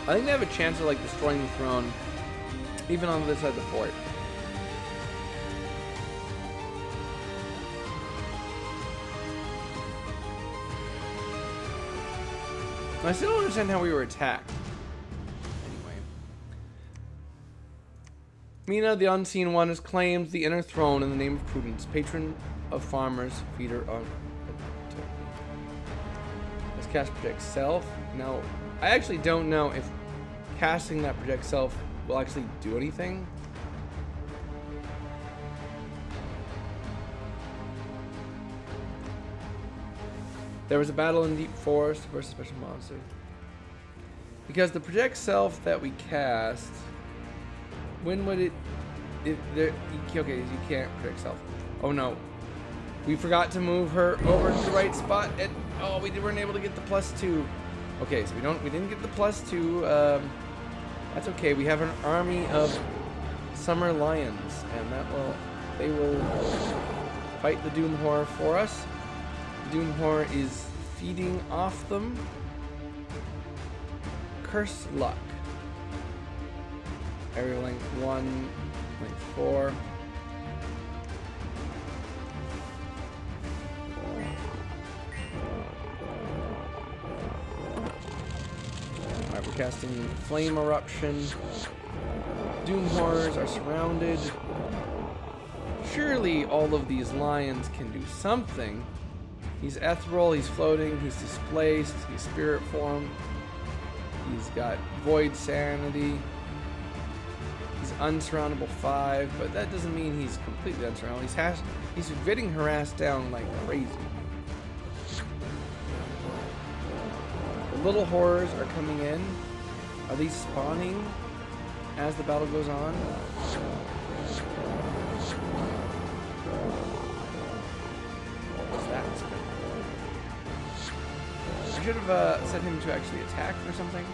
I think they have a chance of like destroying the throne, even on this side of the fort. I still don't understand how we were attacked. Anyway. Mina, the Unseen One, has claimed the inner throne in the name of Prudence, patron of farmers, feeder of... Let's cast Project Self. Now, I actually don't know if casting that Project Self will actually do anything. There was a battle in Deep Forest versus special monster. Because the Project Self that we cast, when would it... okay, you can't Project Self. Oh no. We forgot to move her over to the right spot. Oh, we weren't able to get the +2. Okay, so we didn't get the +2. That's okay. We have an army of summer lions, and they will fight the Doom Horror for us. The Doom Horror is feeding off them. Curse Luck. Area length 1, length 4. Alright, we're casting Flame Eruption. Doom Horrors are surrounded. Surely all of these lions can do something. He's ethereal, he's floating, he's displaced, he's spirit form. He's got Void Sanity. He's unsurroundable 5, but that doesn't mean he's completely unsurroundable. He's getting harassed down like crazy. The little horrors are coming in. Are these spawning as the battle goes on? What was that? I should have set him to actually attack or something.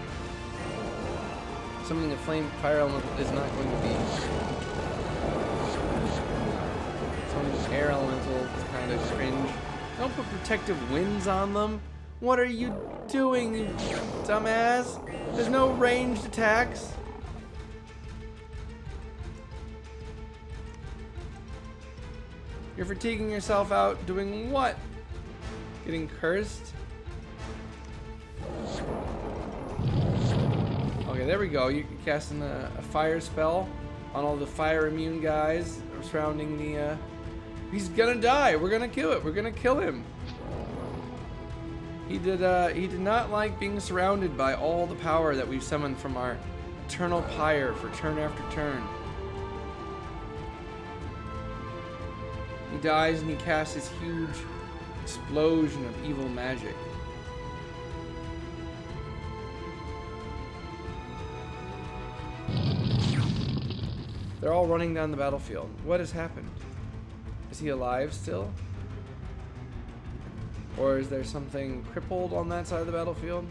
Something the fire element is not going to be. Something air elemental is kind of cringe. Don't put protective winds on them. What are you doing, you dumbass? There's no ranged attacks. You're fatiguing yourself out doing what? Getting cursed? Okay, there we go. You're casting a fire spell on all the fire immune guys surrounding the He's gonna die. We're gonna kill it. We're gonna kill him. He did not like being surrounded by all the power that we've summoned from our eternal pyre for turn after turn. He dies and he casts this huge explosion of evil magic. They're all running down the battlefield. What has happened? Is he alive still? Or is there something crippled on that side of the battlefield?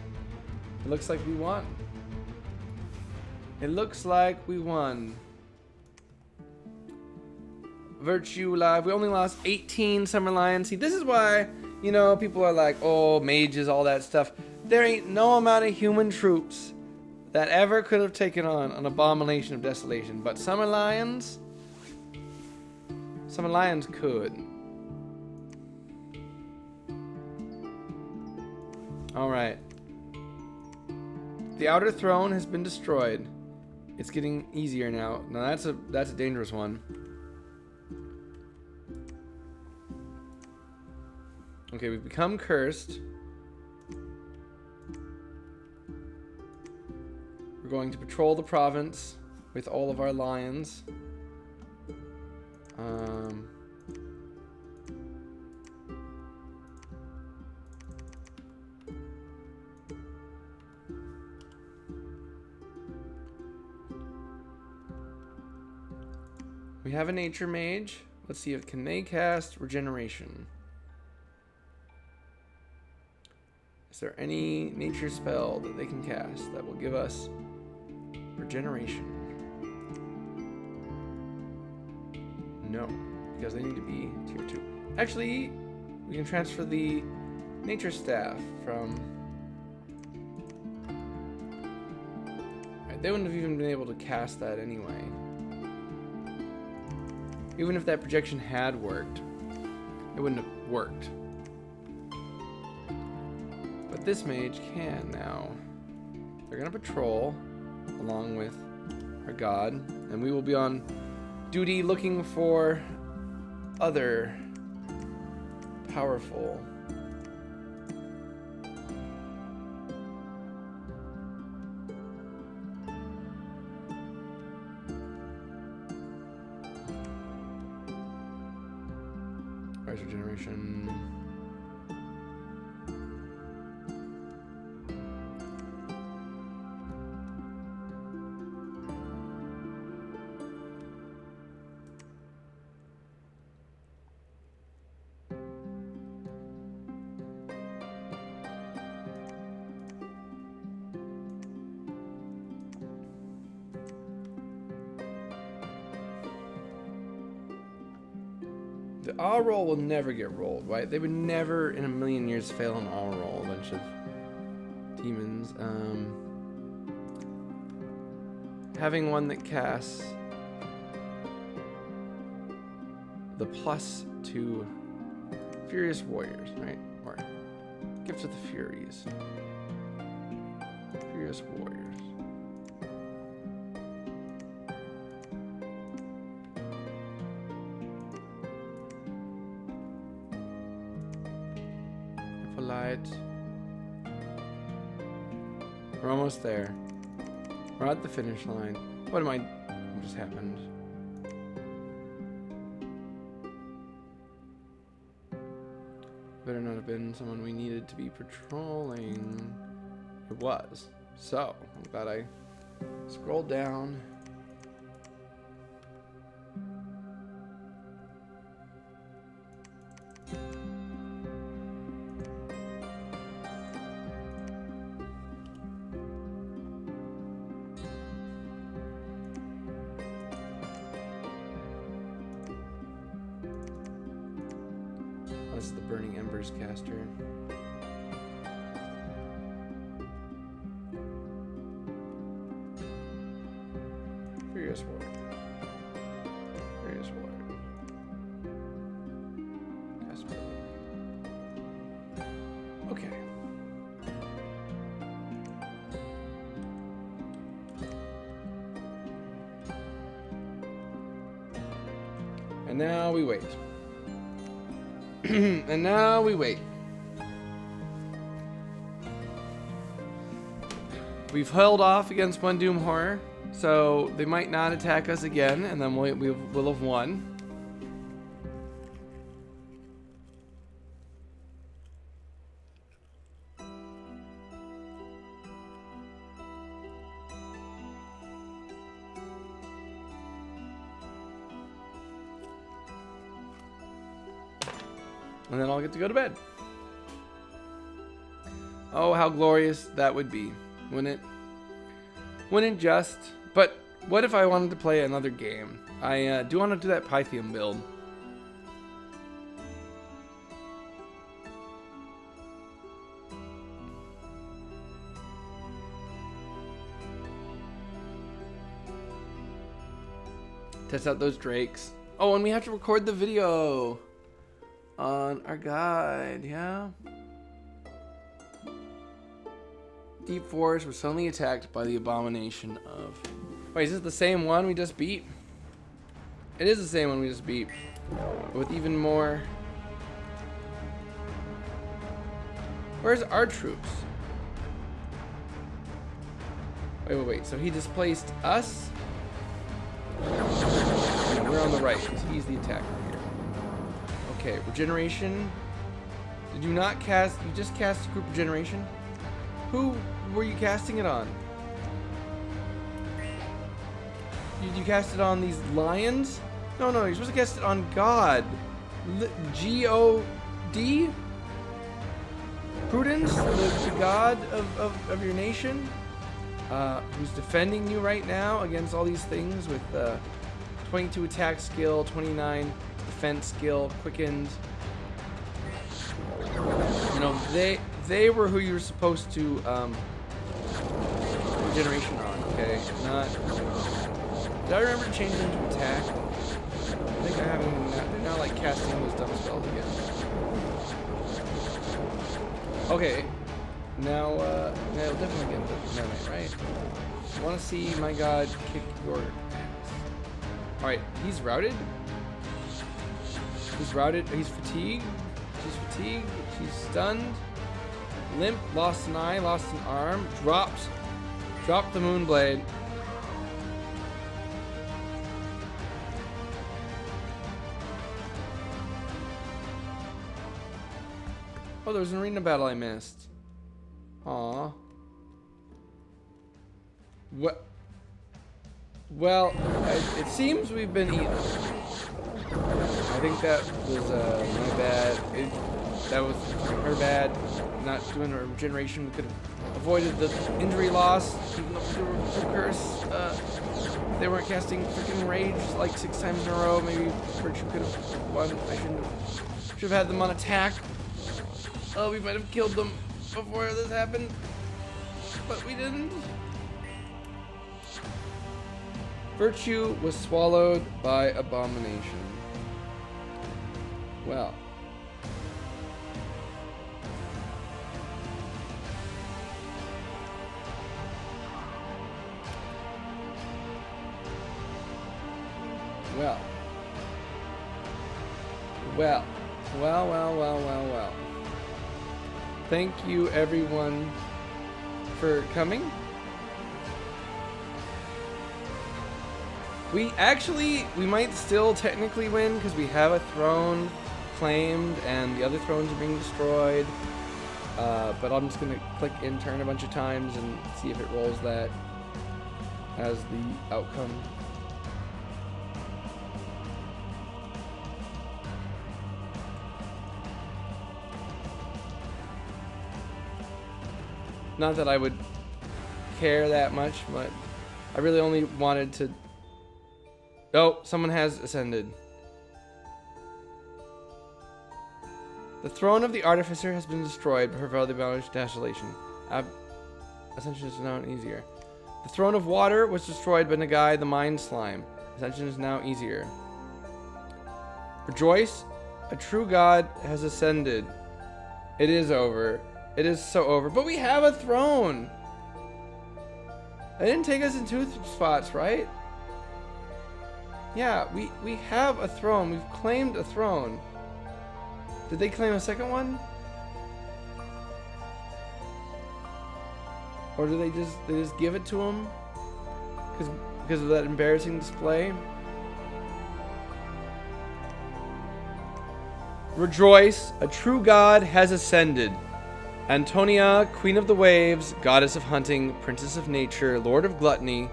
It looks like we won. It looks like we won. Virtue Live. We only lost 18 Summer Lions. See, this is why, you know, people are like, oh, mages, all that stuff. There ain't no amount of human troops that ever could have taken on an abomination of desolation. But Summer Lions could. Alright. The outer throne has been destroyed. It's getting easier now. Now that's a dangerous one. Okay, we've become cursed. We're going to patrol the province with all of our lions. We have a nature mage. Let's see if can they cast regeneration. Is there any nature spell that they can cast that will give us regeneration? No, because they need to be tier 2. Actually, we can transfer the nature staff from... They wouldn't have even been able to cast that anyway. Even if that projection had worked, it wouldn't have worked. But this mage can now. They're gonna patrol along with our god, and we will be on duty looking for other powerful regeneration. The all roll will never get rolled, right? They would never in a million years fail an all roll. A bunch of demons. Having one that casts the plus to Furious Warriors, right? Or Gifts of the Furies. Furious Warriors. We're almost there. We're at the finish line. What just happened? Better not have been someone we needed to be patrolling. It was. So, I'm glad I scrolled down. This is the Burning Embers caster. Furious Warrior. Furious Warrior. Cast. Okay. And now we wait. And now we wait. We've held off against one Doom Horror, so they might not attack us again, and then we'll have won. And then I'll get to go to bed. Oh, how glorious that would be, wouldn't it? Wouldn't just. But what if I wanted to play another game? I do want to do that Pythium build. Test out those drakes. Oh, and we have to record the video on our guide, yeah? Deep Forest was suddenly attacked by the abomination of... Wait, is this the same one we just beat? It is the same one we just beat. With even more... Where's our troops? Wait. So he displaced us? No, we're on the right, because he's the attacker here. Okay, regeneration. Did you not cast... You just cast group regeneration? Who were you casting it on? Did you cast it on these lions? No, you're supposed to cast it on God. G-O-D? Prudence, the god of your nation, who's defending you right now against all these things with 22 attack skill, 29 defense skill, quickened. You know, they were who you were supposed to regeneration on, okay? Not. Did I remember to change them to attack? I think I haven't. They're now like casting those dumb spells again. Okay. Now, they'll definitely get the melee, right? I want to see my god kick your ass. Alright, he's routed. He's routed. He's fatigued. She's fatigued. She's stunned. Limp, lost an eye, lost an arm, dropped the Moonblade. Oh, there was an arena battle I missed. Aw. What? Well, it seems we've been eaten. I think that was my bad. That was her bad. Not doing her regeneration. We could have avoided the injury loss, even though we were full curse. They weren't casting freaking rage like 6 times in a row. Maybe Virtue could have won. I should have had them on attack. Oh, we might have killed them before this happened, but we didn't. Virtue was swallowed by abomination. Well. Well. Thank you everyone for coming. We might still technically win because we have a throne claimed and the other thrones are being destroyed. But I'm just gonna click in turn a bunch of times and see if it rolls that as the outcome. Not that I would care that much, but I really only wanted to... Oh, someone has ascended. The throne of the Artificer has been destroyed, but her value abolished desolation. Ascension is now easier. The throne of water was destroyed by Nagai the Mind Slime. Ascension is now easier. Rejoice, a true god has ascended. It is over. It is so over. But we have a throne! They didn't take us in 2 spots, right? Yeah, we have a throne. We've claimed a throne. Did they claim a second one? Or do they just give it to him? Because of that embarrassing display? Rejoice, a true god has ascended. Antonia, queen of the waves, goddess of hunting, princess of nature, lord of gluttony,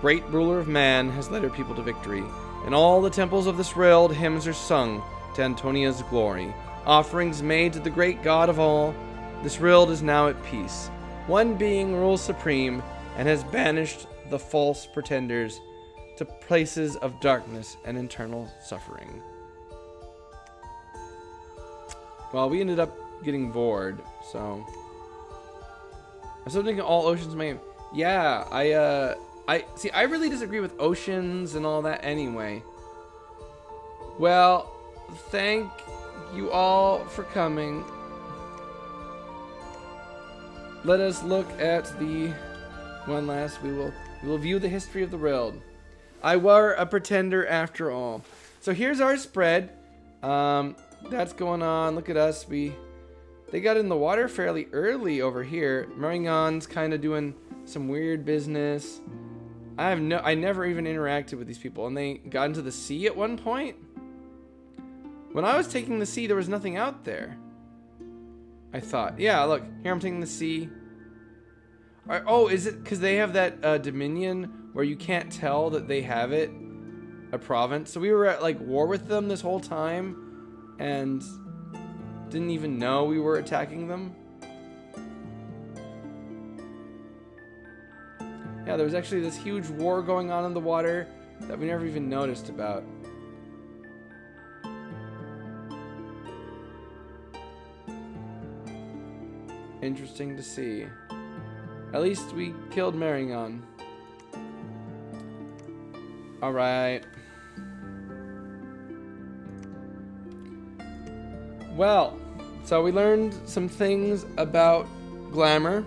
great ruler of man, has led her people to victory. In all the temples of this world, hymns are sung to Antonia's glory. Offerings made to the great god of all. This world is now at peace. One being rules supreme and has banished the false pretenders to places of darkness and eternal suffering. Well, we ended up getting bored, so I'm still thinking all oceans may. Yeah, I see. I really disagree with oceans and all that anyway. Well, thank you all for coming. Let us look at the one last. We will view the history of the world. I were a pretender after all. So here's our spread. That's going on. Look at us. They got in the water fairly early over here. Maringon's kind of doing some weird business. I never even interacted with these people, and they got into the sea at one point. When I was taking the sea, there was nothing out there. I thought, yeah, look, here I'm taking the sea. Oh, is it because they have that dominion where you can't tell that they have it, a province? So we were at like war with them this whole time, and didn't even know we were attacking them. Yeah, there was actually this huge war going on in the water that we never even noticed about. Interesting to see. At least we killed Maringon. Alright. Well, so we learned some things about glamour.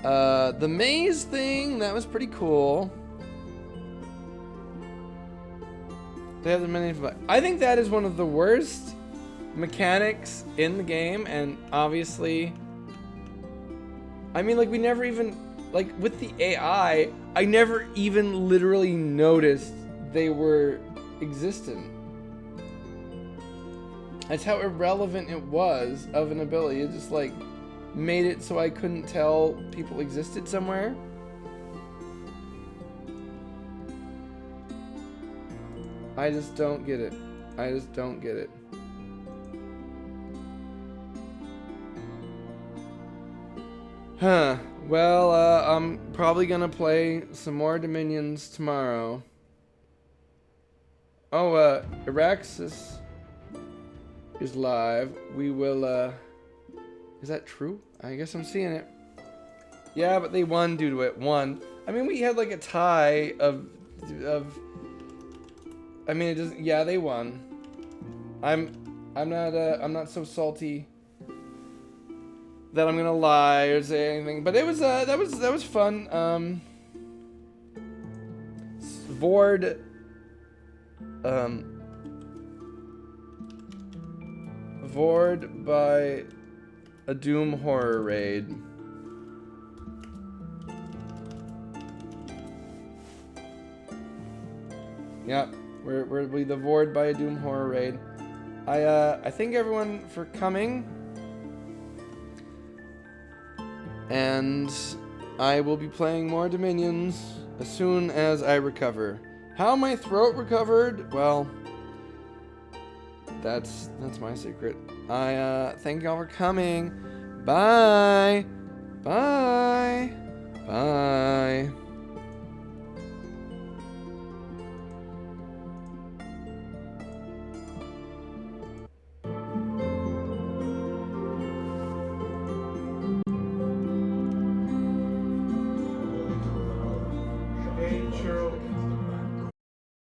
The maze thing, that was pretty cool. They have the many. I think that is one of the worst mechanics in the game, and obviously, I mean, like, we never even, like, with the AI, I never even literally noticed they were existent. That's how irrelevant it was of an ability. It just, like, made it so I couldn't tell people existed somewhere. I just don't get it. I just don't get it. Huh. Well, I'm probably gonna play some more Dominions tomorrow. Oh, Iraxis is live. We will, is that true? I guess I'm seeing it. Yeah, but they won due to it. Won. I mean, we had like a tie of I mean, it doesn't. Yeah, they won. I'm not so salty that I'm gonna lie or say anything. But it was that was fun. Vord. Vord by a Doom horror raid. Yep, we the Vord by a Doom horror raid. I thank everyone for coming, and I will be playing more Dominions as soon as I recover. How my throat recovered? Well, that's my secret. I thank y'all for coming. Bye. Bye. Bye.